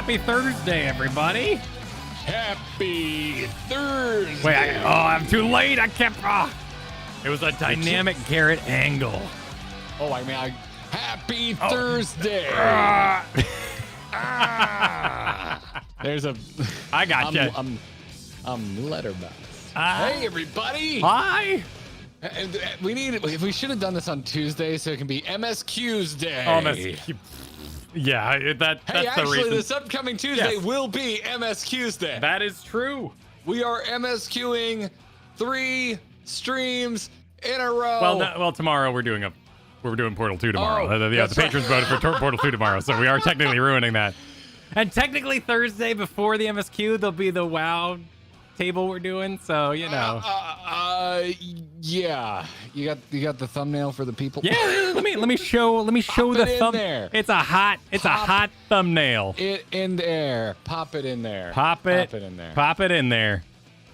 Happy Thursday, everybody. Happy Thursday. Wait, I'm too late. I kept. It was a dynamic Garrett angle. Oh, I mean, happy Thursday. There's a. I got you. I'm letterbox. Hey, everybody. Hi. And we should have done this on Tuesday so it can be MSQ's day. MSQ. Yeah, that's hey, the actually, reason. this upcoming Tuesday will be MSQ's day. That is true. We are MSQing 3 streams in a row. Well, tomorrow we're doing Portal 2 tomorrow. Oh, the patrons voted for Portal 2 tomorrow, so we are technically ruining that. And technically Thursday before the MSQ, there'll be the WoW table we're doing. So yeah. You got the thumbnail for the people. Yeah, let me show the thumb. There. It's a hot thumbnail. It in there. Pop it in there. Pop it in there. Pop it in there.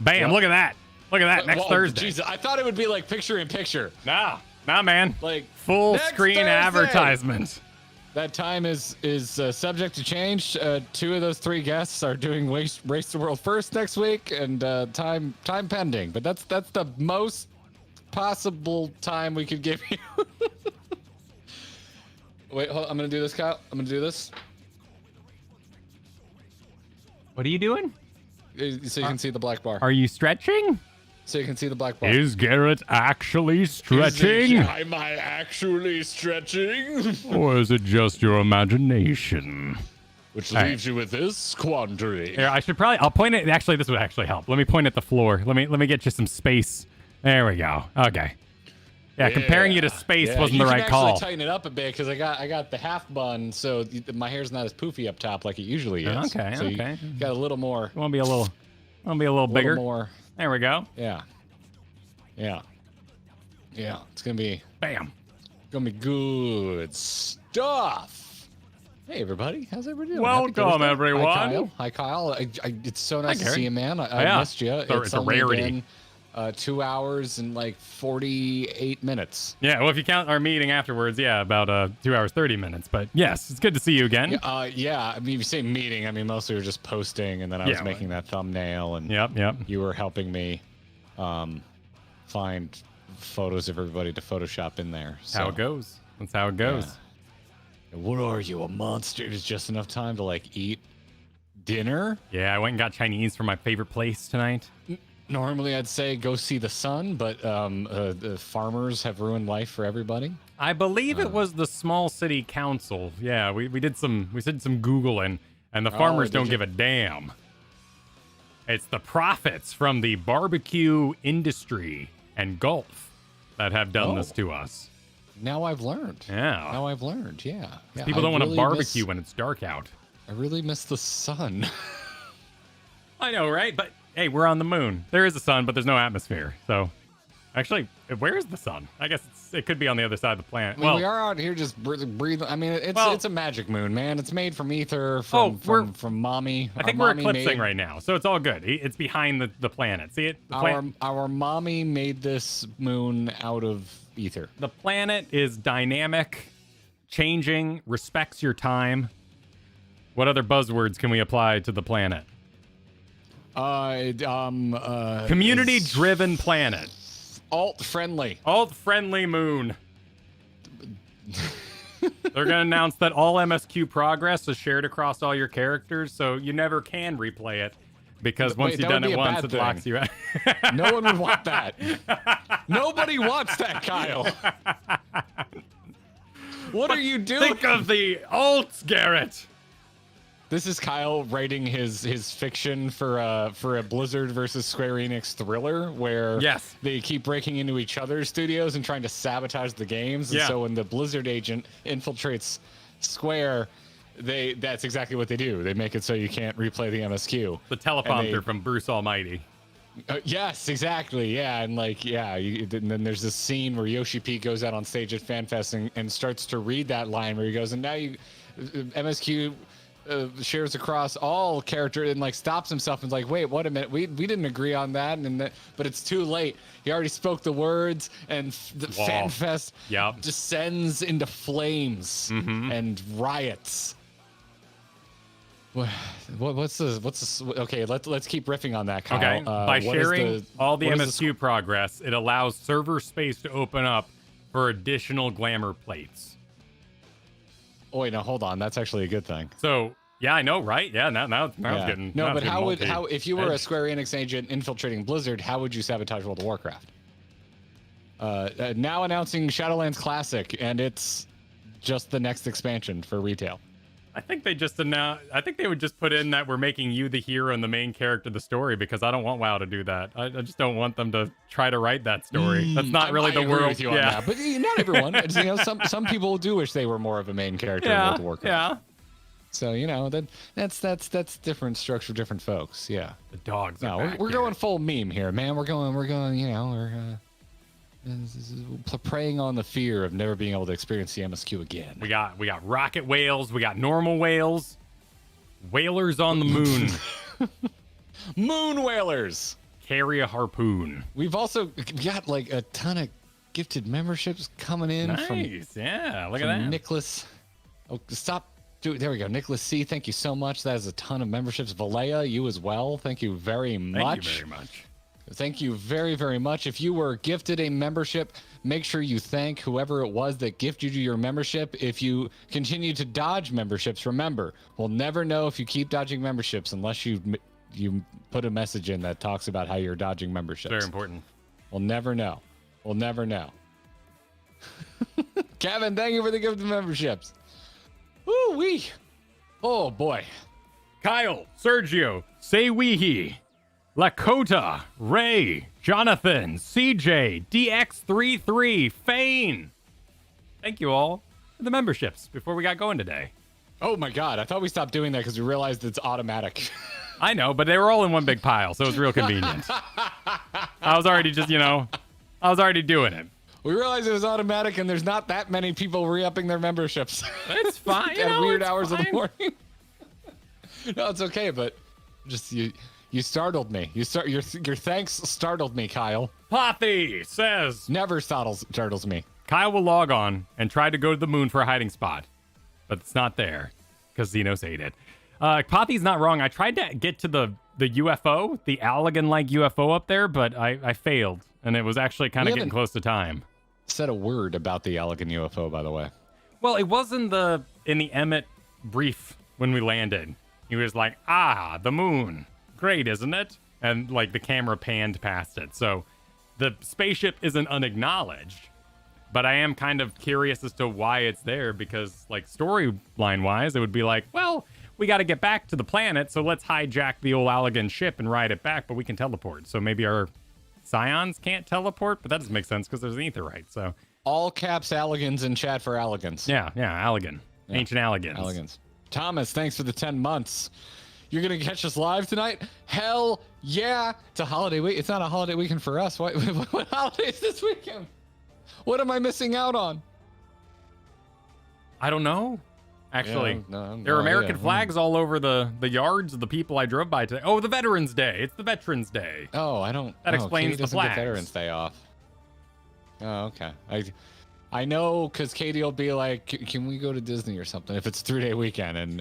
Bam! Yep. Look at that. Look at that. Next Thursday. Jesus, I thought it would be like picture in picture. Nah, man. Like full screen Thursday. Advertisement. That time is subject to change. 2 of those 3 guests are doing Race the World First next week, and time pending. But that's the most possible time we could give you. Wait, hold on, I'm gonna do this, Kyle. I'm gonna do this. What are you doing? So you can see the black bar. Are you stretching? So you can see the black bar. Is Garrett actually stretching? Am I actually stretching? Or is it just your imagination? Which leaves you with this quandary. Here, I'll point it. Actually, this would actually help. Let me point at the floor. Let me get you some space. There we go. Okay. Yeah, comparing you to space wasn't the right call. You can actually tighten it up a bit because I got the half bun, so my hair's not as poofy up top like it usually is. Okay, so okay. You got a little more. Want to be a little bigger? Little more. There we go. Yeah. It's gonna be. Bam. Gonna be good stuff. Hey everybody, how's everybody doing? Welcome everyone. Hi Kyle. It's so nice to see you, man. I Yeah. missed you. It's a rarity. Been, 2 hours and like 48 minutes. Yeah, well, if you count our meeting afterwards, yeah, about 2 hours 30 minutes. But yes, it's good to see you again. Yeah. I mean, if you say meeting, I mean mostly we were just posting, and then I was making that thumbnail, and yep. You were helping me find photos of everybody to Photoshop in there. So. How it goes. That's how it goes. Yeah. What are you, a monster? It's just enough time to like eat dinner. Yeah, I went and got Chinese from my favorite place tonight. Normally, I'd say go see the sun, but the farmers have ruined life for everybody. I believe it was the small city council. Yeah, we did some Googling, and the farmers don't give a damn. It's the profits from the barbecue industry and golf that have done this to us. Now I've learned. Yeah. Now I've learned. Yeah. People don't want to barbecue when it's dark out. I really miss the sun. I know, right? But hey, we're on the moon. There is a sun, but there's no atmosphere. So, actually, where is the sun? I guess it could be on the other side of the planet. I mean, we are out here just breathing. I mean, it's a magic moon, man. It's made from ether, from mommy. I think we're eclipsing right now, so it's all good. It's behind the planet. See it? Our mommy made this moon out of ether. The planet is dynamic, changing, respects your time. What other buzzwords can we apply to the planet? Community-driven planet. Alt-friendly. Alt-friendly moon. They're going to announce that all MSQ progress is shared across all your characters, so you never can replay it, because once you've done it once, it locks you out. No one would want that. Nobody wants that, Kyle. What are you doing? Think of the alts, Garrett. This is Kyle writing his fiction for a Blizzard versus Square Enix thriller where they keep breaking into each other's studios and trying to sabotage the games. And so when the Blizzard agent infiltrates Square, that's exactly what they do. They make it so you can't replay the MSQ. The teleprompter from Bruce Almighty. Yes, exactly. Yeah, and and then there's this scene where Yoshi P goes out on stage at FanFest and starts to read that line where he goes, and now MSQ shares across all character, and like stops himself and is like, wait, what a minute, we didn't agree on that, but it's too late. He already spoke the words, and the FanFest descends into flames and riots. What's this? Okay, let's keep riffing on that, Kyle. Okay. By sharing all the what MSQ progress, it allows server space to open up for additional glamour plates. Oh wait, no, hold on. That's actually a good thing. So yeah, I know, right? Yeah, now it's getting no. now But it's getting how if you were a Square Enix agent infiltrating Blizzard, how would you sabotage World of Warcraft? Now announcing Shadowlands Classic, and it's just the next expansion for retail. I think they just announced. I think they would just put in that we're making you the hero and the main character of the story, because I don't want WoW to do that. I just don't want them to try to write that story. That's not really the agree world. with you on that. But not everyone. Some people do wish they were more of a main character in World of Warcraft. Yeah. So that's different structure, different folks. Yeah. The dogs. We're going full meme here, man. We're going. We're preying on the fear of never being able to experience the MSQ again. We got rocket whales. We got normal whales. Whalers on the moon. Moon whalers. Carry a harpoon. We've also got like a ton of gifted memberships coming in. Nice. Yeah. Look at that. Nicholas. Oh, stop. There we go. Nicholas C. Thank you so much. That is a ton of memberships. Valea, you as well. Thank you very much. Thank you very much. Thank you very, very much. If you were gifted a membership, make sure you thank whoever it was that gifted you your membership. If you continue to dodge memberships, remember, we'll never know if you keep dodging memberships unless you put a message in that talks about how you're dodging memberships. Very important. We'll never know. We'll never know. Kevin, thank you for the gift of memberships. Woo-wee. Oh, boy. Kyle, Sergio, Seiwihi, Lakota, Ray, Jonathan, CJ, DX33, Fane. Thank you all for the memberships before we got going today. Oh my God, I thought we stopped doing that because we realized it's automatic. I know, but they were all in one big pile, so it was real convenient. I was already doing it. We realized it was automatic and there's not that many people re-upping their memberships. It's fine. At weird hours of the morning. No, it's okay, but just you startled me. Your thanks startled me, Kyle. Pothy says never startles me. Kyle will log on and try to go to the moon for a hiding spot, but it's not there because Xenos ate it. Pothy's not wrong. I tried to get to the UFO, the Allagan-like UFO up there, but I failed, and it was actually kind of getting close to time. Said a word about the Allagan UFO, by the way. Well, it was in the Emmett brief when we landed. He was like, the moon. Great, isn't it? And like the camera panned past it. So the spaceship isn't unacknowledged, but I am kind of curious as to why it's there, because like storyline wise, it would be like, well, we got to get back to the planet, so let's hijack the old Allagan ship and ride it back, but we can teleport. So maybe our Scions can't teleport, but that doesn't make sense because there's an aetherite. So all caps Allagans in chat for Allagans. Yeah, Allagan. Yeah. Ancient Allagans. Allagans. Thomas, thanks for the 10 months. You're going to catch us live tonight? Hell yeah. It's a holiday week. It's not a holiday weekend for us. What holiday is this weekend? What am I missing out on? I don't know. Actually, yeah, there are American flags all over the yards of the people I drove by today. Oh, the Veterans Day. It's the Veterans Day. Oh, I don't. That explains the flags. Get Veterans Day off. Oh, okay. I know because Katie will be like, can we go to Disney or something if it's a 3-day weekend? And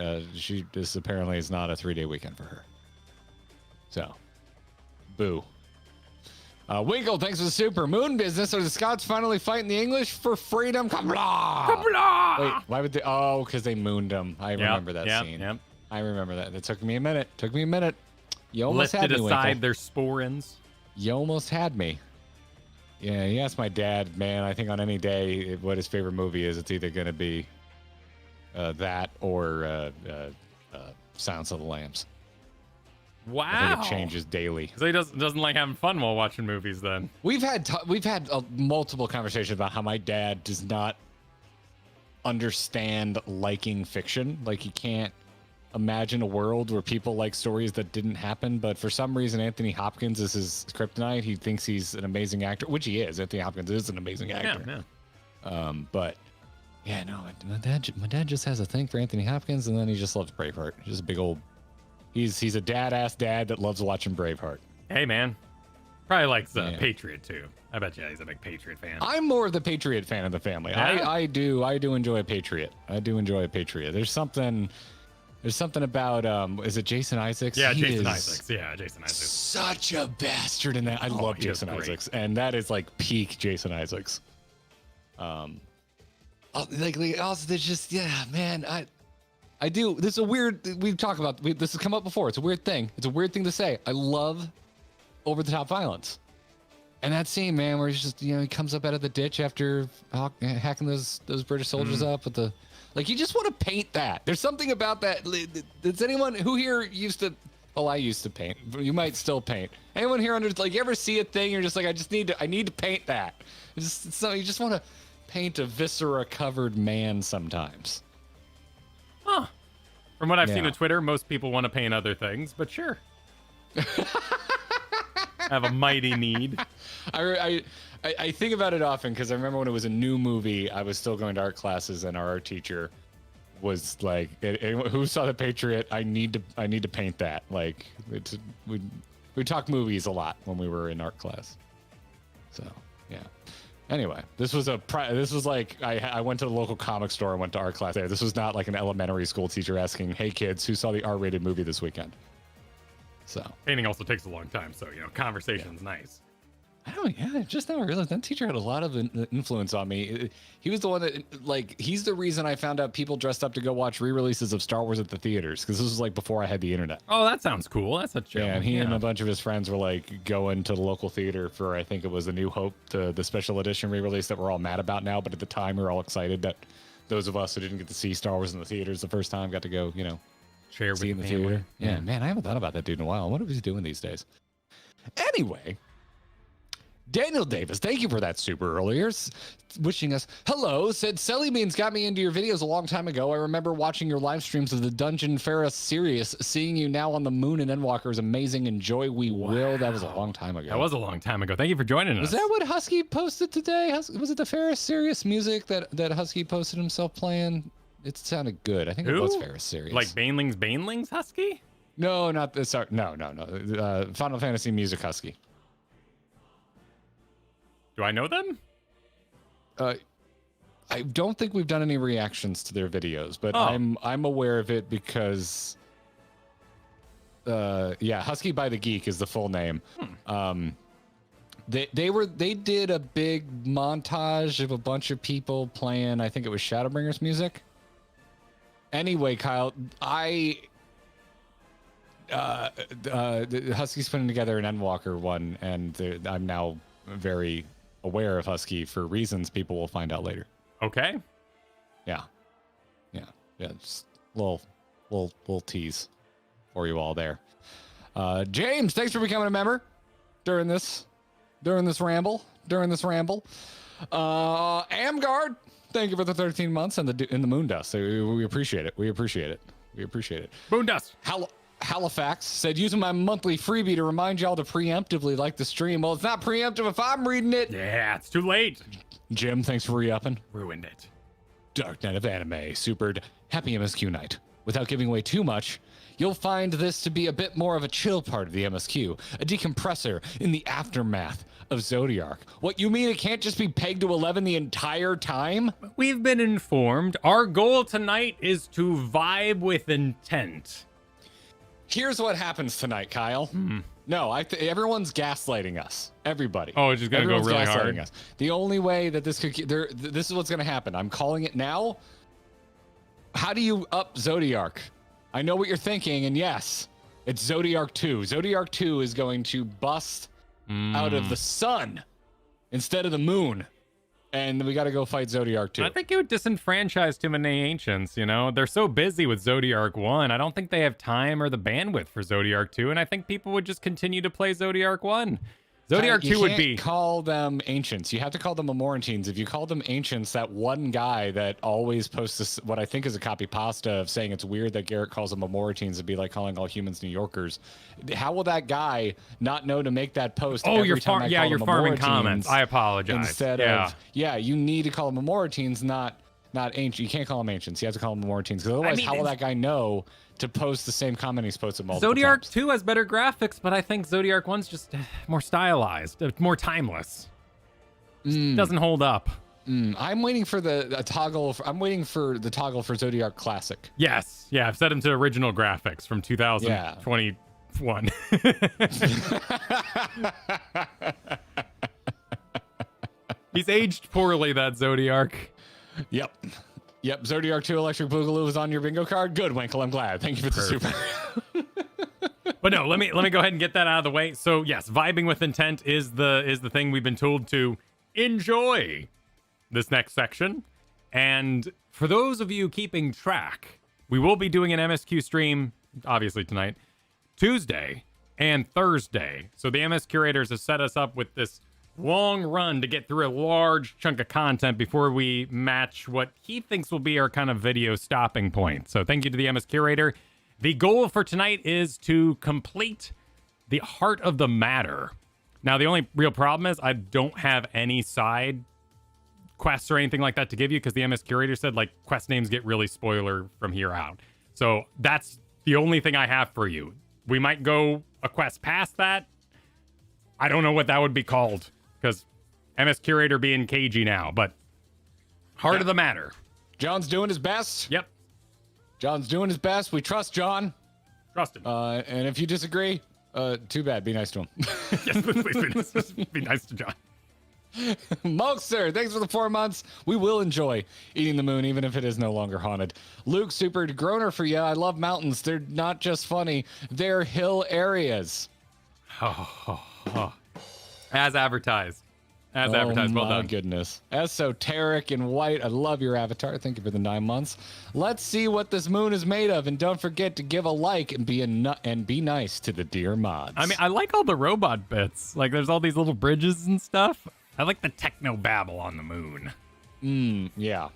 this apparently is not a 3-day weekend for her. So, boo. Winkle, thanks for the super. Moon business. Are the Scots finally fighting the English for freedom? Kabla! Kabla! Wait, why would they? Oh, because they mooned them. I remember that scene. Yep. I remember that. It took me a minute. You almost lifted had me, aside Winkle. their sporins. You almost had me. Yeah, you asked my dad, man, I think on any day what his favorite movie is, it's either going to be that or Silence of the Lambs. Wow. I think it changes daily. So he doesn't like having fun while watching movies then. We've had multiple conversations about how my dad does not understand liking fiction. Like he can't imagine a world where people like stories that didn't happen, but for some reason Anthony Hopkins is his kryptonite. He thinks he's an amazing actor, which he is. Anthony Hopkins is an amazing actor. Yeah. But yeah, no, my dad just has a thing for Anthony Hopkins, and then he just loves Braveheart. Just a big old. He's a dad that loves watching Braveheart. Hey man, probably likes Patriot too. I bet you he's a big Patriot fan. I'm more of the Patriot fan of the family. Yeah? I do enjoy a Patriot. I do enjoy a Patriot. There's something There's something about is it Jason Isaacs? Yeah, He Jason is Isaacs. Yeah, Jason Isaacs. Such a bastard in that. I love he is Jason great. Isaacs, and that is like peak Jason Isaacs. Like also there's just man, I do. This is a weird. We've talked about. This has come up before. It's a weird thing. It's a weird thing to say. I love over the top violence, and that scene, man, where he's just he comes up out of the ditch after hacking those British soldiers up with the. Like, you just want to paint that. There's something about that. Does anyone who here used to... Oh, I used to paint. You might still paint. Anyone here you ever see a thing, you're just like, I need to paint that. So you just want to paint a viscera-covered man sometimes. Huh. From what I've seen on Twitter, most people want to paint other things, but sure. Have a mighty need. I think about it often because I remember when it was a new movie, I was still going to art classes, and our art teacher was like, "Who saw The Patriot? I need to paint that." Like, we talk movies a lot when we were in art class. So yeah. Anyway, this was like I went to the local comic store and went to art class there. This was not like an elementary school teacher asking, "Hey kids, who saw the R-rated movie this weekend?" So painting also takes a long time, so conversation's nice. Just now I realized that teacher had a lot of influence on me. He was the one that, he's the reason I found out people dressed up to go watch re-releases of Star Wars at the theaters, because this was before I had the internet. Oh, that sounds cool. That's a chill. Yeah, and he and a bunch of his friends were going to the local theater for, I think it was The New Hope, the special edition re-release that we're all mad about now, but at the time we were all excited that those of us who didn't get to see Star Wars in the theaters the first time got to go, share with see in the theater. Yeah, man, I haven't thought about that dude in a while. What is he doing these days? Anyway, Daniel Davis, thank you for that super earlier. Wishing us hello. Said Selly Beans got me into your videos a long time ago. I remember watching your live streams of the Dungeon Ferris series. Seeing you now on the moon in Endwalker is amazing. Enjoy, we will. That was a long time ago. That was a long time ago. Thank you for joining us. Was that what Husky posted today? Was it the Ferris Sirius music that Husky posted himself playing? It sounded good. I think it was Ferris Sirius. Like Banelings, Husky? No, not this. Sorry, no. Final Fantasy music Husky. Do I know them? I don't think we've done any reactions to their videos, but I'm aware of it because Husky by the Geek is the full name. They did a big montage of a bunch of people playing, I think it was Shadowbringers music. Anyway, Kyle, the Husky's putting together an Endwalker one, and I'm now very aware of Husky for reasons people will find out later. Okay. Yeah. Just little tease for you all there. James, thanks for becoming a member during this ramble. Amgard, thank you for the 13 months and the moon dust. We appreciate it. We appreciate it. Moon dust. Halifax said, using my monthly freebie to remind y'all to preemptively like the stream. Well, it's not preemptive if I'm reading it. Yeah, it's too late. Jim, thanks for re-upping. Ruined it. Dark Night of Anime, supered. Happy MSQ night. Without giving away too much, you'll find this to be a bit more of a chill part of the MSQ, a decompressor in the aftermath of Zodiark. What, you mean it can't just be pegged to 11 the entire time? We've been informed. Our goal tonight is to vibe with intent. Here's what happens tonight, Kyle. No, everyone's gaslighting us. Everybody. Oh, it's just gonna go really hard. Us. The only way that this is what's gonna happen. I'm calling it now. How do you up Zodiark? I know what you're thinking, and yes, it's Zodiark 2. Zodiark 2 is going to bust out of the sun instead of the moon. And we got to go fight Zodiark 2. I think it would disenfranchise too many ancients, They're so busy with Zodiark 1. I don't think they have time or the bandwidth for Zodiark 2, and I think people would just continue to play Zodiark 1. Zodiark 2 would be... You can't call them ancients. You have to call them Amorantines. If you call them ancients, that one guy that always posts what I think is a copy pasta of saying it's weird that Garrett calls them Amorantines, it'd be like calling all humans New Yorkers. How will that guy not know to make that post every time I call you're them farming Amorantines comments. I apologize. Instead of, you need to call them Amorantines, not ancient. You can't call them ancients. You have to call them Amorantines, because otherwise, how will that guy know to post the same comment he's posted multiple Zodiark times? 2 has better graphics, but I think Zodiark 1's just more stylized, more timeless. Doesn't hold up. I'm waiting for the toggle. I'm waiting for the toggle for Zodiac Classic. Yes. Yeah, I've set him to original graphics from 2021. He's aged poorly, that Zodiac. Yep. Zodiac 2 Electric Boogaloo is on your bingo card. Good, Winkle. I'm glad. Thank you for the super. But no, let me go ahead and get that out of the way. So yes, vibing with intent is the thing we've been told to enjoy this next section. And for those of you keeping track, we will be doing an MSQ stream, obviously tonight, Tuesday and Thursday. So the MS curators have set us up with this long run to get through a large chunk of content before we match what he thinks will be our kind of video stopping point. So thank you to the MS curator. The goal for tonight is to complete the heart of the matter. Now, the only real problem is I don't have any side quests or anything like that to give you because the MS curator said, like, quest names get really spoiler from here out. So that's the only thing I have for you. We might go a quest past that. I don't know what that would be called because MS curator being cagey now, but heart of the matter. John's doing his best. Yep. John's doing his best. We trust John. Trust him. And if you disagree, too bad. Be nice to him. Yes, please be nice to John. Mokester, thanks for the 4 months. We will enjoy eating the moon, even if it is no longer haunted. Luke, super groaner for you. I love mountains. They're not just funny. They're hill areas. As advertised. As advertised. Well done. Oh, my goodness. Esoteric and white. I love your avatar. Thank you for the 9 months. Let's see what this moon is made of. And don't forget to give a like and be nice to the dear mods. I mean, I like all the robot bits. Like, there's all these little bridges and stuff. I like the techno babble on the moon. Yeah.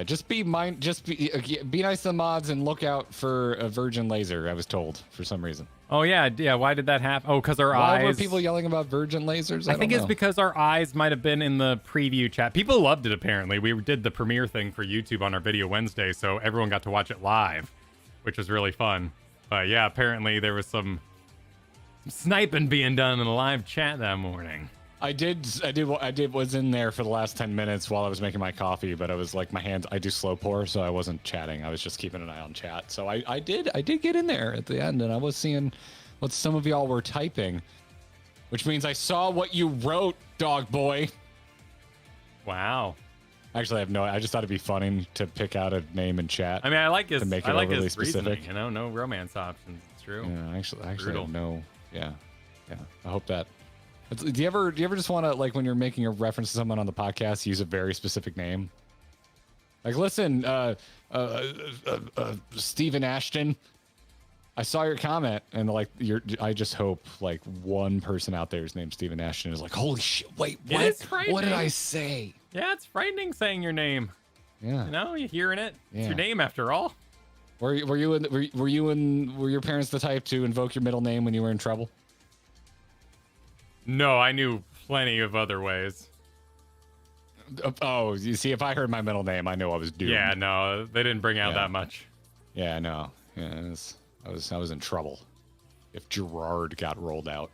Just be nice to the mods and look out for a virgin laser, I was told, for some reason. Oh, yeah. Why did that happen? Oh, because our eyes. Why were people yelling about virgin lasers? I think it's because our eyes might have been in the preview chat. People loved it, apparently. We did the premiere thing for YouTube on our video Wednesday, so everyone got to watch it live, which was really fun. But yeah, apparently there was some sniping being done in the live chat that morning. I was in there for the last 10 minutes while I was making my coffee, but I was like, I do slow pour, so I wasn't chatting. I was just keeping an eye on chat. So I did get in there at the end, and I was seeing what some of y'all were typing, which means I saw what you wrote, dog boy. Wow. Actually, I just thought it'd be funny to pick out a name in chat. I mean, I like his overly specific. Reasoning, no romance options. It's true. Yeah, actually, I have no. Yeah. I hope that. Do you ever just want to, like, when you're making a reference to someone on the podcast, use a very specific name? Like, listen, Stephen Ashton, I saw your comment, and like, I just hope like one person out there is named Stephen Ashton is like, holy shit, wait, what? What did I say? Yeah, it's frightening saying your name. Yeah, you're hearing it. Yeah. It's your name after all. Were your parents the type to invoke your middle name when you were in trouble? No, I knew plenty of other ways. Oh, you see, if I heard my middle name, I know I was doomed. Yeah, no, they didn't bring out that much. Yeah, no. Yeah, I was in trouble. If Gerard got rolled out.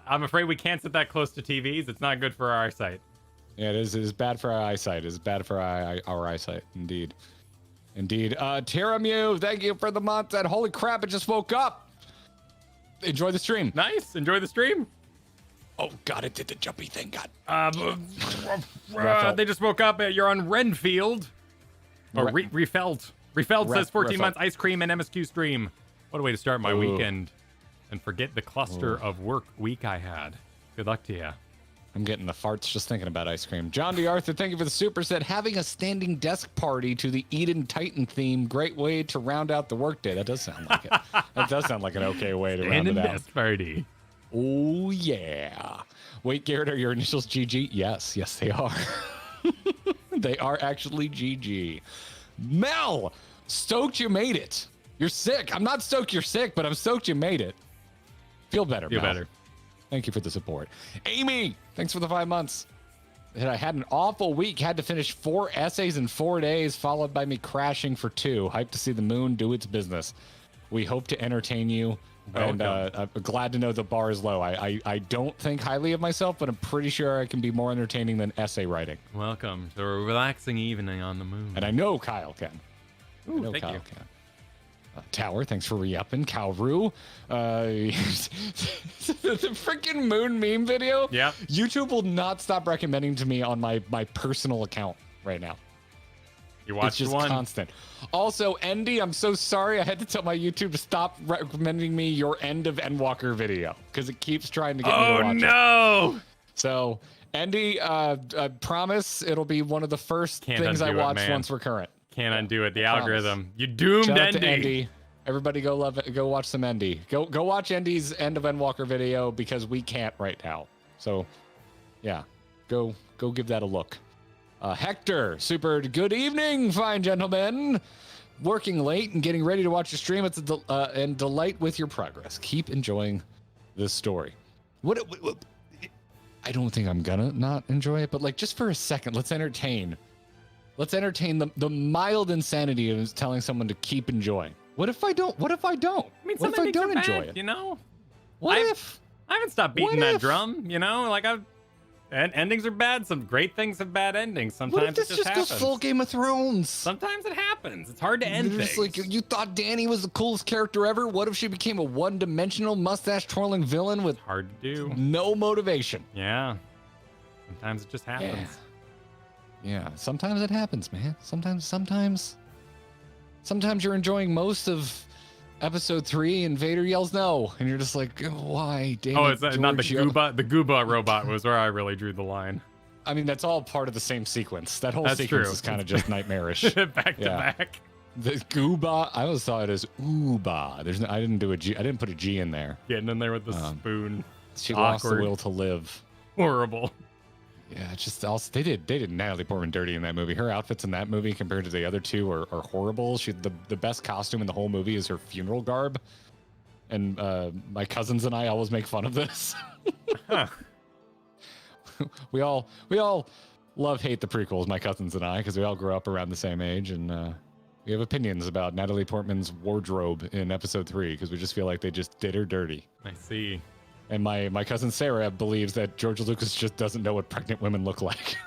I'm afraid we can't sit that close to TVs. It's not good for our eyesight. Yeah, it is. It is bad for our eyesight. It is bad for our eyesight. Indeed. Tara Mew, thank you for the month. And holy crap, it just woke up. Enjoy the stream. Nice. Enjoy the stream. Oh, God, it did the jumpy thing. God. They just woke up. You're on Renfield. Or Refelt. Refelt says 14 months ice cream and MSQ stream. What a way to start my weekend. And forget the cluster of work week I had. Good luck to you. I'm getting the farts just thinking about ice cream. John D. Arthur, thank you for the super set. Having a standing desk party to the Eden Titan theme. Great way to round out the workday. That does sound like it. That does sound like an okay way to round it out. Desk party. Oh, yeah. Wait, Garrett, are your initials GG? Yes, they are. They are actually GG. Mel, stoked you made it. You're sick. I'm not stoked you're sick, but I'm stoked you made it. Feel better, Feel Mel. better. Thank you for the support. Amy, thanks for the 5 months. I had an awful week. Had to finish 4 essays in 4 days, followed by me crashing for 2. Hyped to see the moon do its business. We hope to entertain you. Welcome. And I'm glad to know the bar is low. I don't think highly of myself, but I'm pretty sure I can be more entertaining than essay writing. Welcome to a relaxing evening on the moon. And I know Kyle can. Ooh, I know thank Kyle you. can. Tower, thanks for re-upping. Calru. The freaking moon meme video. Yep. YouTube will not stop recommending to me on my personal account right now. You watched It's just one. constant. Also, Endy, I'm so sorry. I had to tell my YouTube to stop recommending me your end of Endwalker video because it keeps trying to get me to Oh watch it. no! So, Endy, I promise it'll be one of the first Can't things I undo it, watch man. once we're current. Can't undo it. The promise. algorithm. You doomed Shout out to Endy. Endy. Everybody go love it. Go watch some Endy. Go watch Endy's end of Endwalker video because we can't right now. So, yeah, go give that a look. Hector, super good evening, fine gentlemen. Working late and getting ready to watch the stream. It's and delight with your progress. Keep enjoying this story. What I don't think I'm gonna not enjoy it, but like just for a second, let's entertain. Let's entertain the mild insanity of telling someone to keep enjoying. What if I don't? What if I don't? I mean, what some if I endings don't are enjoy bad, it? you know? What I've- if? I haven't stopped beating What that if- drum, you know? Like, endings are bad. Some great things have bad endings. Sometimes What if this it just happens. goes full Game of Thrones? Sometimes it happens. It's hard to end You're things. just like you thought Dany was the coolest character ever. What if she became a one-dimensional mustache-twirling villain with hard to do. no motivation? Yeah. Sometimes it just happens. Yeah. Sometimes it happens, man. Sometimes you're enjoying most of episode 3 and Vader yells no, and you're just like, why? Damn Oh, it, it's not the George, Gooba. The Gooba robot was where I really drew the line. I mean, that's all part of the same sequence. That whole That's sequence true. is kind of just nightmarish. Back to Yeah. back. The Gooba, I always saw it as Ooba. There's no, I didn't do a G. I didn't put a G in there. Getting in there with the spoon. She lost the Awkward. will to live. Horrible. Yeah, it's just also they did Natalie Portman dirty in that movie. Her outfits in that movie compared to the other two are horrible. The best costume in the whole movie is her funeral garb. And my cousins and I always make fun of this. Huh. we all hate the prequels, my cousins and I, because we all grew up around the same age, and we have opinions about Natalie Portman's wardrobe in episode 3 because we just feel like they just did her dirty. I see. And my cousin Sarah believes that George Lucas just doesn't know what pregnant women look like.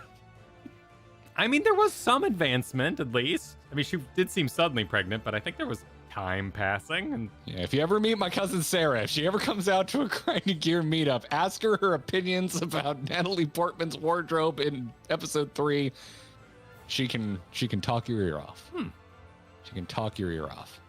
I mean, there was some advancement, at least. I mean, she did seem suddenly pregnant, but I think there was time passing. And Yeah, if you ever meet my cousin Sarah, if she ever comes out to a Grinding Gear meetup, ask her opinions about Natalie Portman's wardrobe in episode 3. She can talk your ear off. She can talk your ear off.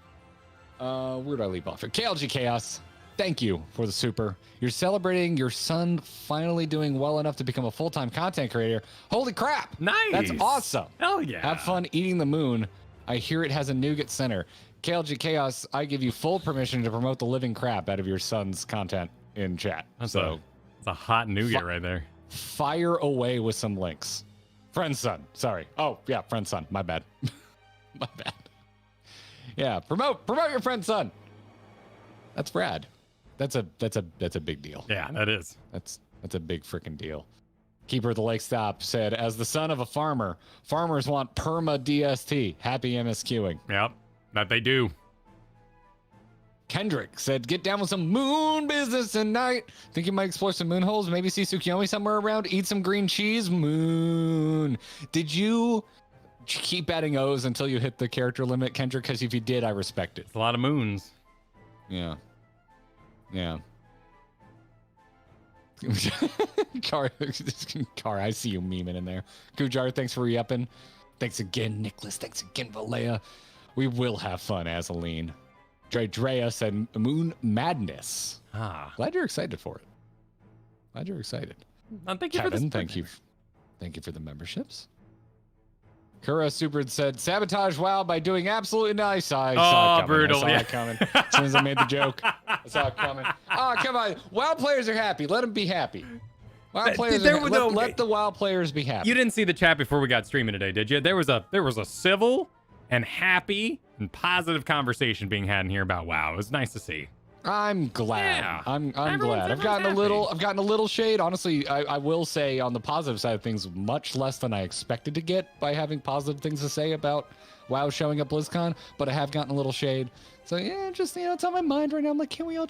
Where do I leave off here? KLG Chaos, thank you for the super. You're celebrating your son finally doing well enough to become a full-time content creator. Holy crap! nice. That's awesome. Hell yeah. Have fun eating the moon. I hear it has a nougat center. KLG Chaos, I give you full permission to promote the living crap out of your son's content in chat. That's So it's a hot nougat right there. fire away with some links. Friend's son. Sorry. Oh, yeah, friend's son. My bad. My bad. Yeah, promote your friend's son. That's rad. That's a big deal. Yeah, that is. That's a big freaking deal. Keeper of the Lake Stop said, as the son of a farmer, farmers want perma DST. Happy MSQing. Yep. That they do. Kendrick said, get down with some moon business tonight. Think you might explore some moon holes, maybe see Tsukiyomi somewhere around, eat some green cheese. Moon. Did you keep adding O's until you hit the character limit, Kendrick? Because if you did, I respect it. It's a lot of moons. Yeah. Yeah. Car, I see you memeing in there. Gujar, thanks for re-upping. Thanks again, Nicholas. Thanks again, Valea. We will have fun, Azaleen. Drea said, Moon Madness. Ah. Glad you're excited for it. Glad you're excited. Thank you for Kevin, this. thank you. Thank you for the memberships. Kura Super said, sabotage WoW by doing absolutely nice. I saw it coming. Brutal. I saw Yeah. it coming. As soon as I made the joke, I saw it coming. Oh, come on. WoW players are happy. Let them be happy. WoW players there are, were no- let the WoW players be happy. You didn't see the chat before we got streaming today, did you? There was a civil and happy and positive conversation being had in here about WoW. It was nice to see. I'm glad. Yeah. I'm Everyone's glad. I've gotten happy. I've gotten a little shade. Honestly, I will say on the positive side of things, much less than I expected to get by having positive things to say about WoW showing up BlizzCon, but I have gotten a little shade. So yeah, just it's on my mind right now. I'm like, can we all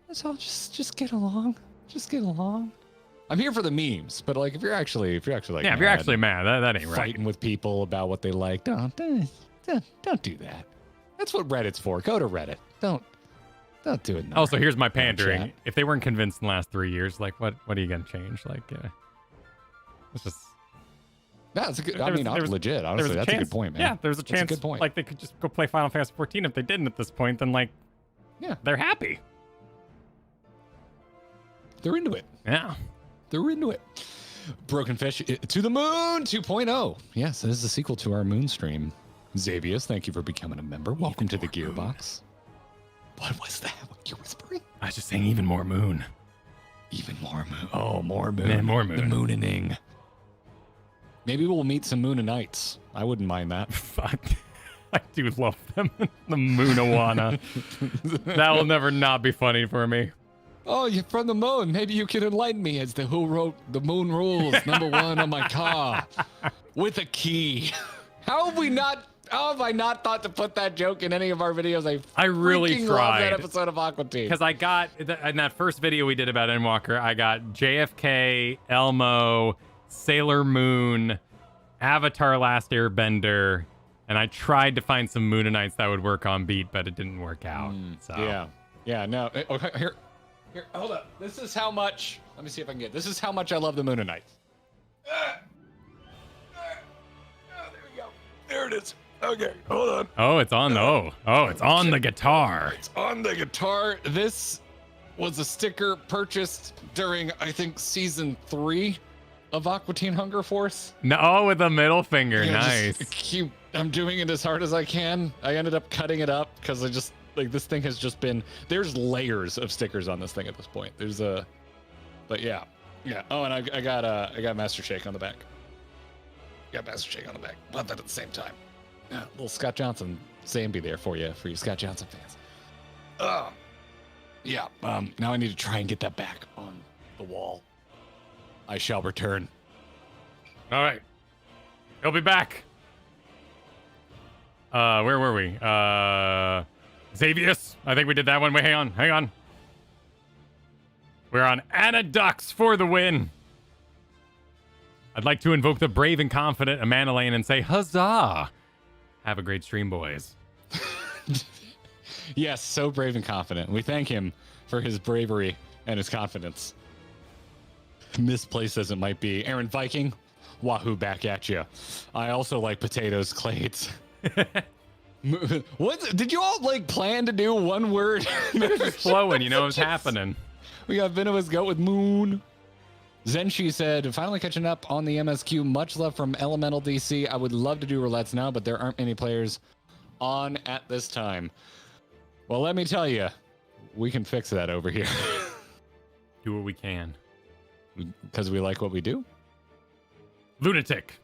let's all just get along? Just get along. I'm here for the memes, but like if you're actually like Yeah, if you're actually mad, that ain't right. fighting with people about what they like, don't do that. That's what Reddit's for. Go to Reddit. Don't do it. Also, here's my pandering. chat. If they weren't convinced in the last 3 years, like, what are you gonna change? Like, it's just. That's a good. There was- there was- legit. there Honestly, was that's a chance- good point, man. Yeah, there's a That's a chance. good point. Like, they could just go play Final Fantasy 14. If they didn't at this point, then like, Yeah. they're happy. They're into it. Yeah. They're into it. Broken Fish to the Moon 2.0. Yes, it is the sequel to our Moon stream. Xavius, thank you for becoming a member. Welcome to the Gearbox. What was that? What you whispering? I was just saying, even more moon. Even more moon. Oh, more moon. Yeah, more moon. The mooning. Maybe we'll meet some Moonanites. I wouldn't mind that. Fuck. I do love them. The Moonawana. That will never not be funny for me. Oh, you're from the moon. Maybe you can enlighten me as to who wrote the moon rules #1 on my car with a key. How have I not thought to put that joke in any of our videos? I really freaking love tried. that episode of Aqua Teen. Because I got, in that first video we did about Endwalker, I got JFK, Elmo, Sailor Moon, Avatar Last Airbender, and I tried to find some Moonanites that would work on beat, but it didn't work out. So. Yeah, no. Okay, here, hold up. This is how much, let me see if I can get, this is how much I love the Moonanites. There we go. There it is. Okay, hold on. Oh, it's on it's on the guitar. It's on the guitar. This was a sticker purchased during, I think, season 3 of Aqua Teen Hunger Force. No, with a middle finger. Yeah, Nice. I'm doing it as hard as I can. I ended up cutting it up because I just, like, this thing has just been, there's layers of stickers on this thing at this point. But yeah. Oh, and I got Master Shake on the back. Got Master Shake on the back. Bought that at the same time. Yeah, little Scott Johnson Zambi there for you Scott Johnson fans. Yeah. Now I need to try and get that back on the wall. I shall return. All right. He'll be back. Where were we? Xavius. I think we did that one. Wait, hang on. We're on Anadux for the win. I'd like to invoke the brave and confident Amanda Lane and say, huzzah! Have a great stream, boys. Yes, so brave and confident. We thank him for his bravery and his confidence. Misplaced as it might be. Aaron Viking, wahoo, back at you. I also like potatoes, Clades. What did you all like plan to do one word? It's flowing, you know what's happening. We got Venomous Goat with Moon. Zenshi said, finally catching up on the MSQ. Much love from Elemental DC. I would love to do roulettes now, but there aren't many players on at this time. Well, let me tell you, we can fix that over here. Do what we can. Because we like what we do? Lunatic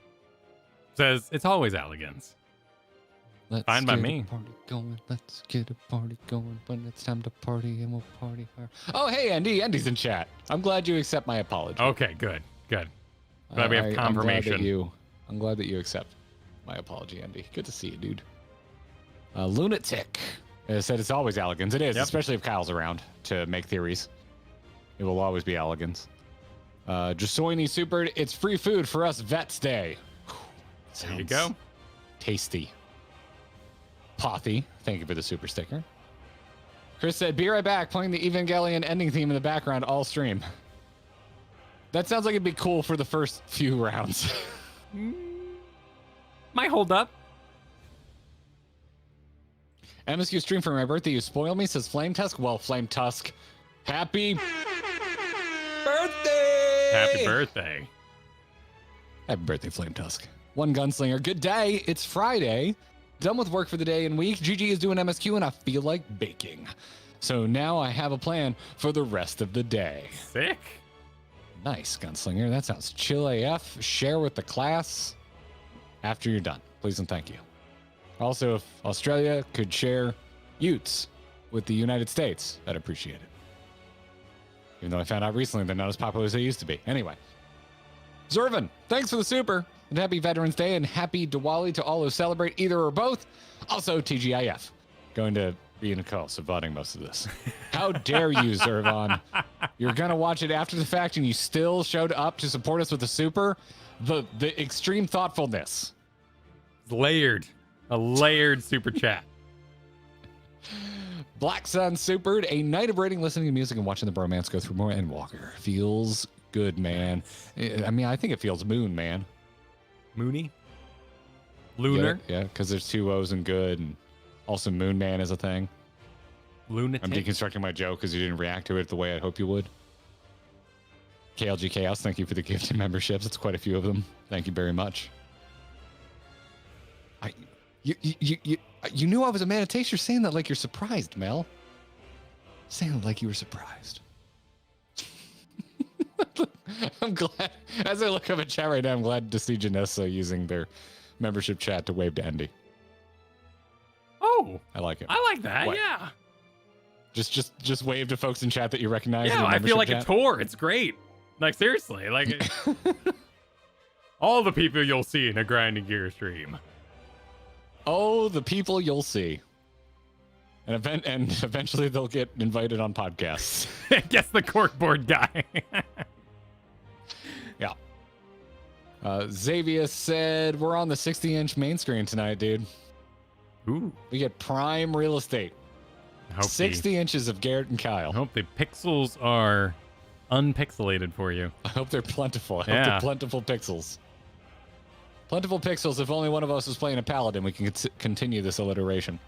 says, it's always Alligans. Let's Fine by get me. A party going. Let's get a party going. When it's time to party, and we'll party hard. Oh, hey, Andy. Andy's in chat. I'm glad you accept my apology. Okay, good. Glad we have confirmation. I'm glad that you accept my apology, Andy. Good to see you, dude. Lunatic said it's always Alligans. It is, especially if Kyle's around to make theories. It will always be Alligans. Jasoini Supered, it's free food for us Vets Day. There you go. Tasty. Pothy, thank you for the super sticker. Chris said, be right back, playing the Evangelion ending theme in the background all stream. That sounds like it'd be cool for the first few rounds. Might hold up. MSQ stream for my birthday, you spoil me, says Flame Tusk. Well, Flame Tusk, happy birthday! Happy birthday. Happy birthday, Flame Tusk. One Gunslinger, good day, it's Friday. Done with work for the day and week. GG is doing MSQ and I feel like baking. So now I have a plan for the rest of the day. Sick. Nice, Gunslinger. That sounds chill AF. Share with the class after you're done. Please and thank you. Also, if Australia could share Utes with the United States, I'd appreciate it. Even though I found out recently they're not as popular as they used to be. Anyway. Zervin, thanks for the super. And happy Veterans Day and happy Diwali to all who celebrate either or both. Also, TGIF. Going to be in a call, so voting most of this. How dare you, Zervon? You're going to watch it after the fact and you still showed up to support us with the super? The extreme thoughtfulness. Layered. A layered super chat. Black Sun supered. A night of reading, listening to music, and watching the bromance go through more Endwalker. Feels good, man. I mean, I think it feels moon, man. Moony? Lunar? Yeah, because there's two O's in good, and also Moon Man is a thing. Lunatic? I'm deconstructing my joke because you didn't react to it the way I hope you would. KLG Chaos, thank you for the gifted memberships. It's quite a few of them. Thank you very much. You knew I was a man of taste. You're saying that like you're surprised, Mel. Saying it like you were surprised. I'm glad. As I look up at chat right now, I'm glad to see Janessa using their membership chat to wave to Andy. Oh, I like it. I like that. What? Yeah. Just wave to folks in chat that you recognize. Yeah, I feel like a tour. It's great. Like seriously, like all the people you'll see in a Grinding Gear stream. Oh, the people you'll see. And eventually they'll get invited on podcasts. Guess the corkboard guy. Yeah. Xavier said, we're on the 60-inch main screen tonight, dude. Ooh. We get prime real estate. 60 inches of Garrett and Kyle. I hope the pixels are unpixelated for you. I hope they're plentiful. I hope they're plentiful pixels. Plentiful pixels. If only one of us was playing a paladin, we can continue this alliteration.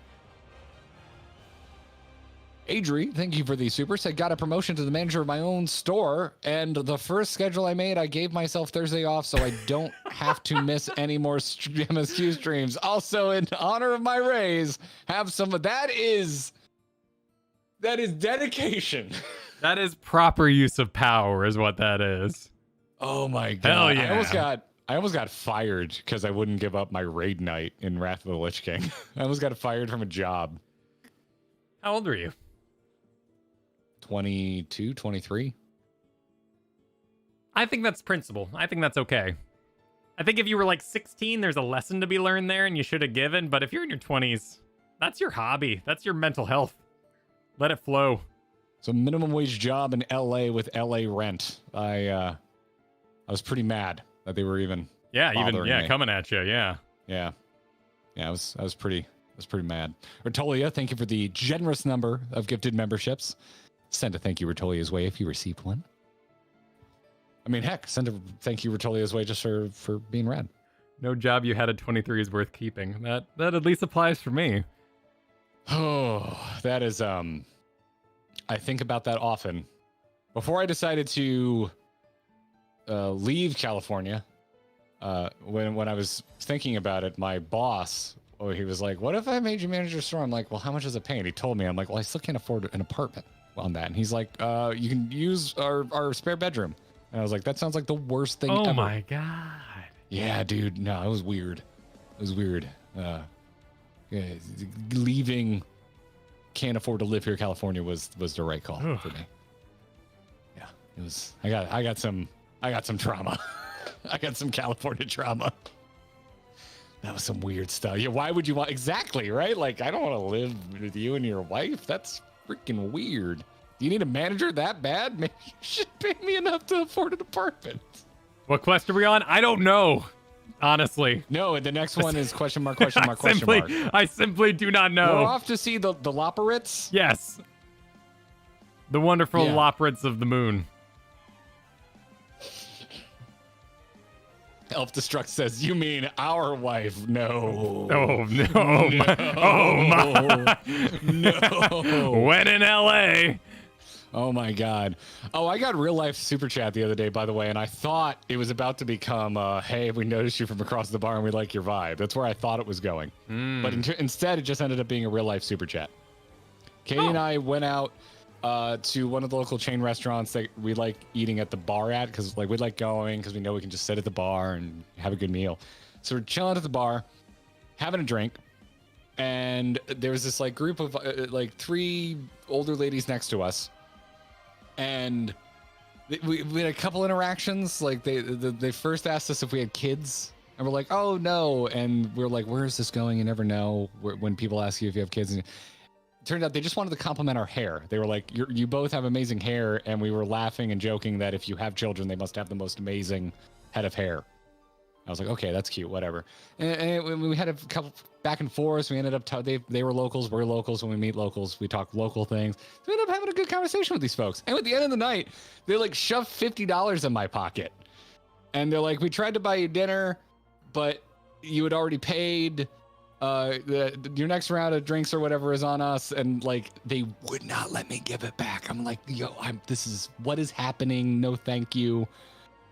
Adri, thank you for the super. Said, got a promotion to the manager of my own store, and the first schedule I made, I gave myself Thursday off so I don't have to miss any more MSQ streams. Also, in honor of my raise, have some of that is dedication. That is proper use of power, is what that is. Oh my god! Hell yeah! I almost got fired because I wouldn't give up my raid night in Wrath of the Lich King. I almost got fired from a job. How old are you? 22, 23. I think that's principle. I think that's okay. I think if you were like 16, there's a lesson to be learned there and you should have given. But if you're in your 20s, that's your hobby. That's your mental health. Let it flow. So minimum wage job in LA with LA rent. I was pretty mad that they were even me. Coming at you. Yeah. I was pretty mad. Retolia, thank you for the generous number of gifted memberships. Send a thank you Retolia's way if you received one. I mean, heck, send a thank you Retolia's way just for being rad. No job you had at 23 is worth keeping. That at least applies for me. Oh, that is I think about that often. Before I decided to leave California, when I was thinking about it, my boss, he was like, "What if I made you manager of store?" I'm like, "Well, how much is it paying?" He told me. I'm like, "Well, I still can't afford an apartment on that." And he's like, "You can use our spare bedroom." And I was like, "That sounds like the worst thing ever." Oh my god. Yeah, dude. No, it was weird. It was weird. Leaving, can't afford to live here, California was the right call for me. Yeah, it was. I got some trauma. I got some California trauma. That was some weird stuff. Yeah, why would you want exactly right? Like, I don't want to live with you and your wife. That's freaking weird. Do you need a manager that bad? Maybe you should pay me enough to afford an apartment. What quest are we on? I don't know. Honestly. No, and the next one is question mark, question mark, question mark. I simply do not know. We're off to see the Loporits. Yes. The wonderful Loporits of the moon. Elf Destruct says, "You mean our wife?" No. Oh, no. Oh, my. No. When in LA. Oh, my God. Oh, I got real life super chat the other day, by the way, and I thought it was about to become, hey, we noticed you from across the bar and we like your vibe. That's where I thought it was going. But instead, it just ended up being a real life super chat. Katie and I went out to one of the local chain restaurants that we like eating at the bar at, because like we like going because we know we can just sit at the bar and have a good meal. So we're chilling at the bar, having a drink, and there was this like group of like 3 older ladies next to us, and we had a couple interactions. Like they first asked us if we had kids, and we're like, oh no, and we're like, where is this going? You never know when people ask you if you have kids. And it turned out they just wanted to compliment our hair. They were like, you both have amazing hair, and we were laughing and joking that if you have children, they must have the most amazing head of hair. I was like, okay, that's cute, whatever. And we had a couple back and forth. We ended up, they were locals, we're locals. When we meet locals, we talk local things. We ended up having a good conversation with these folks. And at the end of the night, they like shoved $50 in my pocket. And they're like, we tried to buy you dinner, but you had already paid. Your next round of drinks or whatever is on us. And like, they would not let me give it back. I'm like, yo, this is what is happening. No, thank you.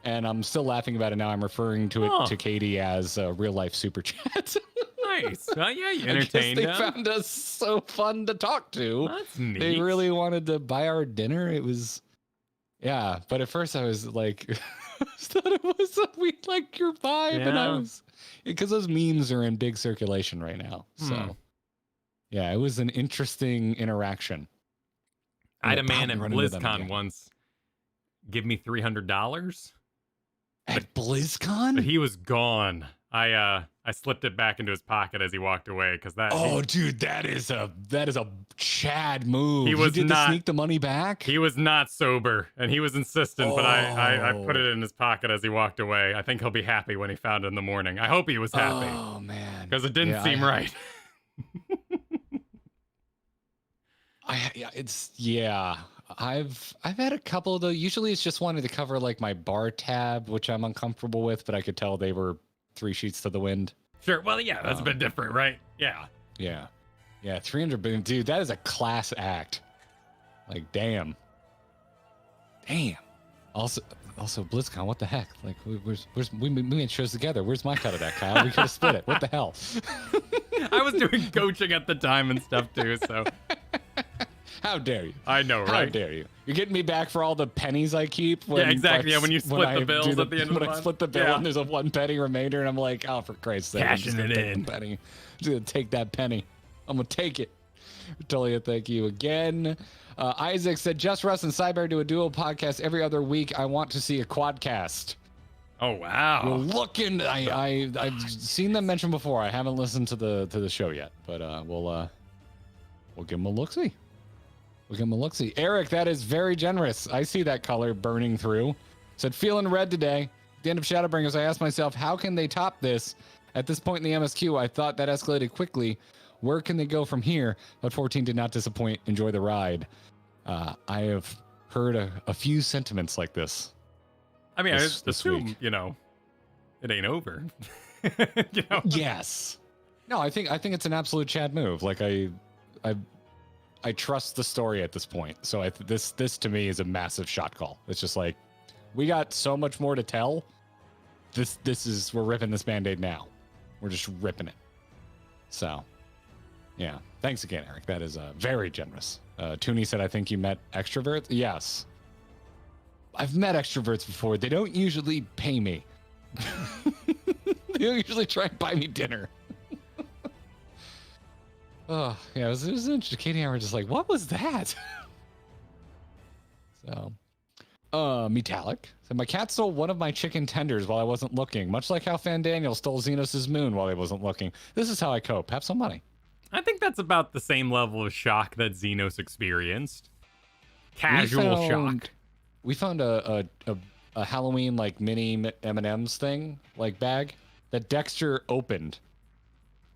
And I'm still laughing about it now. I'm referring to it to Katie as a real life super chat. Nice. Well, yeah, you entertained them. They found us so fun to talk to. That's neat. They really wanted to buy our dinner. It was, yeah. But at first I was like, I thought it was we like your vibe, and I was because those memes are in big circulation right now. So, yeah, it was an interesting interaction. I had a man at BlizzCon once give me $300. At BlizzCon? But he was gone. I slipped it back into his pocket as he walked away because that. Oh, dude, that is a Chad move. He was not to sneak the money back. He was not sober, and he was insistent. But I put it in his pocket as he walked away. I think he'll be happy when he found it in the morning. I hope he was happy. Oh man, because it didn't seem right. I've had a couple though. Usually it's just wanted to cover like my bar tab, which I'm uncomfortable with, but I could tell they were 3 sheets to the wind. Sure. Well, yeah, that's a bit different, right? Yeah. Yeah. 300 billion, dude. That is a class act. Like, damn. Also, BlizzCon. What the heck? Like, we made shows together. Where's my cut of that, Kyle? We could have split it. What the hell? I was doing coaching at the time and stuff too, so. How dare you? I know, right? How dare you? You're getting me back for all the pennies I keep. Yeah, exactly. Yeah, when you split the bills at the end of the month. When I split the bill and there's a 1 penny remainder, and I'm like, oh, for Christ's sake, cashing it in. Penny. I'm just gonna take that penny. I'm gonna take it. Talia, thank you again. Isaac said, just Russ and Cyber do a duo podcast every other week. I want to see a quadcast. Oh wow. We're looking. I've seen them mentioned before. I haven't listened to the show yet, but we'll give them a look-see. Eric, that is very generous. I see that color burning through. Said, feeling red today. At the end of Shadowbringers, I asked myself, how can they top this? At this point in the MSQ, I thought that escalated quickly. Where can they go from here? But 14 did not disappoint. Enjoy the ride. I have heard a few sentiments like this. I mean, I assume, week. It ain't over. Yes. No, I think it's an absolute Chad move. Like I trust the story at this point. So this to me is a massive shot call. It's just like, we got so much more to tell. We're ripping this Band-Aid now. We're just ripping it. So, yeah. Thanks again, Eric. That is very generous. Tooney said, I think you met extroverts. Yes. I've met extroverts before. They don't usually pay me. They don't usually try and buy me dinner. Oh, yeah, it was interesting. Katie and I were just like, what was that? So, Metallic. So my cat stole one of my chicken tenders while I wasn't looking, much like how Fandaniel stole Xenos' moon while he wasn't looking. This is how I cope. Have some money. I think that's about the same level of shock that Xenos experienced. Casual shock. We found a Halloween like mini M&M's thing, like bag, that Dexter opened.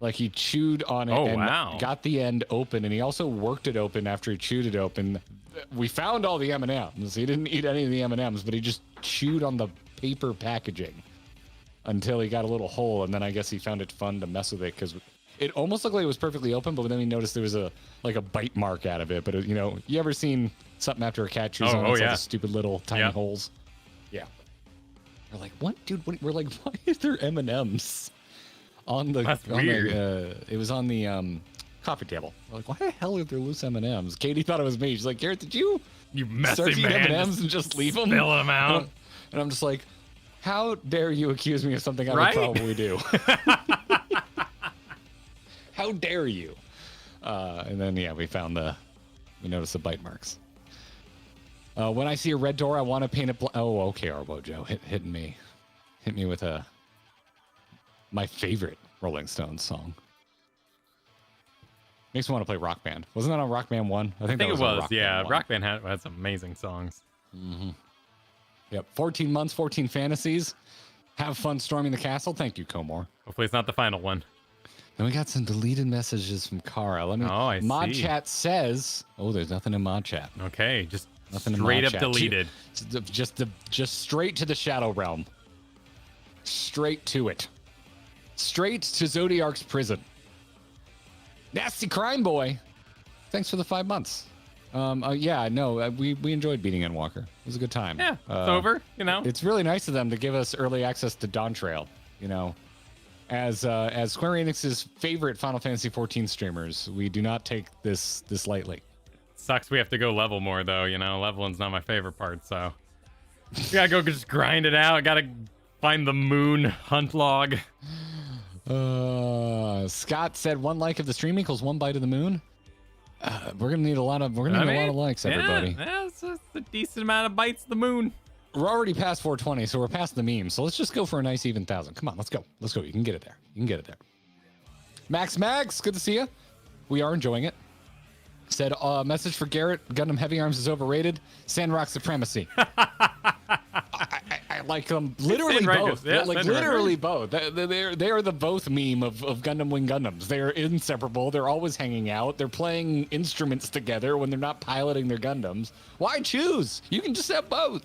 Like he chewed on it and got the end open, and he also worked it open after he chewed it open. We found all the M&Ms. He didn't eat any of the M&Ms, but he just chewed on the paper packaging until he got a little hole, and then I guess he found it fun to mess with it because it almost looked like it was perfectly open, but then he noticed there was a bite mark out of it. But you ever seen something after a cat chews on it? All the stupid little tiny holes. Yeah. We're like, what, dude? We're like, why is there M&Ms? That's weird. It was on the coffee table. We're like, why the hell are there loose M&Ms? Katie thought it was me. She's like, Garrett, did you messy man, M&Ms and just leave them? Spill them out. And I'm just like, how dare you accuse me of something I would probably do? How dare you? And then, yeah, we noticed the bite marks. When I see a red door, I want to paint it. Oh, okay, Arbojo, hitting me. Hit me with my favorite Rolling Stones song. Makes me want to play Rock Band. Wasn't that on Rock Band 1? I think it was. on Rock Yeah, Band 1. Rock Band had some amazing songs. Mm-hmm. Yep. 14 months, 14 fantasies. Have fun storming the castle. Thank you, Coeurl. Hopefully it's not the final one. Then we got some deleted messages from Kara. I Mod see. Chat says, oh, there's nothing in Mod Chat. Okay, just Nothing straight in up Mod Chat. deleted. Just straight to the Shadow Realm. Straight to it. Straight to Zodiark's prison. Nasty crime boy. Thanks for the 5 months. We enjoyed beating Endwalker. It was a good time. Yeah, it's over, It's really nice of them to give us early access to Dawn Trail, As Square Enix's favorite Final Fantasy XIV streamers, we do not take this lightly. Sucks we have to go level more, though, Leveling's not my favorite part, so. We gotta go just grind it out. Gotta find the moon hunt log. Scott said 1 like of the stream equals 1 bite of the moon. We're gonna need a lot of likes, everybody. Yeah, it's a decent amount of bites of the moon. We're already past 420, so we're past the meme. So let's just go for a nice even 1,000. Come on, let's go. You can get it there. Max, good to see you. We are enjoying it. Said message for Garrett: Gundam Heavy Arms is overrated. Sandrock supremacy. I like them literally both. Yeah, literally both. They are the both meme of Gundam Wing Gundams. They are inseparable. They're always hanging out. They're playing instruments together when they're not piloting their Gundams. Why choose? You can just have both.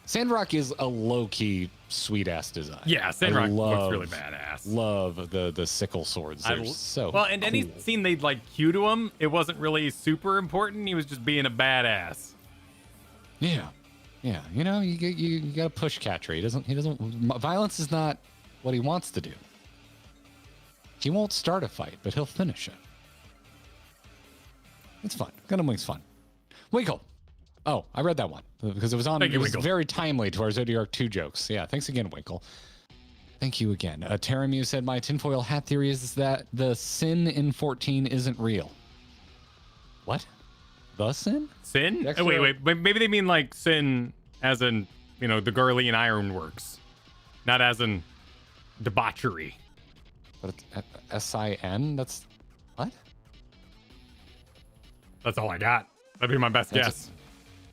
Sandrock is a low-key sweet-ass design. Yeah, Sandrock looks really badass. Love the sickle swords. They're so well, and cool. any scene they'd cue to him, it wasn't really super important. He was just being a badass. Yeah. You got to push Catra. He doesn't. Violence is not what he wants to do. He won't start a fight, but he'll finish it. It's fun. Gundam Wing's fun. Winkle. Oh, I read that one because it was on. It was very timely to our Zodiark 2 jokes. Yeah, thanks again, Winkle. Thank you again. Taramu said, my tinfoil hat theory is that the sin in 14 isn't real. What? The sin? Sin? Oh, wait. Maybe they mean sin as in, the Garlean Ironworks. Not as in debauchery. But it's S-I-N? That's what? That's all I got. That'd be my best guess.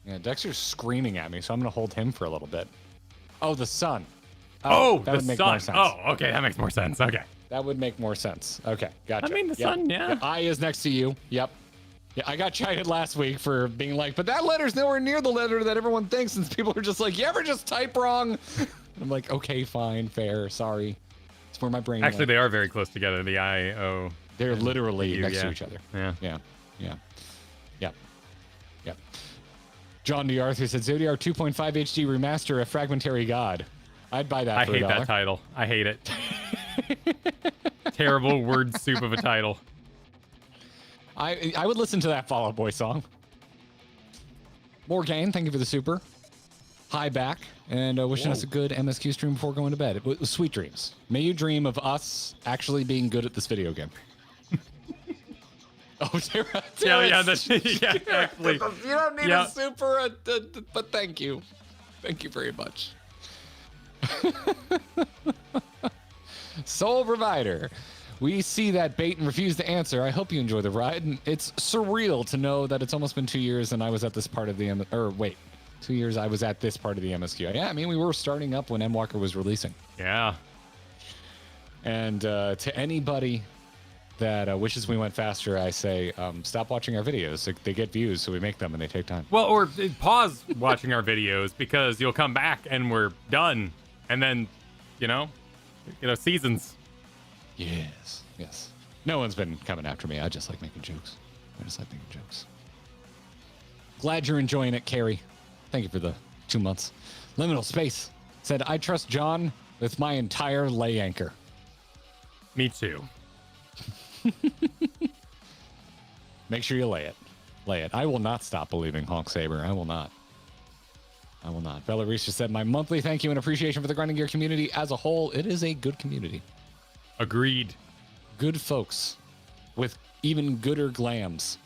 Yeah, Dexter's screaming at me, so I'm going to hold him for a little bit. Oh, the sun. That would make more sense. Oh, okay, that makes more sense. Okay. That would make more sense. Okay, gotcha. I mean, the sun, yeah. The I is next to you. Yep. Yeah, I got chided last week for being but that letter's nowhere near the letter that everyone thinks, and people are just you ever just type wrong? I'm like, okay, fine, fair, sorry. It's where my brain Actually, went. they are very close together, the I, O. They're literally next to each other. Yeah. John D. Arthur said, Zodiark 2.5 HD remaster, a fragmentary god. I'd buy that for I hate that title. I hate it. Terrible word soup of a title. I would listen to that Fall Out Boy song. Morgane, thank you for the super. Hi back, and wishing us a good MSQ stream before going to bed. It was sweet dreams. May you dream of us actually being good at this video game. Oh, Tara. Yeah, exactly. You don't need a super, but thank you. Thank you very much. Soul Provider. We see that bait and refuse to answer. I hope you enjoy the ride. It's surreal to know that it's almost been 2 years and I was at this part of the 2 years I was at this part of the MSQ. Yeah, I mean, we were starting up when Endwalker was releasing. Yeah. And to anybody that wishes we went faster, I say, stop watching our videos. They get views, so we make them and they take time. Well, or pause watching our videos because you'll come back and we're done. And then, seasons. Yes. No one's been coming after me. I just like making jokes. Glad you're enjoying it, Carrie. Thank you for the 2 months. Liminal Space said, I trust John with my entire lay anchor. Me too. Make sure you lay it. I will not stop believing Honk Saber. I will not. Bella Reese said, my monthly thank you and appreciation for the Grinding Gear community as a whole. It is a good community. Agreed. good folks with even gooder glams.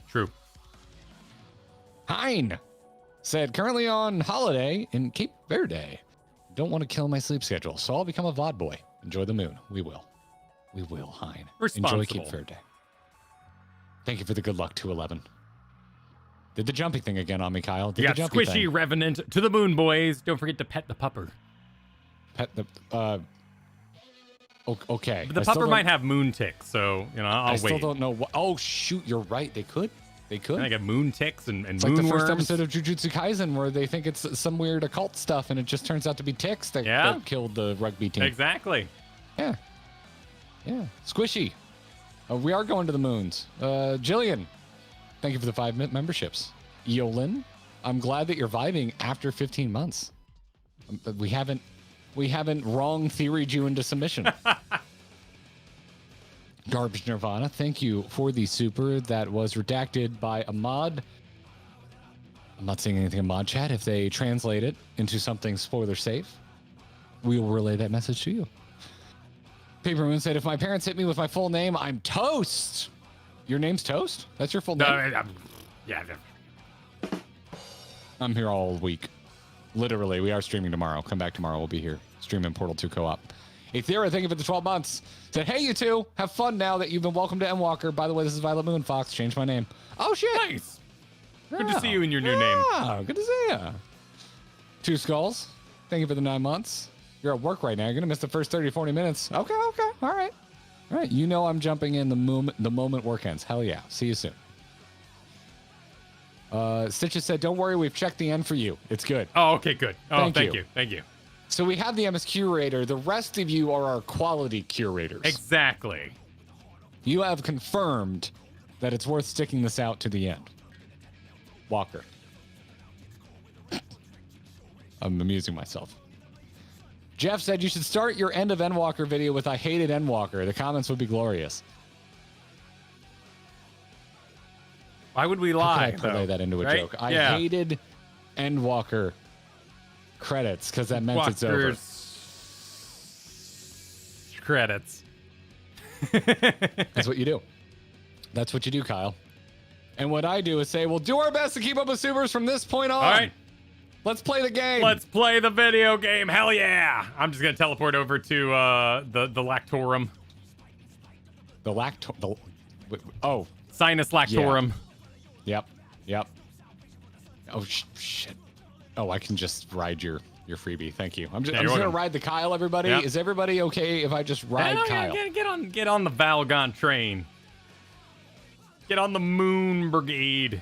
True. Hein said, currently on holiday in Cape Verde. Don't want to kill my sleep schedule, so I'll become a VOD boy. Enjoy the moon. We will. We will, Hein. Enjoy Cape Verde. Thank you for the good luck, 211. Did the jumping thing again on me, Kyle. Did You the got jumping Squishy thing. Revenant to the moon, boys. Don't forget to pet the pupper. Pet the, okay. But the pupper might have moon ticks, so, you know, I'll wait. I still don't know what. Oh, shoot. You're right. They could. They could. And I got moon ticks and It's moon like the first worms. episode of Jujutsu Kaisen where they think it's some weird occult stuff and it just turns out to be ticks that killed the rugby team. Exactly. Yeah. Yeah. Squishy. We are going to the moons. Jillian, thank you for the 5 memberships. Eolin, I'm glad that you're vibing after 15 months. We haven't wrong theoried you into submission. Garbage Nirvana, thank you for the super that was redacted by a mod. I'm not saying anything in mod chat. If they translate it into something spoiler safe, we will relay that message to you. Paper Moon said, if my parents hit me with my full name, I'm toast. Your name's Toast? That's your full name? Yeah. I'm here all week. Literally, we are streaming tomorrow. Come back tomorrow. We'll be here streaming Portal 2 co-op. Aethera, thank you for the 12 months. Said, hey, you two. Have fun now that you've been welcomed to Endwalker. By the way, this is Violet Moon Fox. Changed my name. Oh, shit. Nice. Good to see you in your new name. Oh, good to see you. Two Skulls, thank you for the 9 months. You're at work right now. You're going to miss the first 30 to 40 minutes. Okay. All right. All right. You know I'm jumping in the moment work ends. Hell yeah. See you soon. Stitches said, don't worry. We've checked the end for you. It's good. Oh, okay, good. Oh, Thank thank you. So we have the MS curator. The rest of you are our quality curators. Exactly. You have confirmed that it's worth sticking this out to the end. Walker. I'm amusing myself. Jeff said you should start your end of Endwalker video with I hated Endwalker. The comments would be glorious. Why would we lie? How could I parlay that into a joke? I hated Endwalker credits because that meant it's over. Credits. That's what you do. That's what you do, Kyle. And what I do is say, we'll do our best to keep up with supers from this point on. All right. Let's play the game. Let's play the video game. Hell yeah. I'm just going to teleport over to the Lactorum. Oh. Sinus Lactorum. Yeah. Yep. Oh, shit. Oh, I can just ride your freebie. Thank you. I'm just going to ride the Kyle, everybody. Yep. Is everybody okay if I just ride Kyle? Get on the Valgon train. Get on the Moon Brigade.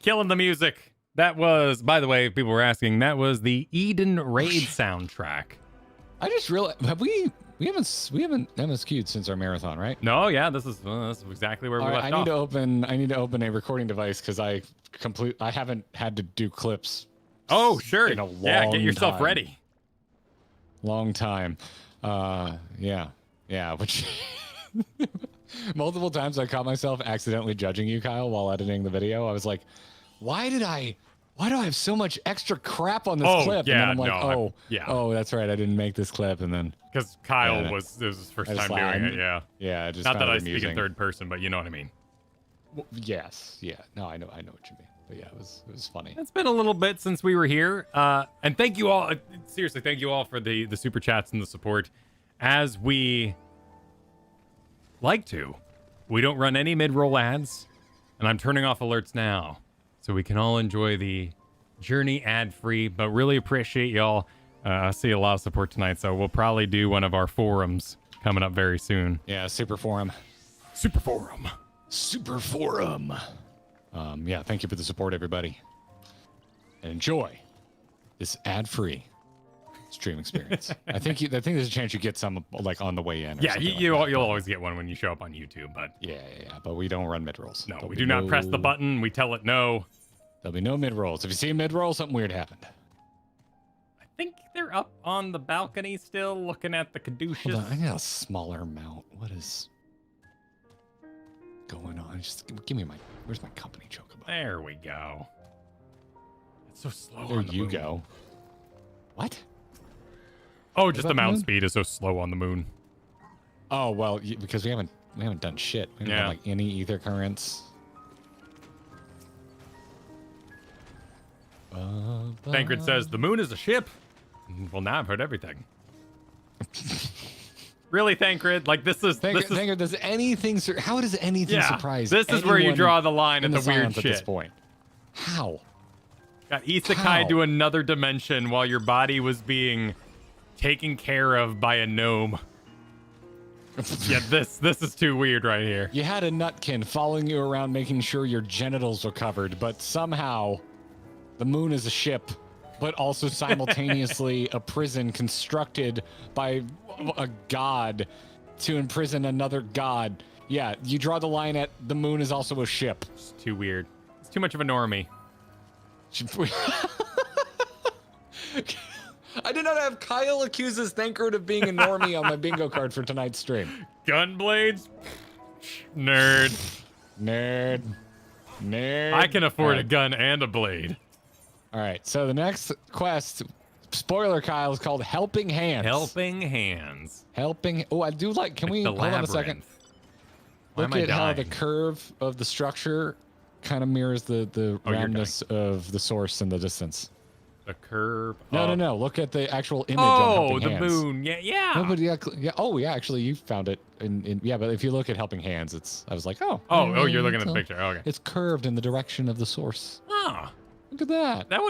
Killing the music. That was, by the way, if people were asking, that was the Eden Raid soundtrack. I just realized, we haven't MSQ'd since our marathon, right? No, yeah, this is exactly where we left off. I need to open a recording device because I haven't had to do clips. Oh, sure. In a long get yourself ready. Long time. Yeah, which multiple times I caught myself accidentally judging you, Kyle, while editing the video. I was like, why do I have so much extra crap on this clip? Yeah, and then I'm like, oh, that's right. I didn't make this clip. And then because Kyle was his first time doing it. Yeah. Yeah. Just not that I speak in third person, but you know what I mean. Well, yes. Yeah. No, I know what you mean. But yeah, it was funny. It's been a little bit since we were here. And thank you all. Seriously, thank you all for the super chats and the support. As we like to, we don't run any mid-roll ads, and I'm turning off alerts now, so we can all enjoy the journey ad-free. But really appreciate y'all. I see a lot of support tonight, so we'll probably do one of our forums coming up very soon. Yeah, Super Forum. Yeah, thank you for the support, everybody. And enjoy this ad-free stream experience. I think there's a chance you get some like on the way in. Yeah, you'll always get one when you show up on YouTube, but yeah. But we don't run mid-rolls. No, we do not press the button. We tell it no. There'll be no mid-rolls. If you see a mid-roll, something weird happened. I think they're up on the balcony still, looking at the caduceus. Hold on, I got a smaller mount. What is going on? Just give me where's my company chocobo? There we go. It's so slow. There you go. What? Oh, just the mount speed is so slow on the moon. Oh well, because we haven't done shit. We haven't done like any ether currents. Thancred says the moon is a ship. Well, now I've heard everything. Really, Thancred? Like this is Thancred, does anything? How does anything surprise? This is where you draw the line at the weird shit. At this point, how? Got isekai to another dimension while your body was being taken care of by a gnome. Yeah, this is too weird right here. You had a nutkin following you around, making sure your genitals were covered, but somehow the moon is a ship, but also simultaneously a prison constructed by a god to imprison another god. Yeah, you draw the line at the moon is also a ship. It's too weird. It's too much of a normie. I did not have Kyle accuses Thancred of being a normie on my bingo card for tonight's stream. Gunblades? Nerd. Nerd. I can afford a gun and a blade. All right, so the next quest, spoiler, Kyle, is called Helping Hands. Helping Hands. Oh, I do like, can we, hold on a second. Look at how the curve of the structure kind of mirrors the roundness of the source in the distance. The curve. No. Look at the actual image on Helping Hands. Moon. Yeah. Nobody. Yeah. Oh, yeah. Actually, you found it. Yeah, but if you look at Helping Hands, I was like, oh. Oh, you're looking at the picture. Okay. It's curved in the direction of the source. Oh. Look at that. That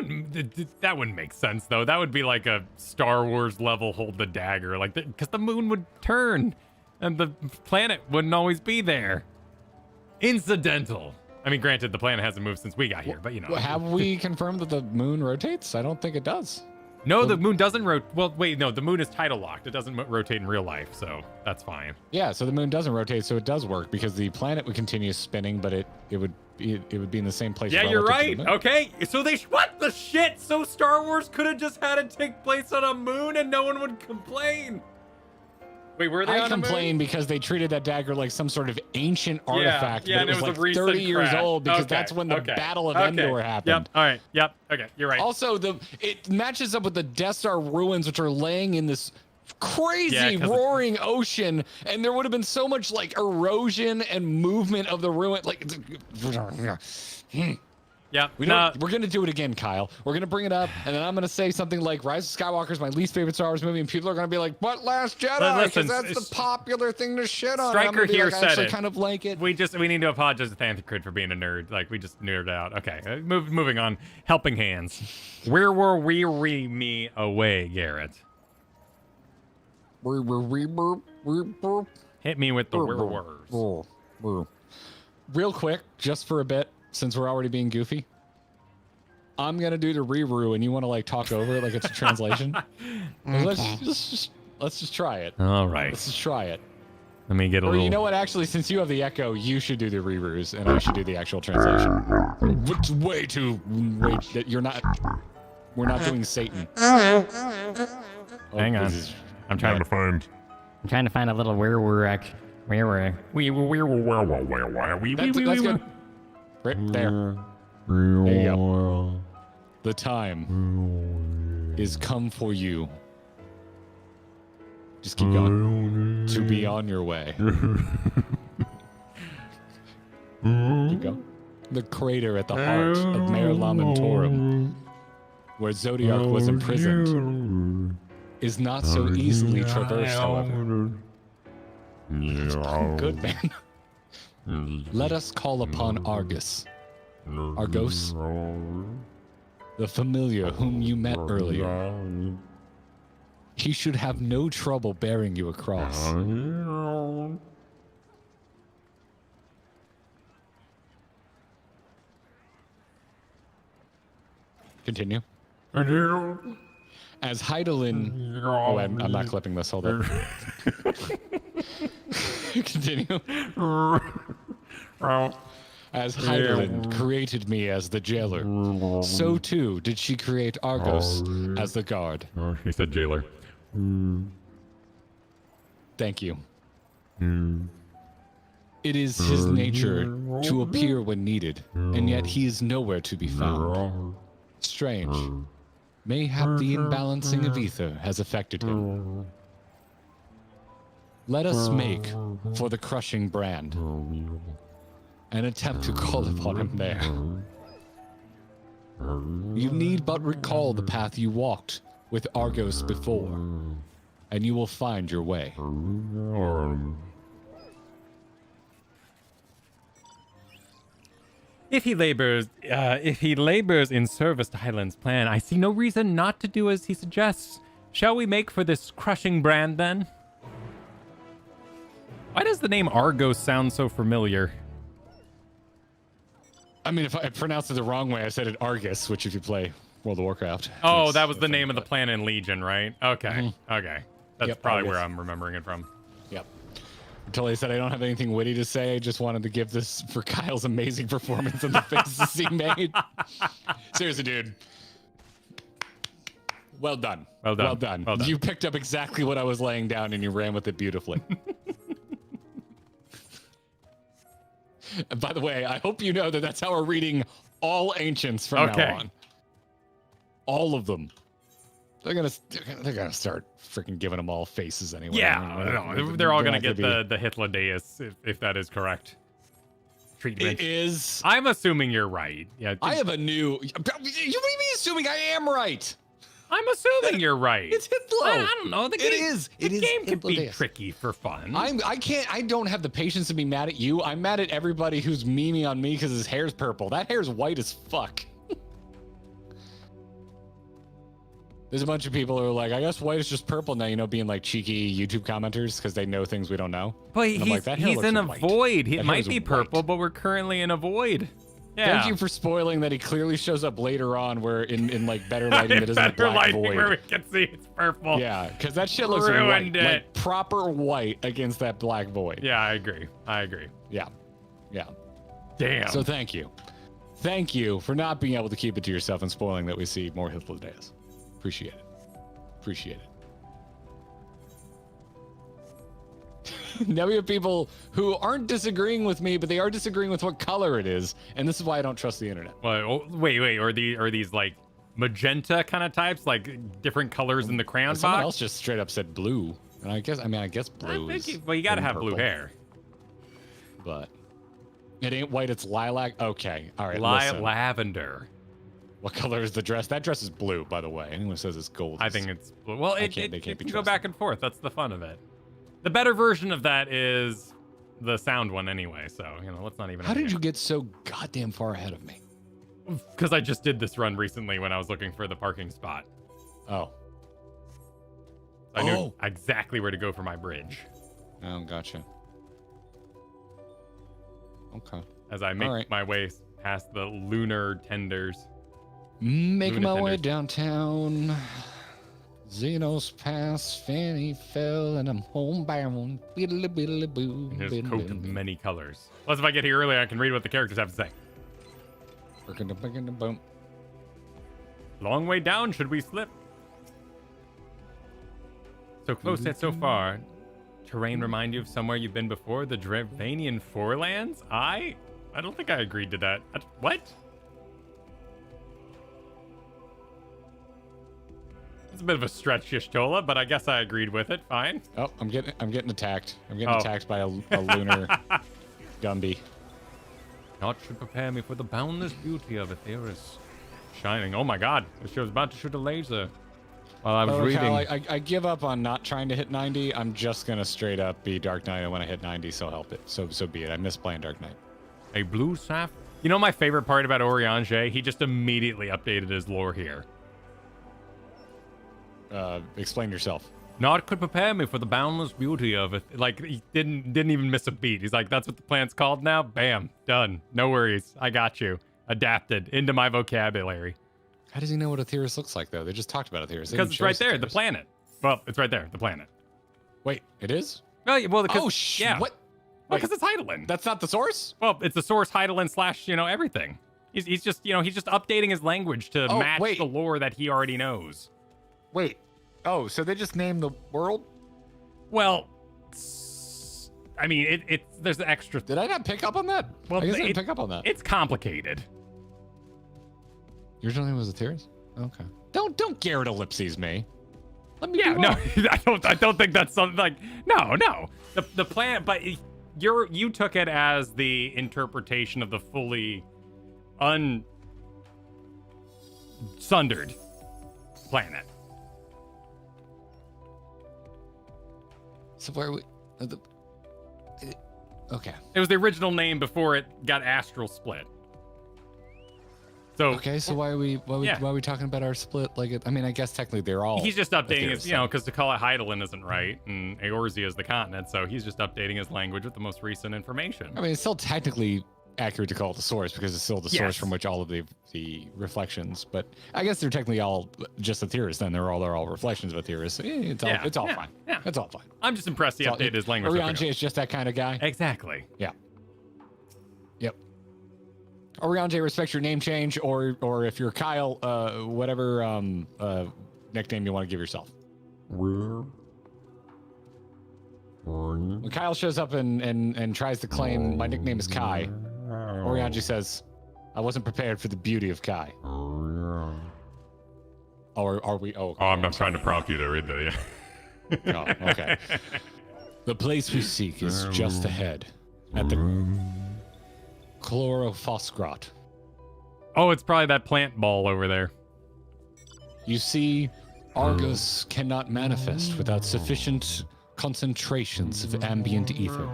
wouldn't make sense though. That would be like a Star Wars level hold the dagger, like because the moon would turn, and the planet wouldn't always be there. Incidental. I mean, granted, the planet hasn't moved since we got here, but you know. Have we confirmed that the moon rotates? I don't think it does. No, the moon doesn't rotate. Well, wait, no, the moon is tidal locked. It doesn't rotate in real life, so that's fine. Yeah, so the moon doesn't rotate, so it does work because the planet would continue spinning, but it would be in the same place. Yeah, you're right. Okay, so what the shit? So Star Wars could have just had it take place on a moon and no one would complain. Wait, were they on a moon? I complain because they treated that dagger like some sort of ancient artifact, yeah, but it was like 30 years old because that's when the Battle of Endor happened. Yep. All right. Yep. Okay. You're right. Also, it matches up with the Death Star ruins, which are laying in this crazy roaring ocean, and there would have been so much like erosion and movement of the ruin. Like, yeah, we're gonna do it again, Kyle. We're gonna bring it up, and then I'm gonna say something like Rise of Skywalker is my least favorite Star Wars movie, and people are gonna be like, "What, Last Jedi?" Because that's the popular thing to shit on. Striker here said it. Kind of like it. We need to apologize to Thancred for being a nerd. Like we just nerded out. Okay, moving on. Helping Hands. Where were we me away, Garrett? Hit me with the words. Real quick, just for a bit. Since we're already being goofy, I'm gonna do the re-roo, and you want to like talk over it like it's a translation. Okay. Let's just try it. All right. Let's just try it. Let me get a little. You know what? Actually, since you have the echo, you should do the re-roos, and I should do the actual translation. Which way to wait? You're not. We're not doing Satan. Hang on. I'm trying to find. I'm trying to find a little where we're at. That's good. Right there. There you go. The time is come for you. Just keep going. To be on your way. Keep going. The crater at the heart of Mare Lamentorum, where Zodiac was imprisoned, is not so easily traversed, however. Good, man. Let us call upon Argus. Argos, the familiar whom you met earlier. He should have no trouble bearing you across. Continue. As Heidelin... Oh, I'm not clipping this. Hold on. Continue. As Heidelin created me as the jailer, so too did she create Argos as the guard. He said jailer. Thank you. It is his nature to appear when needed, and yet he is nowhere to be found. Strange. Mayhap the imbalancing of ether has affected him. Let us make for the crushing brand and attempt to call upon him there. You need but recall the path you walked with Argos before, and you will find your way. If he labors in service to Highland's plan, I see no reason not to do as he suggests. Shall we make for this crushing brand then? Why does the name Argos sound so familiar? I mean, if I pronounced it the wrong way, I said it Argus, which if you play World of Warcraft. Oh, that was the name of the planet in Legion, right? Okay. Okay. That's Yep, probably Argus. where I'm remembering it from. Yep. Until he said I don't have anything witty to say, I just wanted to give this for Kyle's amazing performance and the faces he made. Seriously, dude. Well done. Well done. Well done. Well done. You picked up exactly what I was laying down and you ran with it beautifully. And by the way, I hope you know that that's how we're reading all ancients from now on. All of them. They're gonna start freaking giving them all faces anyway. Yeah, no, they're all gonna get the Hitler-Deus if that is correct treatment. It is. I'm assuming you're right. Yeah, I have a new. You what do you mean assuming I am right? I'm assuming you're right. It's Hitler. I don't know. The game, It the is game could be Hitler-Deus. tricky for fun. I don't have the patience to be mad at you. I'm mad at everybody who's memeing on me because his hair's purple. That hair's white as fuck. There's a bunch of people who are like, I guess white is just purple now, you know, being like cheeky YouTube commenters because they know things we don't know. But And I'm like, that hair he's looks in a white. void. It That might hair's be white. purple, but we're currently in a void. Yeah. Thank you for spoiling that he clearly shows up later on where in like better lighting that isn't a Better black lighting void. where we can see it's purple. Yeah, because that shit looks Ruined white. it. Like proper white against that black void. Yeah, I agree. Yeah. Yeah. Damn. So thank you. Thank you for not being able to keep it to yourself and spoiling that we see more Hitler-Deus. Appreciate it. Appreciate it. Now we have people who aren't disagreeing with me, but they are disagreeing with what color it is, and this is why I don't trust the internet. Well, wait. Are these like magenta kind of types, like different colors in the crayon Someone box? else just straight up said blue, and I guess blue is. Well, you gotta have purple, blue hair. but it ain't white. It's lilac. Okay, all right. Listen. Lavender. What color is the dress? That dress is blue, by the way. Anyone who says it's gold. I think it's blue. Well, They it can't can be go trusted. back and forth. That's the fun of it. The better version of that is the sound one anyway. So let's not even. How did you get so goddamn far ahead of me? Because I just did this run recently when I was looking for the parking spot. Oh. I knew exactly where to go for my bridge. Oh, gotcha. Okay. As I make right. my way past the lunar tenders. Making my way Lunar downtown. Xenos Pass, Fanny fell, and I'm homebound. Biddly biddly boo. And there's biddly coat of biddly many colors. Plus, if I get here early, I can read what the characters have to say. boom. Long way down, should we slip? So close yet so far. Terrain remind you of somewhere you've been before? The Dravanian Forelands? I don't think I agreed to that. What? It's a bit of a stretch, Y'shtola, but I guess I agreed with it. Fine. Oh, I'm getting attacked. I'm getting attacked by a lunar Gumby. Naught should prepare me for the boundless beauty of Aetheris. Shining. Oh my god. She was about to shoot a laser while I was reading. Kyle, I give up on not trying to hit 90. I'm just gonna straight up be Dark Knight, and when I hit 90, so help it. So be it. I miss playing Dark Knight. A blue saph. You know my favorite part about Oriange? He just immediately updated his lore here. Explain yourself. Naught could prepare me for the boundless beauty of it. Like, he didn't even miss a beat. He's like, that's what the plant's called now? Bam. Done. No worries. I got you. Adapted into my vocabulary. How does he know what Aetheris looks like, though? They just talked about Aetheris. They Because didn't it's show right us there, the Aetheris. planet. Well, it's right there, the planet. Wait, it is? Well, because, Oh, yeah. what? Well, because it's Heidelin. That's not the source? Well, it's the source Heidelin / everything. He's just updating his language to match wait. the lore that he already knows. Wait. Oh, so they just named the world? Well, I mean, there's an extra. Did I not pick up on that? Well, I guess I didn't pick up on that. It's complicated. Your name was Aetheris? Okay. Don't Garrett ellipses me. Let me Yeah, be no, wrong. I don't think that's something like no. The plan, but you took it as the interpretation of the fully sundered planet. So where are we? Okay. It was the original name before it got astral split. So Okay, so why are we talking about our split? Like, I mean, I guess technically they're all. he's just updating his, Ethereal, because to call it Heidelin isn't right, and Eorzea is the continent, so he's just updating his language with the most recent information. I mean, it's still technically accurate to call it the source because it's still the source Yes. from which all of the reflections. But I guess they're technically all just Ethereus. Then they're all reflections of Ethereus. So, it's all fine. Yeah. It's all fine. I'm just impressed he updated his language. Oriange is just that kind of guy. Exactly. Yeah. Yep. Oriange respects your name change, or if you're Kyle, whatever nickname you want to give yourself. When Kyle shows up and tries to claim my nickname is Kai, Oriange says, I wasn't prepared for the beauty of Kai. Or are we? Oh, I'm not trying to prompt you to read that. Yeah. Oh, okay. The place we seek is just ahead, at the Chlorophoskrat. Oh, it's probably that plant ball over there. You see, Argus cannot manifest without sufficient concentrations of ambient ether.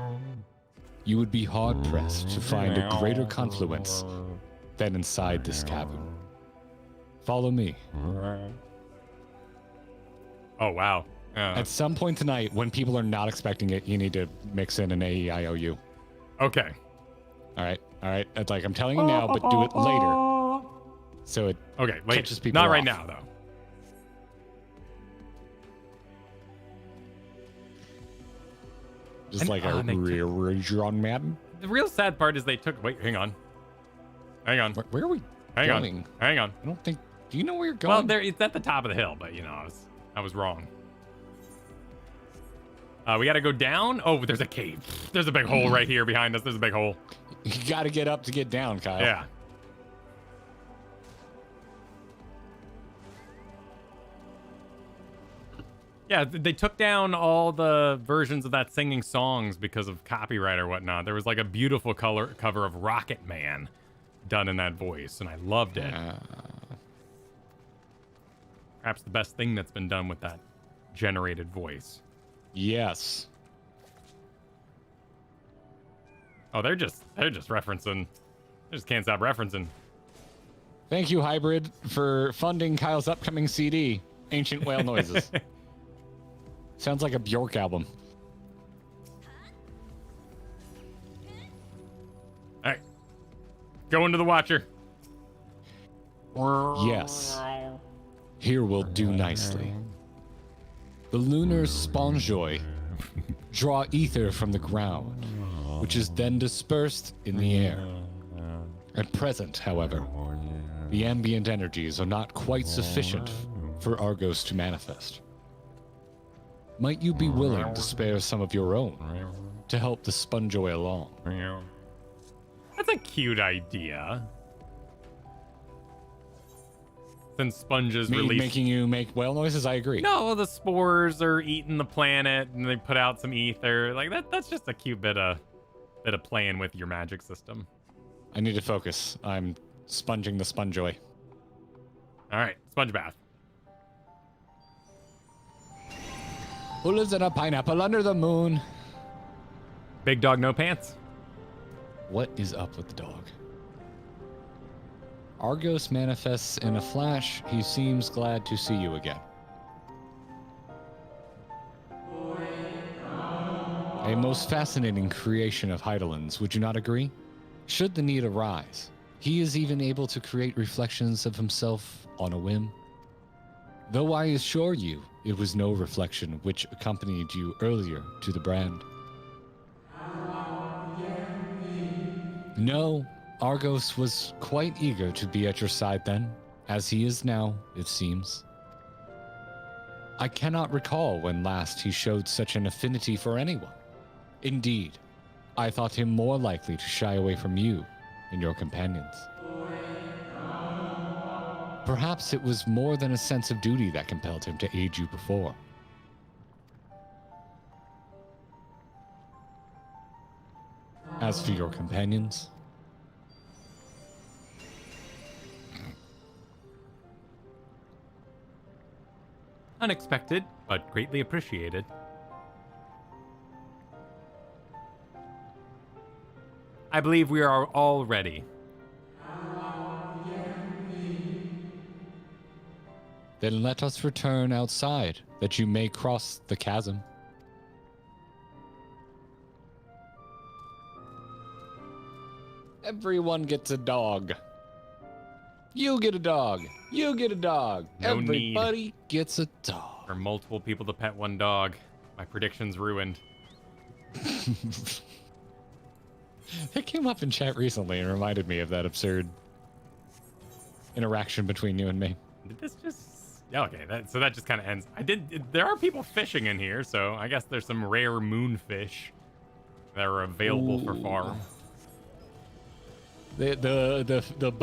You would be hard-pressed to find a greater confluence than inside this cavern. Follow me. Oh, wow. At some point tonight, when people are not expecting it, you need to mix in an AEIOU. Okay. All right? It's like, I'm telling you now, but do it later. So it Okay, wait. catches people Not right off. now, though. Just like a they took- John Madden. The real sad part is they took... Wait, hang on. Where are we Hang going? on. I don't think... Do you know where you're going? Well, it's at the top of the hill, but, I was wrong. We got to go down. Oh, there's a cave. There's a big hole right here behind us. There's a big hole. You got to get up to get down, Kyle. Yeah. Yeah, they took down all the versions of that singing songs because of copyright or whatnot. There was like a beautiful cover of Rocket Man done in that voice, and I loved it. Perhaps the best thing that's been done with that generated voice. Yes. Oh, they're just referencing. They just can't stop referencing. Thank you, Hybrid, for funding Kyle's upcoming CD, Ancient Whale Noises. Sounds like a Bjork album. All right, go into the Watcher. Yes. Here will do nicely. The lunar spongoi draw ether from the ground, which is then dispersed in the air. At present, however, the ambient energies are not quite sufficient for Argos to manifest. Might you be willing to spare some of your own to help the spongoi along? That's a cute idea. Since sponges Me release... making you make whale noises? I agree. No, the spores are eating the planet, and they put out some ether. Like that's just a cute bit of playing with your magic system. I need to focus. I'm sponging the spongoi. All right, sponge bath. Who lives in a pineapple under the moon? Big dog, no pants. What is up with the dog? Argos manifests in a flash. He seems glad to see you again. A most fascinating creation of Heidelin's, would you not agree? Should the need arise, he is even able to create reflections of himself on a whim. Though I assure you, it was no reflection which accompanied you earlier to the brand. No, Argos was quite eager to be at your side then, as he is now, it seems. I cannot recall when last he showed such an affinity for anyone. Indeed, I thought him more likely to shy away from you and your companions. Perhaps it was more than a sense of duty that compelled him to aid you before. As for your companions, Unexpected, but greatly appreciated. I believe we are all ready. then let us return outside, that you may cross the chasm. Everyone gets a dog. You get a dog. You get a dog. No Everybody gets a dog. For multiple people to pet one dog. My prediction's ruined. It came up in chat recently and reminded me of that absurd interaction between you and me. Did this just... Okay, so that just kind of ends. There are people fishing in here, so I guess there's some rare moonfish that are available for farm. The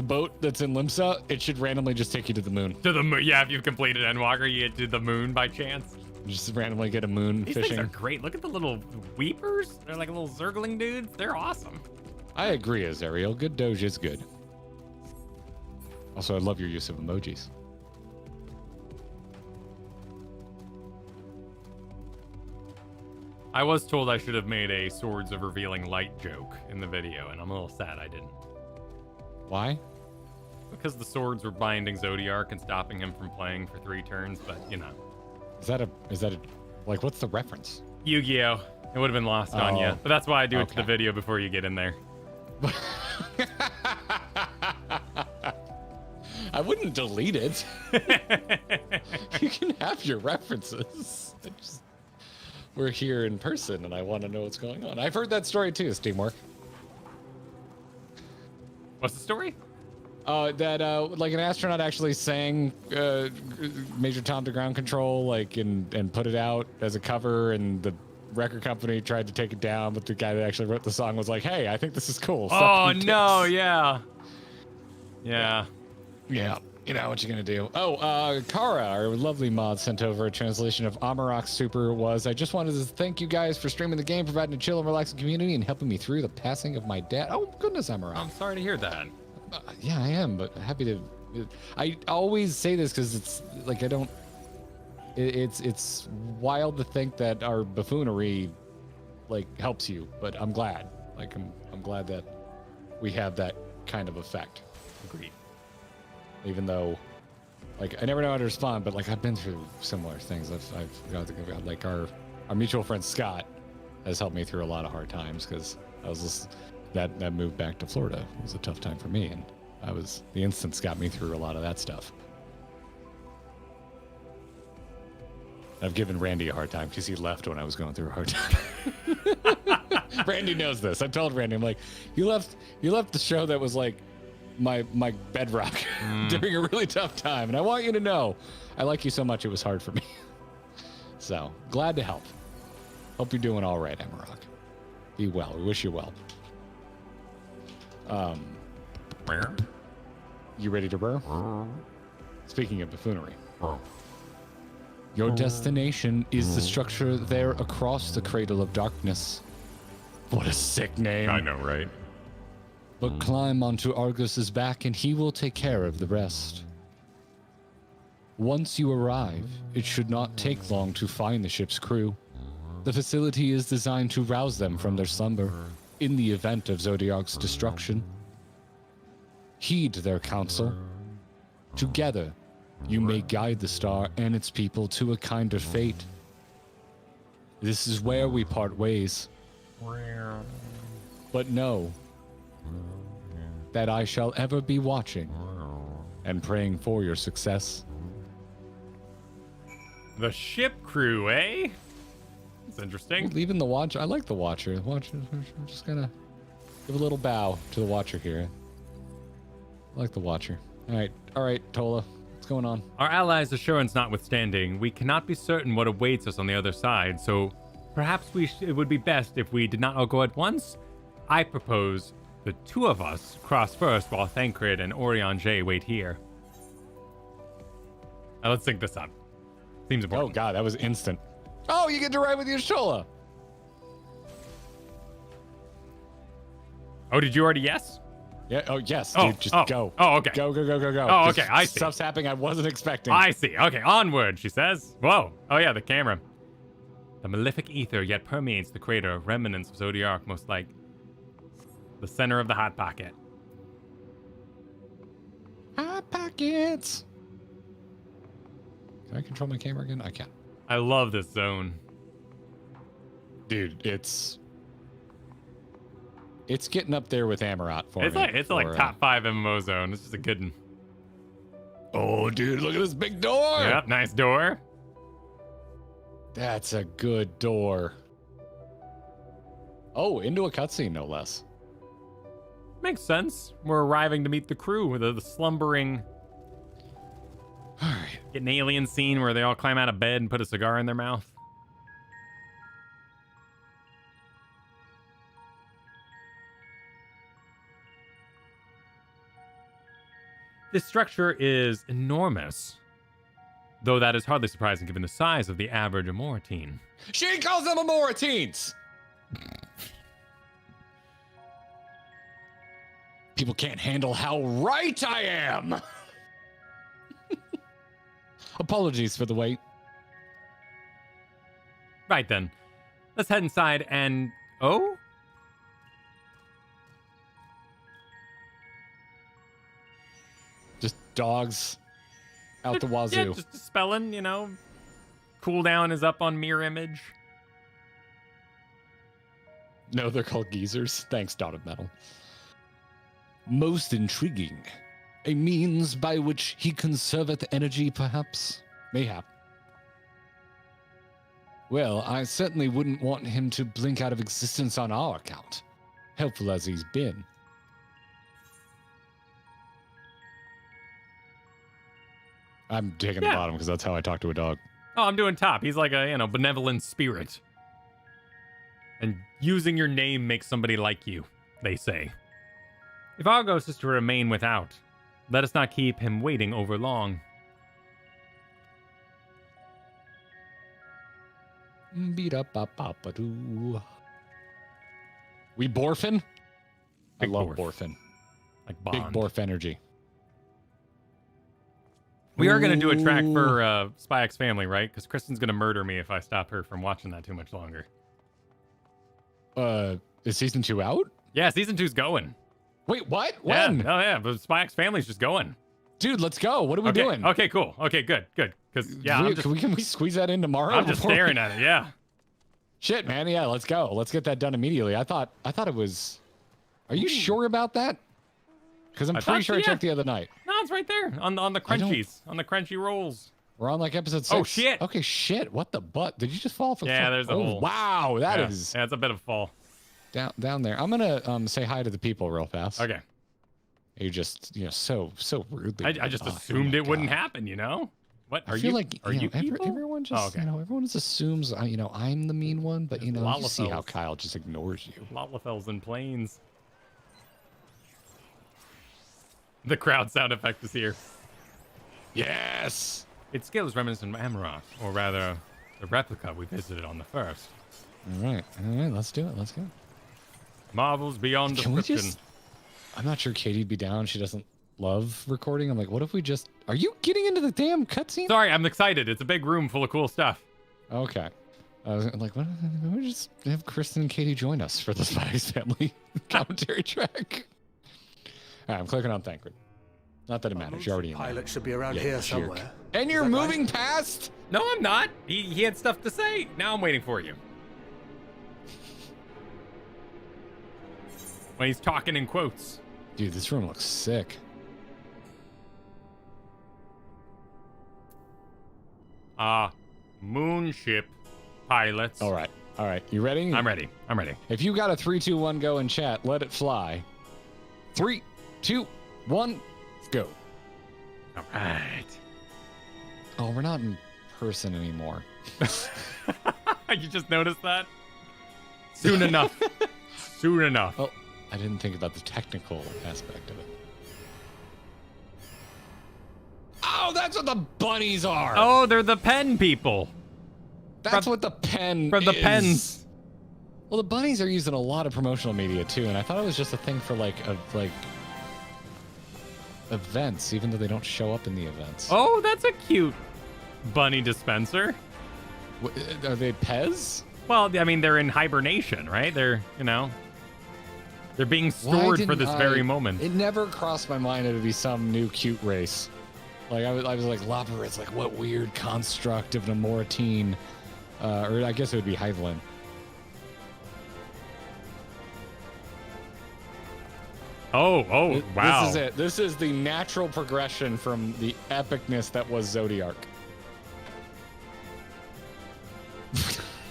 boat that's in Limsa, it should randomly just take you to the moon. To the moon, yeah. If you've completed Endwalker, you get to the moon by chance. Just randomly get a moon These fishing. things are great. Look at the little weepers. They're like little zergling dudes. They're awesome. I agree, Azariel. Good Doge is good. Also, I love your use of emojis. I was told I should have made a Swords of Revealing Light joke in the video, and I'm a little sad I didn't. Why? Because the swords were binding Zodiark and stopping him from playing for 3 turns, but you know. Is that a like, what's the reference? Yu-Gi-Oh! It would have been lost on you. But that's why I do it to the Okay. video before you get in there. I wouldn't delete it. You can have your references. We're here in person, and I want to know what's going on. I've heard that story too, Steamwork. What's the story? That like an astronaut actually sang Major Tom to Ground Control, like, and put it out as a cover, and the record company tried to take it down, but the guy that actually wrote the song was like, "Hey, I think this is cool." Oh no, yeah. Yeah. Yeah, you know what you're gonna do. Oh, Kara, our lovely mod, sent over a translation of Amarok's Super. I just wanted to thank you guys for streaming the game, providing a chill and relaxing community, and helping me through the passing of my dad. Oh goodness, Amarok. I'm sorry to hear that. Yeah, I am, but happy to. I always say this because it's like I don't. It's wild to think that our buffoonery, like, helps you, but I'm glad. Like, I'm glad that we have that kind of effect. Agreed. Even though, like, I never know how to respond, but like I've been through similar things. I've got like our mutual friend Scott has helped me through a lot of hard times because I was just that move back to Florida was a tough time for me, and the instance got me through a lot of that stuff. I've given Randy a hard time because he left when I was going through a hard time. Randy knows this. I've told Randy, I'm like, you left the show that was like my bedrock during a really tough time, and I want you to know I like you so much it was hard for me. So glad to help. Hope you're doing all right, Amarok. Be well. We wish you well. You ready to burr? Speaking of buffoonery. Your destination is the structure there across the Cradle of Darkness. What a sick name. I know, right? But climb onto Argus's back and he will take care of the rest. Once you arrive, it should not take long to find the ship's crew. The facility is designed to rouse them from their slumber in the event of Zodiark's destruction. Heed their counsel. Together, you may guide the star and its people to a kinder fate. This is where we part ways. But know that I shall ever be watching and praying for your success. The ship crew, eh? That's interesting. Leaving the Watcher. I like the Watcher. The Watcher. I'm just gonna give a little bow to the Watcher here. I like the Watcher. All right, Tola. What's going on? Our allies' assurance notwithstanding, we cannot be certain what awaits us on the other side, so perhaps it would be best if we did not all go at once. I propose the 2 of us cross first while Thancred and Orion J wait here. Let's sync this up. Seems Oh important. god, that was instant. Oh, you get to ride with your Shola. Oh, did you already yes? Yeah. Oh yes, Oh, dude. Just oh, go. oh, okay. Go. Oh, Just okay, I see. Stuff's happening I wasn't expecting. I see. Okay, onward, she says. Whoa. Oh, yeah, the camera. The malefic ether yet permeates the crater, remnants of Zodiac, most like the center of the Hot Pocket. Hot Pockets. Can I control my camera again? I can. I love this zone. Dude, it's getting up there with Amarat for It's me. like top 5 MMO zone. It's just a good one. Oh, dude, look at this big door. Yep, nice door. That's a good door. Oh, into a cutscene, no less. Makes sense. We're arriving to meet the crew, the slumbering. All right. Get an alien scene where they all climb out of bed and put a cigar in their mouth. This structure is enormous, though that is hardly surprising given the size of the average Amoritine. She calls them Amoritines. People can't handle how right I am. Apologies for the wait. Right then, let's head inside and... Oh? Just dogs out the wazoo. Yeah, just spelling, you know. Cooldown is up on mirror image. No, they're called geezers. Thanks, Dot of Metal. Most intriguing. A means by which he conserveth energy, perhaps? Mayhap. Well, I certainly wouldn't want him to blink out of existence on our account, helpful as he's been. I'm taking the bottom because that's how I talk to a dog. Oh, I'm doing top. He's like a, you know, benevolent spirit. And using your name makes somebody like you, they say. If Argos is to remain without, let us not keep him waiting over long. Beat up, up, up, a doo. We Borfin? I Big love Borf. Borfin. Like Big Bond. Borf energy. We are going to do a track for Spy X Family, right? Because Kristen's going to murder me if I stop her from watching that too much longer. Is season 2 out? Yeah, season 2's going. Wait, what? When? Yeah, oh yeah, but Spy X Family's just going. Dude, let's go. What are we Okay, doing? okay, cool. Okay, good. Because, yeah, Can we squeeze that in tomorrow? I'm just before we- staring at it, yeah. Shit, man. Yeah, let's go. Let's get that done immediately. I thought it was. Are you sure about that? Because I'm I pretty thought sure so, I yeah. checked the other night. No, it's right there on the crunchies, on the crunchy rolls. We're on like episode 6. Oh, shit. Okay, shit. What the butt? Did you just fall off? Yeah, there's a hole. Wow, that Yeah, is yeah, it's a bit of a fall. down there. I'm gonna say hi to the people real fast. Okay. You just so rudely. I just Oh, assumed my it wouldn't God. happen, you know? What I are feel you? like Are you people? everyone just Oh, okay. everyone just assumes I'm the mean one, but you see how Lalafels. Kyle just ignores you. Lalafels and planes. The crowd sound effect is here. Yes. Its scale is reminiscent of Amaroth, or rather, the replica we visited on the first. All right, let's do it. Let's go. Marvels beyond Can we description. just? I'm not sure Katie'd be down. She doesn't love recording. I'm like, what if we just? Are you getting into the damn cutscene? Sorry, I'm excited. It's a big room full of cool stuff. Okay. I was like, what? Why don't we just have Kristen and Katie join us for the Spy X Family commentary track? All right, I'm clicking on Thancred. Not that it matters. You're already in there. Pilot should be around Yeah, here jerk. somewhere. And you're that right? moving past? No, I'm not. He had stuff to say. Now I'm waiting for you. When he's talking in quotes. Dude, this room looks sick. Moonship pilots. All right. You ready? I'm ready. If you got a 3, 2, 1, go in chat, let it fly. 3, 2, 1, go. All right. Oh, we're not in person anymore. You just noticed that? Soon enough. Soon enough. Oh, I didn't think about the technical aspect of it. Oh, Oh, that's what the bunnies are. Oh, they're the pen people. That's what the pen From the is. pens. Well, the bunnies are used in a lot of promotional media too, and I thought it was just a thing for like events, even though they don't show up in the events. Oh, that's a cute bunny dispenser. Are they Pez? Well, I mean, they're in hibernation, right? They're, they're being stored for this very moment. It never crossed my mind it would be some new cute race. Like I was like, Loporrit's like, what weird construct of an Amoritine, or I guess it would be Hyvelin. Oh, wow. This is it. This is the natural progression from the epicness that was Zodiark.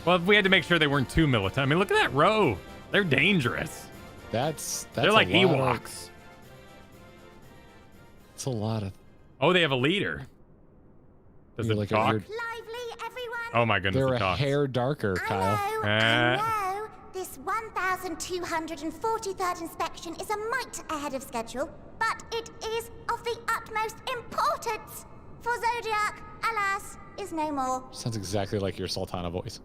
Well, we had to make sure they weren't too militant. I mean, look at that row. They're dangerous. That's They're like a lot Ewoks. It's a lot of. Oh, they have a leader. Does You're it like talk? Lively, everyone. Oh my goodness, They're it a talks. hair darker, Kyle. I know. This 1,243rd inspection is a mite ahead of schedule, but it is of the utmost importance. For Zodiac, alas, is no more. Sounds exactly like your Sultana voice.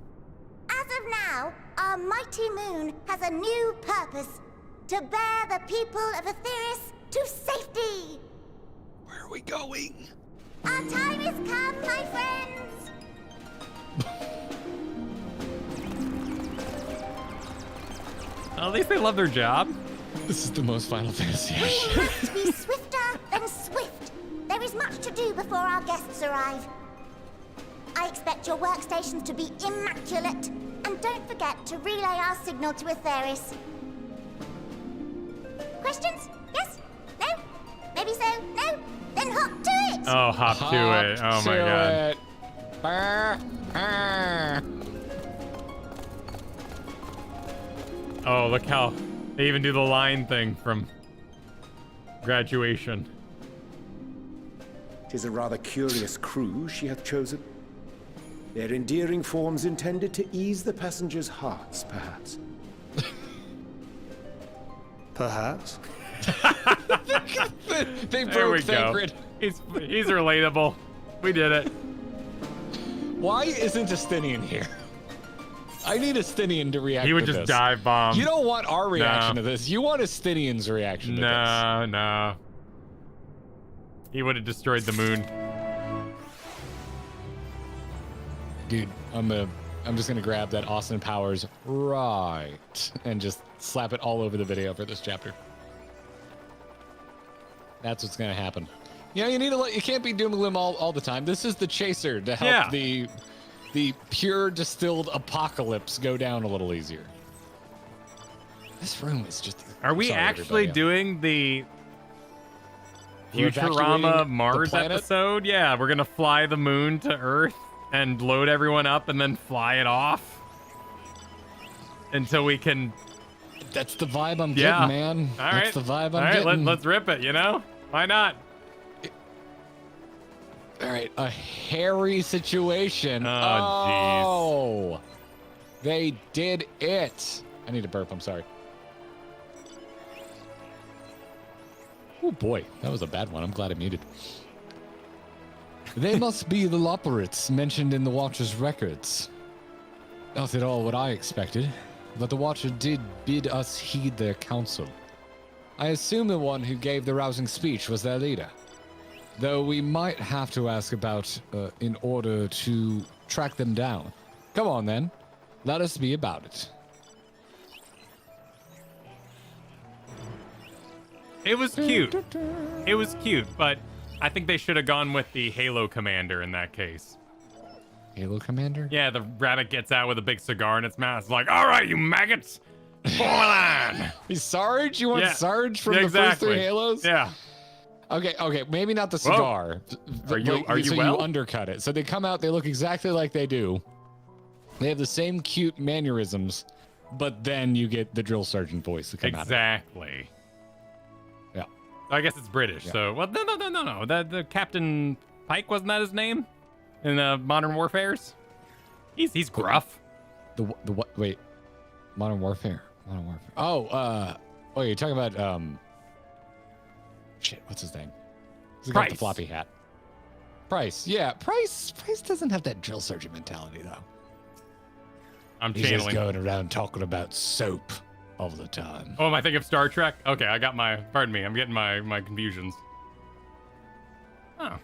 As of now, our mighty moon has a new purpose: to bear the people of Etheris to safety. Where are we going? Our time has come, my friends. At least they love their job. This is the most Final Fantasy. We must be swifter than swift. There is much to do before our guests arrive. I expect your workstations to be immaculate, and don't forget to relay our signal to Etheris. Questions? Yes? No? Maybe so? No? Then hop to it! Oh, hop to it. Oh my god. Oh, look how they even do the line thing from Graduation. 'Tis a rather curious crew she hath chosen. Their endearing forms intended to ease the passengers' hearts, perhaps. Perhaps. They There we broke go. Thancred. He's relatable. We did it. Why isn't Estinian here? I need Estinian to react He would to just this. dive bomb. You don't want our reaction to this. You want Estinian's reaction to this. No. He would have destroyed the moon. Dude, I'm just gonna grab that Austin Powers right and just slap it all over the video for this chapter. That's what's gonna happen. You need to you can't be doom and gloom all the time. This is the chaser to help the pure distilled apocalypse go down a little easier. This room is just. Are we Sorry, actually everybody. doing the We're Futurama evacuating Mars the planet? episode? Yeah, we're gonna fly the moon to Earth and load everyone up and then fly it off until we can. That's the vibe I'm Yeah. getting, man. All right. That's the vibe I'm All right, getting. let's rip it. Why not? All right, a hairy situation. Oh, Oh, they did it. I need to burp. I'm sorry. Oh boy, that was a bad one. I'm glad I muted. They must be the Loporrits mentioned in the Watcher's records. Not at all what I expected, but the Watcher did bid us heed their counsel. I assume the one who gave the rousing speech was their leader. Though we might have to ask about in order to track them down. Come on then, let us be about it. It was cute. It was cute, but I think they should have gone with the Halo Commander in that case. Halo Commander? Yeah, the rabbit gets out with a big cigar in its mouth. It's like, all right, you maggots, form a line. He's Sarge? You want Yeah. Sarge from Yeah, the first three exactly. Halos? Yeah. Okay, maybe not the cigar. Are you so well? you undercut it. So they come out, they look exactly like they do. They have the same cute mannerisms, but then you get the drill sergeant voice to come out. Exactly. Yeah. I guess it's British, Yeah. so well, no. The Captain Pike, wasn't that his name in Modern Warfares? He's gruff. The what? Wait, Modern Warfare. Oh, you're talking about shit. What's his name? He's the guy with the Price. floppy hat. Price. Yeah, Price doesn't have that drill sergeant mentality though. I'm He's just channeling. going around talking about soap all the time. Oh, am I thinking of Star Trek? Okay, I got my. Pardon me. I'm getting my confusions. Oh,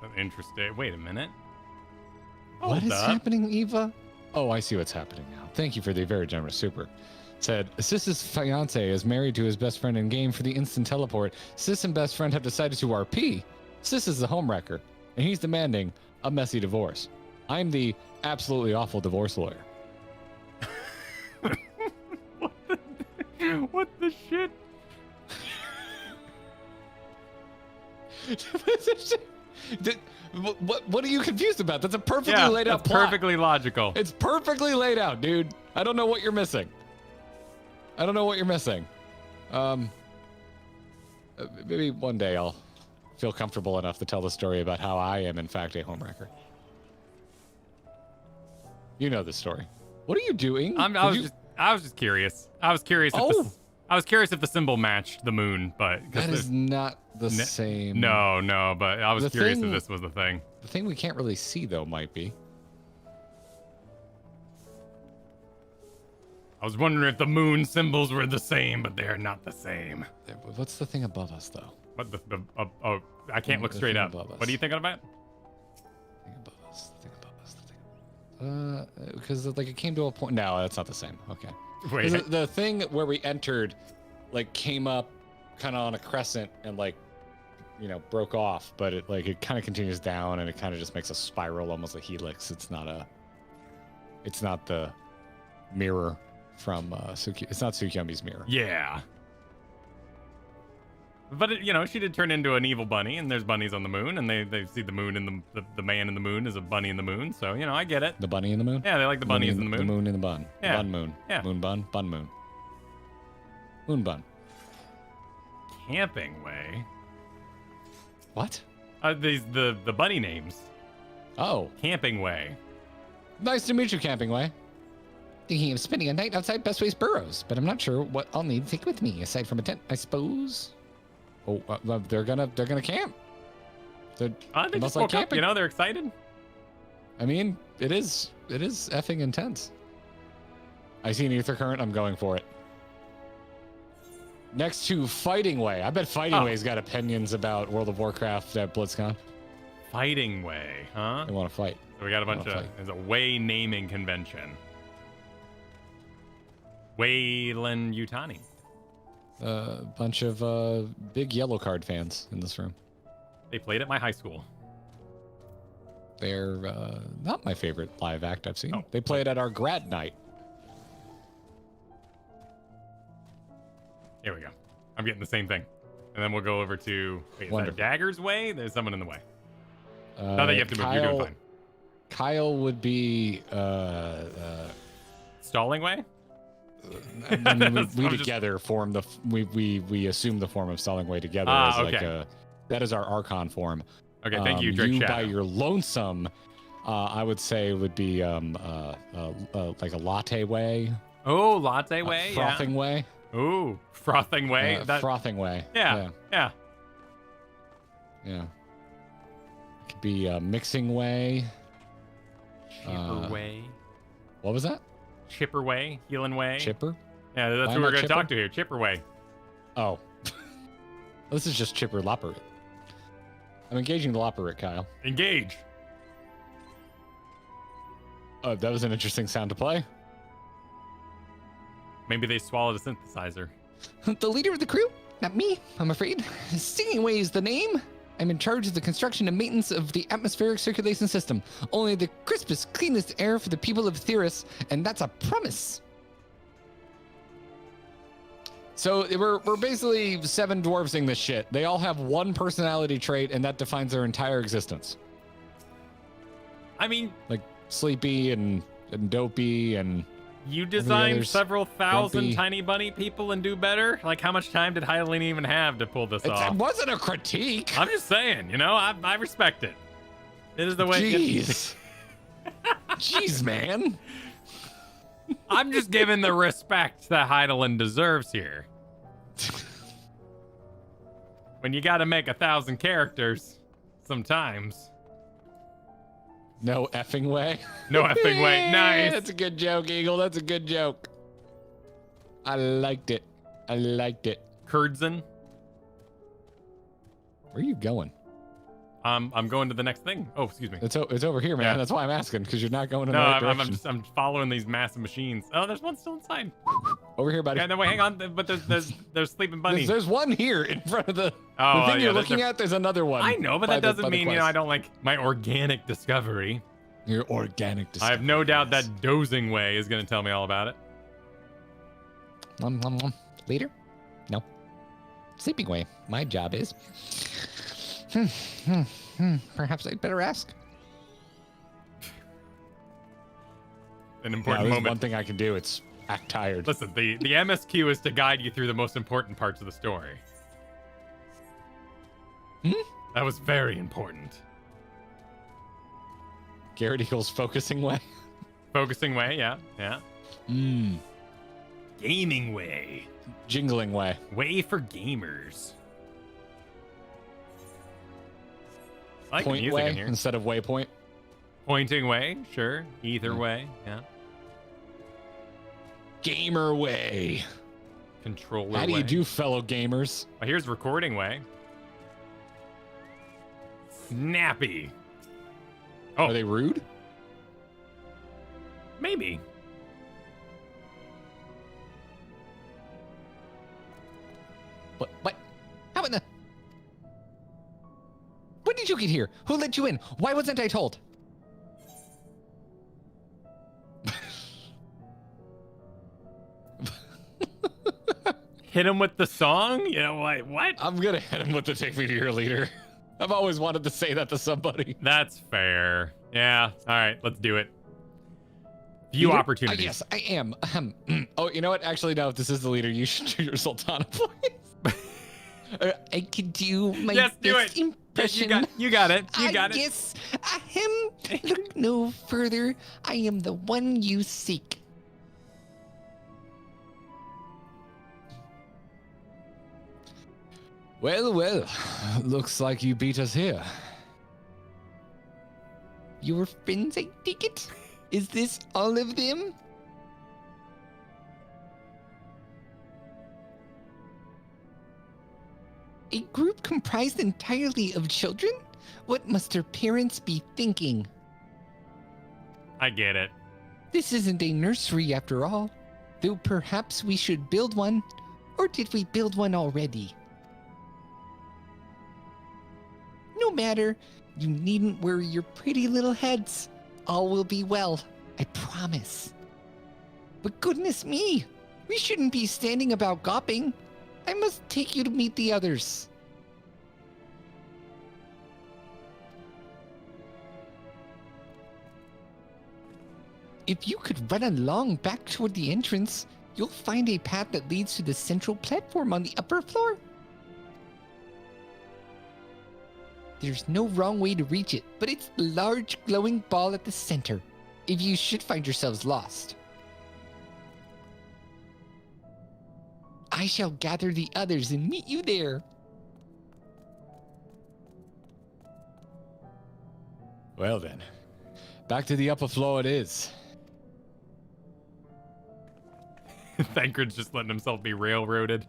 that's interesting. Wait a minute. What is Hold up. happening, Eva? Oh, I see what's happening now. Thank you for the very generous super. Said, Sis's fiance is married to his best friend in game for the instant teleport. Sis and best friend have decided to RP. Sis is the homewrecker, and he's demanding a messy divorce. I'm the absolutely awful divorce lawyer. What the shit? What are you confused about? That's a perfectly laid out that's plot. perfectly logical. It's perfectly laid out, dude. I don't know what you're missing. Maybe one day I'll feel comfortable enough to tell the story about how I am, in fact, a homewrecker. You know the story. What are you doing? I was just curious. I was curious. I was curious if the symbol matched the moon, but that is not the same. No, but I was The curious thing- if this was the thing. The thing we can't really see though might be. I was wondering if the moon symbols were the same, but they're not the same. What's the thing above us though? What I can't look The straight thing up. above us. What are you thinking about? The thing above us. The thing above us. The thing. Because like it came to a point. No, that's not the same. Okay. Wait. The thing where we entered, like, came up kind of on a crescent and like, broke off, but it kind of continues down and it kind of just makes a spiral, almost a helix. It's not the mirror from it's not Tsukuyomi's mirror. Yeah. But she did turn into an evil bunny, and there's bunnies on the moon, and they see the moon, and the man in the moon is a bunny in the moon. So I get it. The bunny in the moon. Yeah, they like the bunnies in the moon. The moon in the bun. Yeah. Bun moon. Yeah. Moon bun. Bun moon. Moon bun. Camping way. What? The bunny names. Oh, Camping way. nice to meet you, Camping Way. Thinking of spending a night outside Bestway's Burrows, but I'm not sure what I'll need to take with me aside from a tent, I suppose. Oh, they're gonna camp. They must just like woke up. camping. They're excited. I mean, it is effing intense. I see an ether current. I'm going for it. Next to Fighting Way. I bet Fighting Way's got opinions about World of Warcraft at BlizzCon. Fighting way, huh? They want to fight. So we got a bunch Wanna of. fight. There's a way naming convention. Wayland Yutani. A bunch of big yellow card fans in this room. They played at my high school. They're not my favorite live act I've seen. Oh. They played at our grad night. Here we go. I'm getting the same thing. And then we'll go over to. Wait, is that Wonderful. Dagger's way? There's someone in the way. Not that you have to move. You're doing fine. Kyle would be Stalling way? I mean, That's- we I'm just- together form the we assume the form of Stalling Way together as like okay. that is our Archon form. Okay, thank you, Drake You Shadow. by your lonesome, I would say would be like a latte way, Oh, latte way? frothing way, Yeah. Ooh, frothing way. frothing way. Yeah. yeah. It could be mixing way. Chipper way. What was that? Chipper way. Healing way. Chipper? Yeah, that's Why who we're not going to Chipper? talk to here. Chipper way. Oh. This is just Chipper Lopperit. I'm engaging the Lopperit, Kyle. Engage. Oh, that was an interesting sound to play. Maybe they swallowed a synthesizer. The leader of the crew? Not me, I'm afraid. Stinging Way is the name. I'm in charge of the construction and maintenance of the atmospheric circulation system. Only the crispest, cleanest air for the people of Theris, and that's a promise. So we're basically 7 dwarfsing this shit. They all have one personality trait, and that defines their entire existence. I mean, Like sleepy and dopey and you designed others several thousand grumpy. tiny bunny people and do better? Like, how much time did Hylian even have to pull this it off? wasn't a critique. I'm just saying, I respect it. It is the way. Jeez. Jeez, man. I'm just giving the respect that Hylian deserves here. When you got to make 1,000 characters, sometimes No effing way. No effing way. Nice. That's a good joke, Eagle. That's a good joke. I liked it. I liked it. Kurdzen. Where are you going? I'm going to the next thing. Oh, excuse me. It's over here, man. Yeah. That's why I'm asking, because you're not going in No, the right I'm direction. I'm following these massive machines. Oh, there's one still inside. Over here, buddy. Yeah, no, wait, hang on. But there's sleeping bunny. There's one here in front of the Oh, thing yeah, you're there's looking at. There's another one. I know, but by that the- doesn't by the mean I quest. don't like my organic discovery. Your organic I discovery. have no doubt that dozing way is going to tell me all about it. Later? No. Sleeping way. My job is. Perhaps I'd better ask. An Yeah, important there's moment. one thing I can do. It's act tired. Listen, the MSQ is to guide you through the most important parts of the story. That was very important. Garrett Eagle's focusing way. Focusing way, yeah. Gaming way. Jingling way. Way for gamers. I like the Point music way in here. instead of waypoint. Pointing way, sure. Either way, yeah. Gamer way. Controller How do way. you do, fellow gamers? Oh, here's recording way. Snappy. Oh, Are they rude? maybe. What? How in the... When did you get here? Who let you in? Why wasn't I told? Hit him with the song? You know, like, what? I'm gonna hit him with the take me to your leader. I've always wanted to say that to somebody. That's fair. Yeah. All right, let's do it. Few Leader? opportunities. Yes, I am. Oh, you know what? Actually, no. If this is the leader, you should do your Sultana voice. I could do my Yes, do best it. impression. You got it. You got it. Yes, look no further. I am the one you seek. Well, looks like you beat us here. Your friends, I take it? Is this all of them? A group comprised entirely of children? What must their parents be thinking? I get it. This isn't a nursery after all. Though perhaps we should build one. Or did we build one already? No matter. You needn't worry your pretty little heads. All will be well. I promise. But goodness me! We shouldn't be standing about gawping. I must take you to meet the others. If you could run along back toward the entrance, you'll find a path that leads to the central platform on the upper floor. There's no wrong way to reach it, but it's the large glowing ball at the center, if you should find yourselves lost. I shall gather the others and meet you there. Well then, back to the upper floor it is. Thancred's just letting himself be railroaded.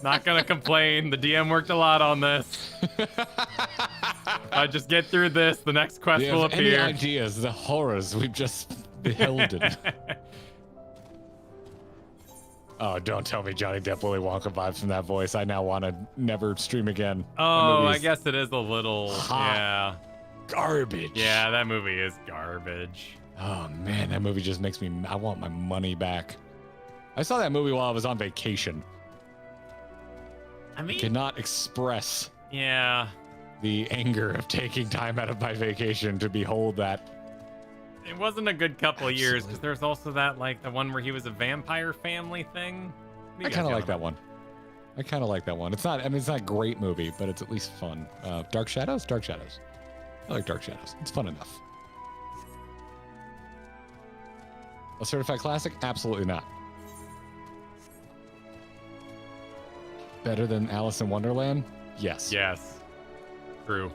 Not gonna complain. The DM worked a lot on this. If I just get through this, the next quest will appear. Any ideas? The horrors we've just beheld. Oh, don't tell me Johnny Depp Willy Wonka vibes from that voice. I now want to never stream again. Oh, I guess it is a little. hot. Yeah. Garbage. Yeah, that movie is garbage. Oh man, that movie just makes me. I want my money back. I saw that movie while I was on vacation. I mean, Cannot express yeah. the anger of taking time out of my vacation to behold that. It wasn't a good couple of years because there's also that, like, the one where he was a vampire family thing. I kind of like that one. I kind of like that one. It's not. I mean, it's not a great movie, but it's at least fun. Dark Shadows. Dark Shadows. I like Dark Shadows. It's fun enough. A certified classic? Absolutely not. Better than Alice in Wonderland? Yes. Yes. True.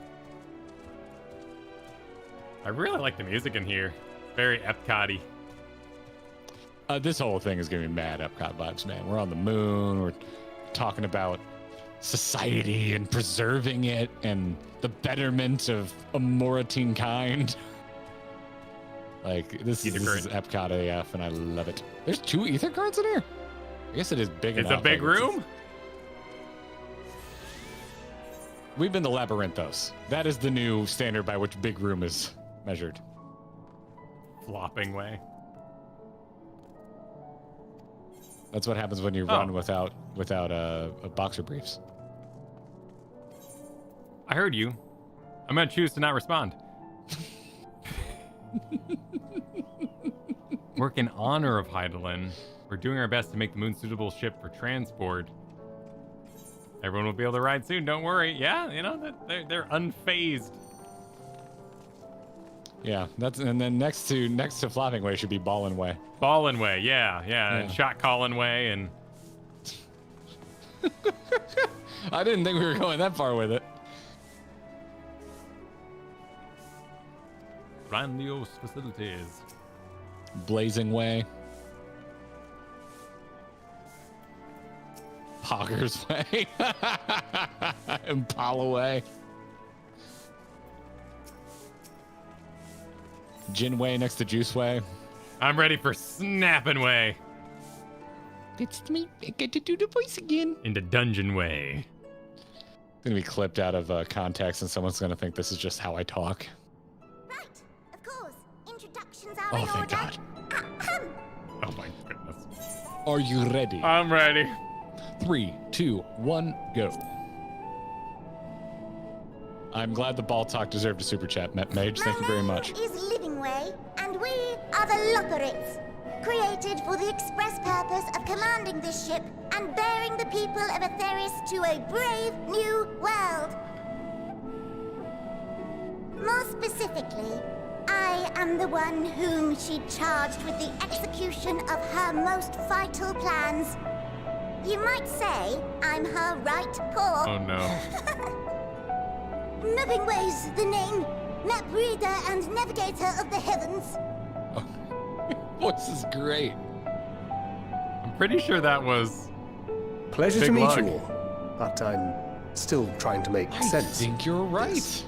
I really like the music in here. Very Epcot-y. This whole thing is giving me mad Epcot vibes, man. We're on the moon. We're talking about society and preserving it and the betterment of a Moratine kind. Like, this is Epcot AF, and I love it. There's 2 ether cards in here? I guess it is big enough. It's a big room? We've been to Labyrinthos. That is the new standard by which big room is measured. Flopping way. That's what happens when you run without boxer briefs. I heard you. I'm gonna choose to not respond. Work in honor of Hydaelyn. We're doing our best to make the moon suitable ship for transport. Everyone will be able to ride soon. Don't worry. Yeah, you know they're unfazed. Yeah, and then next to Flopping Way should be Ballin' Way. Ballin' Way, yeah, and Shot Callin' Way, and I didn't think we were going that far with it. grandiose facilities. Blazing Way. Poggers Way. Impala Way. Gin Way next to Juice Way. I'm ready for Snapping Way. It's me. I get to do the voice again. Into Dungeon Way. It's going to be clipped out of context, and someone's going to think this is just how I talk. Right, of course. Introductions are in thank order. God. Oh my goodness. Are you ready? I'm ready. 3, 2, 1, go. I'm glad the ball talk deserved a super chat, Mage. Thank you very much. My name is Living Way, and we are the Lockerites, created for the express purpose of commanding this ship and bearing the people of Aetheris to a brave new world. More specifically, I am the one whom she charged with the execution of her most vital plans. You might say I'm her right paw. Oh no. Moving Ways, the name, map reader and navigator of the heavens. Voice is great. I'm pretty sure that was Pleasure Big to meet Lug. you all, but I'm still trying to make I sense. think you're right.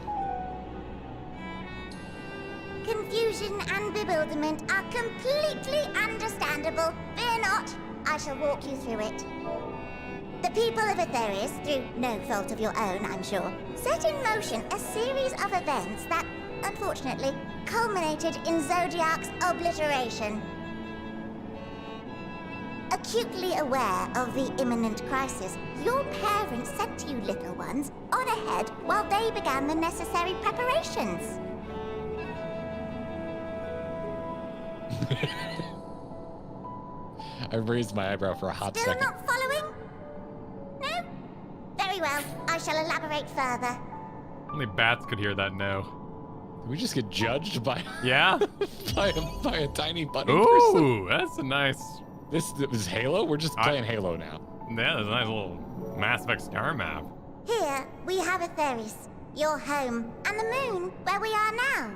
Confusion and bewilderment are completely understandable. Fear not, I shall walk you through it. The people of Aetheris, through no fault of your own, I'm sure, set in motion a series of events that, unfortunately, culminated in Zodiac's obliteration. Acutely aware of the imminent crisis, your parents sent you little ones on ahead while they began the necessary preparations. I raised my eyebrow for a hot Still second. not following? No? Very well, I shall elaborate further. only bats could hear that no. Did we just get judged by Yeah? by a tiny bunny person? Ooh, that's a nice. This is Halo? We're just playing Halo now. Yeah, that's a nice little Mass Effect star map. Here, we have Aetheris, your home, and the moon, where we are now.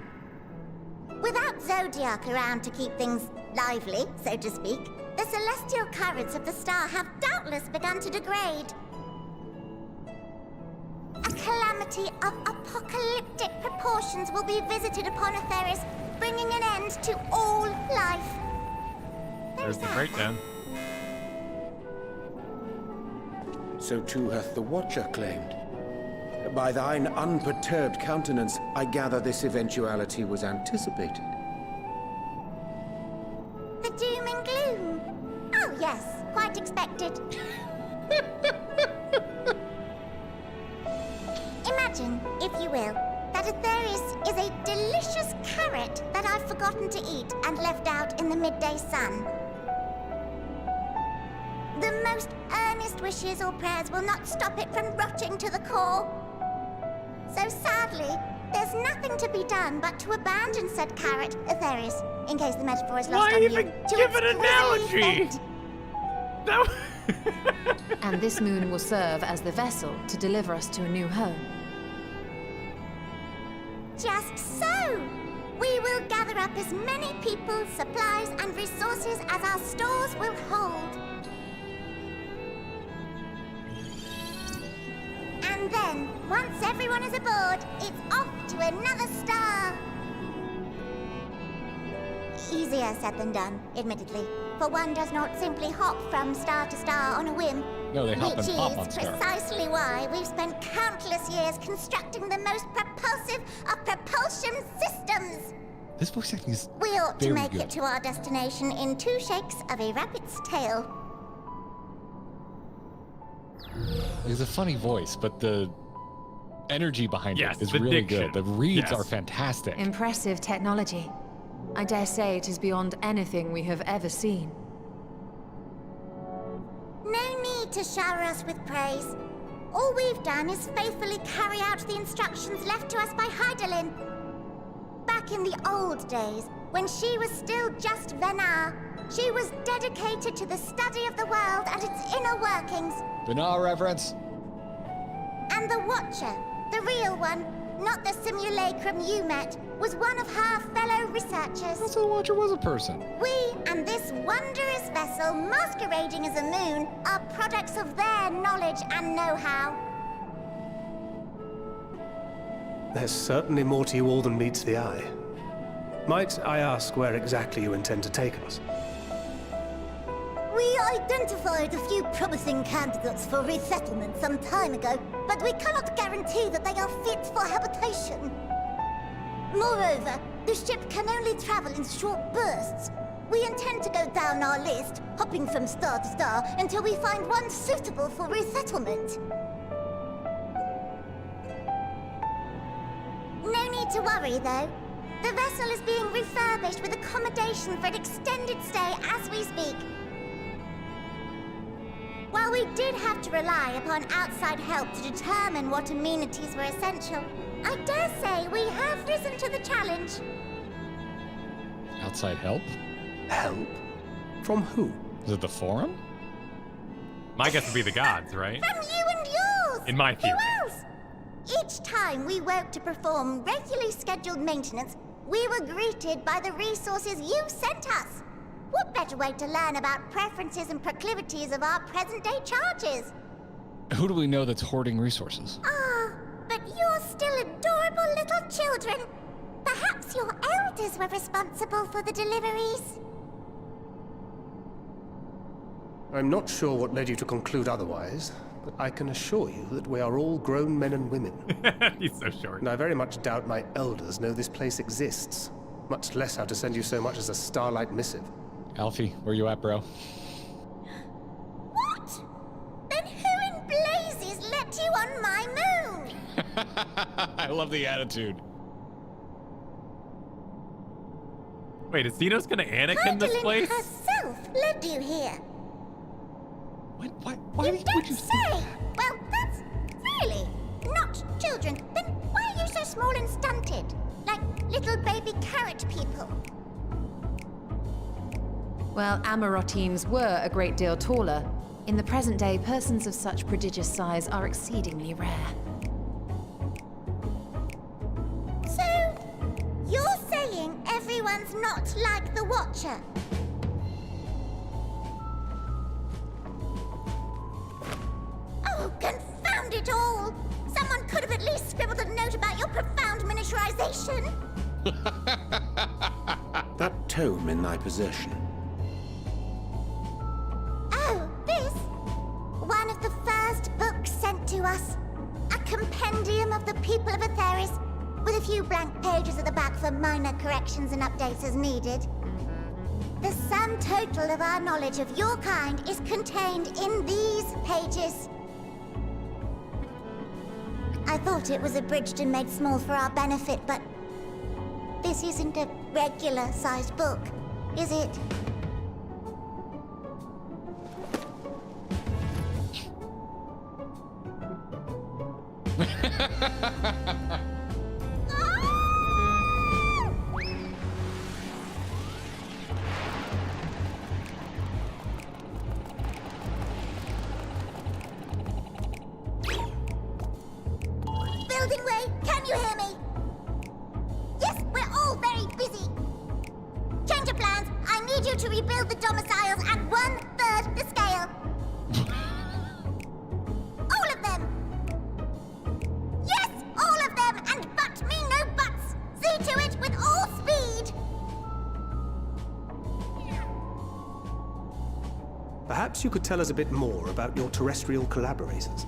Without Zodiac around to keep things lively, so to speak, the celestial currents of the star have doubtless begun to degrade. A calamity of apocalyptic proportions will be visited upon Aetheris, bringing an end to all life. There's the breakdown. So too hath the Watcher claimed. By thine unperturbed countenance, I gather this eventuality was anticipated. The doom and gloom. Oh yes, quite expected. Imagine, if you will, that Aetheris is a delicious carrot that I've forgotten to eat and left out in the midday sun. The most earnest wishes or prayers will not stop it from rotting to the core. So sadly, there's nothing to be done but to abandon said carrot, Aetheris, in case the metaphor is lost Why on even you. give an analogy? Fate. And this moon will serve as the vessel to deliver us to a new home. Just so! We will gather up as many people, supplies, and resources as our stores will hold. And then, once everyone is aboard, it's off to another star. Easier said than done, admittedly. For one does not simply hop from star to star on a whim. No, they hop and pop on Which is Star. precisely why we've spent countless years constructing the most propulsive of propulsion systems. This voice acting is We ought to very make good. it to our destination in 2 shakes of a rabbit's tail. It's a funny voice, but the energy behind Yes, it is the really diction. good. The reads Yes. are fantastic. Impressive technology. I dare say it is beyond anything we have ever seen. No need to shower us with praise. All we've done is faithfully carry out the instructions left to us by Heidelin. Back in the old days, when she was still just Venar, she was dedicated to the study of the world and its inner workings. Banal reference. And the Watcher, the real one, not the simulacrum you met, was one of her fellow researchers. Also, the Watcher was a person. We and this wondrous vessel masquerading as a moon are products of their knowledge and know-how. There's certainly more to you all than meets the eye. Might I ask where exactly you intend to take us? We identified a few promising candidates for resettlement some time ago, but we cannot guarantee that they are fit for habitation. Moreover, the ship can only travel in short bursts. We intend to go down our list, hopping from star to star, until we find one suitable for resettlement. No need to worry, though. The vessel is being refurbished with accommodation for an extended stay as we speak. While we did have to rely upon outside help to determine what amenities were essential, I dare say we have risen to the challenge. Outside help? Help? From who? Is it the Forum? My guess would be the gods, right? From you and yours! In my theory. Who else? Each time we woke to perform regularly scheduled maintenance, we were greeted by the resources you sent us. What better way to learn about preferences and proclivities of our present-day charges? Who do we know that's hoarding resources? Ah, but you're still adorable little children. Perhaps your elders were responsible for the deliveries. I'm not sure what led you to conclude otherwise, but I can assure you that we are all grown men and women. He's so short. And I very much doubt my elders know this place exists, much less how to send you so much as a starlight missive. Alfie, where you at, bro? What? Then who in blazes let you on my moon? I love the attitude. Wait, is Xenos gonna Anakin this Heidelin place? herself led you here. Why You would don't you say. Well, that's really not children. Then why are you so small and stunted? Like little baby carrot people. Well, Amarotines were a great deal taller. In the present day, persons of such prodigious size are exceedingly rare. So, you're saying everyone's not like the Watcher? Oh, confound it all! Someone could have at least scribbled a note about your profound miniaturization. That tome in thy possession. Oh, this? One of the first books sent to us. A compendium of the people of Aetheris, with a few blank pages at the back for minor corrections and updates as needed. The sum total of our knowledge of your kind is contained in these pages. I thought it was abridged and made small for our benefit, but this isn't a regular-sized book, is it? Building way, can you hear me? Yes, we're all very perhaps you could tell us a bit more about your terrestrial collaborators.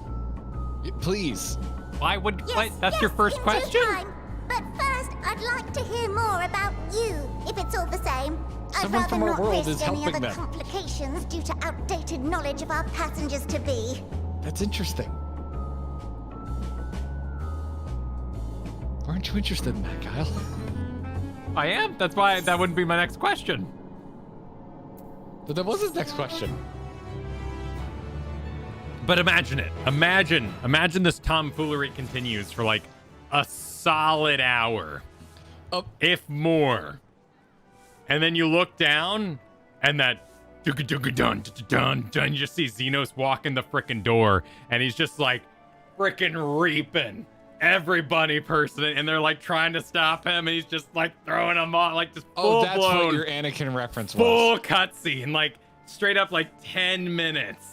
Please. Why would Yes, what? That's your yes, first in due question? time. But first, I'd like to hear more about you, if it's all the same. I'd Someone rather from our not world risk is any helping other them. complications due to outdated knowledge of our passengers-to-be. That's interesting. Aren't you interested in that, Kyle? I am. That's why that wouldn't be my next question. But that was his next question. But imagine it. Imagine this tomfoolery continues for like a solid hour, if more. And then you look down, and that dun, you just see Xenos walk in the frickin' door, and he's just like frickin' reaping every bunny person, and they're like trying to stop him, and he's just like throwing them on, like just full Oh, that's blown, what your Anakin reference was. full cutscene, like straight up like 10 minutes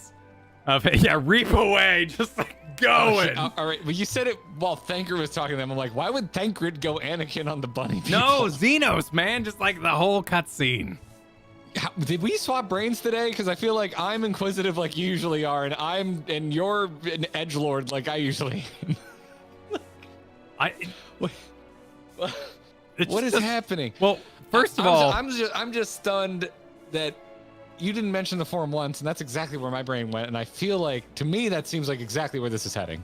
of reap away, just like going. All right, well, you said it while Thancred was talking to them. I'm like, why would Thancred go Anakin on the bunny people? No, Xenos, man, just like the whole cutscene. Did we swap brains today? Because I feel like I'm inquisitive like you usually are, and you're an edgelord like I usually am. What is happening? Well, first of all, I'm just stunned that you didn't mention the forum once, and that's exactly where my brain went. And I feel like, to me, that seems like exactly where this is heading.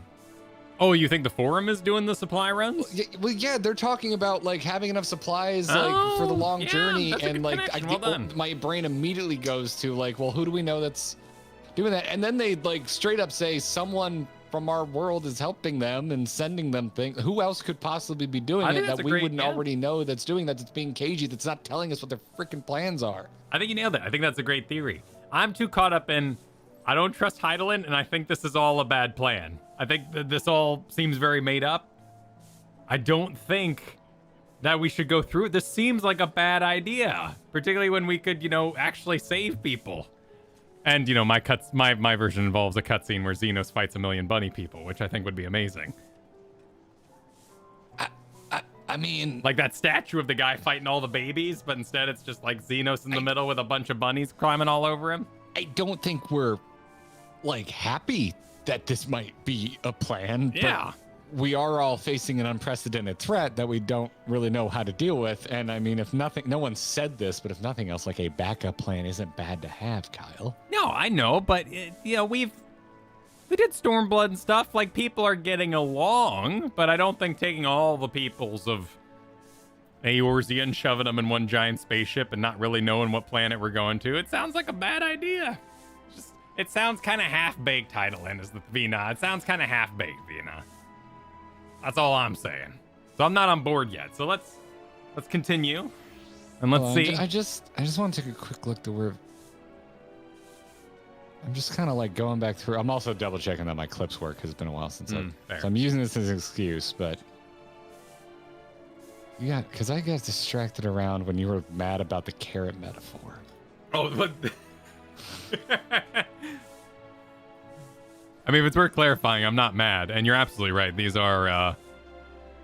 oh, you think the forum is doing the supply runs? Well, yeah, they're talking about like having enough supplies like for the long yeah, journey, that's a and good like connection. Well done. my brain immediately goes to like, well, who do we know that's doing that? And then they like straight up say someone from our world is helping them and sending them things. Who else could possibly be doing I it think that that's a we great- wouldn't yeah. already know that's doing that? That's being cagey. That's not telling us what their freaking plans are. I think you nailed it. I think that's a great theory. I'm too caught up in, I don't trust Heidelin, and I think this is all a bad plan. I think that this all seems very made up. I don't think that we should go through it. This seems like a bad idea, particularly when we could, actually save people. And, my version involves a cutscene where Xenos fights a million bunny people, which I think would be amazing. I mean, Like that statue of the guy fighting all the babies, but instead it's just like Xenos in the middle with a bunch of bunnies climbing all over him. I don't think we're like happy that this might be a plan. Yeah. But we are all facing an unprecedented threat that we don't really know how to deal with. And I mean, if nothing, no one said this, but if nothing else, like a backup plan isn't bad to have, Kyle. No, I know, but we did Stormblood and stuff. Like, people are getting along, but I don't think taking all the peoples of Eorzea and shoving them in one giant spaceship and not really knowing what planet we're going to, it sounds like a bad idea. It sounds kind of half-baked, Heidelin, is the Vina. It sounds kind of half-baked, Vina. That's all I'm saying. So I'm not on board yet. So let's continue, and let's see. I just want to take a quick look to where. I'm just kind of like going back through. I'm also double checking that my clips work because it's been a while since fair. So I'm using this as an excuse, but yeah, because I got distracted around when you were mad about the carrot metaphor. Oh, what? I mean, if it's worth clarifying, I'm not mad, and you're absolutely right. These are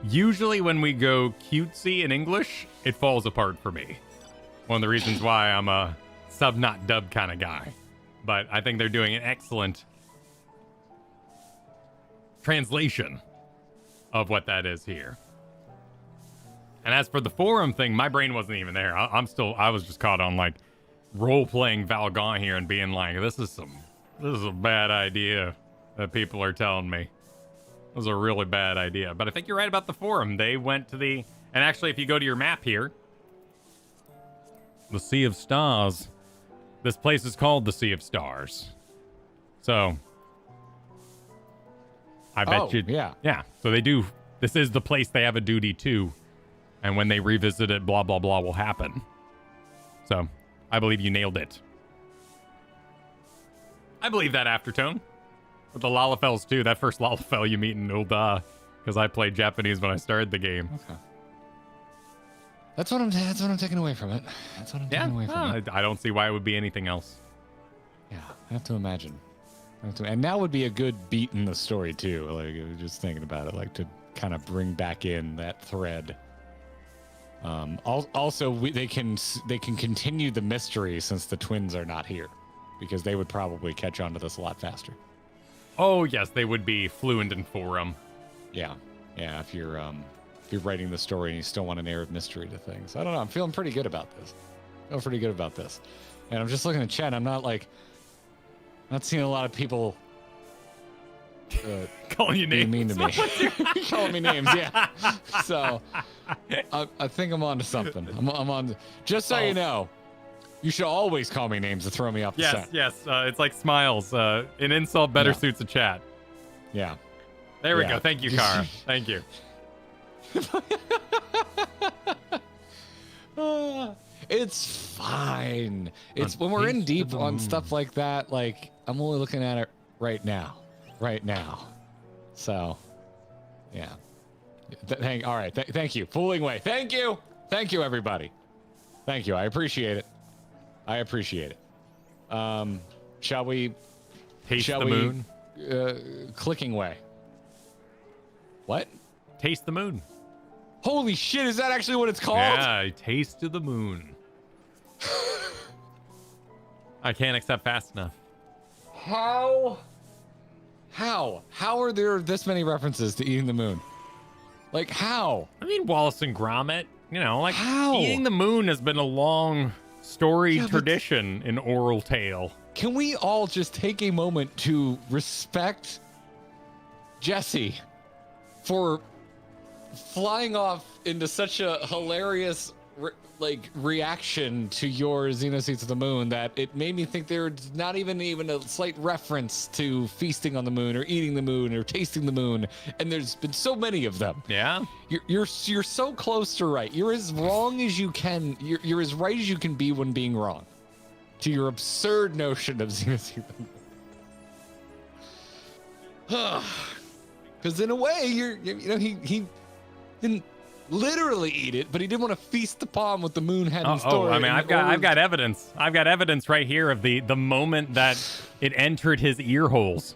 usually when we go cutesy in English, it falls apart for me. One of the reasons why I'm a sub not dub kind of guy. But I think they're doing an excellent translation of what that is here. And as for the forum thing, my brain wasn't even there. I was just caught on like role-playing Valgon here and being like, this is a bad idea that people are telling me. It was a really bad idea. But I think you're right about the forum. They went to and actually, if you go to your map here, the Sea of Stars, this place is called the Sea of Stars. So, I bet you. Yeah. Yeah. So they do. This is the place they have a duty to. And when they revisit it, blah, blah, blah will happen. So, I believe you nailed it. I believe that aftertone. With the Lalafels, too. That first Lalafell you meet in Ul'dah. Because I played Japanese when I started the game. Okay. That's what I'm taking away from it. That's what I'm taking away from it. I don't see why it would be anything else. Yeah, I have to imagine. And now would be a good beat in the story too. Like just thinking about it, like to kind of bring back in that thread. Also, they can continue the mystery since the twins are not here, because they would probably catch on to this a lot faster. Oh yes, they would be fluent in forum. Yeah, if you're writing the story and you still want an air of mystery to things. I don't know. I'm feeling pretty good about this. And I'm just looking at chat. I'm not seeing a lot of people calling you names. Being mean to me. Calling me names, yeah. So I think I'm on to something. I'm on. Just so you know, you should always call me names to throw me off the set. Yes. It's like smiles. An insult better suits a chat. Yeah. There we go. Thank you, Kara. Thank you. It's fine. It's when we're in deep on stuff like that. Like I'm only looking at it right now. So, yeah. All right. Thank you. Fooling way. Thank you, everybody. Thank you. I appreciate it. Shall we taste the moon? Clicking way. What? Taste the moon. Holy shit! Is that actually what it's called? Yeah, taste of the moon. I can't accept fast enough. How are there this many references to eating the moon? Like how? I mean, Wallace and Gromit. You know, like how? Eating the moon has been a long storied tradition in oral tale. Can we all just take a moment to respect Jesse for flying off into such a hilarious reaction to your Xenoseats of the Moon that it made me think there's not even a slight reference to feasting on the moon or eating the moon or tasting the moon, and there's been so many of them. Yeah, you're so close to right. You're as wrong as you can. You're as right as you can be when being wrong to your absurd notion of Xenoseats of the Moon. Because in a way, he didn't literally eat it, but he did want to feast upon what the moon had in store. I mean, I've got evidence. I've got evidence right here of the moment that it entered his ear holes.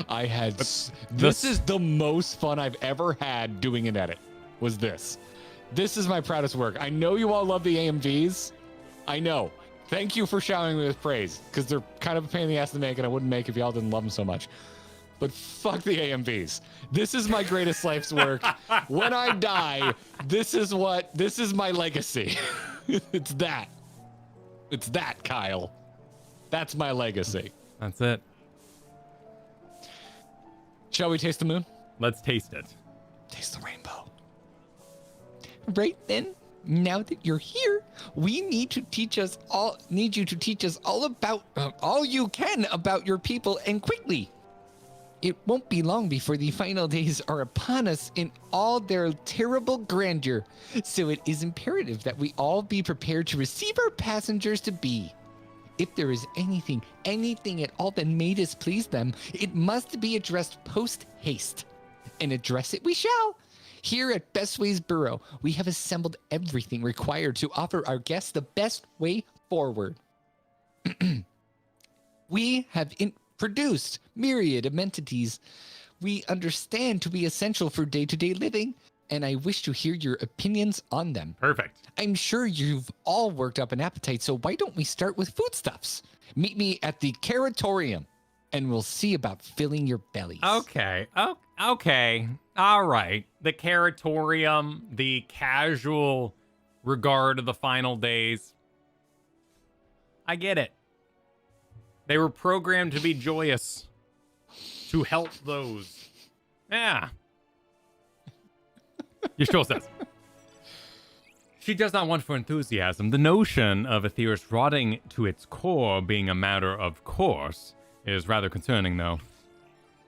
I had this is the most fun I've ever had doing an edit. Was this? This is my proudest work. I know you all love the AMVs. I know. Thank you for showering me with praise, because they're kind of a pain in the ass to make, and I wouldn't make if y'all didn't love them so much. But fuck the AMVs. This is my greatest life's work. When I die, this is my legacy. It's that, Kyle. That's my legacy. That's it. Shall we taste the moon? Let's taste it. Taste the rainbow. Right then, now that you're here, we need you to teach us all about all you can about your people, and quickly. It won't be long before the final days are upon us in all their terrible grandeur, so it is imperative that we all be prepared to receive our passengers to be. If there is anything at all that may displease them, it must be addressed post-haste. And address it we shall. Here at Bestway's Burrow, we have assembled everything required to offer our guests the best way forward. We have produced myriad amenities we understand to be essential for day-to-day living, and I wish to hear your opinions on them. Perfect. I'm sure you've all worked up an appetite, so why don't we start with foodstuffs? Meet me at the Caratorium, and we'll see about filling your bellies. Okay. Okay. All right. The Caratorium, the casual regard of the final days. I get it. They were programmed to be joyous, to help those. Yeah. Yashul says, she does not want for enthusiasm. The notion of Aetherius rotting to its core being a matter of course is rather concerning, though.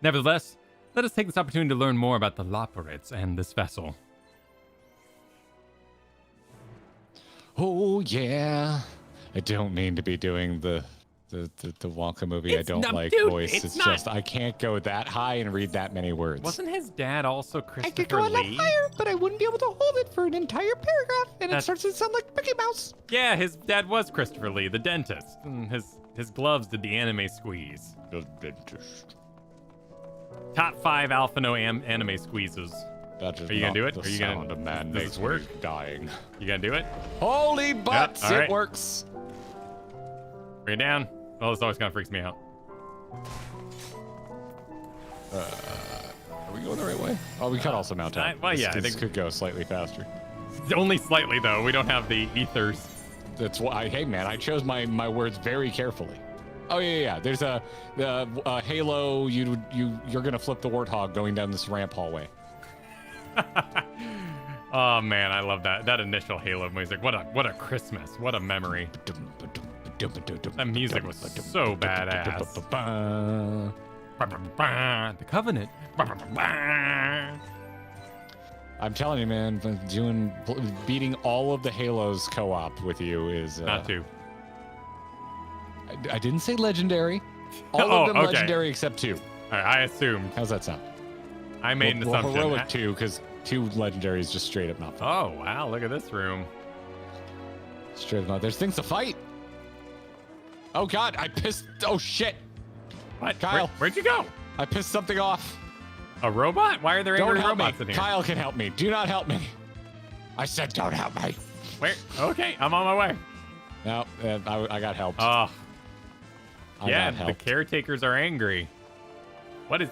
Nevertheless, let us take this opportunity to learn more about the Loperids and this vessel. Oh, yeah. I don't mean to be doing the Wonka movie. I don't like voice. It's just I can't go that high and read that many words. Wasn't his dad also Christopher Lee? I could go a lot higher, but I wouldn't be able to hold it for an entire paragraph, and it starts to sound like Mickey Mouse. Yeah, his dad was Christopher Lee, the dentist. And his gloves did the anime squeeze. The dentist. Top 5 Alphino anime squeezes. That is Are you gonna do it? The Are you sound gonna? a man Does makes this work? when he's dying. You gonna do it? Holy butts! Yep, all right. It works. Bring it down. Oh, this always kind of freaks me out. Are we going the right way? Oh, we could also mount out. Well, yeah, I This think could go slightly faster. only slightly though. We don't have the ethers. That's why. Hey, man, I chose my words very carefully. Oh yeah. There's a Halo. You're gonna flip the warthog going down this ramp hallway. Oh man, I love that initial Halo music. What a Christmas. What a memory. That music was so badass. The Covenant. I'm telling you, man, beating all of the Halos co-op with you is Not to. I didn't say legendary. All Oh, of them okay. legendary except 2. All right, I assumed. How's that sound? I made an Well, assumption. heroic 2 because 2 legendary is just straight up not fun. Oh wow, look at this room. Straight up not. There's things to fight. Oh god, I pissed. Oh shit. What? Kyle. Where'd you go? I pissed something off. A robot? Why are there Don't angry help me. robots in here? Kyle can help me. Do not help me. I said don't help me. Where? Okay, I'm on my way. No, I got helped. Oh, I yeah, got the helped. caretakers are angry.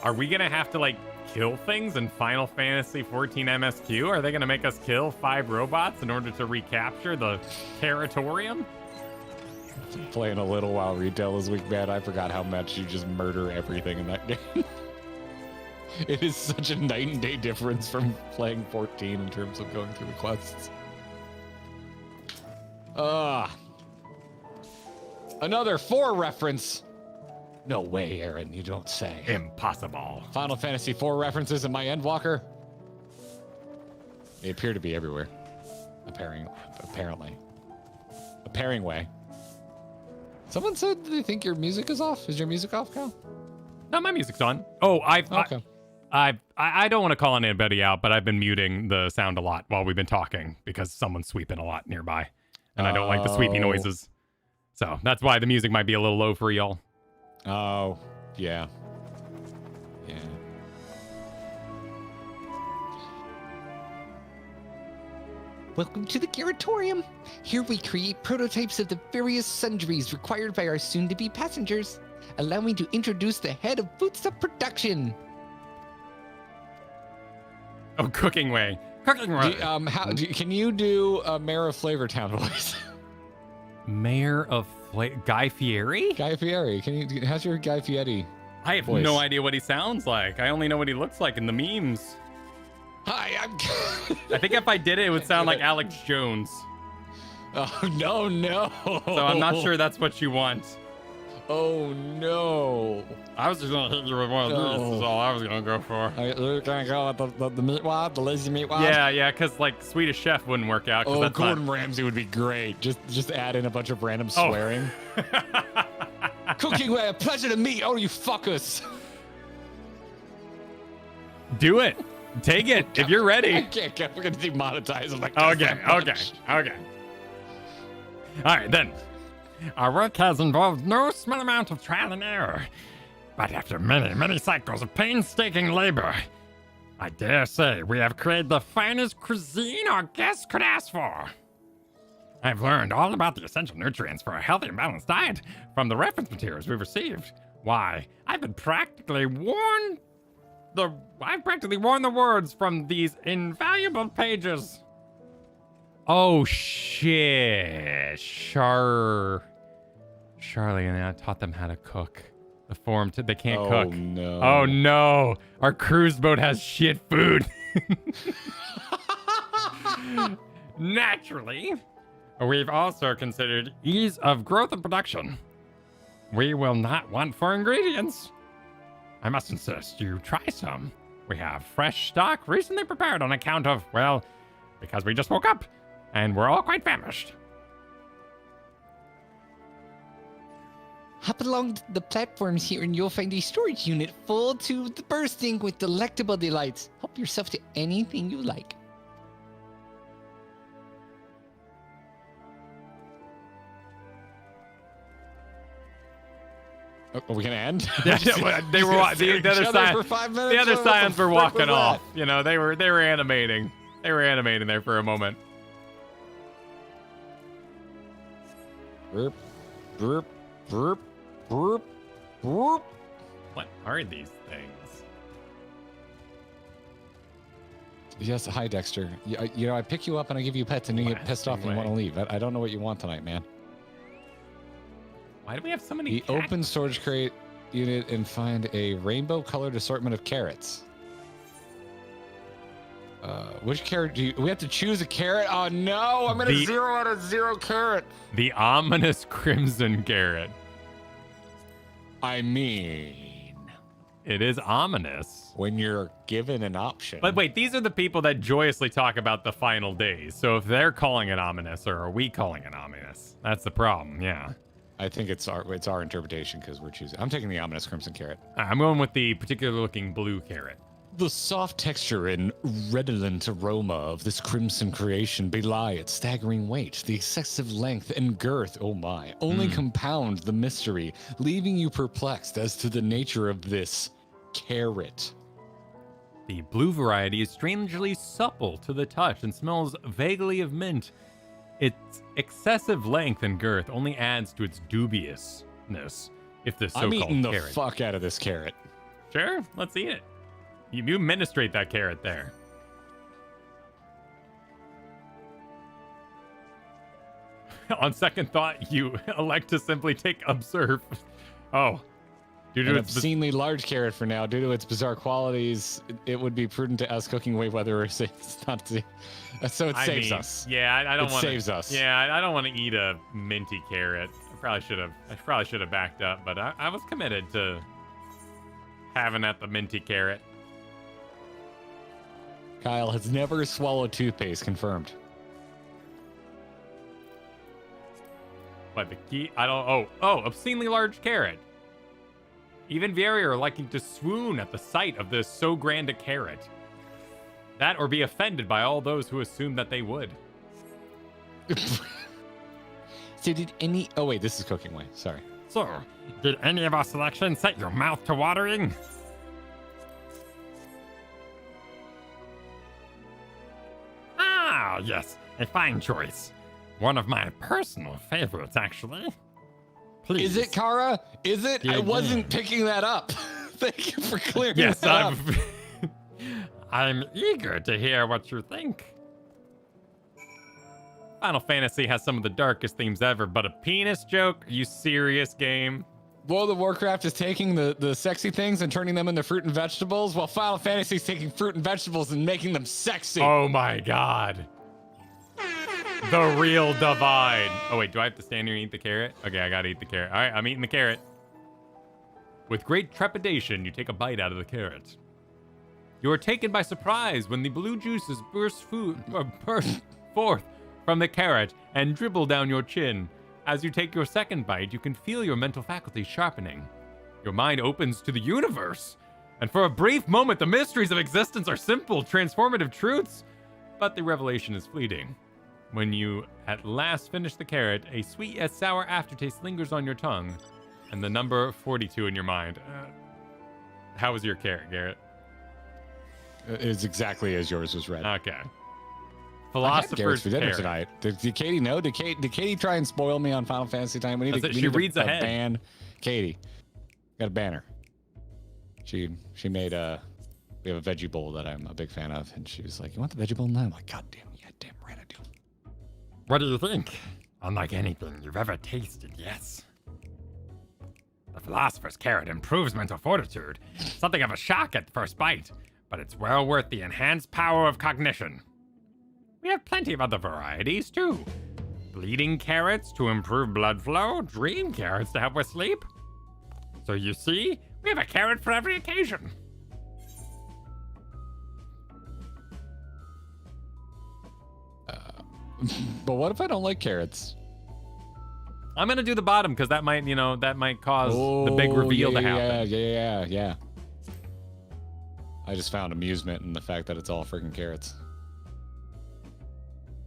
Are we gonna have to like kill things in Final Fantasy 14 MSQ? Are they gonna make us kill 5 robots in order to recapture the territorium? Playing a little while retail this week, man. I forgot how much you just murder everything in that game. It is such a night and day difference from playing 14 in terms of going through the quests. Another 4 reference. No way, Aaron, you don't say. Impossible. Final Fantasy 4 references in my Endwalker. They appear to be everywhere. Apparently. A pairing way. Someone said they think your music is off. Is your music off, Kyle? No, my music's on. Oh, Okay. I don't want to call anybody out, but I've been muting the sound a lot while we've been talking because someone's sweeping a lot nearby, and I don't like the sweepy noises. So that's why the music might be a little low for y'all. Oh, yeah. Yeah. Welcome to the Garrettorium. Here we create prototypes of the various sundries required by our soon-to-be passengers. Allow me to introduce the head of foodstuff production. Oh, cooking way. Can you do a Mayor of Flavortown voice? Mayor of Guy Fieri? Guy Fieri. How's your Guy Fieri? I have voice? no idea what he sounds like. I only know what he looks like in the memes. Hi, I'm. I think if I did it, it would sound like Alex Jones. Oh no! So I'm not sure that's what you want. Oh no! I was just gonna hit you with one of these. Is all I was gonna go for. You're gonna go with the meat wad, the lazy meat wad. Yeah, because like Swedish Chef wouldn't work out. Oh, That's Gordon not... Ramsay would be great. Just add in a bunch of random swearing. Cooking way, a pleasure to meet all you fuckers. Do it. Take it if you're I ready. can't. We're gonna demonetize. I'm like, Okay. All right, then. Our work has involved no small amount of trial and error. But after many, many cycles of painstaking labor, I dare say we have created the finest cuisine our guests could ask for. I've learned all about the essential nutrients for a healthy and balanced diet from the reference materials we've received. Why, I've practically worn the words from these invaluable pages. Oh shit. Charlie and I taught them how to cook. The form they can't cook. No. Oh no. Our cruise boat has shit food. Naturally, we've also considered ease of growth and production. We will not want for ingredients. I must insist you try some. We have fresh stock recently prepared on account of, well, because we just woke up and we're all quite famished. Hop along the platforms here and you'll find a storage unit full to the bursting with delectable delights. Help yourself to anything you like. Are we gonna end? They were the other scions were walking off. You know, they were animating. They were animating there for a moment. Burp, burp, Burp, burp, burp. What are these things? Yes, hi, Dexter. You know, I pick you up and I give you pets and you get pissed off and you want to leave. I don't know what you want tonight, man. Why do we have so many The cactus? open storage crate unit and find a rainbow-colored assortment of carrots. Which carrot do you... We have to choose a carrot? Oh, no! I'm at a 0 out of 0 carrot! The ominous crimson carrot. I mean... It is ominous. When you're given an option. But wait, these are the people that joyously talk about the final days. So if they're calling it ominous, or are we calling it ominous? That's the problem, yeah. I think it's our interpretation because we're choosing. I'm taking the ominous crimson carrot. I'm going with the particular looking blue carrot. The soft texture and redolent aroma of this crimson creation belie its staggering weight. The excessive length and girth, oh my, only compound the mystery, leaving you perplexed as to the nature of this carrot. The blue variety is strangely supple to the touch and smells vaguely of mint. Its excessive length and girth only adds to its dubiousness, if the so-called I'm eating the carrot. fuck out of this carrot. Sure, let's eat it. You administrate that carrot there. On second thought, you elect to simply take observe. Oh. Due to An its obscenely large carrot for now. Due to its bizarre qualities, it would be prudent to ask cooking away whether or not to. So it saves us. Yeah, I don't want to. Saves us. Yeah, I don't want to eat a minty carrot. I probably should have backed up, but I was committed to having at the minty carrot. Kyle has never swallowed toothpaste, confirmed. But the key, I don't. Oh, obscenely large carrot. Even Vieri are liking to swoon at the sight of this so grand a carrot. That or be offended by all those who assume that they would. So did any... Oh, wait, this is cooking way. Sorry. So, did any of our selections set your mouth to watering? Ah, yes, a fine choice. One of my personal favorites, actually. Please. Is it, Kara? Is it? I wasn't picking that up. Thank you for clearing that up. I'm eager to hear what you think. Final Fantasy has some of the darkest themes ever, but a penis joke? Are you serious, game? World of Warcraft is taking the sexy things and turning them into fruit and vegetables, while Final Fantasy is taking fruit and vegetables and making them sexy. Oh my god. The real divide. Oh wait, do I have to stand here and eat the carrot? Okay, I gotta eat the carrot. All right, I'm eating the carrot. With great trepidation, you take a bite out of the carrot. You are taken by surprise when the blue juices burst forth from the carrot and dribble down your chin. As you take your second bite, you can feel your mental faculties sharpening. Your mind opens to the universe. And for a brief moment, the mysteries of existence are simple, transformative truths. But the revelation is fleeting. When you at last finish the carrot, a sweet yet sour aftertaste lingers on your tongue, and the number 42 in your mind. How was your carrot, Garrett? It's exactly as yours was read. Okay. Philosopher's for dinner carrot. tonight. Did Katie know? Did Katie try and spoil me on Final Fantasy time? We need to. She reads ahead. Ban Katie. Got a banner. She made we have a veggie bowl that I'm a big fan of, and she was like, "You want the veggie bowl?" And I'm like, "God damn, yeah, damn right I do." What do you think? Unlike anything you've ever tasted, yes. The Philosopher's Carrot improves mental fortitude. Something of a shock at the first bite, but it's well worth the enhanced power of cognition. We have plenty of other varieties, too. Bleeding carrots to improve blood flow, dream carrots to help with sleep. So you see, we have a carrot for every occasion. But what if I don't like carrots? I'm gonna do the bottom because that might cause the big reveal to happen. Yeah. I just found amusement in the fact that it's all freaking carrots.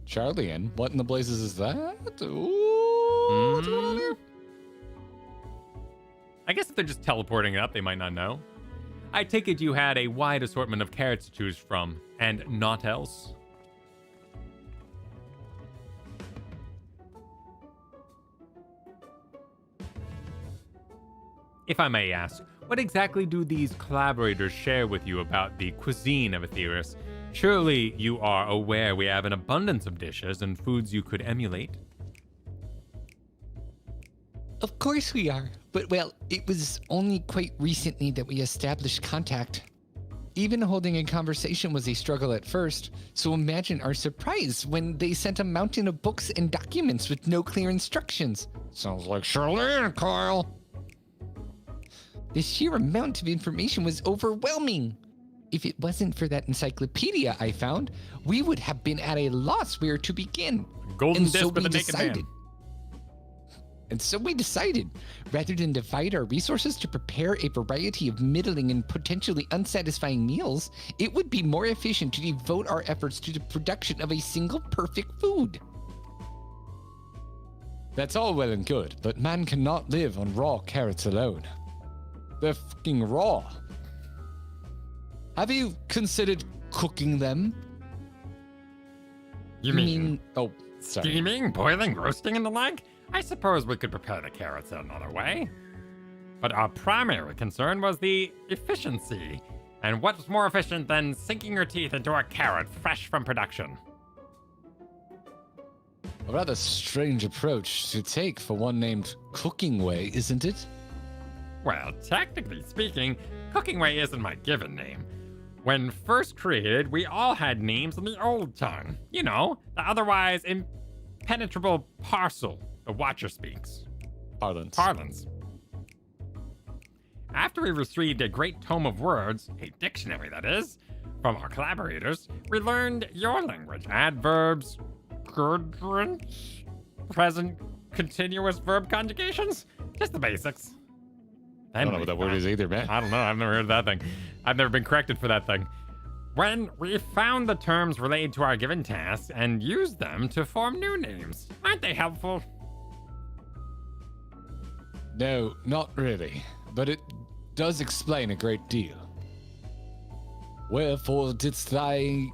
Charlian, what in the blazes is that? Ooh, what's going on here? I guess if they're just teleporting it up, they might not know. I take it you had a wide assortment of carrots to choose from, and naught else. If I may ask, what exactly do these collaborators share with you about the cuisine of Aetheris? Surely you are aware we have an abundance of dishes and foods you could emulate. Of course we are. But, well, it was only quite recently that we established contact. Even holding a conversation was a struggle at first, so imagine our surprise when they sent a mountain of books and documents with no clear instructions. Sounds like Charlene, Coeurl. The sheer amount of information was overwhelming. If it wasn't for that encyclopedia I found, we would have been at a loss where to begin. Golden And disc so for the we naked man. decided. And so we decided, rather than divide our resources to prepare a variety of middling and potentially unsatisfying meals, it would be more efficient to devote our efforts to the production of a single perfect food. That's all well and good, but man cannot live on raw carrots alone. They're fucking raw. Have you considered cooking them? You mean Oh, sorry. steaming, boiling, roasting, and the like? I suppose we could prepare the carrots in another way. But our primary concern was the efficiency. And what's more efficient than sinking your teeth into a carrot fresh from production? A rather strange approach to take for one named Cooking Way, isn't it? Well, technically speaking, Cooking Way isn't my given name. When first created, we all had names in the old tongue. You know, the otherwise impenetrable parcel the Watcher speaks. Parlance. After we received a great tome of words, a dictionary that is, from our collaborators, we learned your language. Adverbs, gerunds, present continuous verb conjugations. Just the basics. I don't know what that word is either, man. I don't know. I've never heard of that thing. I've never been corrected for that thing. When we found the terms related to our given tasks and used them to form new names. Aren't they helpful? No, not really. But it does explain a great deal. Wherefore didst thy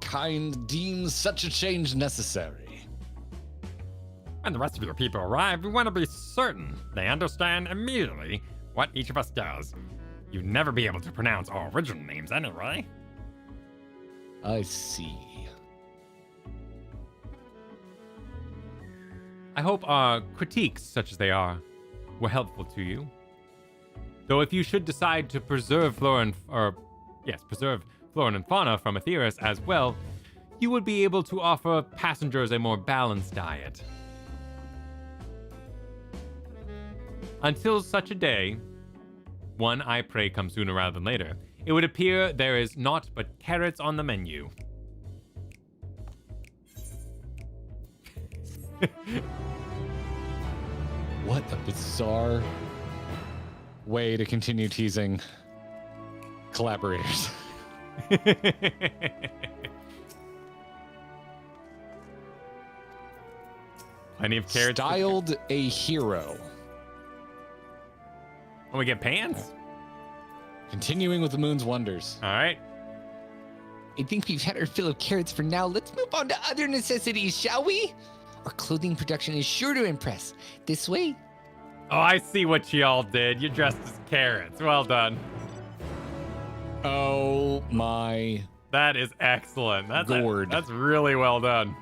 kind deem such a change necessary? When the rest of your people arrive, we want to be certain they understand immediately what each of us does. You'd never be able to pronounce our original names anyway. I see. I hope our critiques, such as they are, were helpful to you. Though if you should decide to preserve flora and fauna from Aetheris as well, you would be able to offer passengers a more balanced diet. Until such a day, one I pray comes sooner rather than later, it would appear there is naught but carrots on the menu. What a bizarre way to continue teasing collaborators. Plenty of carrots. Styled a hero. When we get pants? Continuing with the moon's wonders. All right. I think we've had our fill of carrots for now. Let's move on to other necessities, shall we? Our clothing production is sure to impress. This way. Oh, I see what y'all did. You're dressed as carrots. Well done. Oh my. That is excellent. That's Gourd. That's really well done.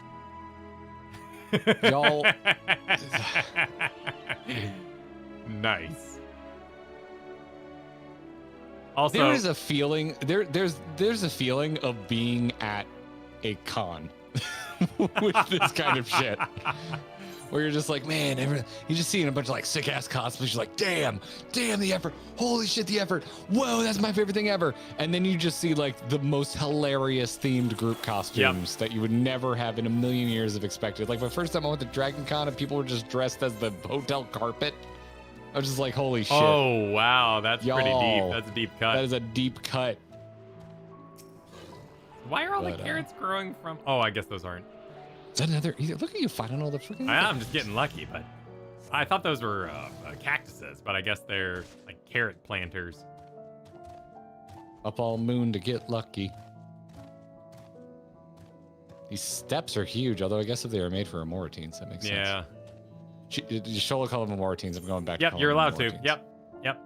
Y'all. Nice. Also, There is a feeling there's a feeling of being at a con with this kind of shit. Where you're just like, man, you're just seeing a bunch of like sick ass cosplays. You're like, damn the effort. Holy shit, the effort. Whoa, that's my favorite thing ever. And then you just see like the most hilarious themed group costumes that you would never have in a million years have expected. Like the first time I went to Dragon Con and people were just dressed as the hotel carpet. I was just like, holy shit. oh wow, that's pretty deep. Y'all, That's a deep cut. That is a deep cut. Why are all the But, carrots growing from? Oh, I guess those aren't. Is that another? Look at you finding all the freaking. I'm just getting lucky, but I thought those were cactuses, but I guess they're like carrot planters. Up all moon to get lucky. These steps are huge, although I guess if they were made for Amoritines, that makes sense. Yeah. You should call them Amoritines. I'm going back. Yep, to you're calling allowed them to. Amoritines. Yep.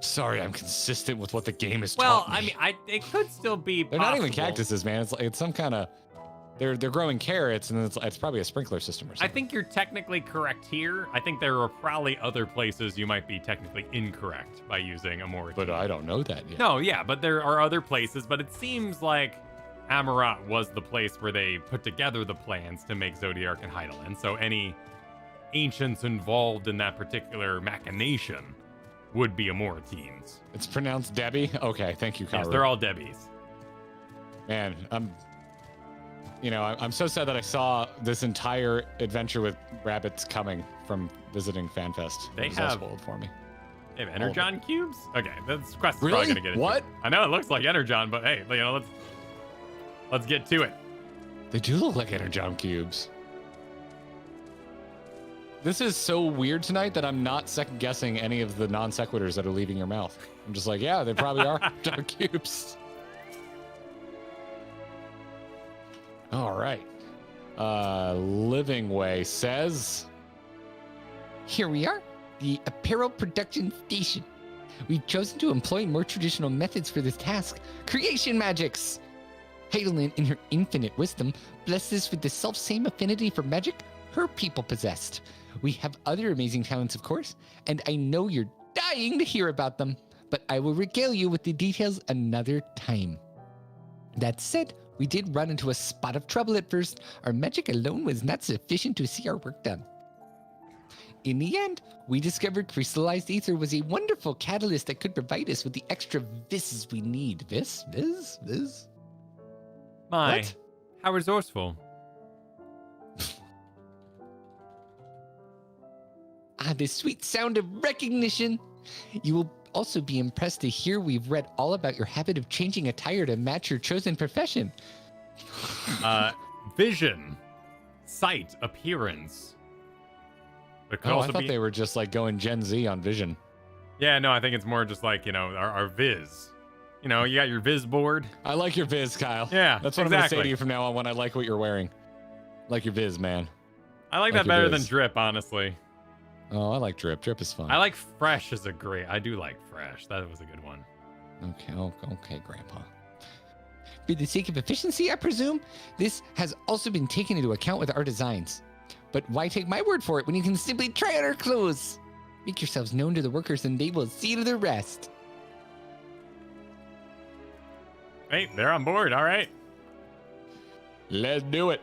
Sorry, I'm consistent with what the game is Well, taught me. I mean, it could still be They're not even possible. cactuses, man. It's some kind of... They're growing carrots, and it's probably a sprinkler system or I something. think you're technically correct here. I think there are probably other places you might be technically incorrect by using a more. But I don't know that yet. No, yeah, but there are other places. But it seems like Amarat was the place where they put together the plans to make Zodiark and Heidelin. So any ancients involved in that particular machination would be Amoratines. It's pronounced Debbie? Okay, thank you, Coeurl. Yes, they're all Debbies. Man, I'm so sad that I saw this entire adventure with rabbits coming from visiting FanFest. They It was all have- spoiled for me. They have Energon cubes? Okay, this quest is Really? probably gonna get into. What? I know it looks like Energon, but hey, let's get to it. They do look like Energon cubes. This is so weird tonight that I'm not second guessing any of the non sequiturs that are leaving your mouth. I'm just like, yeah, they probably are Energon cubes. All right. Living Way says, Here we are, the apparel production station. We've chosen to employ more traditional methods for this task, creation magics. Heidelin, in her infinite wisdom, blessed us with the self-same affinity for magic her people possessed. We have other amazing talents, of course, and I know you're dying to hear about them, but I will regale you with the details another time. That said, we did run into a spot of trouble at first. Our magic alone was not sufficient to see our work done. In the end, we discovered crystallized ether was a wonderful catalyst that could provide us with the extra viz we need. Viz? My, What? how resourceful. Ah, the sweet sound of recognition. You will also be impressed to hear we've read all about your habit of changing attire to match your chosen profession. Vision, sight, appearance. It could oh, I also thought be- they were just like going Gen Z on Vision. Yeah, no, I think it's more just like, our Viz. You got your Viz board. I like your Viz, Kyle. Yeah, That's what I'm going to say exactly. to you from now on when I like what you're wearing. Like your Viz, man. I like Like that your better than Viz. Drip, honestly. Oh, I like Drip. Drip is fun. I like Fresh as a great. I do like Fresh. That was a good one. Okay, Grandpa. For the sake of efficiency, I presume, this has also been taken into account with our designs. But why take my word for it when you can simply try on our clothes? Make yourselves known to the workers and they will see to the rest. Hey, they're on board. All right. Let's do it.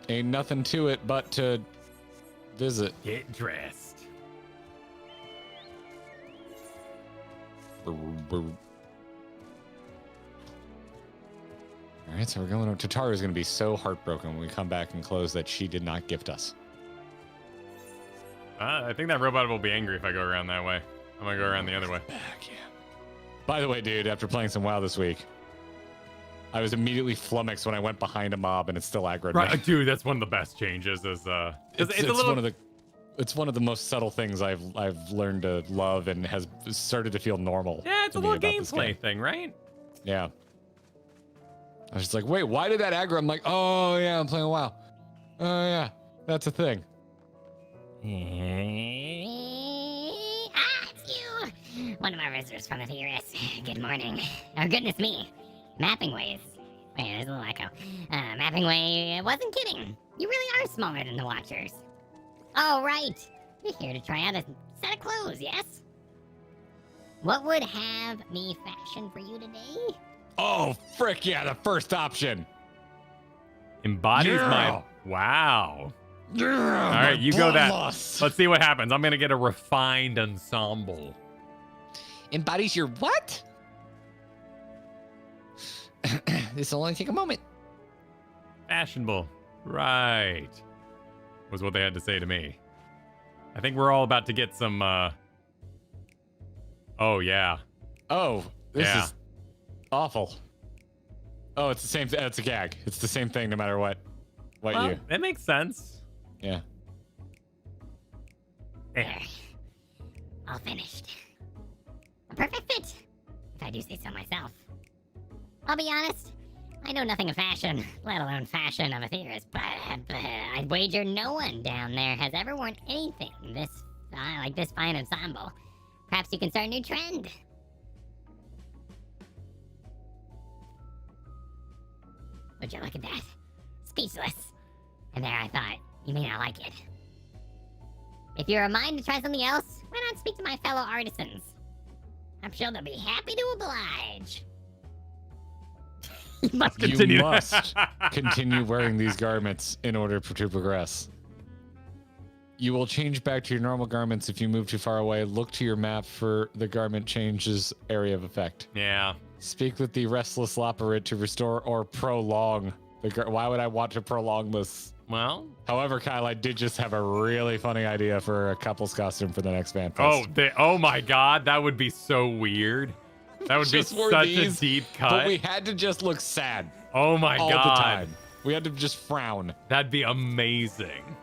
Ain't nothing to it but to visit. Get dressed. All right, so we're going. Tataru is going to be so heartbroken when we come back and close that she did not gift us. I think that robot will be angry if I go around that way. I'm gonna go around the other way. Back, yeah. By the way, dude, after playing some WoW this week, I was immediately flummoxed when I went behind a mob and it still aggroed me. Right, dude. That's one of the best changes. Is it's a little. It's one of the most subtle things I've learned to love and has started to feel normal. Yeah, it's to a me little about this gameplay game. thing, right? Yeah. I was just like, wait, why did that aggro? I'm like, oh yeah, I'm playing WoW. Oh yeah, that's a thing. It's you! One of our visitors from the Theorist. Good morning. Oh, goodness me. Mapping Ways. Wait, there's a little echo. Mapping Way wasn't kidding. You really are smaller than the Watchers. Oh, right. You're here to try out a set of clothes, yes? What would have me fashion for you today? Oh, frick yeah, the first option. Embodies Yeah. my. Wow. Yeah, All right, you go that. bloodlust. Let's see what happens. I'm gonna get a refined ensemble. Embodies your what? This will only take a moment. Fashionable. Right. Was what they had to say to me. I think we're all about to get some, Oh, yeah. Oh, this Yeah. is awful. Oh, it's the same. It's a gag. It's the same thing no matter what. Well, you? it makes sense. Yeah. There. All finished. A perfect fit, if I do say so myself. I'll be honest, I know nothing of fashion, let alone fashion of a theorist, but I'd wager no one down there has ever worn anything this like this fine ensemble. Perhaps you can start a new trend. Would you look at that? Speechless. And there I thought, you may not like it. If you're a mind to try something else, why not speak to my fellow artisans? I'm sure they'll be happy to oblige. You must You continue. must continue wearing these garments in order to progress. You will change back to your normal garments if you move too far away. Look to your map for the garment changes area of effect. Yeah. Speak with the restless Loperit to restore or prolong the why would I want to prolong this? Well. However, Kyle, I did just have a really funny idea for a couple's costume for the next FanFest. Oh my God, that would be so weird. That would be Just wore such these, a deep cut. But we had to just look sad Oh my all God. the time. We had to just frown. That'd be amazing.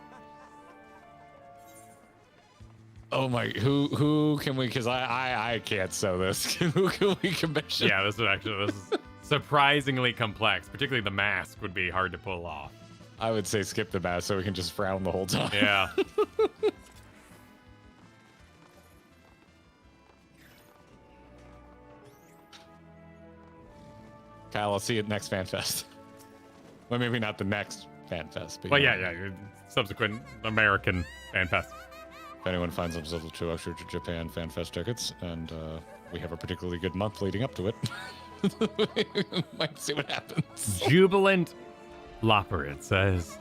Oh my, who can we, because I can't sew this. Who can we commission? Yeah, this is surprisingly complex. Particularly the mask would be hard to pull off. I would say skip the mask so we can just frown the whole time. Yeah. Kyle, I'll see you at next FanFest. Well, maybe not the next FanFest. But Well, you know, yeah. Subsequent American FanFest. If anyone finds themselves to usher to Japan FanFest tickets, and we have a particularly good month leading up to it, might see what happens. Jubilant Loperit says,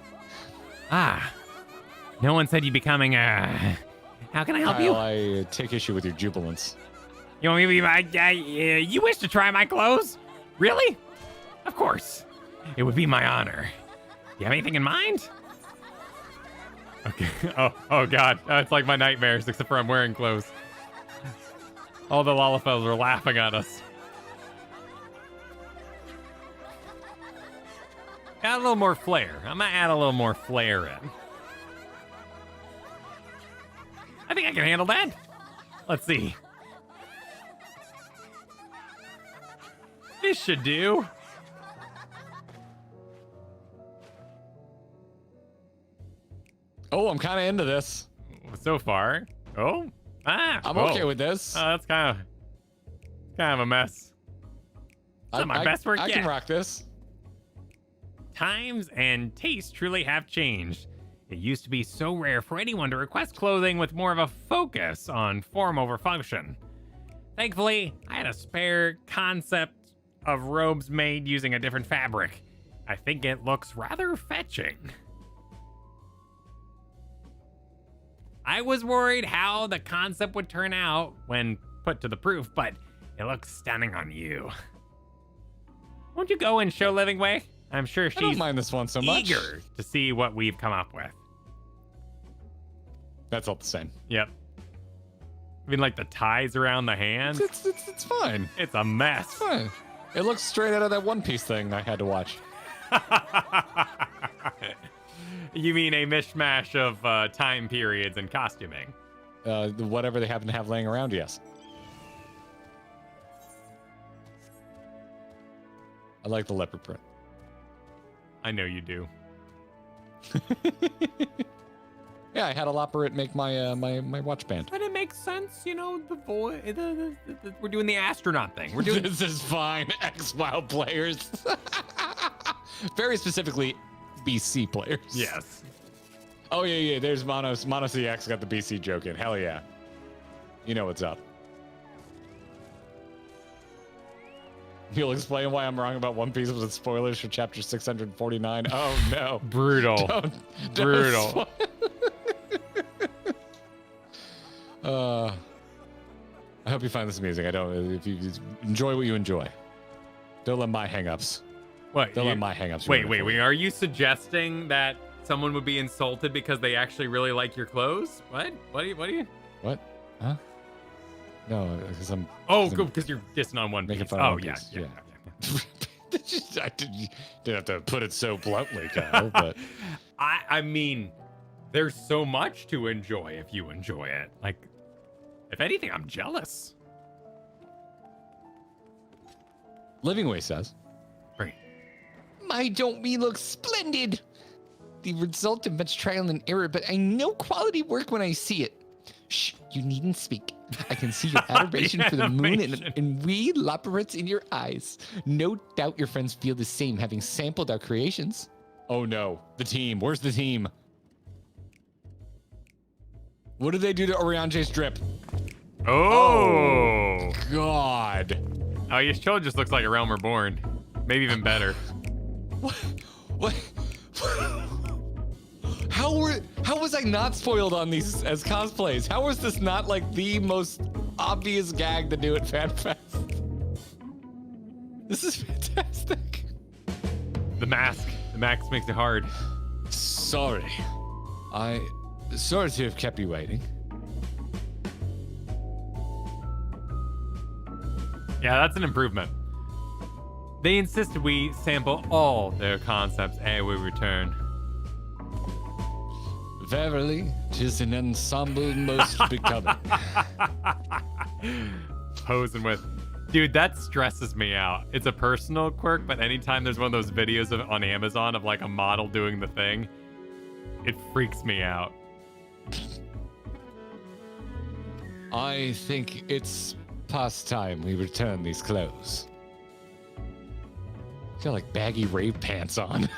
no one said you'd be coming. How can I help Kyle, you? I take issue with your jubilance. You want me to you wish to try my clothes? Really? Of course. It would be my honor. You have anything in mind? Okay. Oh God. It's like my nightmares, except for I'm wearing clothes. All the Lalafels are laughing at us. Add a little more flair. I'm gonna add a little more flair in. I think I can handle that. Let's see. This should do. Oh, I'm kind of into this. So far. I'm okay with this. That's kind of a mess. It's not my best work I yet. can rock this. Times and tastes truly have changed. It used to be so rare for anyone to request clothing with more of a focus on form over function. Thankfully, I had a spare concept of robes made using a different fabric. I think it looks rather fetching. I was worried how the concept would turn out when put to the proof, but it looks stunning on you. Won't you go and show Living Way? I'm sure I don't she's mind this one so much. eager to see what we've come up with. That's all the same. Yep. I mean, like the ties around the hands. It's fine. It's a mess. It's fine. It looks straight out of that One Piece thing I had to watch. You mean a mishmash of time periods and costuming? Whatever they happen to have laying around, yes. I like the leopard print. I know you do. Yeah, I had a Loperit make my my watch band. But it makes sense, you know, we're doing the astronaut thing. We're doing This is fine, X-File players. Very specifically, BC players. Yes. Oh, yeah, there's Monos EX got the BC joke in. Hell yeah. You know what's up. You'll explain why I'm wrong about One Piece with spoilers for chapter 649. Oh, no. Brutal. Don't Brutal. I hope you find this amusing. If you enjoy what you enjoy. Don't let my hangups. What? Don't let my hangups. Wait. Are you suggesting that someone would be insulted because they actually really like your clothes? What? What do you? What? Huh? No, because I'm. Oh, because you're dissing on One Piece. Making fun of Oh, One yeah. Piece, I didn't have to put it so bluntly, Kyle, but I mean, there's so much to enjoy if you enjoy it. Like, if anything, I'm jealous. Living Way says, Right. My don't we look splendid? The result of much trial and error, but I know quality work when I see it. Shh, you needn't speak. I can see your adoration for the moon and wee labyrinths in your eyes. No doubt your friends feel the same, having sampled our creations. Oh no, the team. Where's the team? What did they do to Oriange's drip? Oh. God. Oh, your show just looks like a Realm Reborn. Maybe even better. What? How was I not spoiled on these as cosplays? How was this not like the most obvious gag to do at FanFest? This is fantastic. The mask makes it hard. Sorry to have kept you waiting. Yeah, that's an improvement. They insisted we sample all their concepts ere we return. Verily, 'tis an ensemble most becoming. Posing with. Dude, that stresses me out. It's a personal quirk, but anytime there's one of those videos on Amazon of like a model doing the thing, it freaks me out. I think it's past time we return these clothes. Got like baggy rave pants on.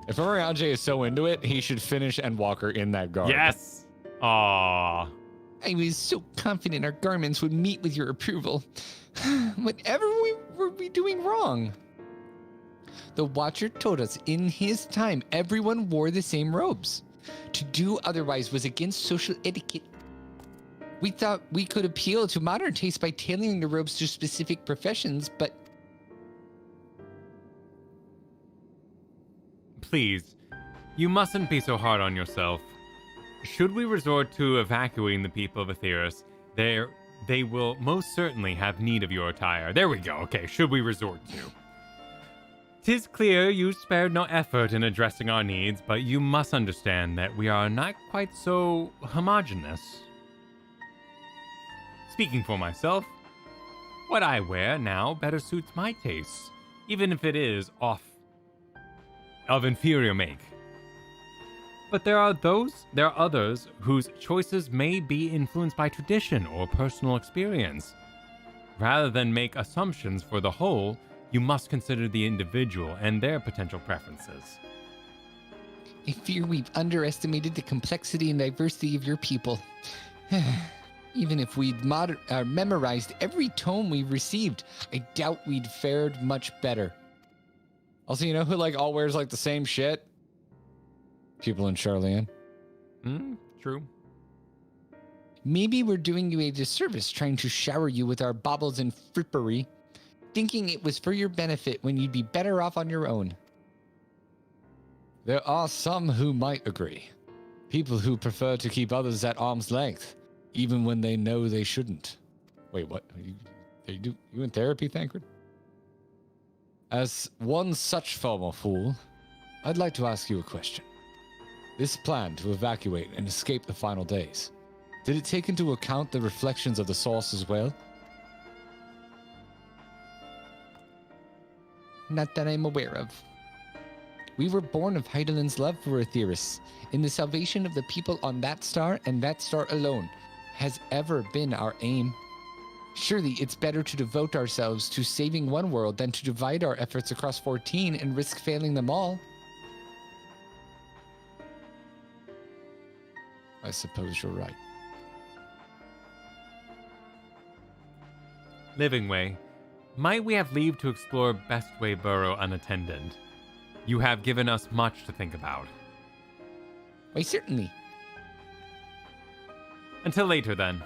If Oriange is so into it, he should finish Endwalker in that garb. Yes. Aww. I was so confident our garments would meet with your approval. Whatever were we doing wrong? The Watcher told us in his time everyone wore the same robes. To do otherwise was against social etiquette. We thought we could appeal to modern taste by tailoring the robes to specific professions, but... Please, you mustn't be so hard on yourself. Should we resort to evacuating the people of Aetheris, they will most certainly have need of your attire. There we go. Okay, should we resort to? 'Tis clear you spared no effort in addressing our needs, but you must understand that we are not quite so homogeneous. Speaking for myself, what I wear now better suits my tastes, even if it is of inferior make. But there are others whose choices may be influenced by tradition or personal experience. Rather than make assumptions for the whole, you must consider the individual and their potential preferences. I fear we've underestimated the complexity and diversity of your people. Even if we'd memorized every tome we received, I doubt we'd fared much better. Also, you know who like all wears like the same shit? People in Charlian. True. Maybe we're doing you a disservice trying to shower you with our baubles and frippery, thinking it was for your benefit when you'd be better off on your own. There are some who might agree. People who prefer to keep others at arm's length, even when they know they shouldn't. Wait, what? You in therapy, Thancred? As one such former fool, I'd like to ask you a question. This plan to evacuate and escape the final days, did it take into account the reflections of the source as well? Not that I'm aware of. We were born of Heidelin's love for Aetheris, and the salvation of the people on that star and that star alone has ever been our aim. Surely it's better to devote ourselves to saving one world than to divide our efforts across 14 and risk failing them all. I suppose you're right. Living Way, might we have leave to explore Bestway Burrow unattended? You have given us much to think about. Why, certainly. Until later, then.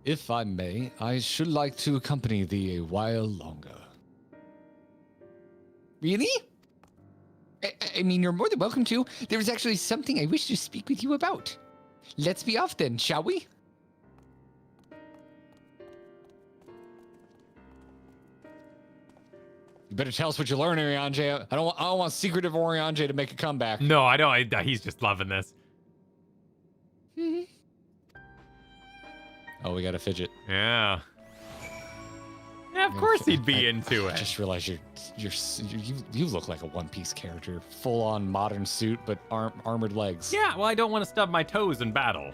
If I may, I should like to accompany thee a while longer. Really? I mean, you're more than welcome to. There's actually something I wish to speak with you about. Let's be off then, shall we? You better tell us what you learned, Oriange. I don't want secretive Oriange to make a comeback. No, I don't. He's just loving this. Oh, we got a fidget. Yeah. of course he'd be into I it. just realized you look like a One Piece character, full on modern suit but armored legs. Yeah, well, I don't want to stub my toes in battle.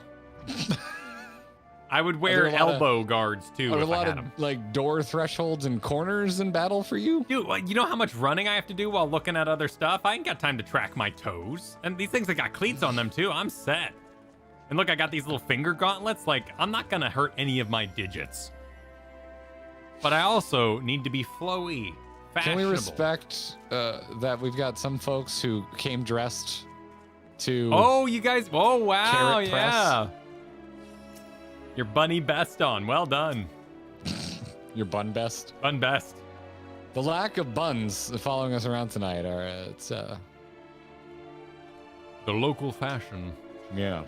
I would there wear a lot of- elbow guards too Are there a if I lot had of them. like door thresholds and corners in battle for you? Dude, like, you know how much running I have to do while looking at other stuff? I ain't got time to track my toes. And these things have got cleats on them too. I'm set. And look, I got these little finger gauntlets. Like, I'm not gonna hurt any of my digits. But I also need to be flowy, fashionable. Can we respect that we've got some folks who came dressed to... Oh, you guys. Oh, wow. Carrot press. Yeah. Your bunny best on. Well done. Your bun best? Bun best. The lack of buns following us around tonight are, it's, The local fashion. yeah.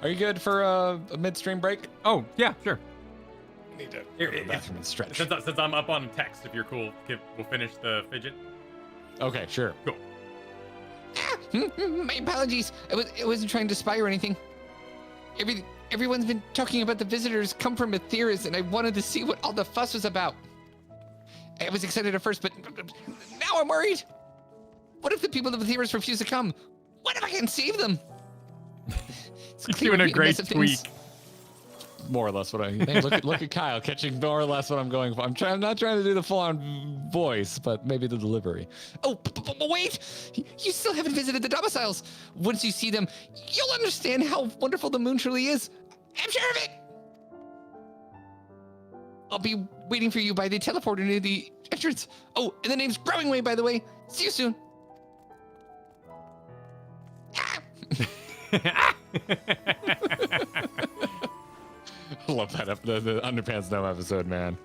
Are you good for a midstream break? Oh, yeah, sure. I need to go to the bathroom and stretch. Since I'm up on text, if you're cool, we'll finish the fidget. Okay, sure. Cool. My apologies. I wasn't trying to spy or anything. Everyone's been talking about the visitors come from Aetheris, and I wanted to see what all the fuss was about. I was excited at first, but now I'm worried. What if the people of Aetheris refuse to come? What if I can save them? You're doing a great tweak. More or less what I... Hey, look at Kyle catching more or less what I'm going for. I'm not trying to do the full-on voice, but maybe the delivery. Oh, but wait! You still haven't visited the domiciles. Once you see them, you'll understand how wonderful the moon truly is. I'm sure of it. I'll be waiting for you by the teleporter near the entrance. Oh, and the name's Growing Way, by the way. See you soon. I love that the Underpants Gnome episode, man.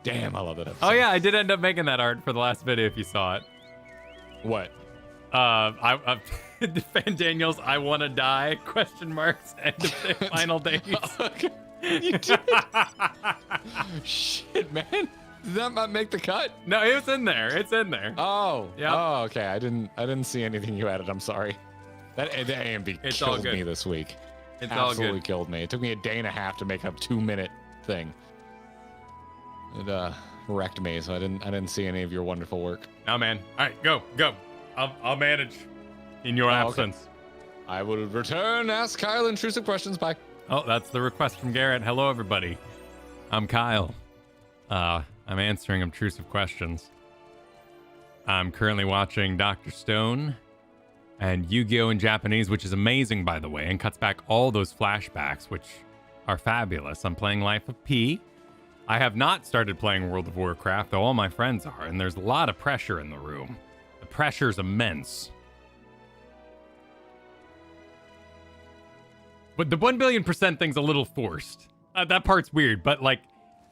Damn, I love that episode. Oh yeah, I did end up making that art for the last video if you saw it. What? Fan Daniels, I wanna die? Question marks. End of the final days. You did? Shit, man. Did that not make the cut? No, it's in there. It's in there. Oh. Yep. Oh, okay. I didn't see anything you added. I'm sorry. That AMV It's all killed good. me this week. It's all Absolutely good. killed me. It took me a day and a half to make a 2-minute thing. It wrecked me, so I didn't see any of your wonderful work. No, man. All right, go. I'll manage in your absence. I will return. Ask Kyle intrusive questions. Bye. Oh, that's the request from Garrett. Hello, everybody. I'm Kyle. I'm answering obtrusive questions. I'm currently watching Dr. Stone and Yu-Gi-Oh! In Japanese, which is amazing, by the way, and cuts back all those flashbacks, which are fabulous. I'm playing Life of P. I have not started playing World of Warcraft, though all my friends are, and there's a lot of pressure in the room. The pressure's immense. But the 1 billion% thing's a little forced. That part's weird, but like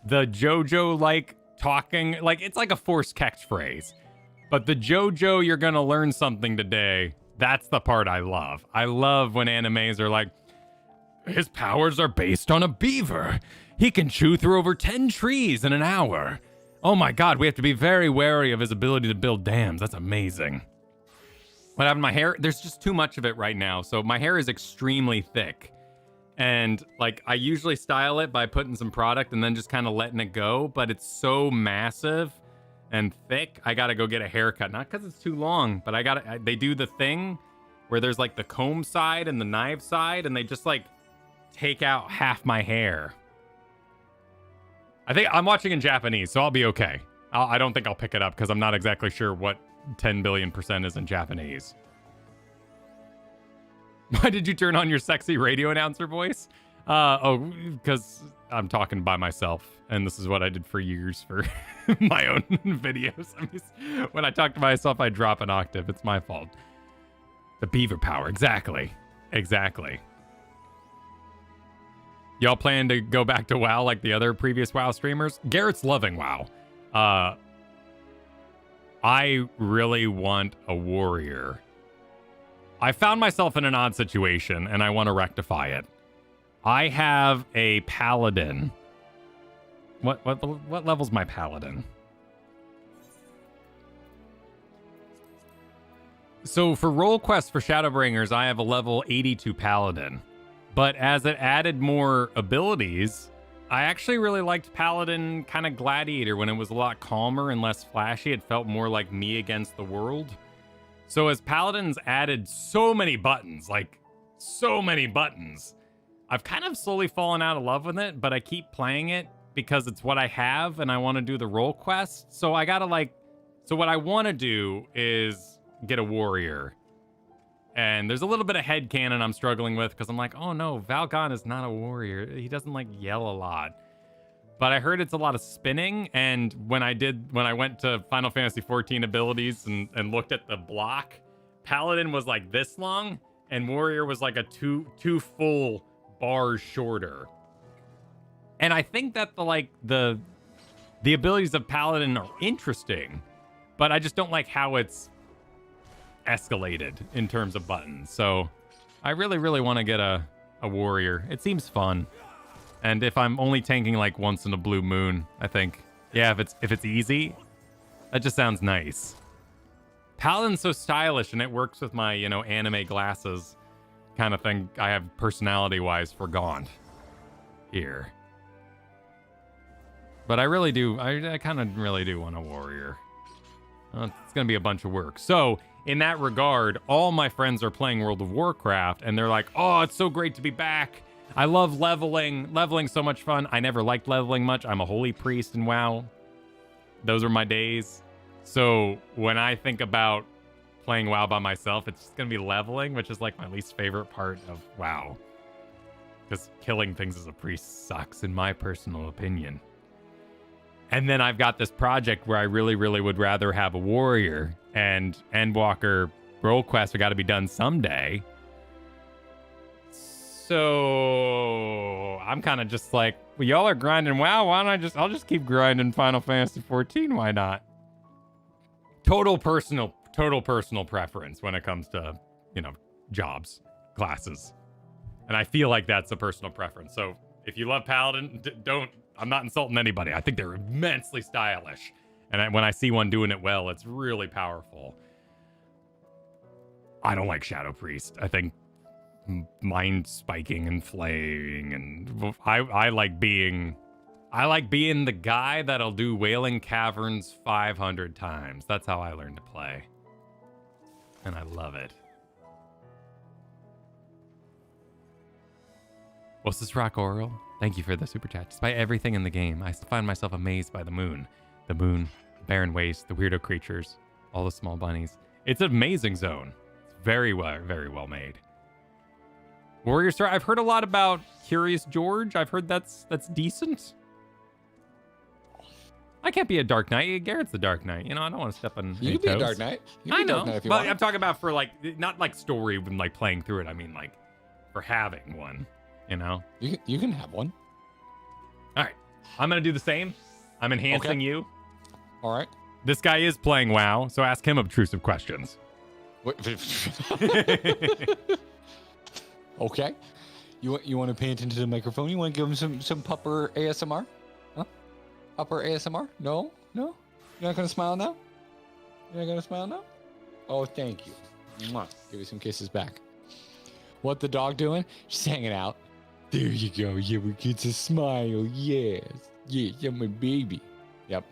the JoJo-like talking, like it's like a forced catchphrase. But the JoJo, you're gonna learn something today, that's the part I love. I love when animes are like, his powers are based on a beaver. He can chew through over 10 trees in an hour. Oh my god, we have to be very wary of his ability to build dams. That's amazing. What happened to my hair? There's just too much of it right now. So my hair is extremely thick. And like I usually style it by putting some product and then just kind of letting it go. But it's so massive and thick. I got to go get a haircut. Not because it's too long, but they do the thing where there's like the comb side and the knife side. And they just like take out half my hair. I think I'm watching in Japanese, so I'll be okay. I don't think I'll pick it up because I'm not exactly sure what 10 billion% is in Japanese. Why did you turn on your sexy radio announcer voice? Because I'm talking by myself, and this is what I did for years for my own videos. When I talk to myself, I drop an octave. It's my fault. The beaver power, exactly. Y'all plan to go back to WoW like the other previous WoW streamers? Garrett's loving WoW. I really want a warrior. I found myself in an odd situation, and I want to rectify it. I have a paladin. What level's my paladin? So for role quests for Shadowbringers, I have a level 82 paladin. But as it added more abilities, I actually really liked Paladin kind of Gladiator when it was a lot calmer and less flashy. It felt more like me against the world. So as Paladin's added so many buttons, like so many buttons, I've kind of slowly fallen out of love with it, but I keep playing it because it's what I have and I want to do the role quest. So I gotta so what I want to do is get a warrior. And there's a little bit of headcanon I'm struggling with because I'm like, oh no, Valgon is not a warrior. He doesn't yell a lot. But I heard it's a lot of spinning. And when I went to Final Fantasy XIV abilities and looked at the block, Paladin was like this long and warrior was like a two full bars shorter. And I think that the abilities of Paladin are interesting, but I just don't like how it's escalated in terms of buttons. So I really, really want to get a warrior. It seems fun. And if I'm only tanking once in a blue moon, I think, yeah, if it's easy, that just sounds nice. Paladin's so stylish and it works with my, anime glasses kind of thing I have personality-wise for Gaunt here. But I really do, I kind of really do want a warrior. It's going to be a bunch of work. So in that regard, all my friends are playing World of Warcraft and they're like, oh, it's so great to be back. I love leveling. Leveling's so much fun. I never liked leveling much. I'm a holy priest in WoW. Those are my days. So when I think about playing WoW by myself, it's just going to be leveling, which is my least favorite part of WoW. Because killing things as a priest sucks, in my personal opinion. And then I've got this project where I really, really would rather have a warrior, and Endwalker role quests have got to be done someday. So I'm kind of just well, y'all are grinding WoW. Why don't I'll just keep grinding Final Fantasy XIV. Why not? Total personal preference when it comes to, jobs, classes. And I feel like that's a personal preference. So if you love Paladin, I'm not insulting anybody. I think they're immensely stylish. And when I see one doing it well, it's really powerful. I don't like Shadow Priest. I think mind spiking and flaying, and I like being the guy that'll do Wailing Caverns 500 times. That's how I learned to play. And I love it. What's this, Rock Coeurl? Thank you for the super chat. Despite everything in the game, I still find myself amazed by the moon. The moon, the barren waste, the weirdo creatures, all the small bunnies. It's an amazing zone. It's very well made. Warrior Star, I've heard a lot about Curious George. I've heard that's decent. I can't be a Dark Knight. Garrett's the Dark Knight. I don't want to step on any You can be a toes. Dark Knight. You I can be know, Dark Knight if you but want. I'm talking about for not story when playing through it. I mean for having one. You can have one. All right, I'm gonna do the same. I'm enhancing Okay. you. All right. This guy is playing WoW, so ask him obtrusive questions. Okay. You want to pay attention to the microphone? You want to give him some pupper ASMR? Huh? Upper ASMR? No? You're not gonna smile now? Oh, thank you. Mwah. Give you some kisses back. What the dog doing? She's hanging out. There you go. Yeah, we get to smile. Yes. Yeah, you're my baby. Yep.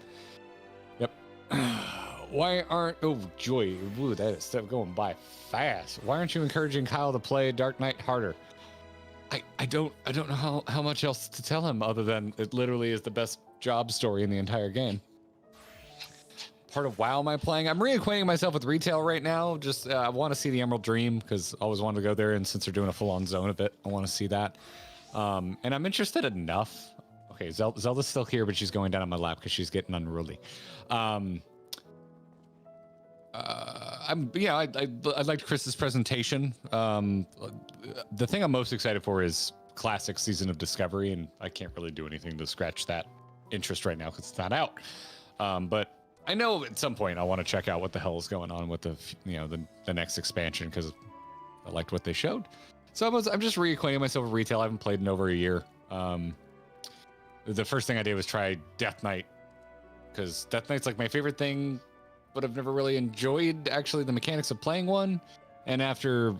Why aren't... Oh, joy. Ooh, that is stuff going by fast. Why aren't you encouraging Kyle to play Dark Knight harder? I don't know how much else to tell him other than it literally is the best job story in the entire game. Part of WoW am I playing? I'm reacquainting myself with retail right now. Just I want to see the Emerald Dream because I always wanted to go there, and since they're doing a full-on zone of it, I want to see that. And I'm interested enough. Okay, Zelda's still here, but she's going down on my lap because she's getting unruly. I liked Chris's presentation. The thing I'm most excited for is Classic Season of Discovery, and I can't really do anything to scratch that interest right now because it's not out. But I know at some point I want to check out what the hell is going on with the next expansion because I liked what they showed. So I'm just reacquainting myself with retail. I haven't played in over a year. The first thing I did was try Death Knight because Death Knight's my favorite thing, but I've never really enjoyed actually the mechanics of playing one. And after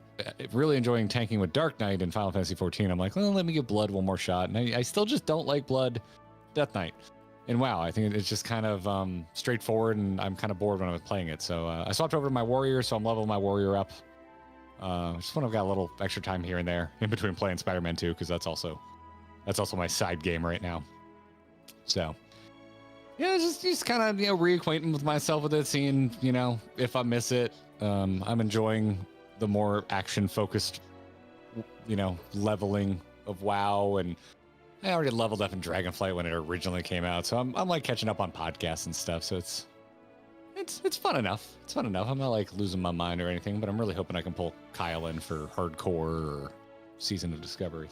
really enjoying tanking with Dark Knight in Final Fantasy XIV, I'm like, well, let me give Blood one more shot. And I still just don't like Blood Death Knight. And wow, I think it's just kind of straightforward, and I'm kind of bored when I was playing it. So I swapped over to my Warrior, so I'm leveling my Warrior up. Just when I've got a little extra time here and there in between playing Spider-Man 2, because that's also my side game right now. So yeah, just kind of reacquainting with myself with it, seeing if I miss it. I'm enjoying the more action-focused, leveling of WoW, and I already leveled up in Dragonflight when it originally came out, so I'm like catching up on podcasts and stuff. So it's fun enough. It's fun enough. I'm not like losing my mind or anything, but I'm really hoping I can pull Kyle in for hardcore or Season of Discovery.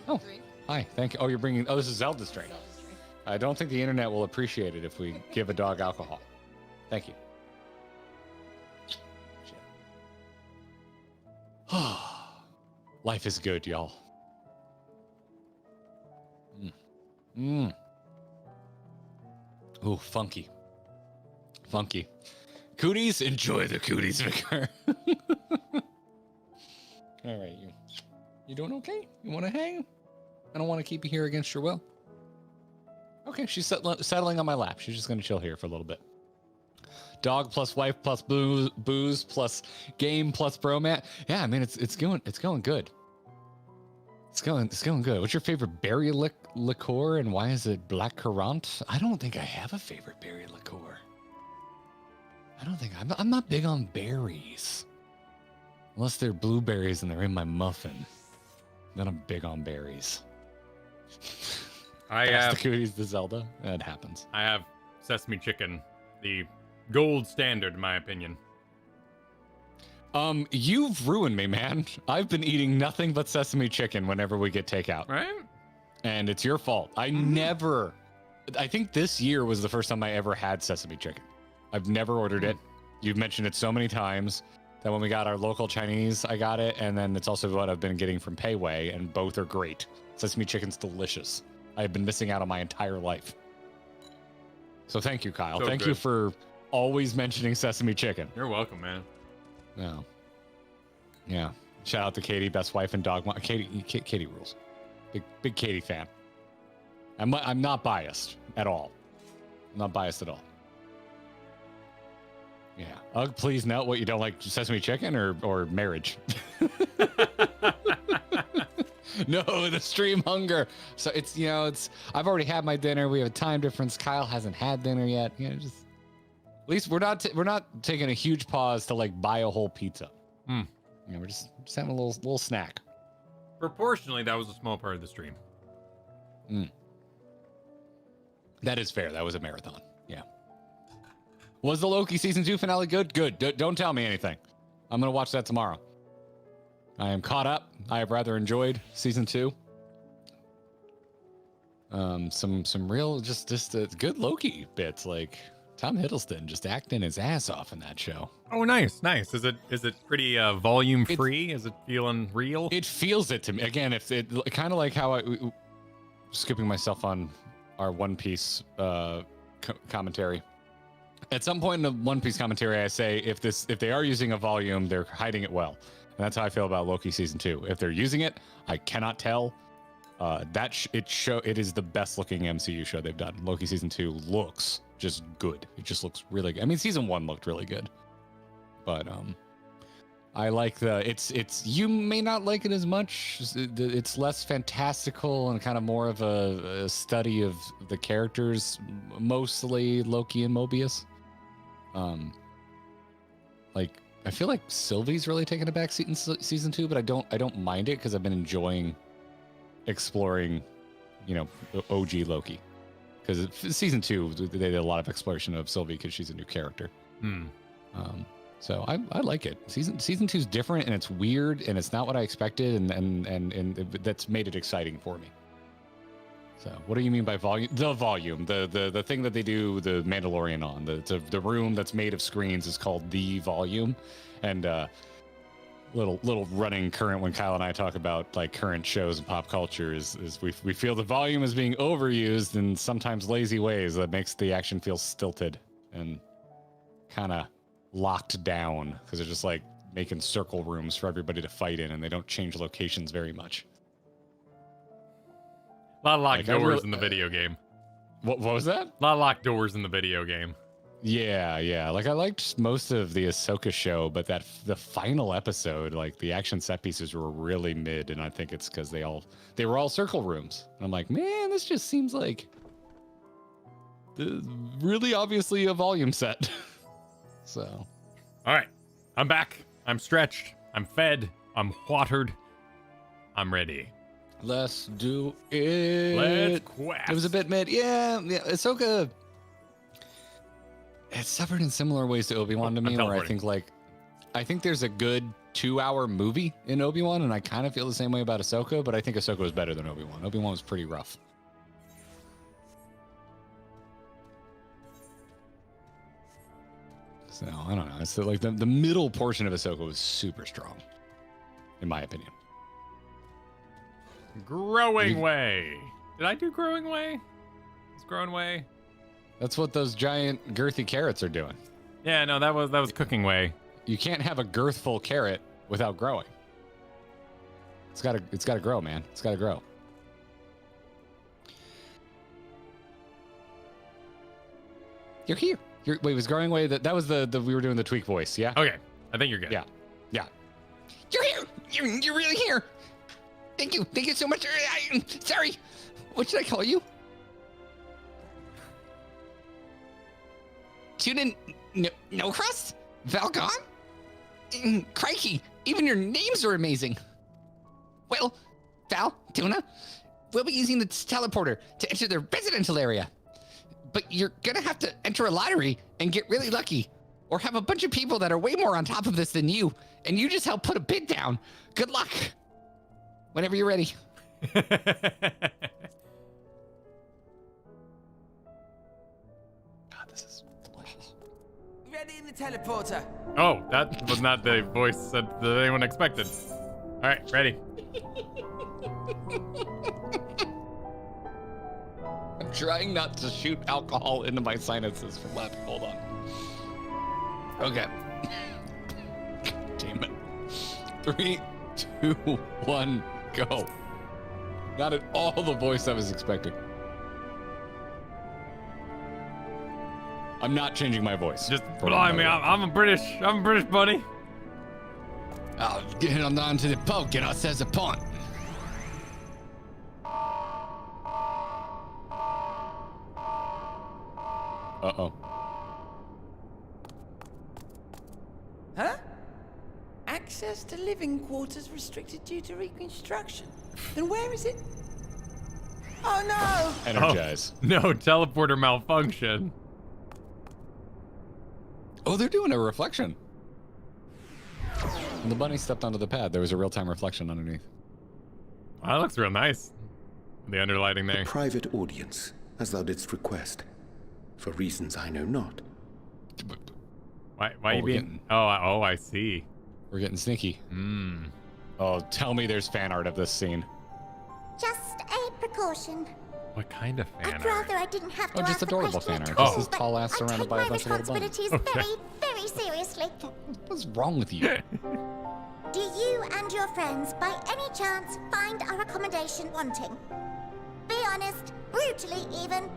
Oh, hi, thank you. Oh, you're bringing. Oh, this is Zelda's drink. I don't think the internet will appreciate it if we give a dog alcohol. Thank you. Life is good, y'all. Ooh, funky. Funky. Cooties, enjoy the cooties, Vicar. All right, you doing okay? You want to hang? I don't want to keep you here against your will. Okay, she's settling on my lap. She's just going to chill here for a little bit. Dog plus wife plus booze plus game plus bromat. Yeah, I mean it's going good. It's going good. What's your favorite berry liqueur, and why is it black currant? I don't think I have a favorite berry liqueur. I don't think I'm not big on berries, unless they're blueberries and they're in my muffin. Then I'm big on berries. I have the cooties, the Zelda. That happens. I have sesame chicken, the gold standard, in my opinion. You've ruined me, man. I've been eating nothing but sesame chicken whenever we get takeout. Right? And it's your fault. I think this year was the first time I ever had sesame chicken. I've never ordered it. You've mentioned it so many times that when we got our local Chinese, I got it. And then it's also what I've been getting from Payway, and both are great. Sesame chicken's delicious. I've been missing out on my entire life. So thank you, Kyle. Thank you for always mentioning sesame chicken. You're welcome, man. No. Yeah. Shout out to Katie, best wife and dog. Katie rules. Big Katie fan. I'm not biased at all. I'm not biased at all. Yeah. Ugh, please note what you don't like: sesame chicken or marriage. No, the stream hunger. So it's I've already had my dinner. We have a time difference. Kyle hasn't had dinner yet. Just at least we're not taking a huge pause to like buy a whole pizza. We're just having a little snack. Proportionally, that was a small part of the stream. That is fair. That was a marathon. Yeah. Was the Loki season 2 finale good? Good. Don't tell me anything. I'm gonna watch that tomorrow. I am caught up. I have rather enjoyed season 2. Some real just good Loki bits, like Tom Hiddleston just acting his ass off in that show. Oh, nice. Is it pretty volume free? Is it feeling real? It feels it to me. Again, if it kind of like how skipping myself on our One Piece commentary. At some point in the One Piece commentary, I say if they are using a volume, they're hiding it well. And that's how I feel about Loki season 2. If they're using it, I cannot tell. It is the best looking MCU show they've done. Loki season 2 looks just good. It just looks really good. I mean, season 1 looked really good, but I like it's you may not like it as much. It's less fantastical and kind of more of a study of the characters, mostly Loki and Mobius. Like I feel like Sylvie's really taken a back seat in season 2, but I don't mind it because I've been enjoying exploring, the OG Loki. Because season 2, they did a lot of exploration of Sylvie because she's a new character. So I like it. Season 2 is different and it's weird and it's not what I expected, and that's made it exciting for me. So what do you mean by volume? The volume, the thing that they do the Mandalorian on, the room that's made of screens is called the volume, and little running current when Kyle and I talk about like current shows and pop culture is we feel the volume is being overused in sometimes lazy ways that makes the action feel stilted and kind of locked down because they're just like making circle rooms for everybody to fight in, and they don't change locations very much. A lot of locked Like, doors in the video game. What was that? A lot of locked doors in the video game. Yeah. Like, I liked most of the Ahsoka show, but the final episode, like, the action set pieces were really mid, and I think it's because they were all circle rooms. And I'm like, man, this just seems like really obviously a volume set. So, all right, I'm back. I'm stretched. I'm fed. I'm watered. I'm ready. Let's do it. Let's quest. It was a bit mid. Yeah. Ahsoka. It suffered in similar ways to Obi-Wan to me, where I think there's a good 2-hour movie in Obi-Wan, and I kind of feel the same way about Ahsoka, but I think Ahsoka was better than Obi-Wan. Obi-Wan was pretty rough. So, I don't know. It's like the middle portion of Ahsoka was super strong, in my opinion. Growing Way. Did I do Growing Way? Is Growing Way? That's what those giant girthy carrots are doing. Yeah, no, that was Cooking Way. You can't have a girthful carrot without growing. It's gotta grow, man. It's gotta grow. You're here. Wait, was Growing Way that was the we were doing the tweak voice, yeah? Okay, I think you're good. Yeah. You're here. You're really here. Thank you so much. Sorry. What should I call you? Tuna No Crust? Valgon? Crikey, even your names are amazing. Well, Val, Tuna, we'll be using the teleporter to enter the residential area. But you're gonna have to enter a lottery and get really lucky, or have a bunch of people that are way more on top of this than you, and you just help put a bid down. Good luck. Whenever you're ready. God, this is delicious. Ready in the teleporter. Oh, that was not the voice that anyone expected. All right, ready. I'm trying not to shoot alcohol into my sinuses from laughing. Hold on. Okay. Damn it. 3, 2, 1, go. Not at all the voice I was expecting. I'm not changing my voice. Just blimey, I'm a British buddy. I'll get on down to the pub, get us as a pawn. Uh-oh. Huh? Access to living quarters restricted due to reconstruction. Then where is it? Oh no! Energize. Oh, no, teleporter malfunction. Oh, they're doing a reflection. When the bunny stepped onto the pad, there was a real-time reflection underneath. Wow, that looks real nice. The underlighting there. A private audience, as thou didst request. For reasons I know not. Why you being... Oh, I see. We're getting sneaky. Oh, tell me there's fan art of this scene. Just a precaution. What kind of fan I'd art? rather I didn't have to Oh, just ask the adorable question fan at art. all, This is but tall ass I surrounded take by a my bunch of little bunnies. responsibilities very, very seriously. What's wrong with you? Do you and your friends, by any chance, find our accommodation wanting? Be honest, brutally even.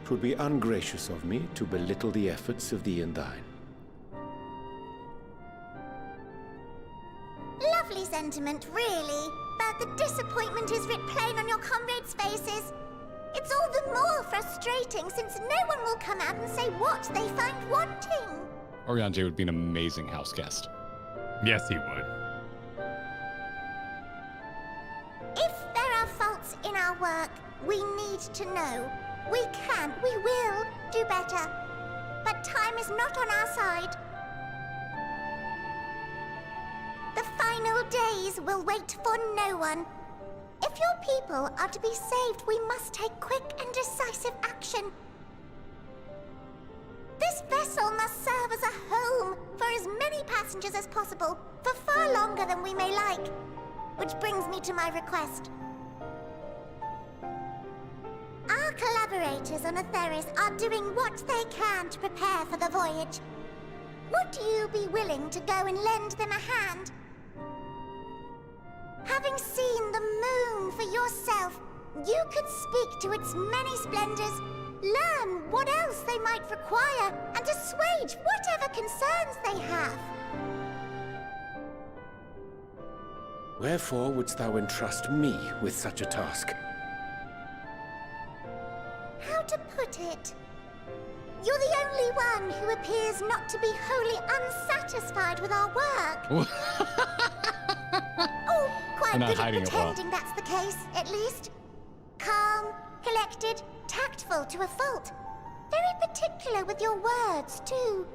'Twould be ungracious of me to belittle the efforts of thee and thine. Lovely sentiment, really. But the disappointment is writ plain on your comrades' faces. It's all the more frustrating since no one will come out and say what they find wanting. Orion J would be an amazing house guest. Yes, he would. If there are faults in our work, we need to know. We will do better. But time is not on our side. The final days will wait for no one. If your people are to be saved, we must take quick and decisive action. This vessel must serve as a home for as many passengers as possible, for far longer than we may like. Which brings me to my request. Our collaborators on Atheris are doing what they can to prepare for the voyage. would you be willing to go and lend them a hand? Having seen the moon for yourself, you could speak to its many splendors, learn what else they might require, and assuage whatever concerns they have. Wherefore wouldst thou entrust me with such a task? How to put it? You're the only one who appears not to be wholly unsatisfied with our work. Oh, quite I'm not good at hiding it well. pretending that's the case, at least. Calm, collected, tactful to a fault. Very particular with your words, too.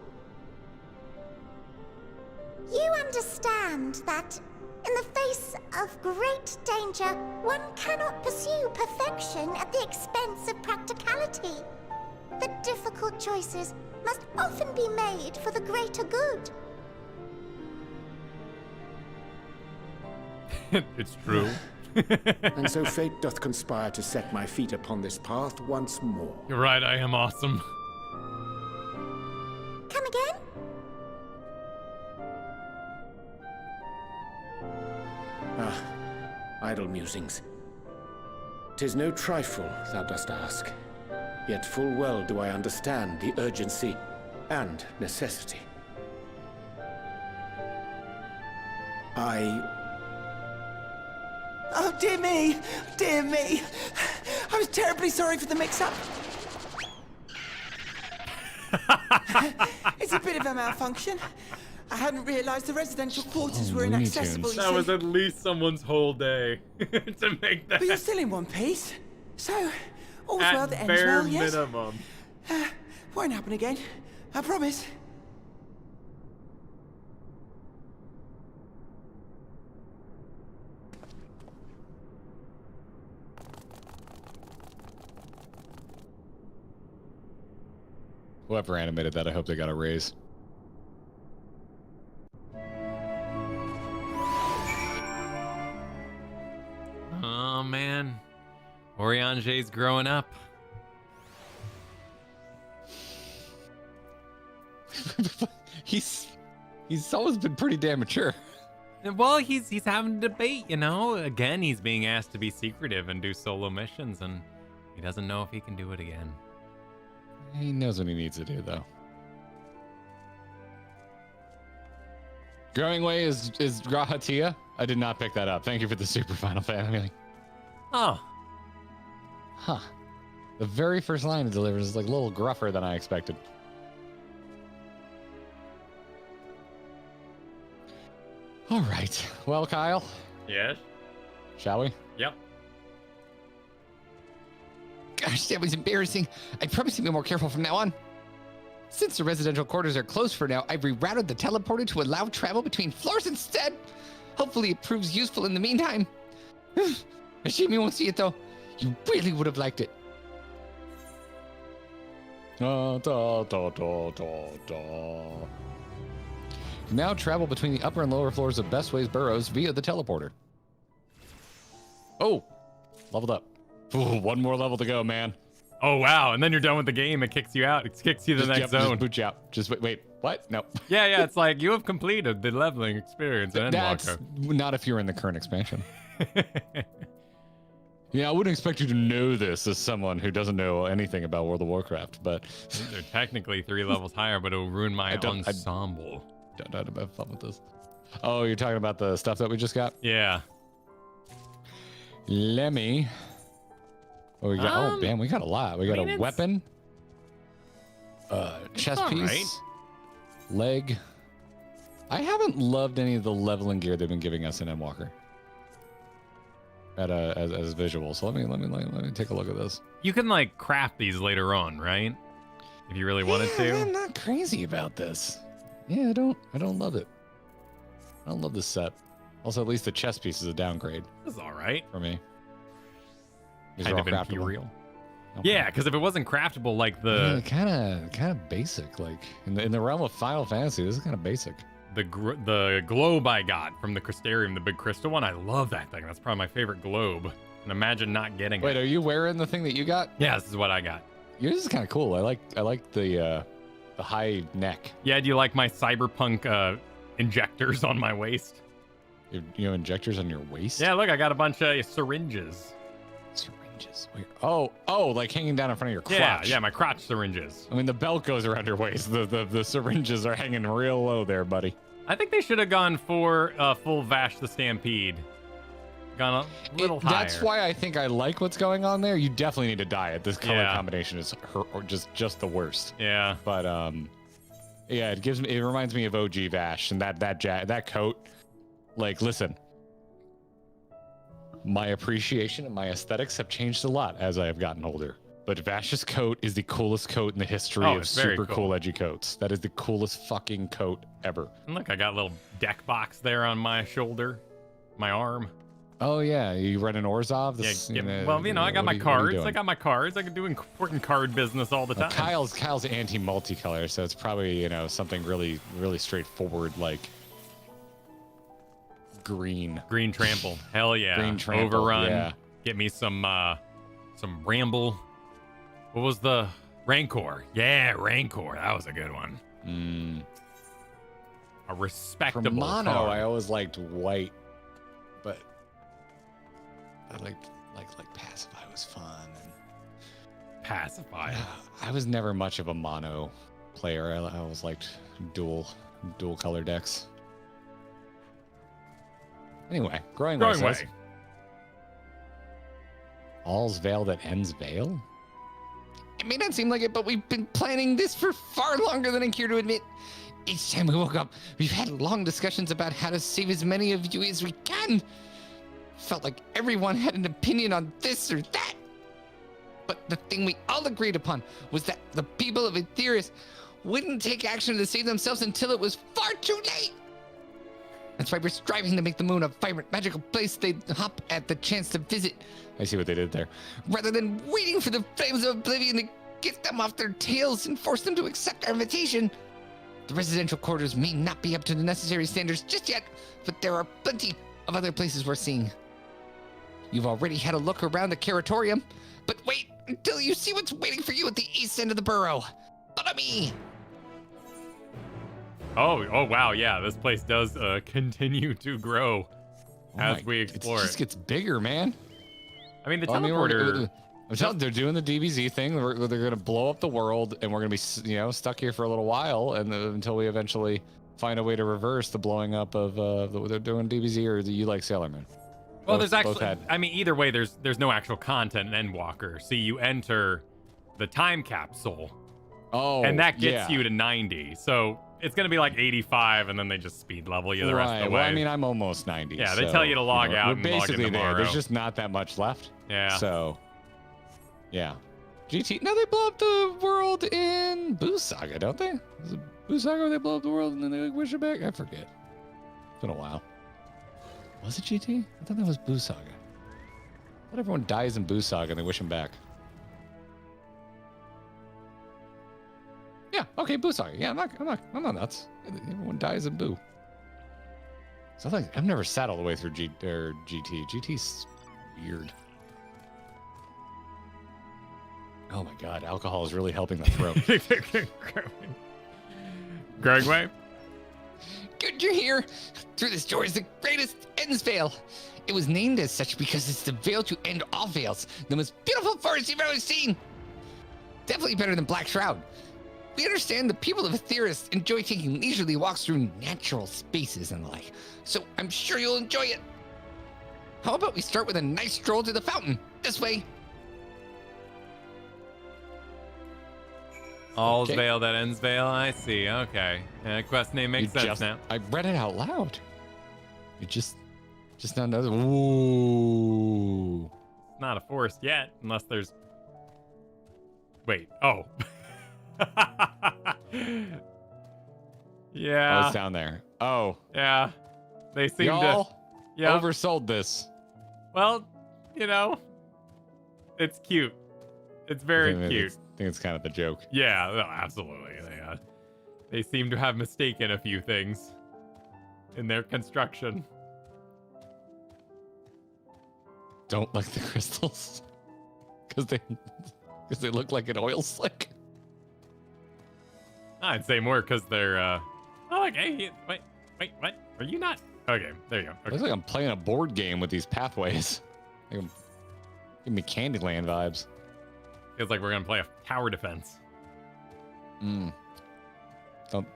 You understand that, in the face of great danger, one cannot pursue perfection at the expense of practicality. The difficult choices must often be made for the greater good. It's true. And so fate doth conspire to set my feet upon this path once more. You're right, I am awesome. Come again? Ah, idle musings. 'Tis no trifle thou dost ask. Yet full well do I understand the urgency and necessity. Oh, dear me! Dear me! I was terribly sorry for the mix-up. It's a bit of a malfunction. I hadn't realized the residential quarters were Looney inaccessible, Tunes. you That see. was at least someone's whole day to make that. But you're still in one piece. So, all's At well that ends bare well, yes? minimum. Won't happen again. I promise. Whoever animated that, I hope they got a raise. Oh man, Oriange's growing up. He's always been pretty damn mature. Well, he's having a debate, you know. Again, he's being asked to be secretive and do solo missions, and he doesn't know if he can do it again. He knows what he needs to do, though. Growing Way is Grahatia. I did not pick that up. Thank you for the super final family. Oh, Huh. The very first line it delivers is like a little gruffer than I expected. All right. Well, Kyle, yes. shall we? Yep. Gosh, that was embarrassing. I promise to be more careful from now on. Since the residential quarters are closed for now, I've rerouted the teleporter to allow travel between floors instead. Hopefully it proves useful in the meantime. A shame you won't see it though. You really would have liked it. Da, da, da, da, da, da. Now travel between the upper and lower floors of Bestways Burrows via the teleporter. Oh, leveled up. Ooh, one more level to go, man. Oh wow, and then you're done with the game. It kicks you out. It kicks you to the next zone. Just boot you out. Just wait. What? No. Yeah, it's like you have completed the leveling experience in That's Endwalker. not if you're in the current expansion. Yeah, I wouldn't expect you to know this as someone who doesn't know anything about World of Warcraft, but They're technically 3 levels higher, but it'll ruin my don't- ensemble. don't have fun with this. Oh, you're talking about the stuff that we just got? Yeah. Lemmy. Oh, we got. Oh, damn, we got a lot. We got mean, a it's- weapon, chest all piece, right. leg. I haven't loved any of the leveling gear they've been giving us in Endwalker. As visuals. So let me take a look at this. You can like craft these later on, right? If you really wanted Yeah, to. I'm not crazy about this. Yeah, I don't love it. I don't love this set. Also, at least the chest piece is a downgrade This is all right. for me. These Kind are of all craftable. imperial. Okay. Yeah, because if it wasn't craftable like Yeah, the kind of basic. Like in the realm of Final Fantasy, this is kind of basic. the globe I got from the Crystarium, the big crystal one, I love that thing. That's probably my favorite globe. And imagine not getting Wait, it. are you wearing the thing that you got? Yeah, this is what I got. Yours is kind of cool. I like the the high neck. Yeah, do you like my cyberpunk injectors on my waist? You have injectors on your waist? Yeah, look, I got a bunch of syringes. Syringes? Where? Oh, like hanging down in front of your crotch. Yeah, my crotch syringes. I mean, the belt goes around your waist. The syringes are hanging real low there, buddy. I think they should have gone for full Vash the Stampede. Gone a little higher. That's why I think I like what's going on there. You definitely need to dye it. This color combination is just the worst. Yeah. But yeah, it reminds me of OG Vash and that coat. Like, listen, my appreciation and my aesthetics have changed a lot as I have gotten older. But Vash's coat is the coolest coat in the history of super cool edgy coats. That is the coolest fucking coat ever. And look, I got a little deck box there on my shoulder, my arm. Oh yeah, you run an Orzhov? Well, I got my cards. I got my cards. I can do important card business all the time. Kyle's anti-multicolor, so it's probably something really straightforward like green. Green trample. Hell yeah. Green trample. Overrun. Yeah. Get me some Ramble. What was the Rancor? Yeah, Rancor. That was a good one. A respectable For mono, card. I always liked white, but I liked Pacify was fun. And Pacify. I was never much of a mono player. I always liked dual color decks. Anyway, growing way. All's Vale that Endsvale? It may not seem like it, but we've been planning this for far longer than I care to admit. Each time we woke up, we've had long discussions about how to save as many of you as we can. Felt like everyone had an opinion on this or that. But the thing we all agreed upon was that the people of Aetheris wouldn't take action to save themselves until it was far too late. That's why we're striving to make the moon a vibrant, magical place they'd hop at the chance to visit. I see what they did there. Rather than waiting for the flames of oblivion to get them off their tails and force them to accept our invitation. The residential quarters may not be up to the necessary standards just yet, but there are plenty of other places we're seeing. You've already had a look around the Curatorium, but wait until you see what's waiting for you at the east end of the borough. Follow me! Oh wow, yeah, this place does continue to grow as we explore it. Just gets bigger, man. I mean, the teleporter. I'm telling you, they're doing the DBZ thing. They're going to blow up the world, and we're going to be, stuck here for a little while, and until we eventually find a way to reverse the blowing up of they're doing DBZ, or do you like Sailorman? Well, there's actually, I mean, either way, there's no actual content in Endwalker. See, you enter the time capsule, and that gets you to 90. So it's going to be like 85, and then they just speed level you the rest of the way. Well, I mean, I'm almost 90. Yeah, they tell you to log out and log in tomorrow. There. There's just not that much left. Yeah. So, yeah. GT. No, they blow up the world in Boo Saga, don't they? Is it Boo Saga where they blow up the world and then they wish it back? I forget. It's been a while. Was it GT? I thought that was Boo Saga. I thought everyone dies in Boo Saga and they wish him back. Yeah, okay, Boo Saga. Yeah, I'm not nuts. Everyone dies in Boo. So I've never sat all the way through GT. GT's weird. Oh my god, alcohol is really helping the throat. Gregway? Good you're here. Through this door is the greatest Endsvale. It was named as such because it's the veil to end all veils. The most beautiful forest you've ever seen. Definitely better than Black Shroud. We understand the people of Aetheris enjoy taking leisurely walks through natural spaces and the like, so I'm sure you'll enjoy it. How about we start with a nice stroll to the fountain? This way. All's Vale that Endsvale, I see. Okay. Quest name makes sense now. I read it out loud. You just now know. Ooh. It's not a forest yet, unless there's. Wait. Oh. Yeah. Oh, it's down there. Oh. Yeah. They seem Y'all to. Yeah. Oversold this. Well, it's cute. It's very cute. I think it's kind of the joke. Yeah, no, absolutely. They seem to have mistaken a few things in their construction. Don't like the crystals because they look like an oil slick. I'd say more because they're. Oh, okay. Wait, what? Are you not? Okay, there you go. Okay. Looks like I'm playing a board game with these pathways. Like give me Candyland vibes. Feels like we're gonna play a tower defense. Don't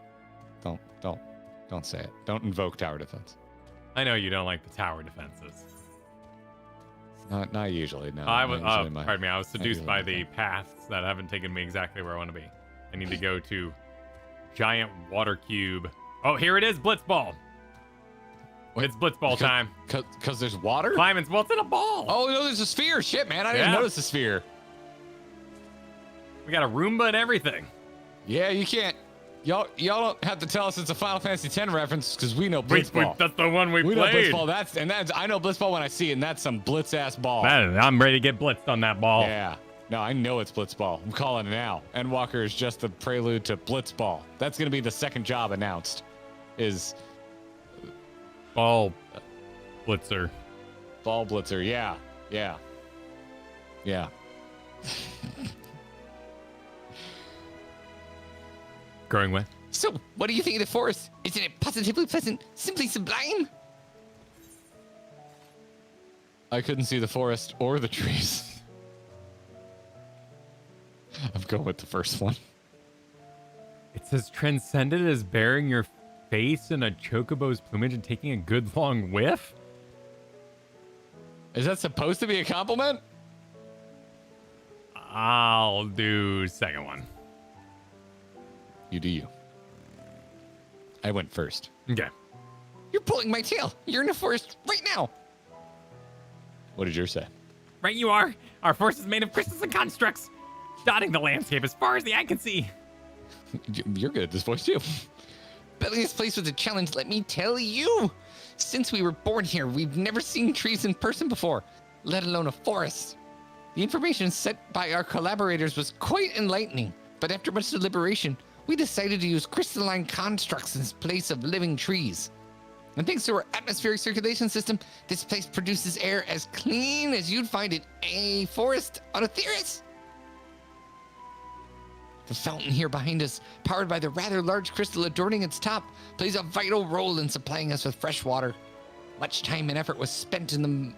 say it. Don't invoke tower defense. I know you don't like the tower defenses. Not usually. No. I was. Not usually Pardon me. I was seduced by the thing. paths that haven't taken me exactly where I want to be. I need to go to giant water cube. Oh, here it is, Blitzball. It's Blitzball time. Because there's water? Climbing. Well, it's in a ball. Oh, no, there's a sphere. Shit, man. I didn't notice the sphere. We got a Roomba and everything. Yeah, you can't. Y'all don't have to tell us it's a Final Fantasy X reference because we know Blitzball. That's the one we know played. Blitzball. I know Blitzball when I see it, and that's some blitz ass ball. Man, I'm ready to get blitzed on that ball. Yeah. No, I know it's Blitzball. I'm calling it now. Endwalker is just the prelude to Blitzball. That's gonna be the second job announced. Is ball blitzer. Ball blitzer. Yeah. Growing way. So, what do you think of the forest? Isn't it positively pleasant, simply sublime? I couldn't see the forest or the trees. I'm going with the first one. It says transcended as bearing your face in a chocobo's plumage and taking a good long whiff? Is that supposed to be a compliment? I'll do second one. You do you. I went first. Okay. You're pulling my tail. You're in the forest right now. What did yours say? Right you are. Our force is made of crystals and constructs, dotting the landscape as far as the eye can see. You're good at this voice too. Building this place was a challenge, let me tell you. Since we were born here, we've never seen trees in person before, let alone a forest. The information sent by our collaborators was quite enlightening, but after much deliberation, we decided to use crystalline constructs in place of living trees. And thanks to our atmospheric circulation system, this place produces air as clean as you'd find in a forest on Etheirys. The fountain here behind us, powered by the rather large crystal adorning its top, plays a vital role in supplying us with fresh water. Much time and effort was spent in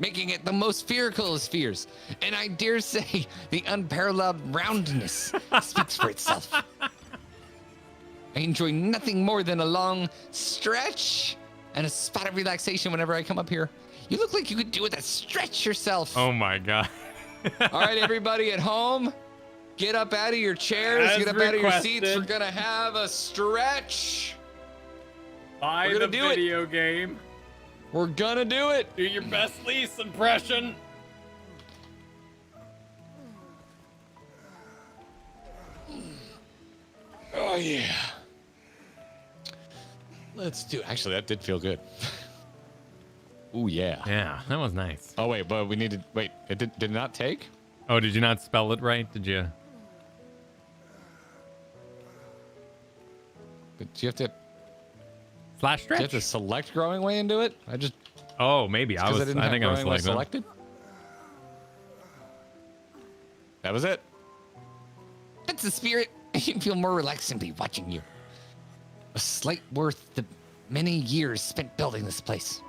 making it the most spherical of spheres. And I dare say the unparalleled roundness speaks for itself. I enjoy nothing more than a long stretch and a spot of relaxation whenever I come up here. You look like you could do with a stretch yourself. Oh my god. All right, everybody at home, get up out of your chairs, get up out of your seats. We're gonna have a stretch. Buy the video game. We're gonna do it. Do your best Lise impression. Oh yeah. Let's do. Actually, that did feel good. Ooh yeah. Yeah, that was nice. Oh wait, but we needed. Wait, it did not take. Oh, did you not spell it right? Did you? But do you have to? Slash stretch. Do you have to select growing way and do it? I just. Oh, maybe I was. I think I was selected. That was it. That's the spirit. You feel more relaxed simply watching you. A slight worth the many years spent building this place.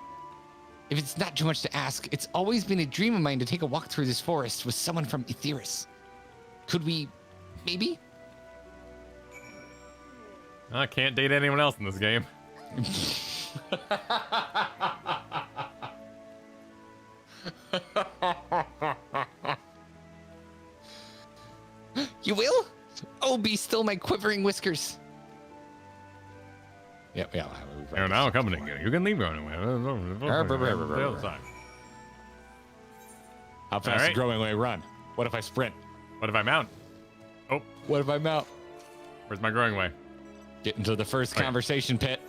If it's not too much to ask, it's always been a dream of mine to take a walk through this forest with someone from Etheirys. Could we, maybe? I can't date anyone else in this game. You will? Oh, be still my quivering whiskers. Yeah. You're now coming. You can leave running away. The other side. How fast does growing way run? What if I sprint? What if I mount? Oh. What if I mount? Where's my growing way? Get into the first conversation pit.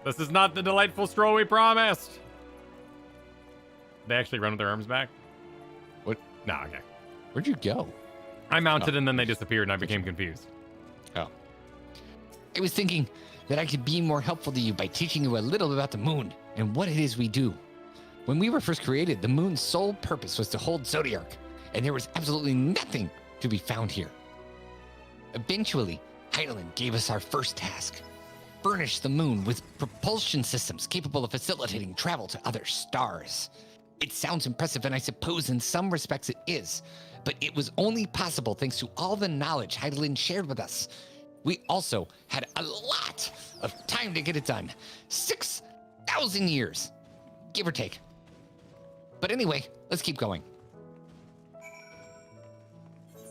This is not the delightful stroll we promised. They actually run with their arms back? What? No, okay. Where'd you go? I mounted and then they disappeared and I became confused. Oh. I was thinking that I could be more helpful to you by teaching you a little about the moon and what it is we do. When we were first created, the moon's sole purpose was to hold Zodiark, and there was absolutely nothing to be found here. Eventually, Hydaelyn gave us our first task. Furnish the moon with propulsion systems capable of facilitating travel to other stars. It sounds impressive, and I suppose in some respects it is, but it was only possible thanks to all the knowledge Hydaelyn shared with us. We also had a lot of time to get it done. 6,000 years, give or take. But anyway, let's keep going.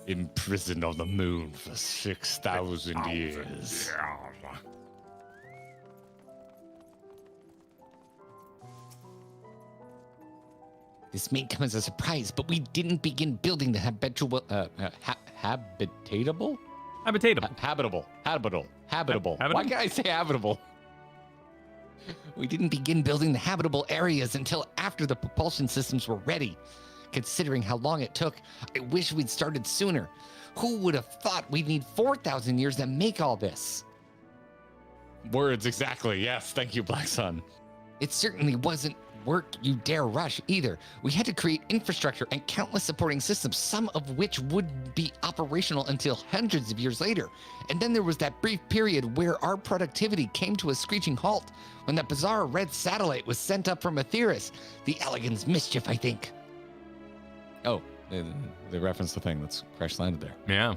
Imprisoned on the moon for 6,000 years. This may come as a surprise, but we didn't begin building the habitable. Habitatable? Habitable. Why can't I say habitable? We didn't begin building the habitable areas until after the propulsion systems were ready. Considering how long it took, I wish we'd started sooner. Who would have thought we'd need 4,000 years to make all this? Words, exactly. Yes, thank you, Black Sun. It certainly wasn't work you dare rush either. We had to create infrastructure and countless supporting systems, some of which would be operational until hundreds of years later. And then there was that brief period where our productivity came to a screeching halt when that bizarre red satellite was sent up from Aetheris. The Elegans mischief, I think. Oh, they referenced the thing that's crash landed there. Yeah.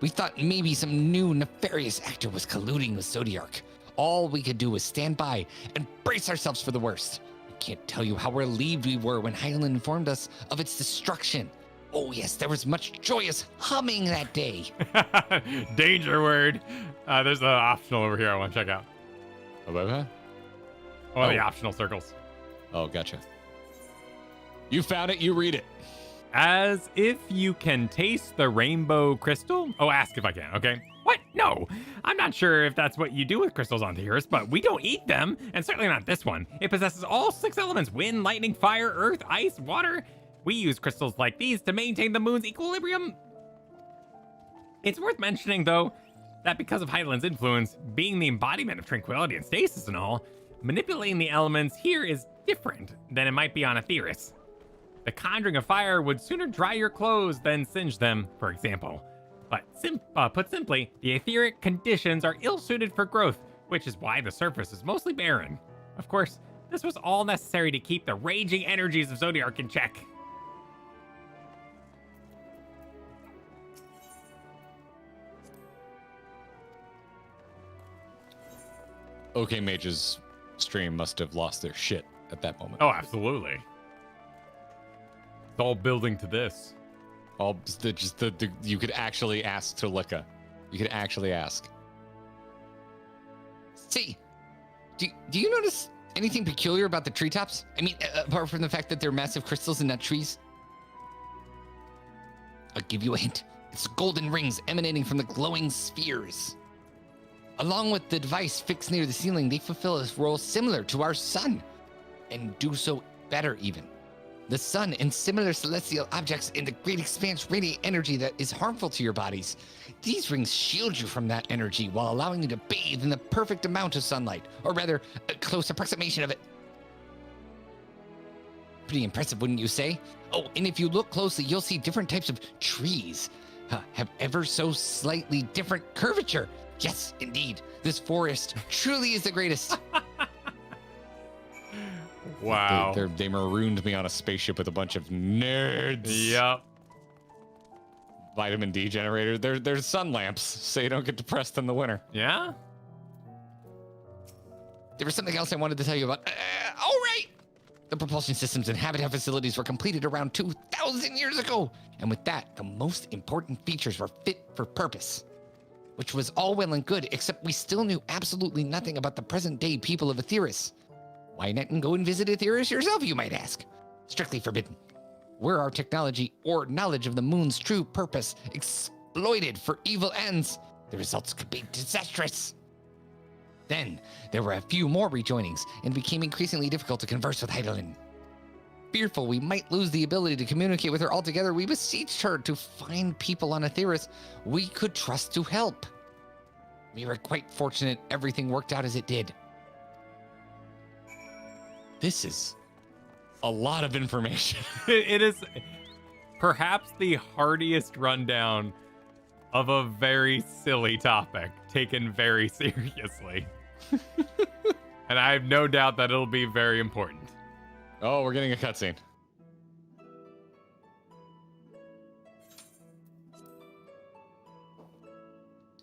We thought maybe some new nefarious actor was colluding with Zodiark. All we could do was stand by and brace ourselves for the worst. I can't tell you how relieved we were when Hydaelyn informed us of its destruction. Oh yes, there was much joyous humming that day. Danger word. There's an optional over here I want to check out. Okay. Oh, the optional circles. Oh, gotcha. You found it, you read it. As if you can taste the rainbow crystal? Oh, ask if I can, okay? What? No. I'm not sure if that's what you do with crystals on Theris, but we don't eat them, and certainly not this one. It possesses all 6 elements: wind, lightning, fire, earth, ice, water. We use crystals like these to maintain the moon's equilibrium. It's worth mentioning, though, that because of Hydaelyn's influence, being the embodiment of tranquility and stasis and all, manipulating the elements here is different than it might be on Aetheris. The conjuring of fire would sooner dry your clothes than singe them, for example. But put simply, the etheric conditions are ill-suited for growth, which is why the surface is mostly barren. Of course, this was all necessary to keep the raging energies of Zodiark in check. OK Mage's stream must have lost their shit at that moment. Oh, absolutely. It's all building to this. All you could actually ask Tulika. You could actually ask. See, do you notice anything peculiar about the treetops? I mean, apart from the fact that they're massive crystals and not trees? I'll give you a hint. It's golden rings emanating from the glowing spheres. Along with the device fixed near the ceiling, they fulfill a role similar to our sun, and do so better even. The sun and similar celestial objects in the great expanse radiate energy that is harmful to your bodies. These rings shield you from that energy while allowing you to bathe in the perfect amount of sunlight, or rather, a close approximation of it. Pretty impressive, wouldn't you say? Oh, and if you look closely, you'll see different types of trees have ever so slightly different curvature. Yes, indeed, this forest truly is the greatest. Wow. They marooned me on a spaceship with a bunch of nerds. Yep. Vitamin D generator. They're sun lamps, so you don't get depressed in the winter. Yeah? There was something else I wanted to tell you about. All right! The propulsion systems and habitat facilities were completed around 2,000 years ago. And with that, the most important features were fit for purpose. Which was all well and good, except we still knew absolutely nothing about the present-day people of Aetheris. Why not go and visit Aetheris yourself, you might ask? Strictly forbidden. Were our technology or knowledge of the moon's true purpose exploited for evil ends, the results could be disastrous. Then, there were a few more rejoinings, and it became increasingly difficult to converse with Hydaelyn. Fearful we might lose the ability to communicate with her altogether, we beseeched her to find people on Aetheris we could trust to help. We were quite fortunate everything worked out as it did. This is a lot of information. It is perhaps the heartiest rundown of a very silly topic taken very seriously. And I have no doubt that it'll be very important. Oh, we're getting a cutscene.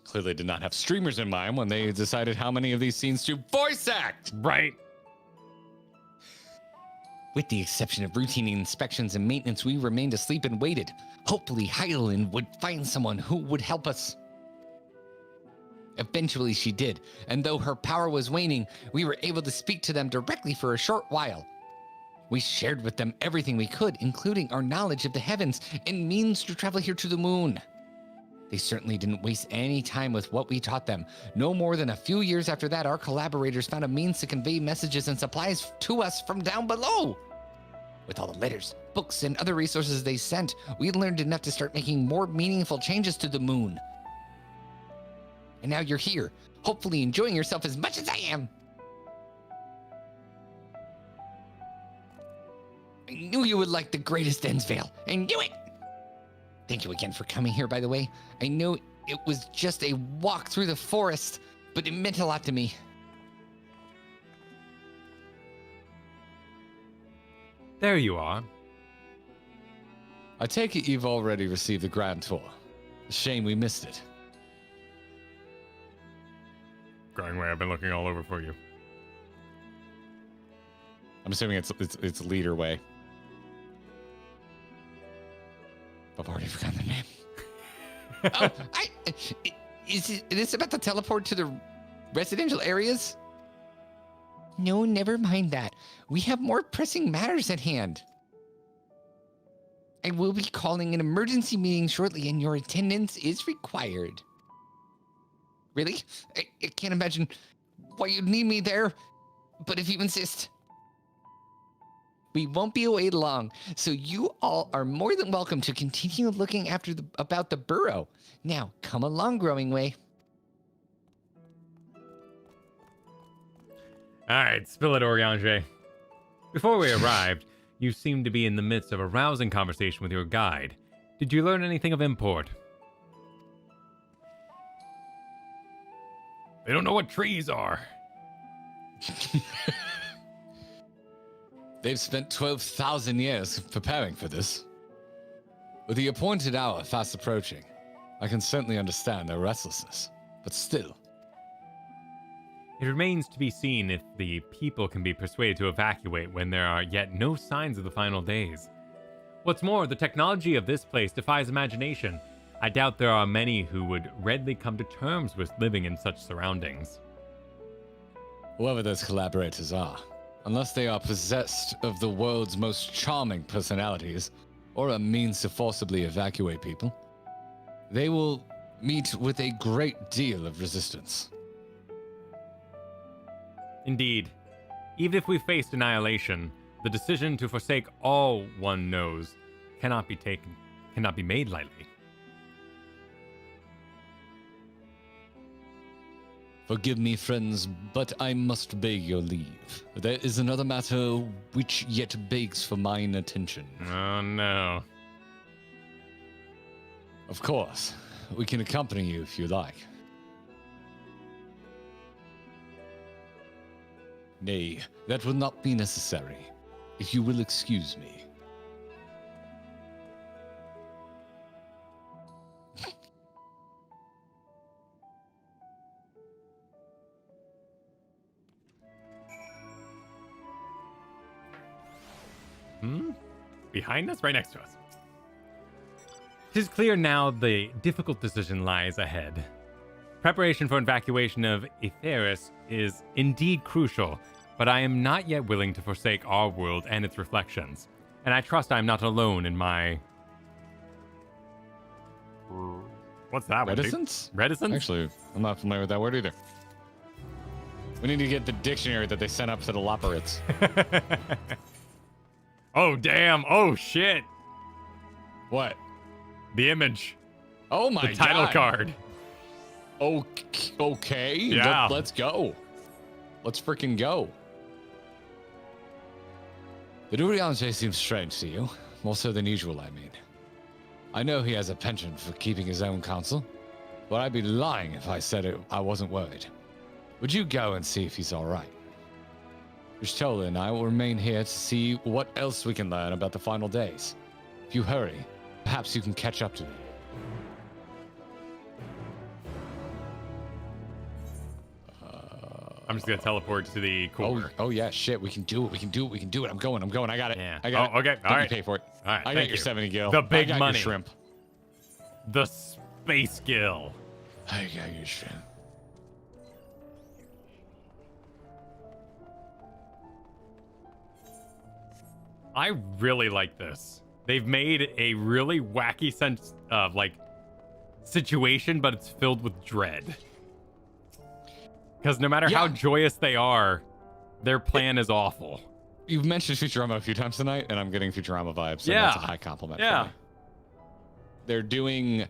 Clearly did not have streamers in mind when they decided how many of these scenes to voice act. Right. With the exception of routine inspections and maintenance, we remained asleep and waited. Hopefully, Hydaelyn would find someone who would help us. Eventually, she did, and though her power was waning, we were able to speak to them directly for a short while. We shared with them everything we could, including our knowledge of the heavens and means to travel here to the moon. They certainly didn't waste any time with what we taught them. No more than a few years after that, our collaborators found a means to convey messages and supplies to us from down below. With all the letters, books, and other resources they sent, we learned enough to start making more meaningful changes to the moon. And now you're here, hopefully enjoying yourself as much as I am. I knew you would like the greatest Endsvale. I knew it! Thank you again for coming here, by the way. I know it was just a walk through the forest, but it meant a lot to me. There you are. I take it you've already received the grand tour. Shame we missed it. Going away, I've been looking all over for you. I'm assuming it's leader way. I've already forgotten the name. Is this about to teleport to the residential areas? No, never mind that. We have more pressing matters at hand. I will be calling an emergency meeting shortly, and your attendance is required. Really? I can't imagine why you'd need me there, but if you insist. We won't be away long, so you all are more than welcome to continue looking after about the burrow. Now, come along, Growing Way. All right, spill it, Oriange. Before we arrived, you seemed to be in the midst of a rousing conversation with your guide. Did you learn anything of import? They don't know what trees are. They've spent 12,000 years preparing for this. With the appointed hour fast approaching, I can certainly understand their restlessness, but still. It remains to be seen if the people can be persuaded to evacuate when there are yet no signs of the final days. What's more, the technology of this place defies imagination. I doubt there are many who would readily come to terms with living in such surroundings. Whoever those collaborators are, unless they are possessed of the world's most charming personalities, or a means to forcibly evacuate people, they will meet with a great deal of resistance. Indeed, even if we faced annihilation, the decision to forsake all one knows cannot be made lightly. Forgive me, friends, but I must beg your leave. There is another matter which yet begs for mine attention. Oh no. Of course, we can accompany you if you like. Nay, that will not be necessary, if you will excuse me. Behind us? Right next to us. It is clear now the difficult decision lies ahead. Preparation for evacuation of Aetheris is indeed crucial, but I am not yet willing to forsake our world and its reflections. And I trust I am not alone in my... What's that one? Reticence? Reticence? Actually, I'm not familiar with that word either. We need to get the dictionary that they sent up to the Loperites. Oh, damn. Oh, shit. What? The image. Oh, my God. The title card. Okay. Yeah. Let's go. Let's freaking go. The Durianze seems strange to you. More so than usual, I mean. I know he has a penchant for keeping his own counsel, but I'd be lying if I said I wasn't worried. Would you go and see if he's all right? Y'shtola and I will remain here to see what else we can learn about the final days. If you hurry, perhaps you can catch up to me. I'm just gonna teleport to the Coeurl. Oh yeah, shit, we can do it. I'm going. I got it. Yeah. I got it. Okay. Don't All you right. pay for it. All right. I got thank your you. 70 gil. The big I got money. Your shrimp. The space gill. I got your shrimp. I really like this. They've made a really wacky sense of like situation, but it's filled with dread. Because no matter how joyous they are, their plan is awful. You've mentioned Futurama a few times tonight, and I'm getting Futurama vibes. So that's a high compliment. Yeah. For me. They're doing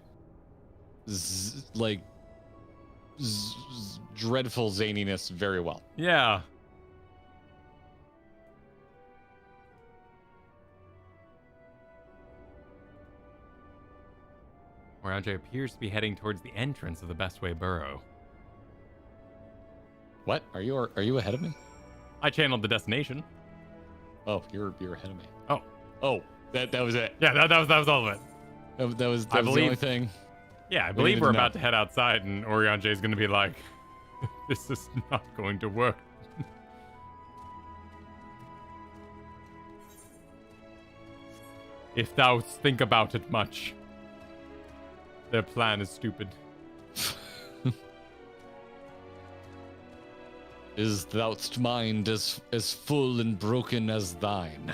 dreadful zaniness very well. Yeah. Morandre appears to be heading towards the entrance of the Bestway Burrow. What? Are you ahead of me? I channeled the destination. Oh, you're ahead of me. Oh, that was it. Yeah, that was all of it. That was the only thing. Yeah, I believe we're about to head outside, and Orion is going to be like, "This is not going to work." If thou think about it much, their plan is stupid. Is thou'st mind as full and broken as thine?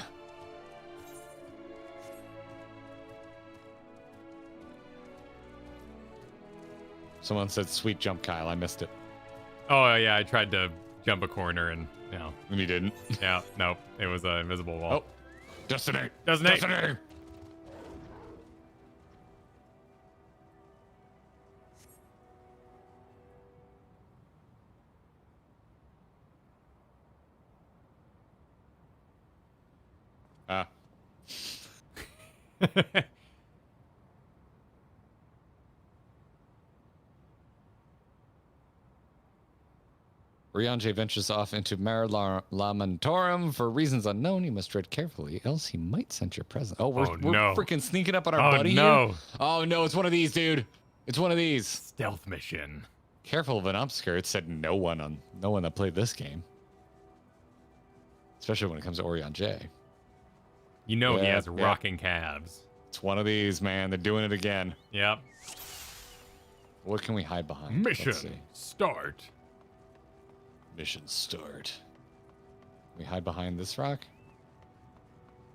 Someone said, "Sweet jump, Kyle." I missed it. Oh yeah, I tried to jump a corner and And you didn't. Yeah, no, it was an invisible wall. Oh, Destiny. Destiny. Ah. Riange ventures off into Mare Lamentorum for reasons unknown. You must tread carefully, else he might sense your presence. We're freaking sneaking up on our buddy here. Oh no, it's one of these, dude. It's one of these. Stealth mission. Careful of an upskirt, said no one that played this game. Especially when it comes to Oriange. You know he has rocking calves. It's one of these, man. They're doing it again. Yep. What can we hide behind? Mission start. Mission start. We hide behind this rock?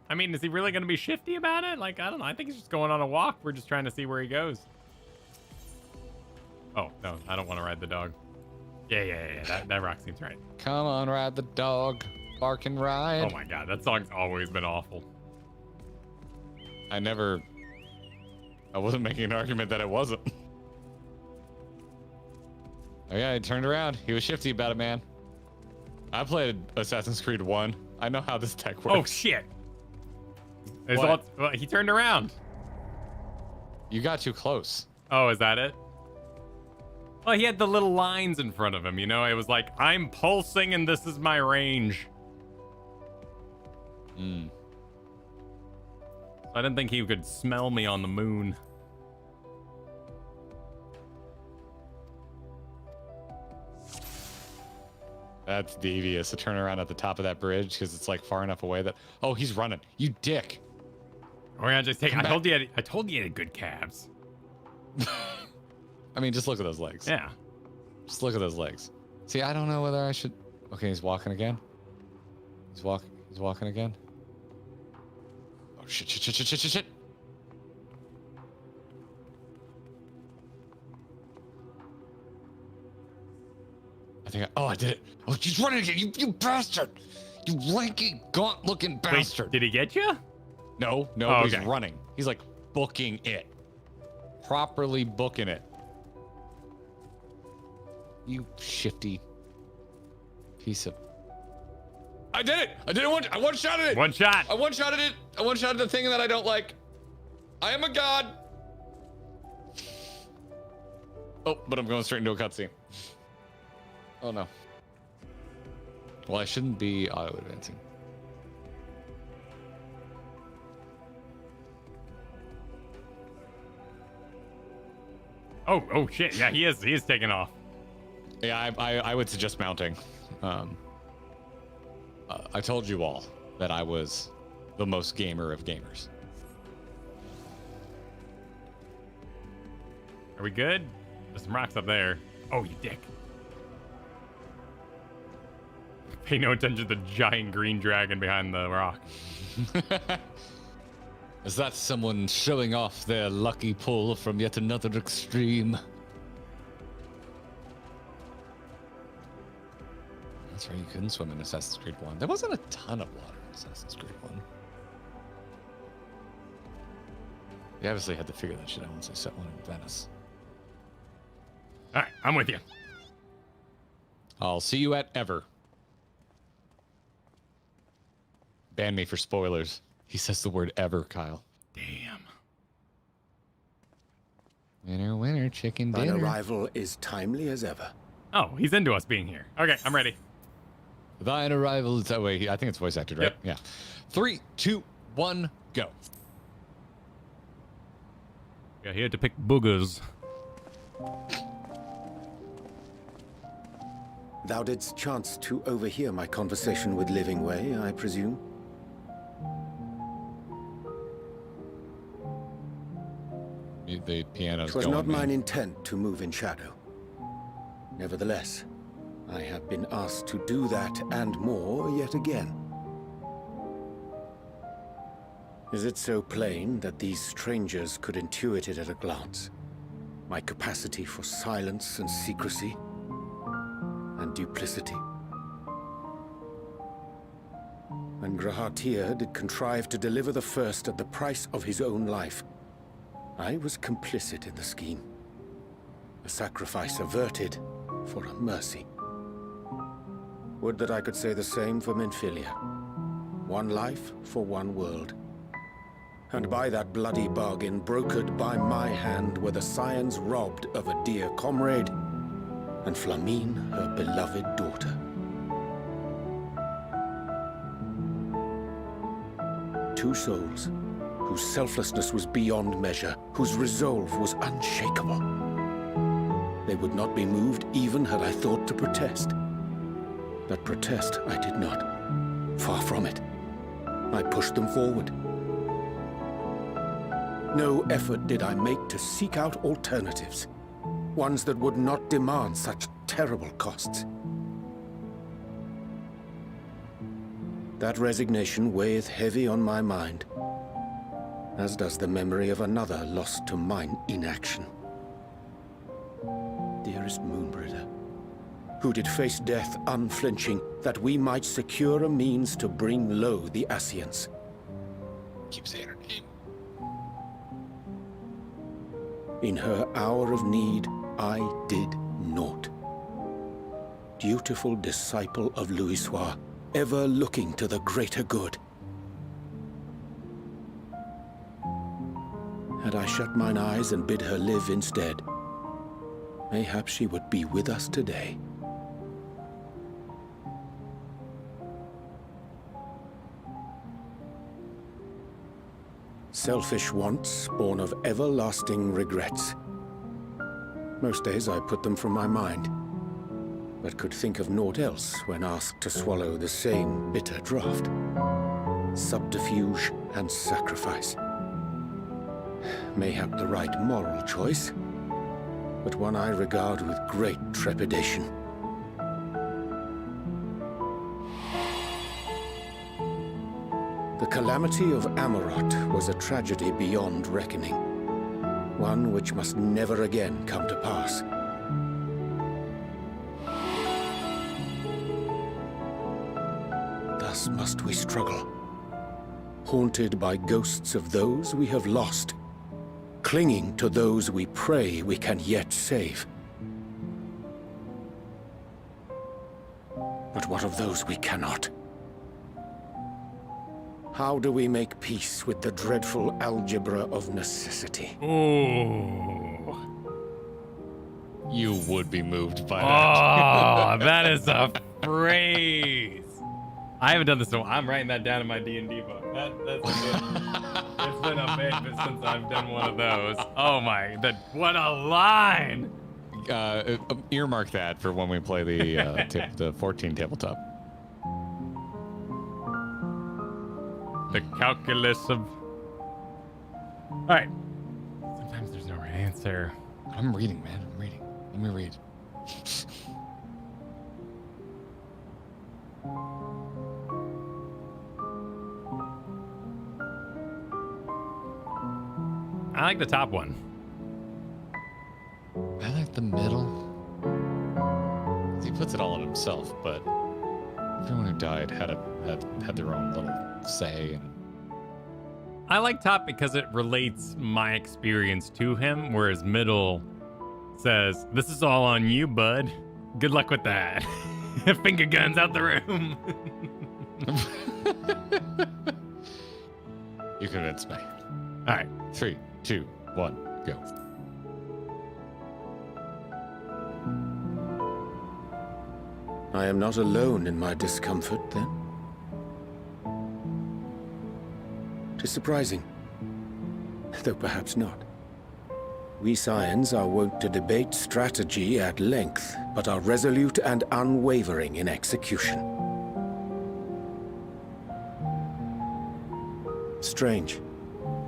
I mean, is he really going to be shifty about it? Like, I don't know. I think he's just going on a walk. We're just trying to see where he goes. Oh, no. I don't want to ride the dog. Yeah. That rock seems right. Come on, ride the dog. Bark and ride. Oh, my God. That song's always been awful. I wasn't making an argument that it wasn't. Oh, yeah, he turned around. He was shifty about it, man. I played Assassin's Creed 1. I know how this tech works. Oh, shit. He turned around. You got too close. Oh, is that it? Well, he had the little lines in front of him, you know? It was like, I'm pulsing and this is my range. I didn't think he could smell me on the moon. That's devious to turn around at the top of that bridge because it's like far enough away that. Oh, he's running. You dick. I told you had good calves. I mean, just look at those legs. Yeah. Just look at those legs. See, I don't know whether I should. Okay, he's walking again. He's walking again. Oh shit. I did it. Oh, he's running again. You bastard. You lanky, gaunt-looking bastard. Wait, did he get you? No, Oh, he's okay. running. He's like booking it. Properly booking it. You shifty piece of... I did it! I one-shotted it! One shot. I one-shotted it! I one-shotted the thing that I don't like. I am a god! Oh, but I'm going straight into a cutscene. Oh no. Well, I shouldn't be auto advancing. Oh shit! Yeah, he is taking off. Yeah, I would suggest mounting. I told you all that I was the most gamer of gamers. Are we good? There's some rocks up there. Oh, you dick. Pay no attention to the giant green dragon behind the rock. Is that someone showing off their lucky pull from yet another extreme? That's right, you couldn't swim in Assassin's Creed 1. There wasn't a ton of water in Assassin's Creed 1. You obviously had to figure that shit out once they set one in Venice. Alright, I'm with you. I'll see you at Ever. Ban me for spoilers. He says the word ever, Kyle. Damn. Winner, winner, chicken dinner. Thine arrival is timely as ever. Oh, he's into us being here. Okay, I'm ready. Thine arrival is that way. I think it's voice acted, right? Yep. Yeah. 3, 2, 1, go. Yeah, he had to pick boogers. Thou didst chance to overhear my conversation with Living Way, I presume? The piano's Twas going. not mine man. intent to move in shadow. Nevertheless, I have been asked to do that and more yet again. Is it so plain that these strangers could intuit it at a glance? My capacity for silence and secrecy and duplicity? And Grahatir did contrive to deliver the first at the price of his own life. I was complicit in the scheme. A sacrifice averted for a mercy. Would that I could say the same for Menphilia. One life for one world. And by that bloody bargain brokered by my hand were the scions robbed of a dear comrade and Flamine her beloved daughter. Two souls whose selflessness was beyond measure, whose resolve was unshakable. They would not be moved even had I thought to protest. But protest I did not. Far from it. I pushed them forward. No effort did I make to seek out alternatives, ones that would not demand such terrible costs. That resignation weigheth heavy on my mind, as does the memory of another lost to mine inaction. Dearest Moonbringer, who did face death unflinching, that we might secure a means to bring low the Ascians. Keep saying her name. In her hour of need, I did naught. Dutiful disciple of Louisoix, ever looking to the greater good. Had I shut mine eyes and bid her live instead, mayhap she would be with us today. Selfish wants, born of everlasting regrets. Most days I put them from my mind, but could think of naught else when asked to swallow the same bitter draught. Subterfuge and sacrifice. Mayhap the right moral choice, but one I regard with great trepidation. The calamity of Amarot was a tragedy beyond reckoning, one which must never again come to pass. Thus must we struggle, haunted by ghosts of those we have lost, clinging to those we pray we can yet save. But what of those we cannot? How do we make peace with the dreadful algebra of necessity? Ooh. You would be moved by Oh, that is a phrase. I haven't done this, so I'm writing that down in my D&D book. That's a good, it's been a bit since I've done one of those. Oh my, what a line! Earmark that for when we play the 14 tabletop. The calculus of... All right. Sometimes there's no right answer. I'm reading, man. I'm reading. Let me read. I like the top one. I like the middle. He puts it all on himself, but everyone who died had their own little say. And I like top because it relates my experience to him, whereas middle says, "This is all on you, bud. Good luck with that." Finger guns out the room. You convinced me. All right. 3, 2, 1, go. I am not alone in my discomfort, then? 'Tis surprising, though perhaps not. We Scions are wont to debate strategy at length, but are resolute and unwavering in execution. Strange.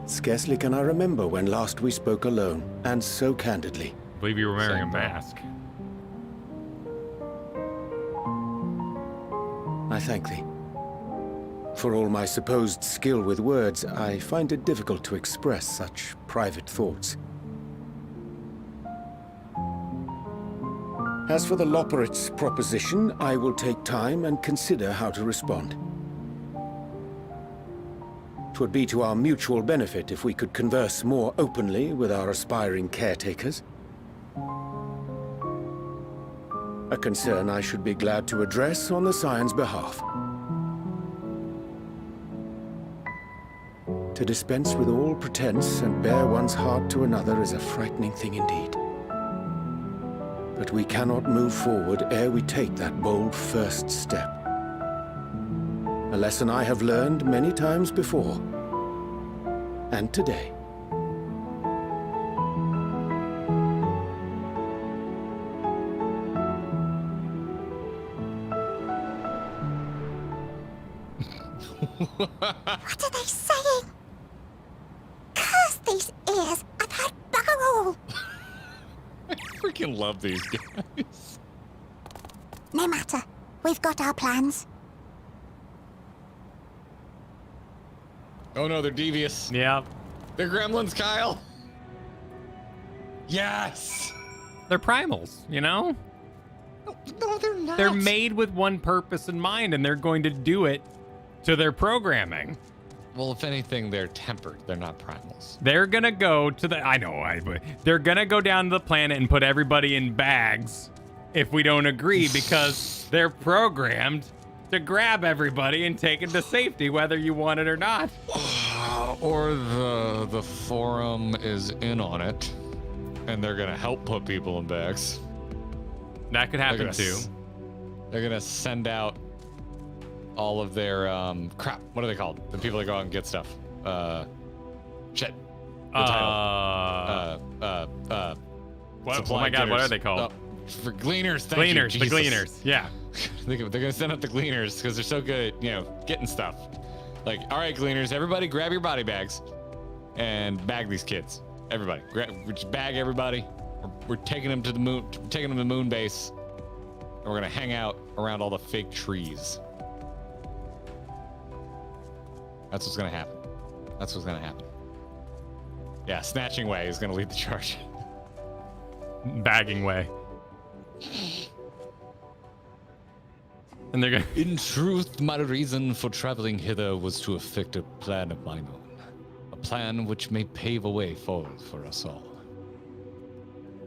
Scarcely can I remember when last we spoke alone, and so candidly. I believe you were wearing a mask. I thank thee. For all my supposed skill with words, I find it difficult to express such private thoughts. As for the Loporrit's proposition, I will take time and consider how to respond. 'Twould be to our mutual benefit if we could converse more openly with our aspiring caretakers. A concern I should be glad to address on the Scion's behalf. To dispense with all pretense and bare one's heart to another is a frightening thing indeed. But we cannot move forward ere we take that bold first step. A lesson I have learned many times before. And today. What are they saying? Curse these ears! I've heard bugger all! I freaking love these guys. No matter. We've got our plans. Oh no, they're devious. Yeah. They're gremlins, Kyle. Yes. They're primals, you know? No, they're not. They're made with one purpose in mind, and they're going to do it to their programming. Well, if anything, they're tempered. They're not primals. They're gonna go to the... they're gonna go down to the planet and put everybody in bags if we don't agree, because they're programmed to grab everybody and take it to safety, whether you want it or not. Or the forum is in on it, and they're gonna help put people in bags. That could happen too. They're gonna send out all of their crap. What are they called? The people that go out and get stuff. Shit. The title. What? Oh my God! What are they called? For gleaners. Thank Gleaners. you, The Jesus. gleaners. Yeah. They're gonna send out the gleaners because they're so good at, getting stuff. Like, all right, gleaners, everybody grab your body bags and bag these kids. Everybody, just bag everybody. We're taking them to the moon. Taking them to the moon base, and we're gonna hang out around all the fake trees. That's what's gonna happen. That's what's gonna happen. Yeah, Snatching Way is gonna lead the charge. Bagging Way. And they're gonna... In truth, my reason for traveling hither was to effect a plan of mine own. A plan which may pave a way forward for us all.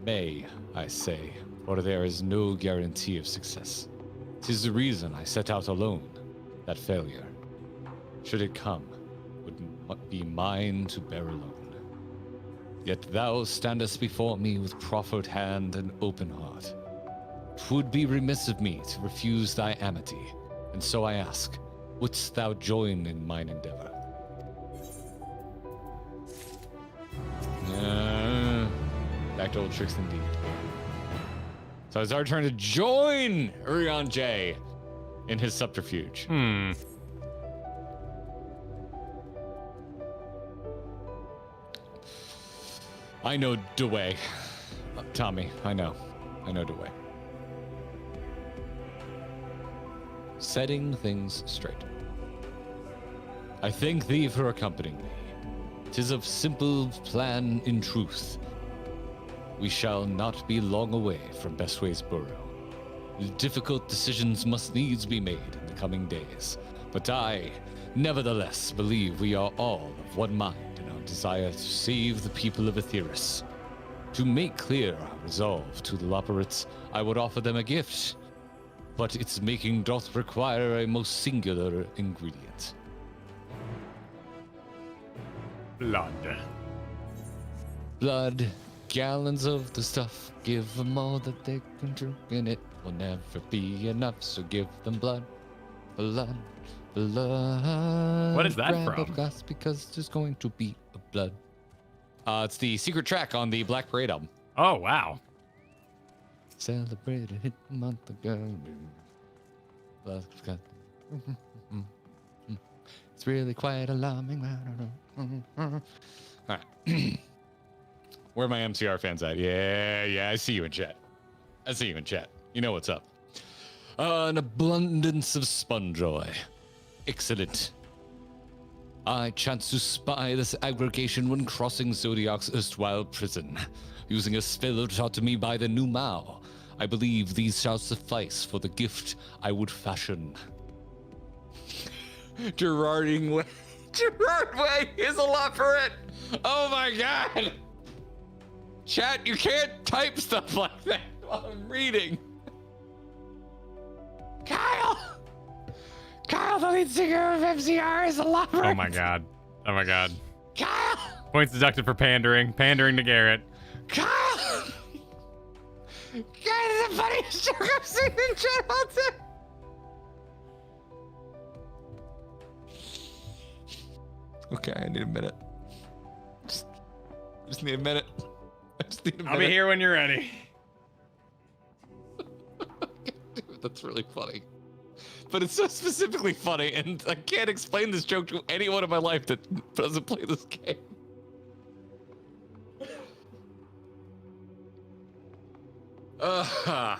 May, I say, for there is no guarantee of success. 'Tis the reason I set out alone, that failure, should it come, would be mine to bear alone. Yet thou standest before me with proffered hand and open heart. 'Twould be remiss of me to refuse thy amity, and so I ask, wouldst thou join in mine endeavor? Back to old tricks indeed. So it's our turn to join Urion J in his subterfuge. I know the way. Tommy, I know the way. Setting things straight. I thank thee for accompanying me. 'Tis of simple plan in truth. We shall not be long away from Bestway's burrow. Difficult decisions must needs be made in the coming days, but I, nevertheless, believe we are all of one mind in our desire to save the people of Aetheris. To make clear our resolve to the Loperates, I would offer them a gift, but its making doth require a most singular ingredient. Blood. Gallons of the stuff, give them all that they can drink, and it will never be enough, so give them blood. Blood. What is that Grab from? a glass because there's going to be a blood. It's the secret track on the Black Parade album. Oh, wow. Celebrated hit a month ago. It's really quite alarming. All right. Where are my MCR fans at? Yeah, I see you in chat. You know what's up. An abundance of sponge oil. Excellent. I chanced to spy this aggregation when crossing Zodiac's erstwhile prison. Using a spell taught to me by the new Mao, I believe these shall suffice for the gift I would fashion. Gerard Way is a lot for it. Oh my god. Chat, you can't type stuff like that while I'm reading. Kyle, the lead singer of MCR is a lot for it. Oh my god. Kyle. Points deducted for pandering to Garrett. Kyle, is the funniest joke I've seen in chat all day. Okay, I need a minute. Just need a minute. I'll be here when you're ready. Dude, that's really funny. But it's so specifically funny, and I can't explain this joke to anyone in my life that doesn't play this game. Oh,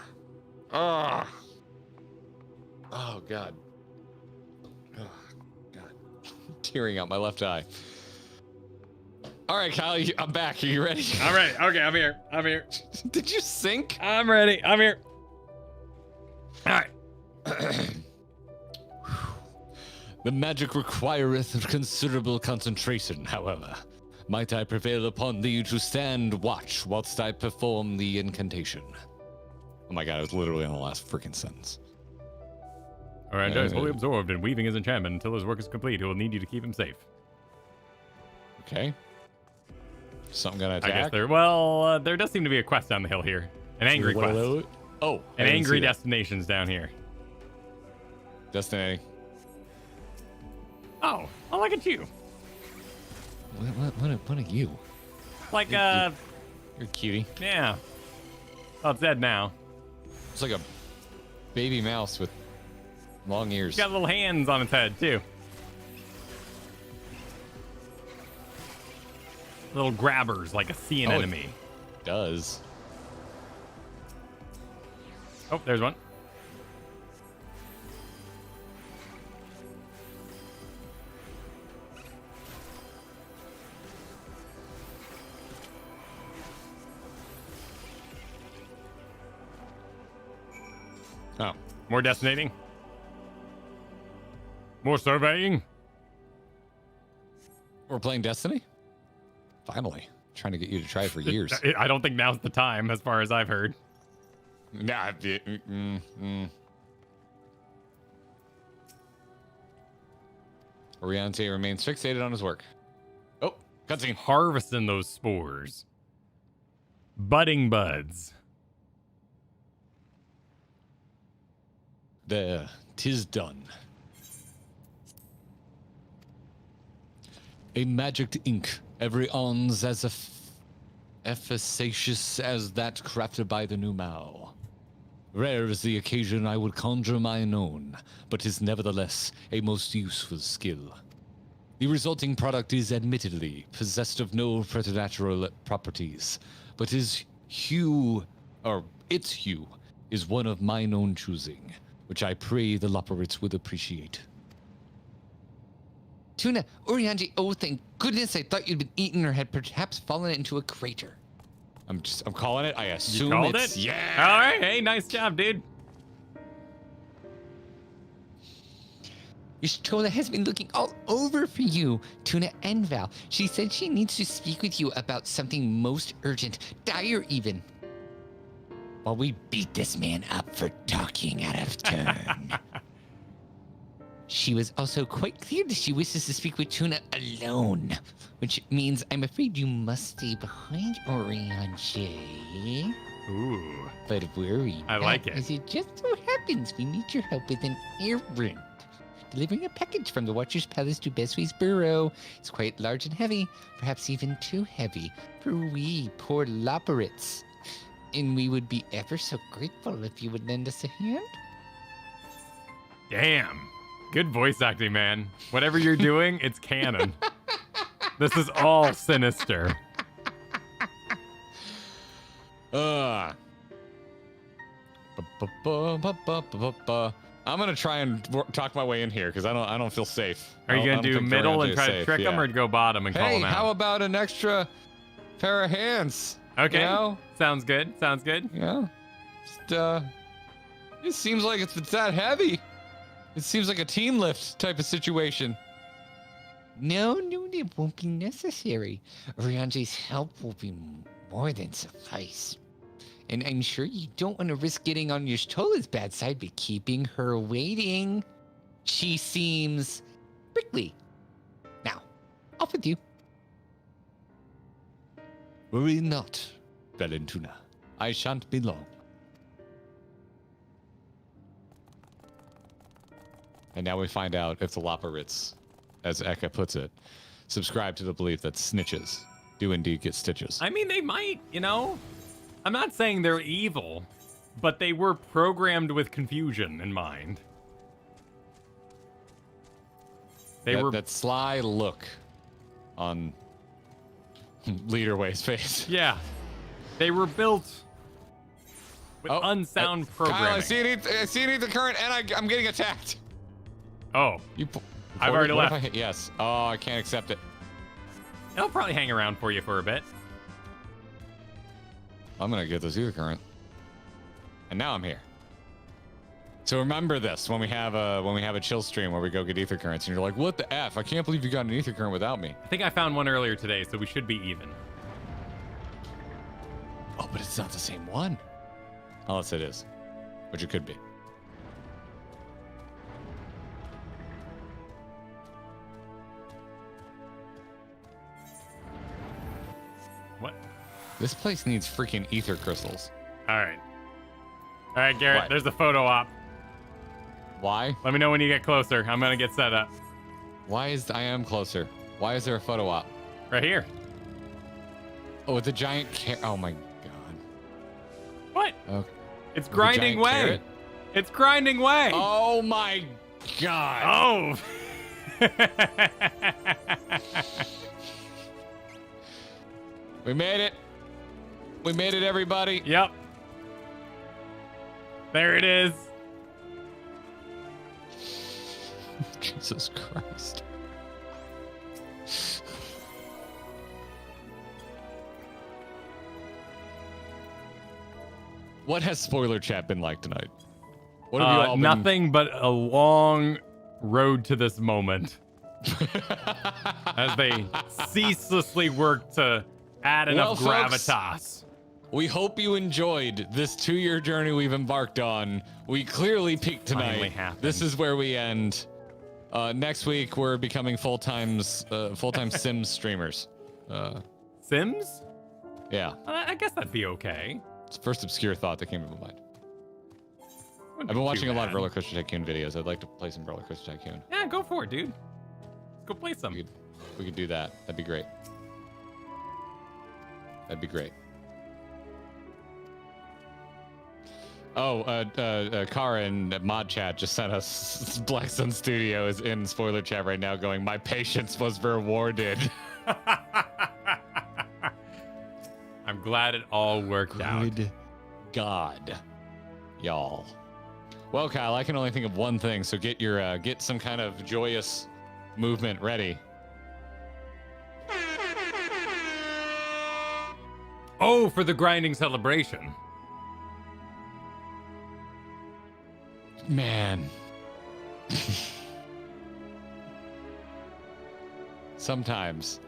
God. Oh, God. Tearing out my left eye. All right, Kyle, I'm back. Are you ready? I'm ready. Okay, I'm here. Did you sync? I'm ready. I'm here. All right. The magic requireth considerable concentration, however. Might I prevail upon thee to stand watch whilst I perform the incantation? Oh my god, I was literally on the last freaking sentence. All right, is fully absorbed in weaving his enchantment until his work is complete. He will need you to keep him safe. Okay. Something gonna attack? I guess there does seem to be a quest down the hill here. An angry quest. Oh, an angry destination's down here. Destiny. Oh, look at you. What are you? Like, you're a cutie. Yeah. Oh, it's dead now. It's like a baby mouse with long ears. It's got little hands on its head, too. Little grabbers, like a seeing enemy. It does. Oh, there's one. Oh, more destinating? More surveying? We're playing Destiny? Finally. Trying to get you to try for years. I don't think now's the time, as far as I've heard. Nah. Oriente remains fixated on his work. Oh, Cutscene. Harvesting those spores. Budding buds. There, 'tis done. A magic ink, every ounce as efficacious as that crafted by the new Mao. Rare is the occasion I would conjure mine own, but is nevertheless a most useful skill. The resulting product is admittedly possessed of no preternatural properties, but its hue is one of mine own choosing, which I pray the Lopperits would appreciate. Tuna, Urianji, oh, thank goodness, I thought you'd been eaten or had perhaps fallen into a crater. I'm calling it. I assume You called it's it? yeah. All right. Hey, nice job, dude. Y'shtola has been looking all over for you, Tuna and Val. She said she needs to speak with you about something most urgent, dire even. While we beat this man up for talking out of turn. She was also quite clear that she wishes to speak with Tuna alone, which means I'm afraid you must stay behind, Orianche. Ooh. But worry I like it. as it just so happens we need your help with an errand. Delivering a package from the Watcher's Palace to Besway's Burrow. It's quite large and heavy, perhaps even too heavy for we poor Lopperits. And we would be ever so grateful if you would lend us a hand. Damn. Good voice acting, man. Whatever you're doing, it's canon. This is all sinister. I'm gonna try and talk my way in here because I don't feel safe. Are you gonna do middle and try to trick them, or go bottom and call Hey, them out? how about an extra pair of hands? Okay. You know? Sounds good. Sounds good. Yeah. Just it seems like it's that heavy. It seems like a team lift type of situation. No, it won't be necessary. Orianje's help will be more than suffice. And I'm sure you don't want to risk getting on Y'shtola's bad side by keeping her waiting. She seems prickly. Now, off with you. Worry not, Valentuna. I shan't be long. And now we find out if the Lopperits, as Eka puts it, subscribe to the belief that snitches do indeed get stitches. I mean, they might, you know? I'm not saying they're evil, but they were programmed with confusion in mind. That sly look on Leaderway's face. Yeah. They were built with unsound programming. Kyle, I see an ether current, and I'm getting attacked. Oh. I've already what left. if yes. Oh, I can't accept it. It'll probably hang around for you for a bit. I'm gonna get this ether current, and now I'm here. So remember this when we have a chill stream where we go get ether currents, and you're like, "What the f? I can't believe you got an ether current without me." I think I found one earlier today, so we should be even. Oh, but it's not the same one. Unless it is, which it could be. What? This place needs freaking ether crystals. All right, Garrett. What? There's a photo op. Why? Let me know when you get closer. I'm gonna get set up. I am closer. Why is there a photo op? Right here. Oh, with a giant oh my god. What? Oh. It's grinding way. Carrot? It's grinding way. Oh my god. Oh. We made it. We made it, everybody. Yep. There it is. Jesus Christ. What has spoiler chat been like tonight? What have you all been... Nothing but a long road to this moment. As they ceaselessly work to add enough gravitas. We hope you enjoyed this 2-year journey we've embarked on. We clearly peaked tonight. This is where we end. Next week we're becoming full-time Sims streamers. Sims? Yeah. I guess that'd be okay. It's the first obscure thought that came to my mind. Wouldn't I've be been watching too a lot of bad. Roller Coaster Tycoon videos. I'd like to play some Roller Coaster Tycoon. Yeah, go for it, dude. Let's go play some. We could do that. That'd be great. That'd be great. Oh, Kara in Mod Chat just sent us Black Sun Studio is in spoiler chat right now going, my patience was rewarded. I'm glad it all worked out. Good God, y'all. Well, Kyle, I can only think of one thing, so get your get some kind of joyous movement ready. Oh, for the grinding celebration. Man. Sometimes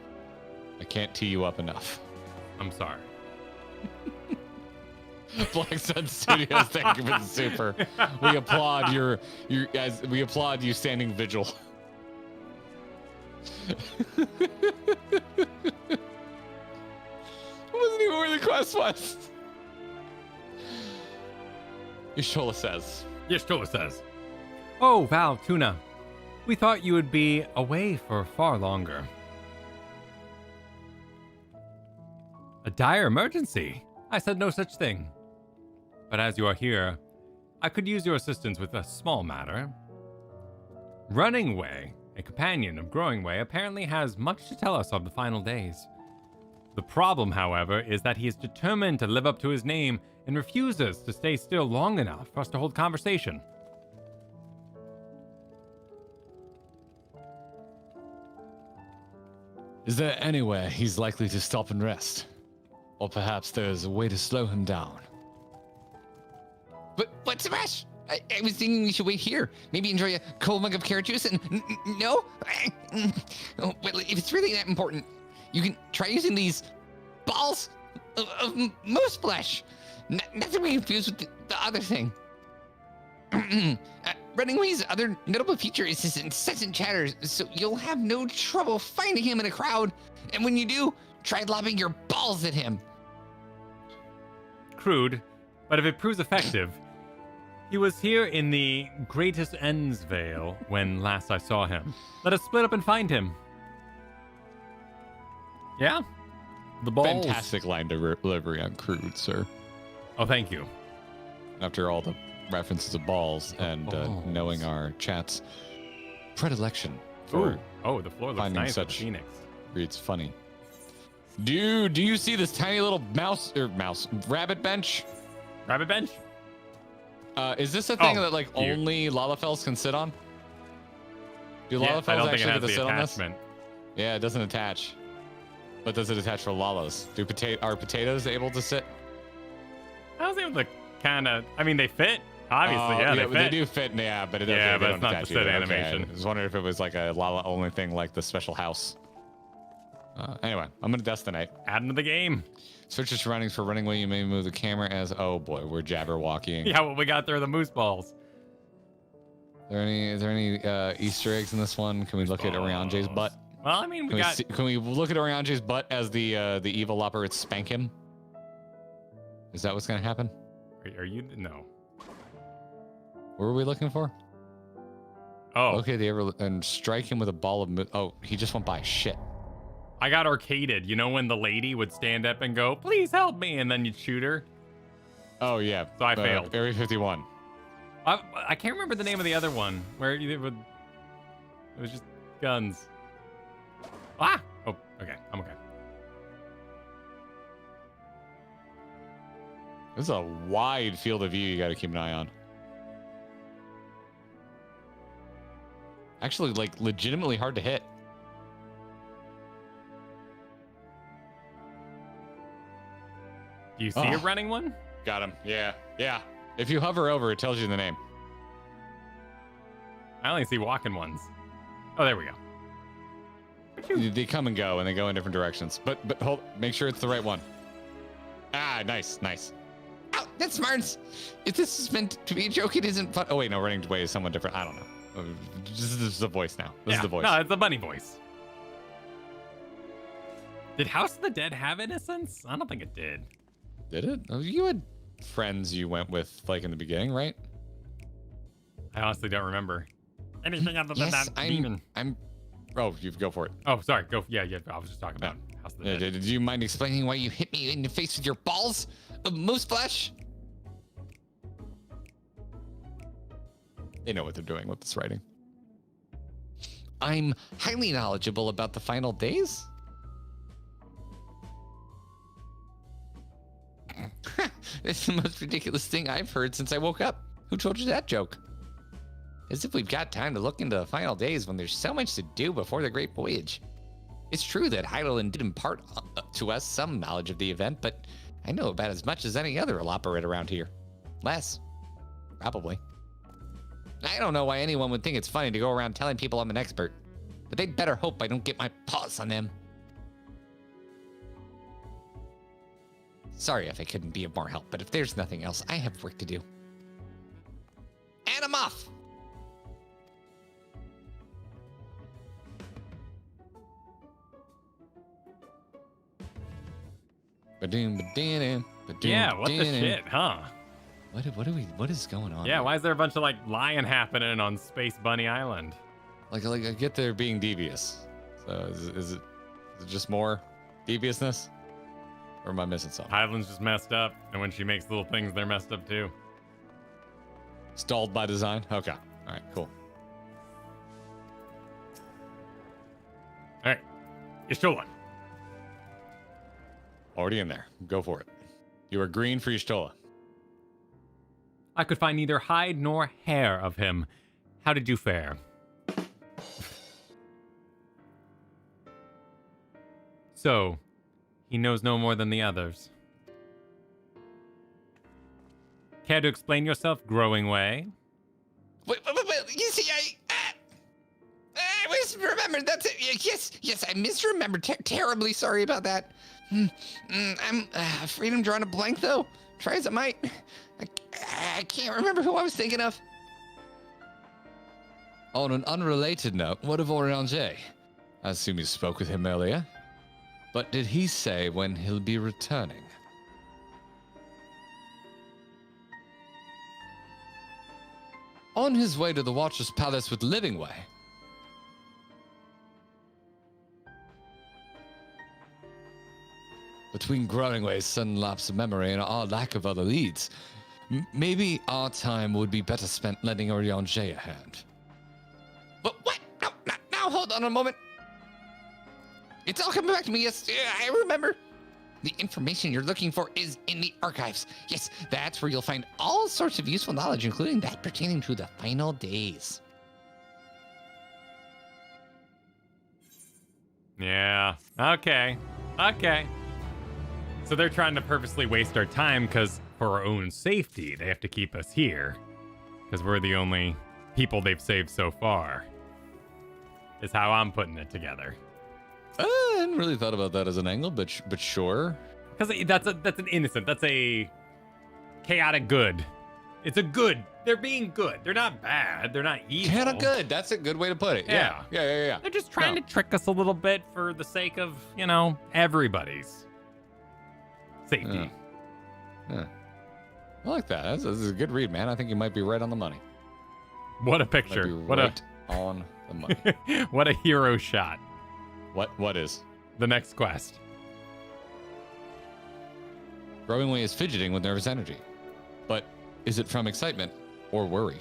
I can't tee you up enough. I'm sorry. Black Sun Studios, thank you for the super. We applaud your guys. We applaud you standing vigil. Wasn't even where the quest was. Yashola says. Yashtola says, "Oh, Val, Tuna, we thought you would be away for far longer. A dire emergency? I said no such thing. But as you are here, I could use your assistance with a small matter. Running Way, a companion of Growing Way, apparently has much to tell us of the final days. The problem, however, is that he is determined to live up to his name and refuses to stay still long enough for us to hold conversation. Is there anywhere he's likely to stop and rest? Or perhaps there's a way to slow him down? But what's the rush? I was thinking we should wait here. Maybe enjoy a cold mug of carrot juice and... No? Oh, well, if it's really that important, you can try using these balls of moose flesh. Nothing we confuse with the other thing. Running Way's other notable feature is his incessant chatter, so you'll have no trouble finding him in a crowd. And when you do, try lobbing your balls at him. Crude, but if it proves effective, he was here in the greatest Endsvale when last I saw him. Let us split up and find him. Yeah? The balls. Fantastic line delivery on crude, sir. Oh, thank you. After all the references of balls and knowing our chat's predilection for Oh, the floor looks finding nice with the such Phoenix. reads funny. Dude, do you see this tiny little rabbit bench? Rabbit bench? Is this a thing Oh, that like cute. only Lalafels can sit on? Do Yeah, Lalafels I don't think actually it get has to the sit on this? attachment. Yeah, it doesn't attach. But does it attach for Lalas? Are potatoes able to sit? I was able to kind of... I mean, they fit. Obviously, yeah, they fit. They do fit, yeah, but it doesn't. Yeah, they but don't it's not attach the sit either. Okay, animation. I was wondering if it was like a Lala only thing, like the special house. Anyway, I'm gonna destinate. Add into the game. Switches to runnings for running way. You may move the camera as. Oh boy, we're jabberwockying. Yeah, well, we got there the moose balls. Is there any Easter eggs in this one? Can we look at Oriange's butt? Well, I mean, Can we look at Oriange's butt as the evil operates spank him? Is that what's gonna happen? Are you? No. What were we looking for? Oh. Okay, and strike him with a ball of. Oh, he just went by. Shit. I got arcaded. You know when the lady would stand up and go, "Please help me," and then you'd shoot her? Oh, yeah. So I failed. Area 51. I can't remember the name of the other one where it was just guns. Ah! Oh, okay. I'm okay. This is a wide field of view you got to keep an eye on. Actually, like, legitimately hard to hit. Do you see a running one? Got him. Yeah. Yeah. If you hover over, it tells you the name. I only see walking ones. Oh, there we go. They come and go, and they go in different directions. But make sure it's the right one. Ah, nice. Oh, that's smart. If this is meant to be a joke, it isn't fun. Oh, wait, no, running way is somewhat different. I don't know. This is the voice now. This is the voice. No, it's the bunny voice. Did House of the Dead have innocence? I don't think it did. Did it? Oh, you had friends you went with, like, in the beginning, right? I honestly don't remember. Anything other than Yes, that demon. Oh, you go for it. Oh, sorry. Go. Yeah. I was just talking about House of the Dead. Did you mind explaining why you hit me in the face with your balls of moose flesh? They know what they're doing with this writing. I'm highly knowledgeable about the final days. It's the most ridiculous thing I've heard since I woke up. Who told you that joke? As if we've got time to look into the final days when there's so much to do before the Great Voyage. It's true that Heidelin did impart to us some knowledge of the event, but I know about as much as any other elaborate around here. Less. Probably. I don't know why anyone would think it's funny to go around telling people I'm an expert, but they'd better hope I don't get my paws on them. Sorry if I couldn't be of more help, but if there's nothing else, I have work to do. And I'm off! Yeah, what the shit, huh? What is going on? Yeah, why is there a bunch of like lying happening on Space Bunny Island? Like I get they're being devious. So is it just more deviousness? Or am I missing something? Island's just messed up, and when she makes little things, they're messed up too. Stalled by design? Okay. All right, cool. All right, you still one. Already in there. Go for it. You are green for Y'shtola. I could find neither hide nor hair of him. How did you fare? So, he knows no more than the others. Care to explain yourself, growing way? Wait, you see, I misremembered. That's it. Yes, I misremembered. Terribly sorry about that. I'm afraid I'm drawing a blank, though. Try as I might. I can't remember who I was thinking of. On an unrelated note, what of Orianger? I assume you spoke with him earlier. But did he say when he'll be returning? On his way to the Watcher's Palace with Livingway. Between Growingway's sudden lapse of memory and our lack of other leads, maybe our time would be better spent lending Orianger a hand. But what? No, now hold on a moment. It's all coming back to me. Yes, I remember. The information you're looking for is in the archives. Yes, that's where you'll find all sorts of useful knowledge, including that pertaining to the final days. Yeah. Okay. So they're trying to purposely waste our time because for our own safety, they have to keep us here. Because we're the only people they've saved so far. Is how I'm putting it together. I hadn't really thought about that as an angle, but sure. Because that's an innocent. That's a chaotic good. It's a good. They're being good. They're not bad. They're not evil. Chaotic good. That's a good way to put it. Yeah. They're just trying to trick us a little bit for the sake of, everybody's safety. Yeah. I like that. This is a good read, man. I think you might be right on the money. What a picture. On the money. What a hero shot. What is? The next quest. Growingway is fidgeting with nervous energy. But is it from excitement or worry?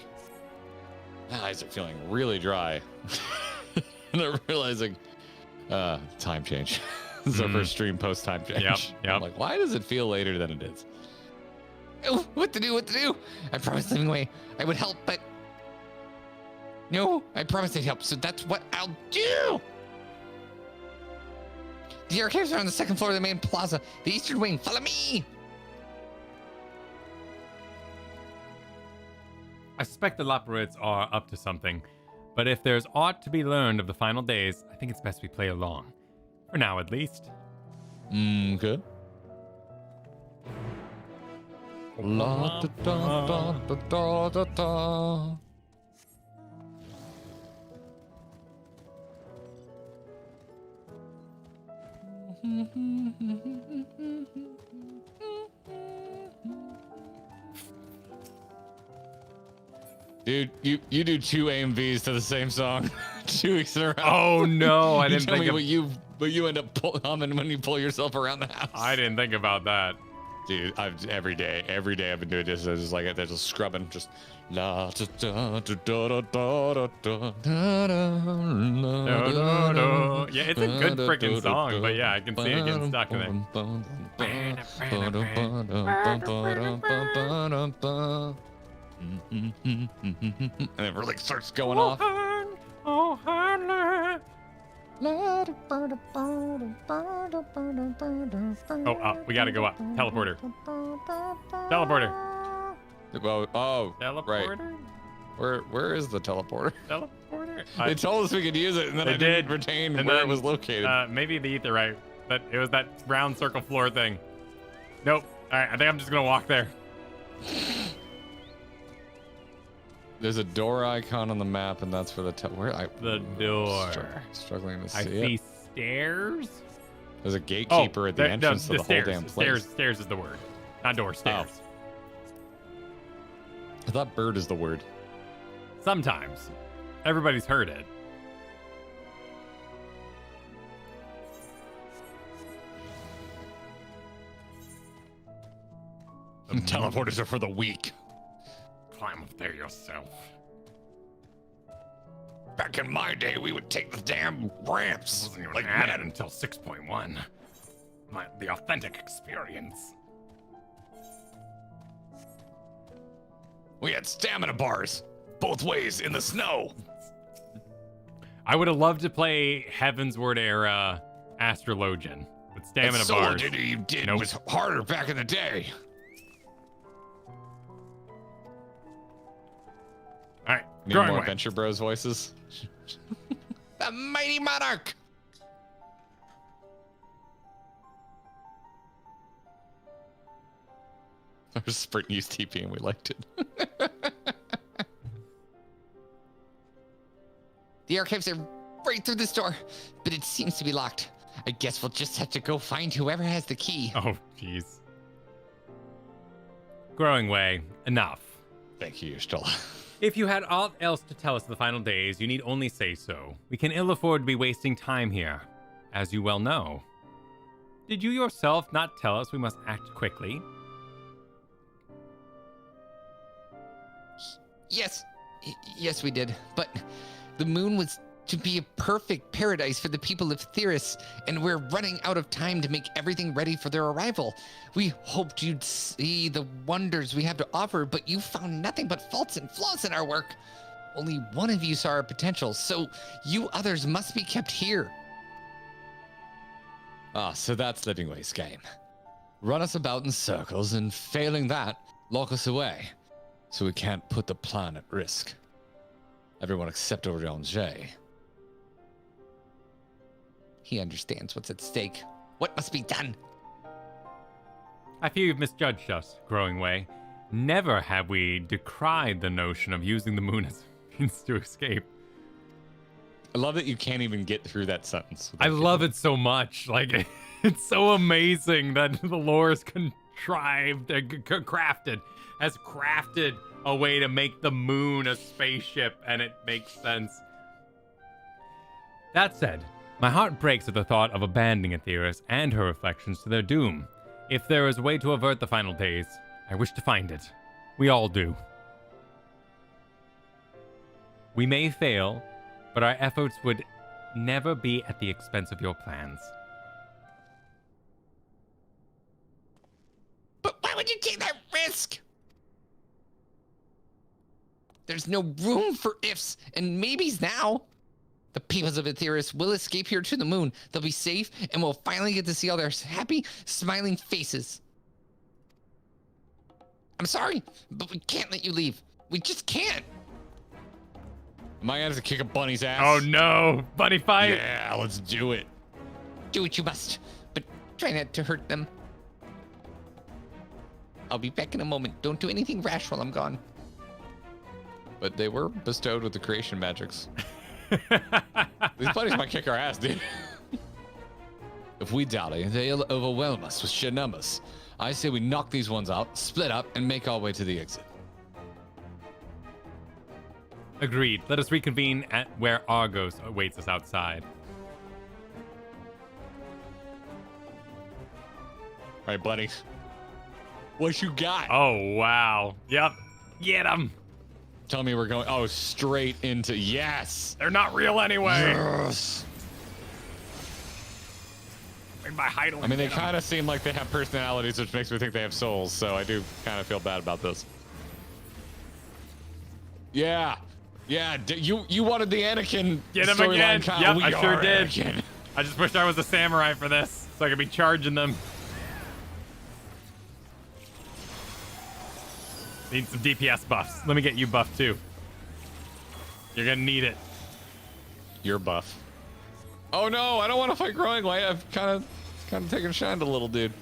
My eyes are feeling really dry. And I'm realizing, time change. This is our first stream post time change. Yep. I'm like, why does it feel later than it is? Oh, what to do? I promised Livingway I would help, but... No, I promised I'd help, so that's what I'll do! The archives are on the second floor of the main plaza. The eastern wing. Follow me! I suspect the Laparates are up to something, but if there's aught to be learned of the final days, I think it's best we play along. For now, at least. Okay. La da da da da da da. Dude, you do 2 AMVs to the same song 2 weeks in a row. Oh no, I didn't tell think me of what you end up humming when you pull yourself around the house. I didn't think about that. Dude, every day I've been doing this. I just like there's a scrubbing, just la da da da da da da da da. Yeah, it's a good freaking song, but yeah, I can see it getting stuck in there. And it really starts going off. Oh, we gotta go up. Teleporter. Teleporter. Oh, Teleporter. Right. Where is the teleporter? Teleporter. They told us we could use it, and then I didn't retain and where then, it was located. Maybe the etherite. But it was that round circle floor thing. Nope. All right, I think I'm just gonna walk there. There's a door icon on the map, and that's where the door. Struggling to see I it. see stairs. There's a gatekeeper at the entrance to the stairs, whole damn place. Stairs is the word, not door. Stairs. Oh. I thought bird is the word. Sometimes. Everybody's heard it. Teleporters are for the weak. Climb up there yourself. Back in my day, we would take the damn ramps. Wasn't even like added until 6.1. The authentic experience. We had stamina bars, both ways in the snow. I would have loved to play Heaven's Word era Astrologian with stamina that bars. Soul you did was harder back in the day. All right, need growing more way. Venture Bros voices. The mighty monarch. Our sprint used TP and we liked it. The archives are right through this door, but it seems to be locked. I guess we'll just have to go find whoever has the key. Oh, jeez. Growing way, enough. Thank you, Stola. If you had aught else to tell us of the final days, you need only say so. We can ill afford to be wasting time here, as you well know. Did you yourself not tell us we must act quickly? Yes, yes we did, but the moon was to be a perfect paradise for the people of Theris, and we're running out of time to make everything ready for their arrival. We hoped you'd see the wonders we have to offer, but you found nothing but faults and flaws in our work. Only one of you saw our potential, so you others must be kept here. Ah, so that's Living Ways' game. Run us about in circles, and failing that, lock us away, so we can't put the plan at risk. Everyone except Orion-J. He understands what's at stake. What must be done? I fear you've misjudged us, Growing Way. Never have we decried the notion of using the moon as a means to escape. I love that you can't even get through that sentence. I love it so much. Like, it's so amazing that the lore is crafted a way to make the moon a spaceship, and it makes sense. That said, my heart breaks at the thought of abandoning Aetheris and her reflections to their doom. If there is a way to avert the final days, I wish to find it. We all do. We may fail, but our efforts would never be at the expense of your plans. But why would you take that risk? There's no room for ifs and maybes now. The peoples of Aetheris will escape here to the moon. They'll be safe, and we'll finally get to see all their happy, smiling faces. I'm sorry, but we can't let you leave. We just can't. Am I gonna have to kick a bunny's ass? Oh no, bunny fight! Yeah, let's do it. Do what you must, but try not to hurt them. I'll be back in a moment. Don't do anything rash while I'm gone. But they were bestowed with the creation magics. These bunnies might kick our ass, dude. If we dally, they'll overwhelm us with sheer numbers. I say we knock these ones out, split up, and make our way to the exit. Agreed. Let us reconvene at where Argos awaits us outside. All right, buddy. What you got? Oh, wow. Yep. Get them. Tell me we're going. Oh, straight into. Yes. They're not real anyway. Yes. I mean, they kind of seem like they have personalities, which makes me think they have souls. So I do kind of feel bad about this. Yeah. Yeah. You wanted the Anakin. Get him again. Kyle. Yep, I sure did. Anakin. I just wish I was a samurai for this, so I could be charging them. Need some DPS buffs. Let me get you buffed too. You're gonna need it. You're buff. Oh no, I don't want to fight growing light. I've kind of taken shine to little dude.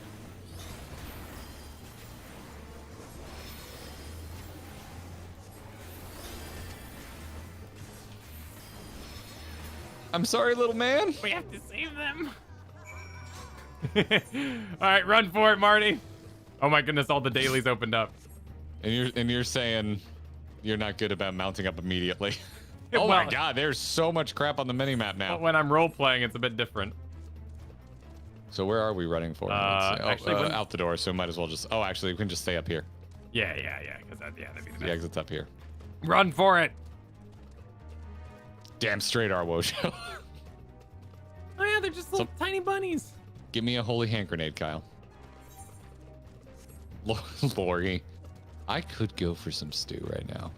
I'm sorry, little man. We have to save them. All right, run for it, Marty. Oh my goodness, all the dailies opened up. And you're saying you're not good about mounting up immediately. Oh Well, my god, there's so much crap on the minimap now. When I'm role playing, it's a bit different. So where are we running for? Actually, out the door, so might as well just... Oh, actually, we can just stay up here. Yeah. Because that'd be the best. The exit's up here. Run for it. Damn straight, Arwo show. Oh yeah, they're just little tiny bunnies. Give me a holy hand grenade, Kyle. Lori. I could go for some stew right now.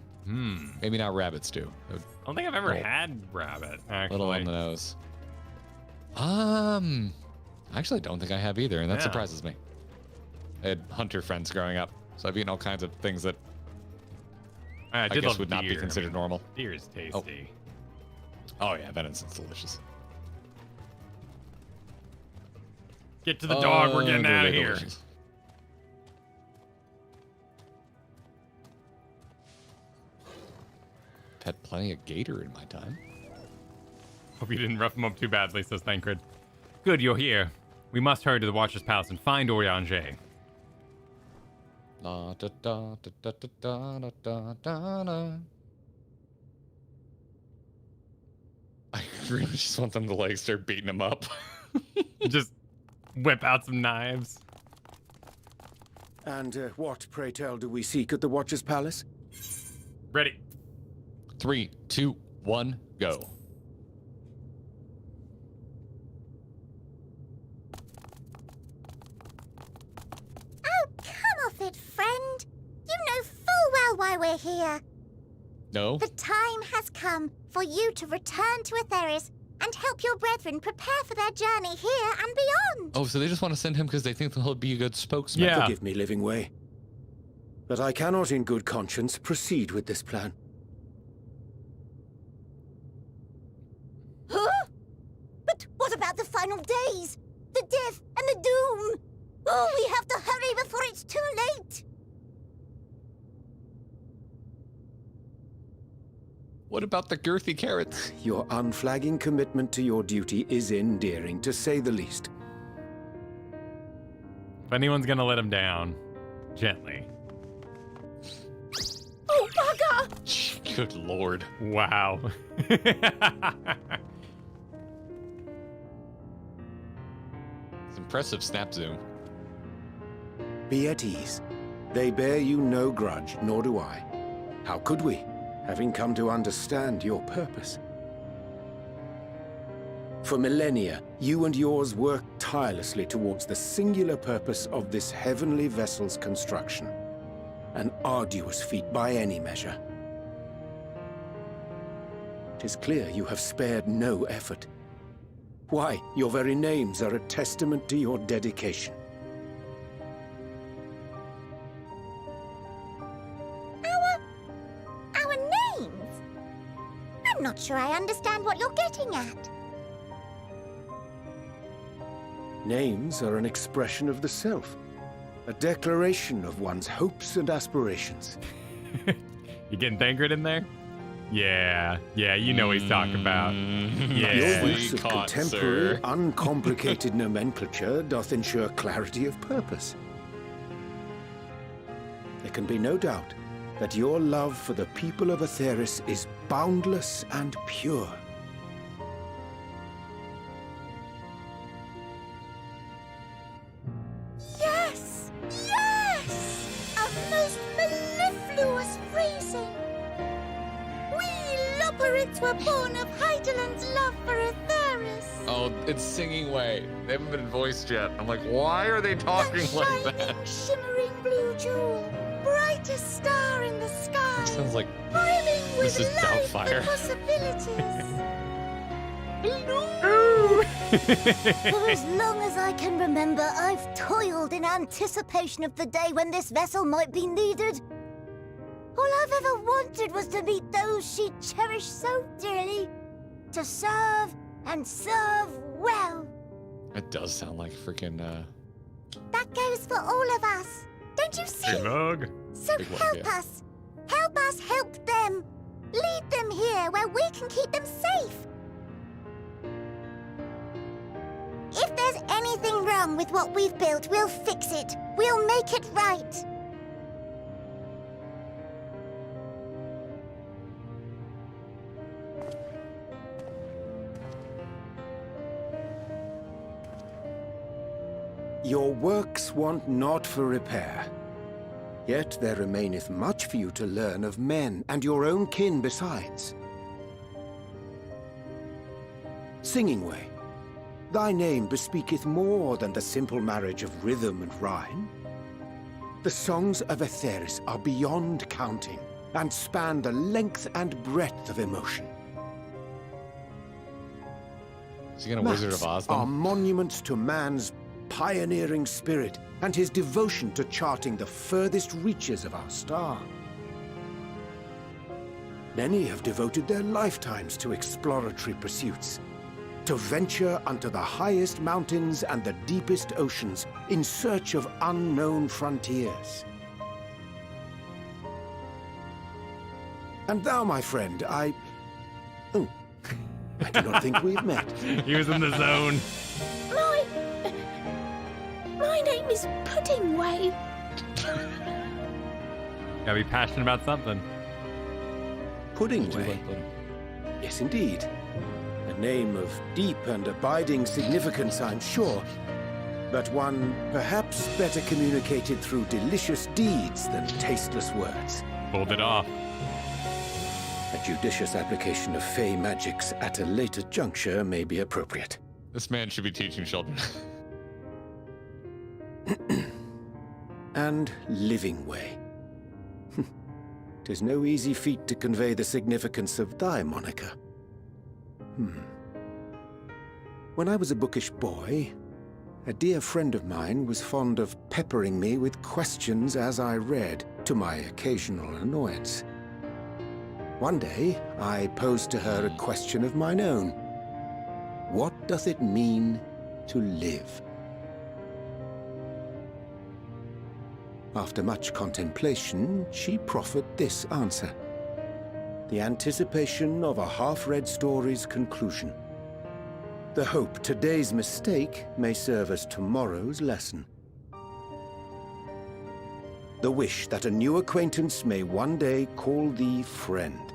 Maybe not rabbit stew. I don't think I've ever had rabbit, actually. Little on the nose. I actually don't think I have either, and that surprises me. I had hunter friends growing up, so I've eaten all kinds of things that I guess would not be considered normal. Deer is tasty. Oh yeah, venison's delicious. Get to the dog. We're getting out of here. Delicious. Had plenty of gator in my time. Hope you didn't rough him up too badly, says Thancred. Good, you're here. We must hurry to the Watcher's Palace and find Oriange. La, da, da, da, da, da, da, da, da, da. I really just want them to like start beating him up. Just whip out some knives. And what, pray tell, do we seek at the Watcher's Palace? Ready. 3, 2, 1, go. Oh, come off it, friend. You know full well why we're here. No? The time has come for you to return to Atheris and help your brethren prepare for their journey here and beyond. Oh, so they just want to send him because they think he'll be a good spokesman. Yeah. Forgive me, Living Way. But I cannot in good conscience proceed with this plan. Huh? But what about the final days? The death and the doom? Oh, we have to hurry before it's too late. What about the girthy carrots? Your unflagging commitment to your duty is endearing, to say the least. If anyone's gonna let him down, gently. Oh, bugger! Good lord. Wow. It's impressive snap zoom. Be at ease. They bear you no grudge, nor do I. How could we, having come to understand your purpose? For millennia, you and yours worked tirelessly towards the singular purpose of this heavenly vessel's construction. An arduous feat by any measure. It is clear you have spared no effort. Why, your very names are a testament to your dedication. Our names? I'm not sure I understand what you're getting at. Names are an expression of the self. A declaration of one's hopes and aspirations. You getting Thancred in there? Yeah, you know what he's talking about. Your Yeah. use of Caught, contemporary, sir. uncomplicated nomenclature doth ensure clarity of purpose. There can be no doubt that your love for the people of Aetheris is boundless and pure. Yes! Yes! A most mellifluous phrasing! We Loporrits were born of Heideland's love for Aetheris. Oh, it's singing way. They haven't been voiced yet. I'm like, why are they talking The like shining, that? shimmering blue jewel, brightest star in the sky. Sounds like Brimming with Mrs. life Doubtfire. and possibilities. For as long as I can remember, I've toiled in anticipation of the day when this vessel might be needed. All I've ever wanted was to meet those she cherished so dearly, to serve and serve well. it does sound like freaking That goes for all of us. Don't you see? Big mug. So Big one, help yeah. us. Help us help them. Lead them here where we can keep them safe. If there's anything wrong with what we've built, we'll fix it. We'll make it right. Your works want not for repair. Yet there remaineth much for you to learn of men, and your own kin besides. Singing Way, thy name bespeaketh more than the simple marriage of rhythm and rhyme. The songs of Aetheris are beyond counting, and span the length and breadth of emotion. is he gonna Wizard of Oz Maps are them? monuments to man's pioneering spirit and his devotion to charting the furthest reaches of our star. Many have devoted their lifetimes to exploratory pursuits, to venture unto the highest mountains and the deepest oceans in search of unknown frontiers. And thou, my friend, I do not think we've met. He was in the zone. My name is Puddingway. Gotta be passionate about something. Puddingway? Yes, indeed. A name of deep and abiding significance, I'm sure, but one perhaps better communicated through delicious deeds than tasteless words. Pulled it off. A judicious application of fey magics at a later juncture may be appropriate. This man should be teaching children. And Living Way. 'Tis no easy feat to convey the significance of thy moniker. When I was a bookish boy, a dear friend of mine was fond of peppering me with questions as I read, to my occasional annoyance. One day, I posed to her a question of mine own. What doth it mean to live? After much contemplation, she proffered this answer. The anticipation of a half-read story's conclusion. The hope today's mistake may serve as tomorrow's lesson. The wish that a new acquaintance may one day call thee friend.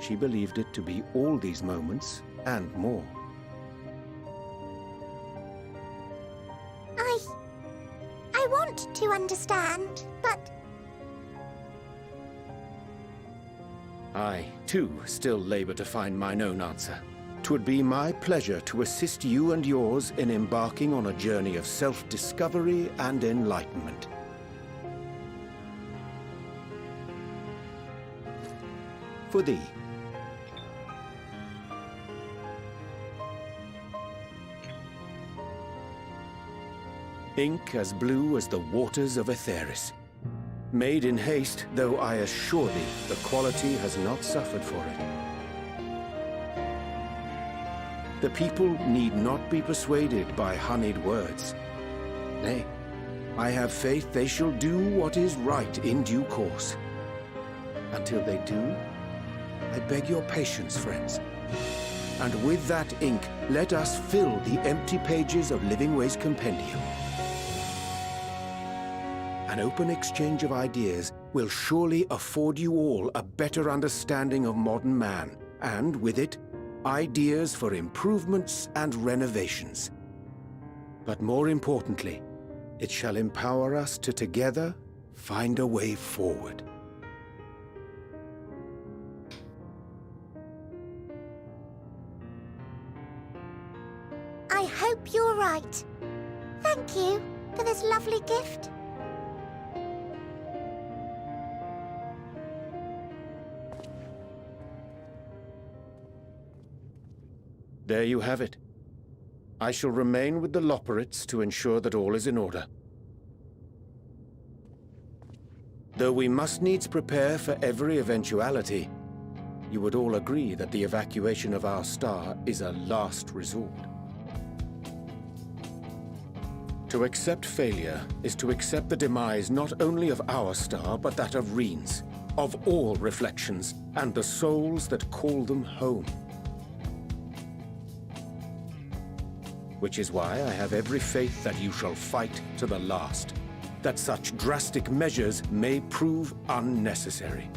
She believed it to be all these moments and more. I want to understand, but I, too, still labor to find mine own answer. 'Twould be my pleasure to assist you and yours in embarking on a journey of self-discovery and enlightenment. For thee. Ink as blue as the waters of Aetheris. Made in haste, though I assure thee, the quality has not suffered for it. The people need not be persuaded by honeyed words. Nay, I have faith they shall do what is right in due course. Until they do, I beg your patience, friends. And with that ink, let us fill the empty pages of Living Ways Compendium. An open exchange of ideas will surely afford you all a better understanding of modern man, and with it, ideas for improvements and renovations. But more importantly, it shall empower us to together find a way forward. I hope you're right. Thank you for this lovely gift. There you have it. I shall remain with the Loporrits to ensure that all is in order. Though we must needs prepare for every eventuality, you would all agree that the evacuation of our star is a last resort. To accept failure is to accept the demise not only of our star, but that of Reen's, of all reflections, and the souls that call them home. Which is why I have every faith that you shall fight to the last, that such drastic measures may prove unnecessary.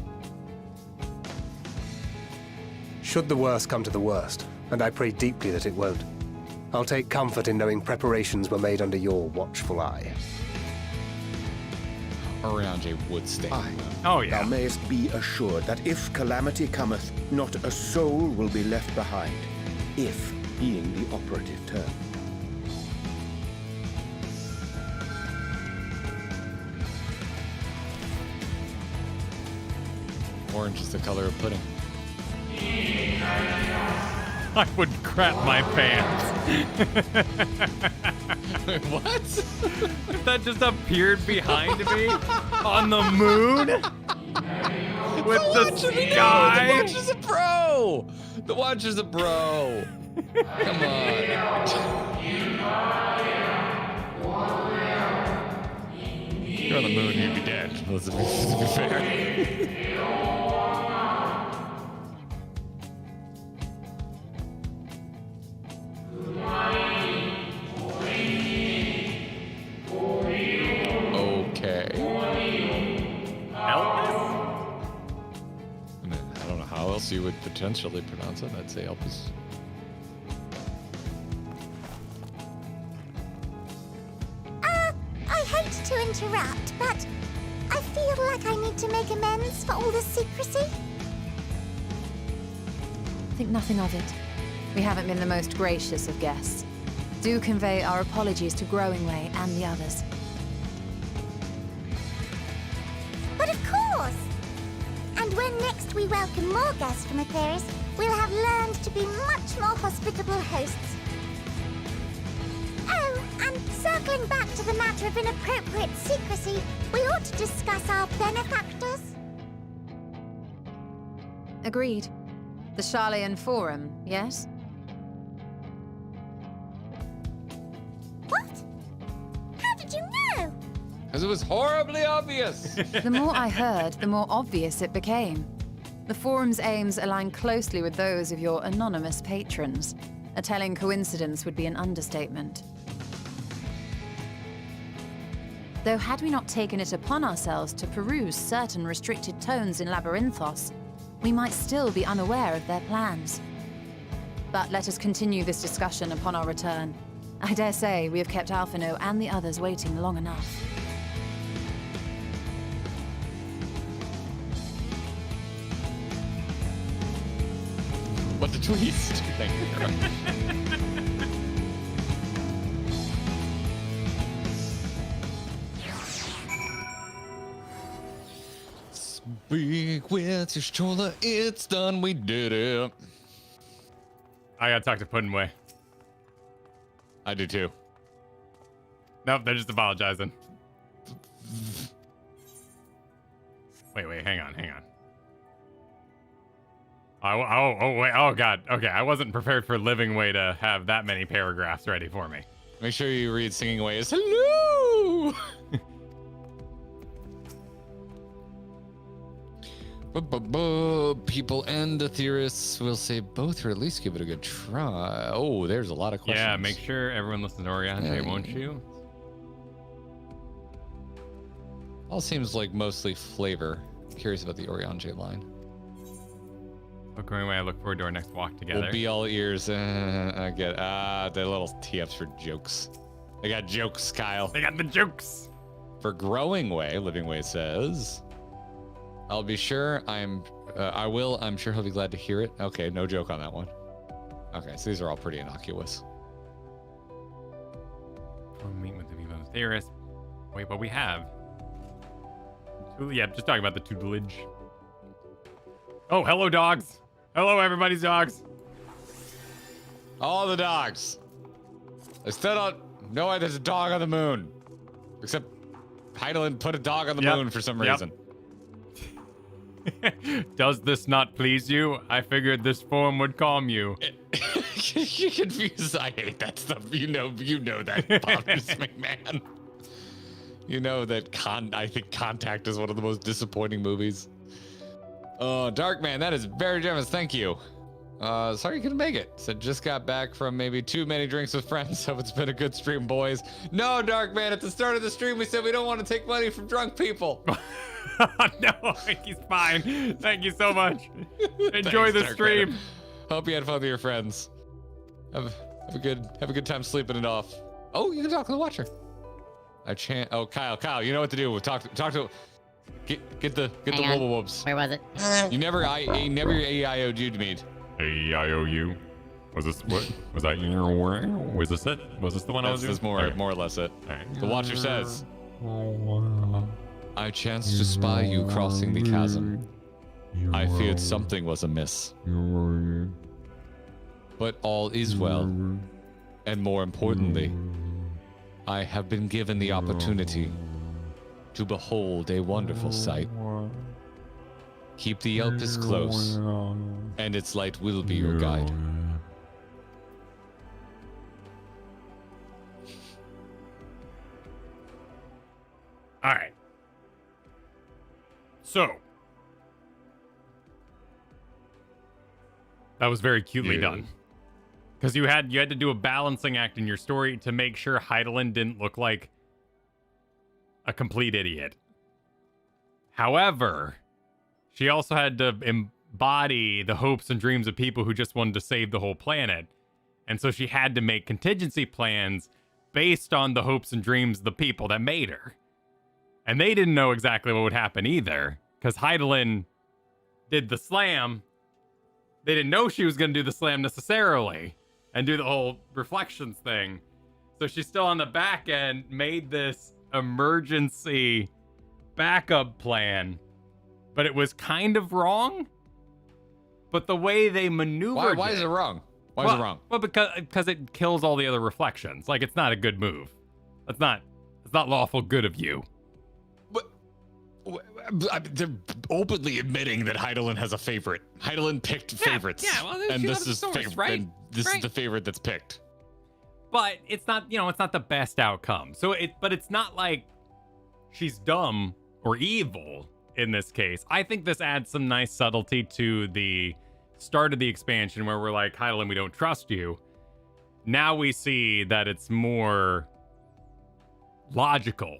Should the worst come to the worst, and I pray deeply that it won't, I'll take comfort in knowing preparations were made under your watchful eye. Around would stay. Oh, yeah. Thou mayest be assured that if calamity cometh, not a soul will be left behind, if being the operative term. Orange is the color of pudding. I would crap my pants. What? If that just appeared behind me on the moon with the sky. The watch is a pro. The watch is a bro. Come on. If you're on the moon, you'd be dead. Let's be fair. Okay. Elvis? I mean, I don't know how else you would potentially pronounce it. I'd say Elvis. I hate to interrupt, but I feel like I need to make amends for all the secrecy. Think nothing of it. We haven't been the most gracious of guests. Do convey our apologies to Growing-Way and the others. But of course! And when next we welcome more guests from Etheris, we'll have learned to be much more hospitable hosts. Oh, and circling back to the matter of inappropriate secrecy, we ought to discuss our benefactors. Agreed. The Charlayan Forum, yes? What? How did you know? Because it was horribly obvious. The more I heard, the more obvious it became. The Forum's aims align closely with those of your anonymous patrons. A telling coincidence would be an understatement. Though had we not taken it upon ourselves to peruse certain restricted tones in Labyrinthos, we might still be unaware of their plans. But let us continue this discussion upon our return. I dare say we have kept Alphino and the others waiting long enough. What a twist. Thank you. Speak with your shoulder, it's done, we did it. I gotta talk to Puddinway. I do too. Nope, they're just apologizing. Wait, hang on. Wait, oh god. Okay, I wasn't prepared for Living Way to have that many paragraphs ready for me. Make sure you read Singing Away as hello. People and the theorists will say both, or at least give it a good try. Oh, there's a lot of questions. Yeah, make sure everyone listens to Orianche, won't you? All seems like mostly flavor. Curious about the Orianche line. Oh, going away, I look forward to our next walk together. We'll be all ears. I get the little TFs for jokes. They got jokes, Kyle. They got the jokes. For Growing Way, Living Way says, I'll be sure I'm sure he'll be glad to hear it. Okay, no joke on that one. Okay, so these are all pretty innocuous. I'll meet with the Vivo theorist. Wait, what we have? Yeah, just talking about the tutelage. Oh, hello, dogs. Hello, everybody's dogs. All the dogs. I still don't know why there's a dog on the moon. Except Heidelin put a dog on the moon for some reason. Does this not please you? I figured this form would calm you. You're confused. I hate that stuff. You know that bothers me, man. You know that I think Contact is one of the most disappointing movies. Oh, Darkman, that is very generous. Thank you. Sorry you couldn't make it. Said just got back from maybe too many drinks with friends, so it's been a good stream, boys. No, Darkman, at the start of the stream we said we don't want to take money from drunk people. No, he's fine. Thank you so much. Enjoy the stream. Hope you had fun with your friends. Have a good time sleeping it off. Oh, you can talk to the watcher. Oh, Kyle, you know what to do. Talk to. Get the wobble wobs. Where was it? You never AIO'd you to me. AIOU. Was this what? Was that your? Was this it? Was this the one I was doing? That's more or less it. Right. The watcher says, I chanced to spy you crossing the chasm. I feared something was amiss. But all is well. And more importantly, I have been given the opportunity to behold a wonderful sight. Keep the Elpis close, and its light will be your guide. All right. So that was very cutely done. Because you had to do a balancing act in your story to make sure Heidelin didn't look like a complete idiot. However, she also had to embody the hopes and dreams of people who just wanted to save the whole planet. And so she had to make contingency plans based on the hopes and dreams of the people that made her. And they didn't know exactly what would happen either, because Heidelin did the slam. They didn't know she was going to do the slam necessarily and do the whole reflections thing. So she's still on the back end, made this emergency backup plan, but it was kind of wrong. But the way they maneuvered why is it wrong? Why is it wrong? Well, because it kills all the other reflections. Like, it's not a good move. It's not lawful good of you. They're openly admitting that Heidelin has a favorite. Heidelin picked favorites. Yeah, well, and this is favorite, right? And this is the favorite that's picked. But it's not, it's not the best outcome. But it's not like she's dumb or evil in this case. I think this adds some nice subtlety to the start of the expansion where we're like, Heidelin, we don't trust you. Now we see that it's more logical,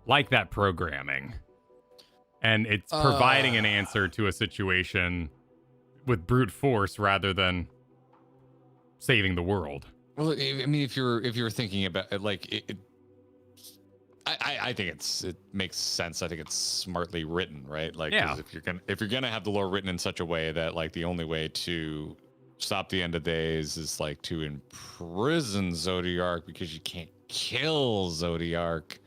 like that programming. And it's providing an answer to a situation with brute force rather than saving the world. Well, I mean, if you're thinking about it, like I think it makes sense. I think it's smartly written, right? Like, yeah. if you're gonna have the lore written in such a way that like the only way to stop the end of days is like to imprison Zodiark because you can't kill Zodiark,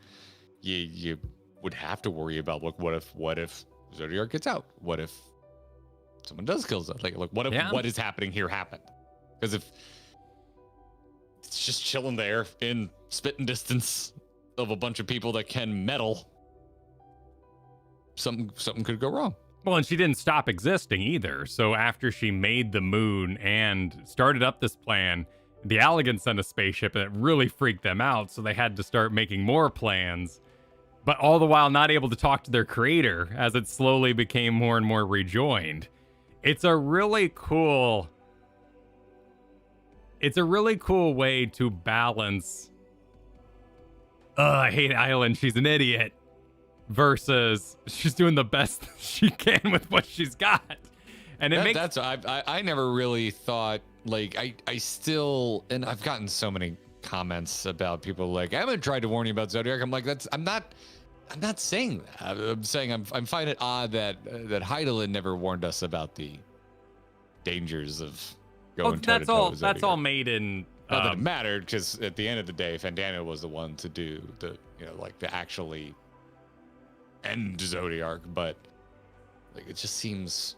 you would have to worry about like what if Zodiark gets out? What if someone does kill Zodiark? Like what if what is happening here happened? Because if it's just chilling there in spitting distance of a bunch of people that can meddle, something could go wrong. Well, and she didn't stop existing either. So after she made the moon and started up this plan, the Allegan sent a spaceship and it really freaked them out. So they had to start making more plans but all the while not able to talk to their creator as it slowly became more and more rejoined. It's a really cool way to balance, I hate Island, she's an idiot, versus she's doing the best she can with what she's got. And I never really thought, like, I still, and I've gotten so many comments about people like, I haven't tried to warn you about Zodiac. I'm like, I'm not saying that. I'm saying I'm finding it odd that Heidelin never warned us about the dangers of going toe to toe with Zodiac. That's all made in. Not that it mattered, because at the end of the day, Fandana was the one to do the, to actually end Zodiac. But like, it just seems.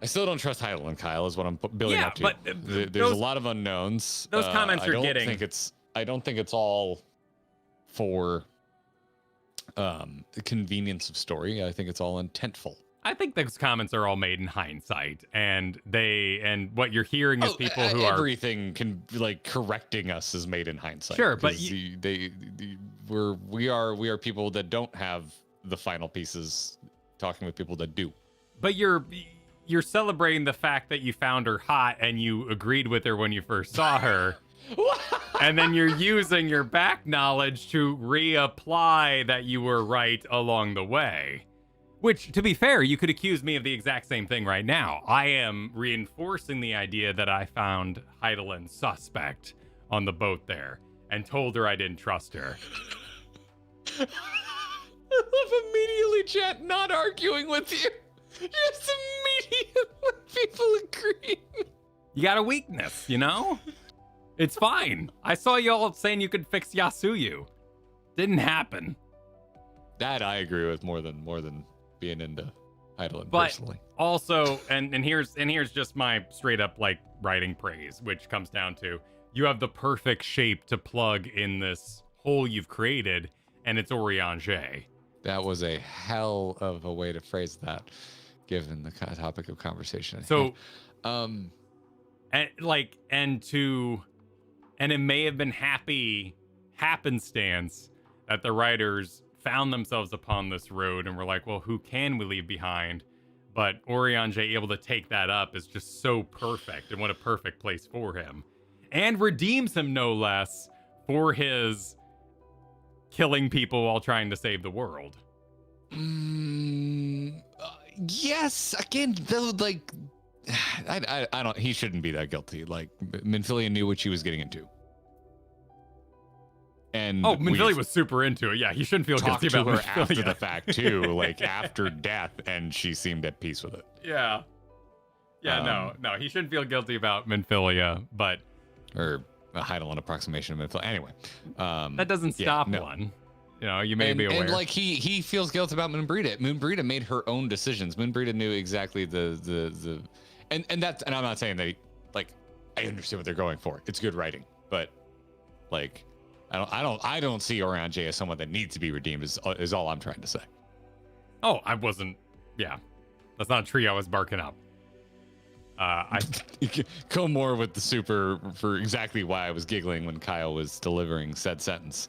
I still don't trust Heidelin, Kyle, is what I'm building up to. But there's a lot of unknowns. Those comments you're getting. I don't think it's all for the convenience of story. I think it's all intentful. I think those comments are all made in hindsight, and what you're hearing is people who are everything correcting us is made in hindsight. Sure, but we are people that don't have the final pieces, talking with people that do. But you're celebrating the fact that you found her hot and you agreed with her when you first saw her. And then you're using your back knowledge to reapply that you were right along the way. Which, to be fair, you could accuse me of the exact same thing right now. I am reinforcing the idea that I found Heidelin suspect on the boat there and told her I didn't trust her. I love immediately, chat, not arguing with you. Just immediately people agree. You got a weakness, you know? It's fine. I saw y'all saying you could fix Yasuyu. Didn't happen. That I agree with more than being into Heidelin personally. Also, and here's just my straight up writing praise, which comes down to you have the perfect shape to plug in this hole you've created, and it's Oriange. That was a hell of a way to phrase that, given the topic of conversation. So, and it may have been happenstance that the writers found themselves upon this road and were like, well, who can we leave behind? But Oriange able to take that up is just so perfect, and what a perfect place for him. And redeems him, no less, for his killing people while trying to save the world. Yes, again, though, I don't. He shouldn't be that guilty. Minfilia knew what she was getting into, and Minfilia was super into it. Yeah, he shouldn't feel guilty about her Minfilia after the fact too, after death, and she seemed at peace with it. Yeah, no, he shouldn't feel guilty about Minfilia, or a Heidelin approximation of Minfilia. Anyway, that doesn't stop one. You may be aware. And he feels guilt about Moonbrita. Moonbrita made her own decisions. Moonbrita knew exactly and I'm not saying that I understand what they're going for. It's good writing, but I don't see Oriange as someone that needs to be redeemed. Is all I'm trying to say. Oh, I wasn't. Yeah, that's not a tree I was barking up. I go more with the super for exactly why I was giggling when Kyle was delivering said sentence.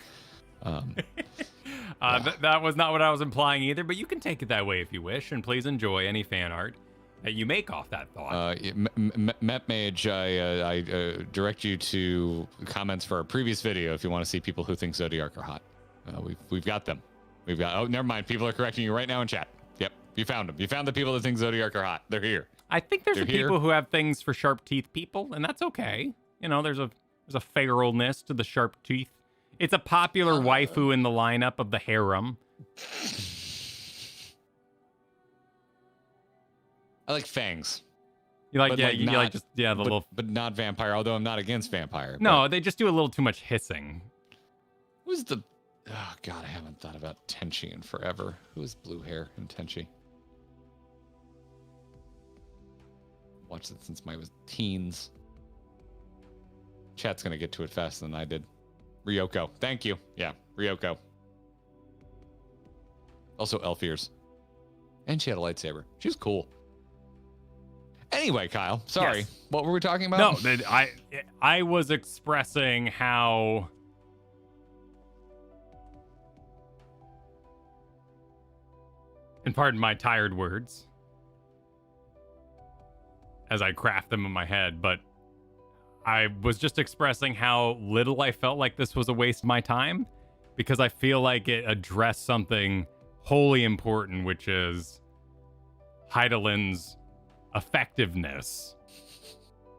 That was not what I was implying either, but you can take it that way if you wish, and please enjoy any fan art that you make off that thought. Mage, I direct you to comments for our previous video if you want to see people who think Zodiac are hot. We've got them. Oh, never mind. People are correcting you right now in chat. Yep, you found them. You found the people that think Zodiac are hot. They're here. I think there's people who have things for sharp teeth people, and that's okay. There's a feralness to the sharp teeth. It's a popular waifu in the lineup of the harem. I like fangs. You like, the little, but not vampire. Although I'm not against vampire. No, they just do a little too much hissing. Who's the? Oh God, I haven't thought about Tenchi in forever. Who is blue hair in Tenchi? Watched it since my teens. Chat's gonna get to it faster than I did. Ryoko. Thank you. Yeah, Ryoko. Also elf ears. And she had a lightsaber. She was cool. Anyway, Kyle, sorry. Yes. What were we talking about? No, I was expressing how and pardon my tired words as I craft them in my head, but I was just expressing how little I felt like this was a waste of my time, because I feel like it addressed something wholly important, which is Hydaelyn's effectiveness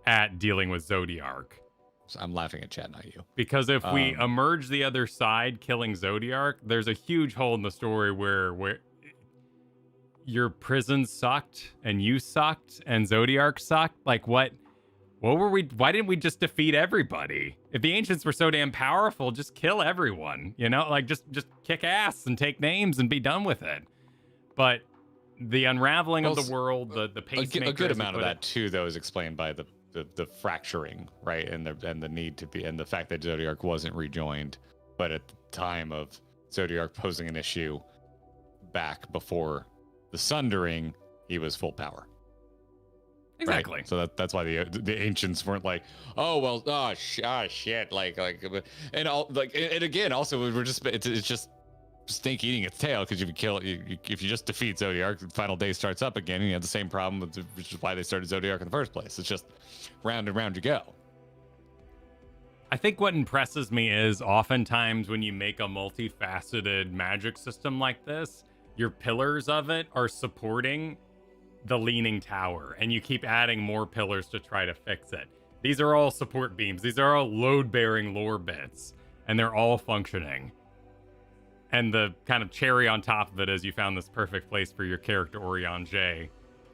at dealing with Zodiark. So I'm laughing at Chad, not you. Because if we emerge the other side killing Zodiark, there's a huge hole in the story where your prison sucked and you sucked and Zodiark sucked. Like, what were we? Why didn't we just defeat everybody? If the ancients were so damn powerful, just kill everyone, you know? Like, just kick ass and take names and be done with it. But the unraveling of the world, the pacemaker, a good amount of that too, though, is explained by the fracturing, right, and the need to be, and the fact that Zodiark wasn't rejoined, but at the time of Zodiark posing an issue back before the Sundering, he was full power. Exactly. Right? So that's why the ancients weren't like, oh well, shit, like, and all, like, and again, also we're just it's just snake eating its tail, because if you just defeat Zodiark, the final day starts up again, and you have the same problem, which is why they started Zodiark in the first place. It's just round and round you go. I think what impresses me is oftentimes when you make a multifaceted magic system like this, your pillars of it are supporting the leaning tower, and you keep adding more pillars to try to fix it. These are all support beams. These are all load-bearing lore bits, and they're all functioning. And the kind of cherry on top of it is you found this perfect place for your character Orion-J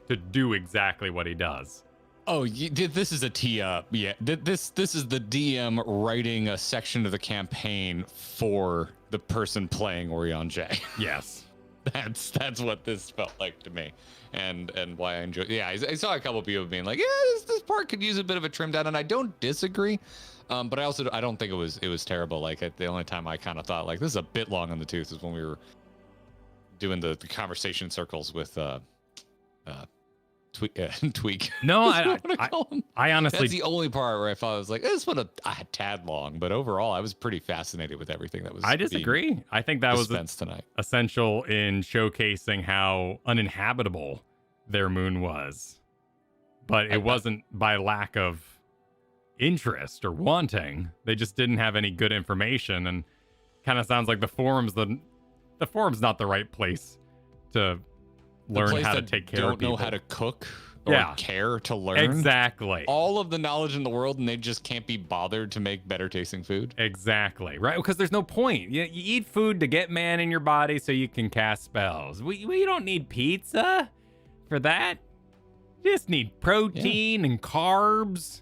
to do exactly what he does. Oh, this is a tee up. Yeah, this is the DM writing a section of the campaign for the person playing Orion-J. Yes. That's what this felt like to me, and why I enjoyed. Yeah, I saw a couple of people being like, yeah, this part could use a bit of a trim down, and I don't disagree. But I don't think it was terrible. Like, the only time I kind of thought like this is a bit long on the tooth is when we were doing the conversation circles with Tweak. No, I honestly, that's the only part where I thought I was like, this one a tad long. But overall, I was pretty fascinated with everything that was. I disagree. I think that was tonight. Essential in showcasing how uninhabitable their moon was, but it wasn't by lack of interest or wanting. They just didn't have any good information, and kind of sounds like the forum's not the right place to learn how to take care of people. Don't know how to cook or care to learn. Exactly. All of the knowledge in the world, and they just can't be bothered to make better tasting food. Exactly. Right? Because there's no point. You eat food to get man in your body so you can cast spells. We don't need pizza for that. You just need protein and carbs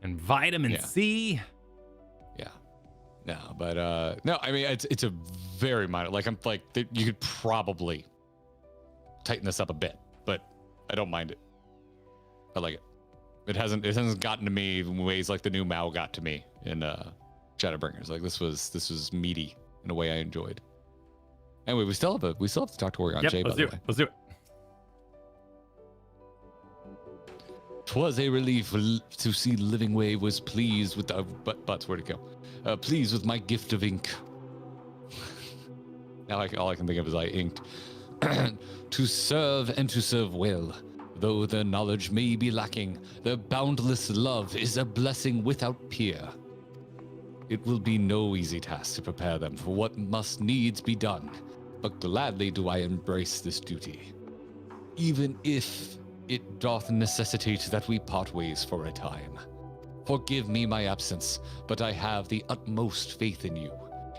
and vitamin C. Yeah. No, but no, I mean, it's a very minor, like, I'm like, you could probably tighten this up a bit, but I don't mind it. I like it. It hasn't gotten to me in ways like the new Mao got to me in Shadowbringers. Like, this was meaty in a way I enjoyed. Anyway, we still have to talk to Orion-J, by the way. Let's do it. 'Twas a relief to see Living Wave was pleased with the butts. Where'd it go? Pleased with my gift of ink. Now all I can think of is I inked. To serve and to serve well, though their knowledge may be lacking, their boundless love is a blessing without peer. It will be no easy task to prepare them for what must needs be done, but gladly do I embrace this duty, even if it doth necessitate that we part ways for a time. Forgive me my absence, but I have the utmost faith in you,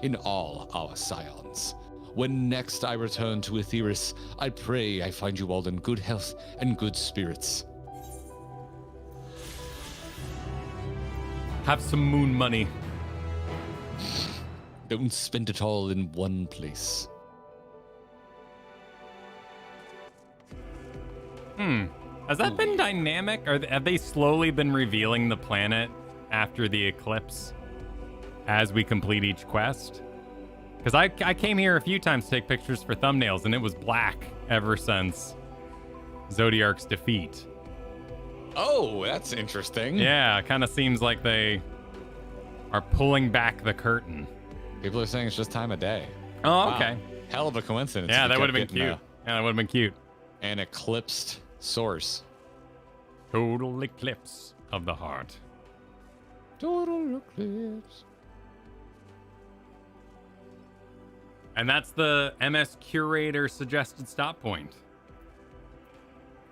in all our scions. When next I return to Aetheris, I pray I find you all in good health and good spirits. Have some moon money. Don't spend it all in one place. Has that been dynamic? Have they slowly been revealing the planet after the eclipse as we complete each quest? Because I came here a few times to take pictures for thumbnails, and it was black ever since Zodiark's defeat. Oh, that's interesting. Yeah, it kind of seems like they are pulling back the curtain. People are saying it's just time of day. Oh, okay. Wow. Hell of a coincidence. Yeah, that would have been cute. Yeah, that would have been cute. An eclipsed source. Total eclipse of the heart. Total eclipse. And that's the MS Curator suggested stop point.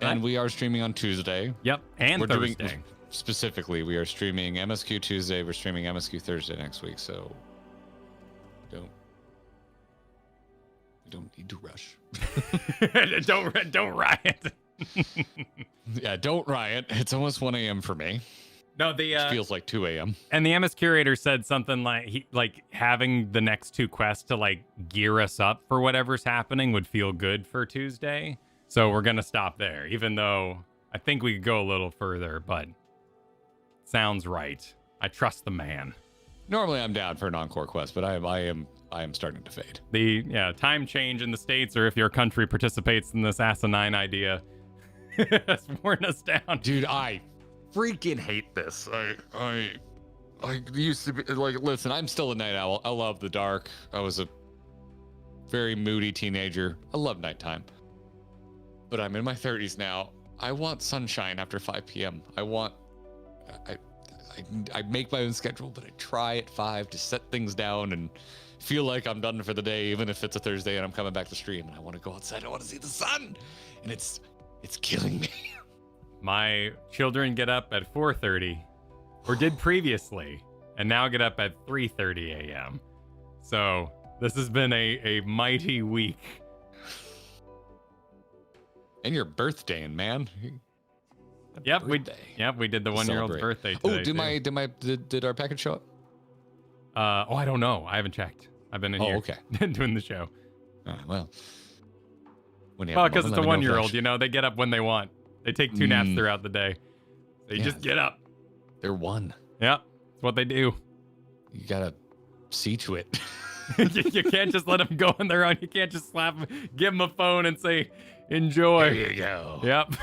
And we are streaming on Tuesday. Yep, and Thursday. Specifically, we are streaming MSQ Tuesday. We're streaming MSQ Thursday next week, so we don't need to rush. don't riot. Yeah, don't riot. It's almost 1 a.m. for me. No, it feels like 2 a.m. And the MS Curator said something like having the next 2 quests to like gear us up for whatever's happening would feel good for Tuesday. So we're gonna stop there, even though I think we could go a little further, but sounds right. I trust the man. Normally I'm down for an encore quest, but I am starting to fade. The time change in the States, or if your country participates in this asinine idea, has worn us down. Dude, I freaking hate this. I used to be like, listen, I'm still a night owl. I love the dark. I was a very moody teenager. I love nighttime. But I'm in my 30s now. I want sunshine after 5 p.m. I make my own schedule, but I try at 5 to set things down and feel like I'm done for the day, even if it's a Thursday and I'm coming back to stream and I want to go outside. I want to see the sun, and it's killing me. My children get up at 4:30, or did previously, and now get up at 3:30 a.m. So this has been a mighty week. And your birthday, man. Yep, we did the 1-year-old's birthday today. Did our package show up? I don't know. I haven't checked. I've been in here doing the show. Well, because it's a 1-year-old, they get up when they want. They take 2 naps throughout the day. They just get up. They're 1. Yep, that's what they do. You gotta see to it. You can't just let them go on their own. You can't just slap them, give them a phone and say, enjoy. There you go. Yep.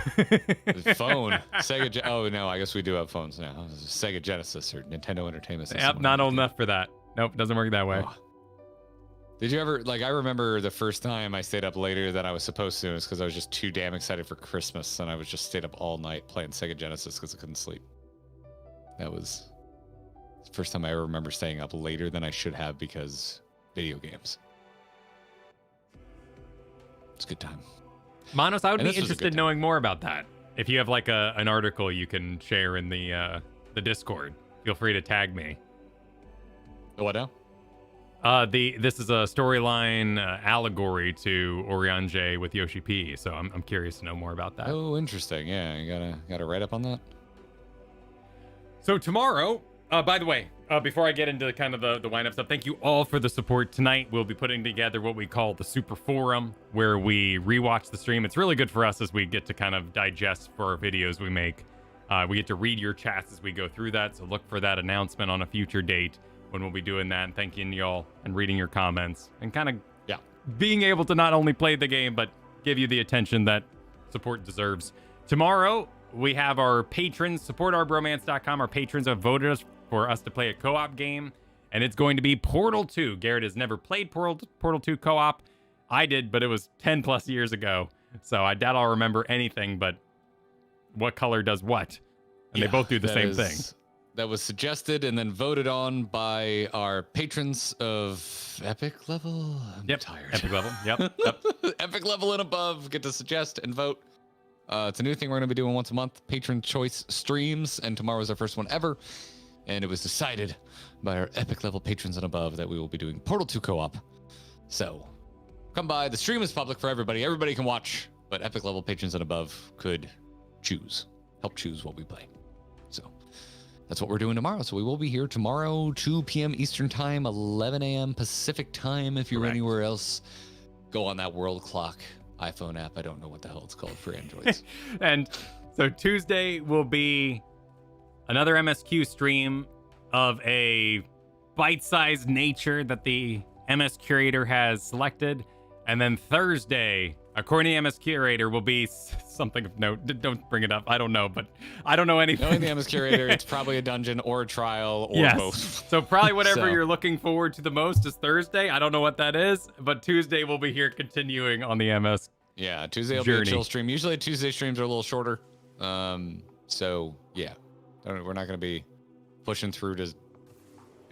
Phone. Sega. Oh, no, I guess we do have phones now. Sega Genesis or Nintendo Entertainment System. Yep, not old enough for that. Nope, doesn't work that way. Oh. Did you ever, I remember the first time I stayed up later than I was supposed to, because I was just too damn excited for Christmas, and I was just stayed up all night playing Sega Genesis because I couldn't sleep. That was the first time I ever remember staying up later than I should have because video games. It's a good time. Manos, I would be interested in knowing more about that. If you have an article you can share in the Discord, feel free to tag me. What now? This is a storyline allegory to Oriange with Yoshi P. So I'm curious to know more about that. Oh, interesting. Yeah, you gotta write up on that. So tomorrow, by the way, before I get into kind of the wind-up stuff, thank you all for the support tonight. We'll be putting together what we call the Super Forum, where we rewatch the stream. It's really good for us as we get to kind of digest for our videos we make. We get to read your chats as we go through that, so look for that announcement on a future date when we'll be doing that, and thanking y'all and reading your comments and kind of being able to not only play the game, but give you the attention that support deserves. Tomorrow, we have our patrons, supportourbromance.com. Our patrons have voted us for us to play a co-op game, and it's going to be Portal 2. Garrett has never played Portal 2 co-op. I did, but it was 10 plus years ago, so I doubt I'll remember anything but what color does what, and they both do the same thing. That was suggested and then voted on by our patrons of Epic Level. I'm tired. Epic Level. Yep. Epic Level and above get to suggest and vote. It's a new thing we're going to be doing once a month, patron choice streams, and tomorrow is our first one ever. And it was decided by our Epic Level patrons and above that we will be doing Portal 2 co-op. So come by. The stream is public for everybody. Everybody can watch, but Epic Level patrons and above could help choose what we play. So that's what we're doing tomorrow. So we will be here tomorrow, 2 p.m. Eastern Time, 11 a.m. Pacific Time. If you're anywhere else, go on that world clock iPhone app. I don't know what the hell it's called for Androids. And so Tuesday will be another MSQ stream of a bite-sized nature that the MS Curator has selected. And then Thursday, according to the MS Curator, will be something of note. Don't bring it up. I don't know, but I don't know anything. Knowing the MS Curator, it's probably a dungeon or a trial or both. So probably whatever you're looking forward to the most is Thursday. I don't know what that is, but Tuesday we'll be here continuing on the MS Yeah, Tuesday will be a journey. chill stream. Usually Tuesday streams are a little shorter. So yeah, we're not going to be pushing through to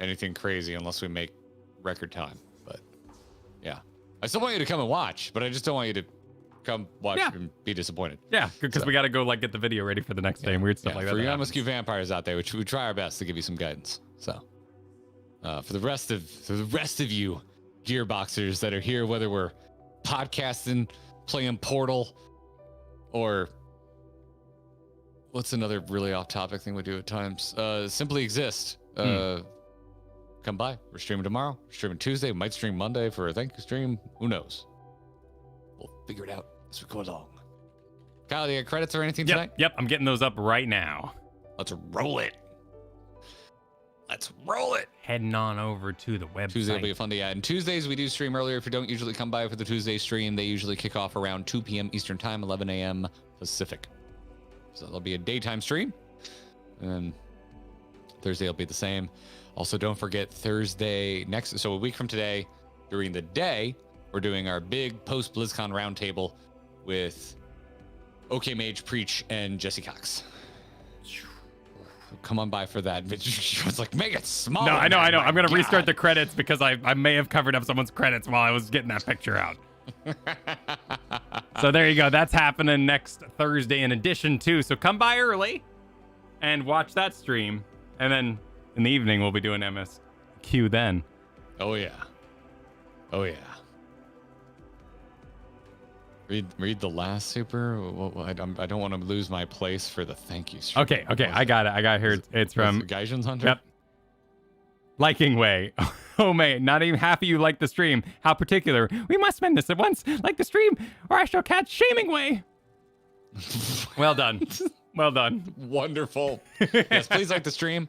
anything crazy unless we make record time. But yeah, I still want you to come and watch, but I just don't want you to come watch and be disappointed. Yeah, because we got to go like get the video ready for the next day and weird stuff like that. For you happens. MSQ vampires out there, which we try our best to give you some guidance. So for the rest of you gearboxers that are here, whether we're podcasting, playing Portal, or what's another really off-topic thing we do at times? Simply exist. Come by. We're streaming tomorrow. We're streaming Tuesday. We might stream Monday for a thank you stream. Who knows? We'll figure it out as we go along. Kyle, do you got credits or anything tonight? Yep, I'm getting those up right now. Let's roll it. Let's roll it. Heading on over to the website. Tuesday will be a fun day. And Tuesdays, we do stream earlier. If you don't usually come by for the Tuesday stream, they usually kick off around 2 p.m. Eastern Time, 11 a.m. Pacific. So there'll be a daytime stream. And then Thursday will be the same. Also, don't forget Thursday so a week from today, during the day, we're doing our big post-BlizzCon roundtable with OK Mage, Preach, and Jesse Cox. Come on by for that. It's like, make it smaller. No, I know. I'm going to God. restart the credits because I may have covered up someone's credits while I was getting that picture out. So there you go. That's happening next Thursday in addition to. So come by early and watch that stream. And then in the evening, we'll be doing MSQ then. Oh, yeah. Oh, yeah. Read the last super. I don't want to lose my place for the thank you stream. Okay. I got it here. It's from Gaijin's Hunter. Yep. Liking way. Oh man, not even half of you like the stream. How particular. We must spend this at once. Like the stream, or I shall catch shaming way. Well done. Well done. Wonderful. Yes, please like the stream.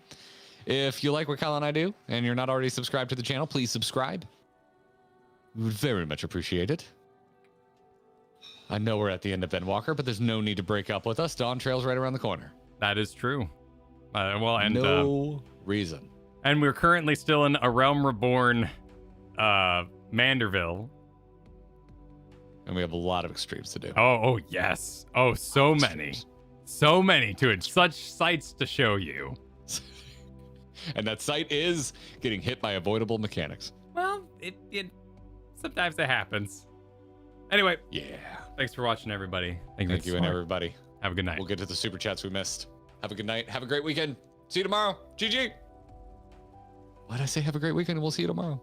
If you like what Kyle and I do, and you're not already subscribed to the channel, please subscribe. We would very much appreciate it. I know we're at the end of Endwalker, but there's no need to break up with us. Dawn Trail's right around the corner. That is true. No reason. And we're currently still in A Realm Reborn, Manderville. And we have a lot of extremes to do. Oh yes. Oh, so many. So many to it. Such sights to show you. And that sight is getting hit by avoidable mechanics. Well, it sometimes it happens. Anyway. Yeah. Thanks for watching, everybody. Thank you and everybody. Have a good night. We'll get to the super chats we missed. Have a good night. Have a great weekend. See you tomorrow. GG. Why'd I say have a great weekend and we'll see you tomorrow?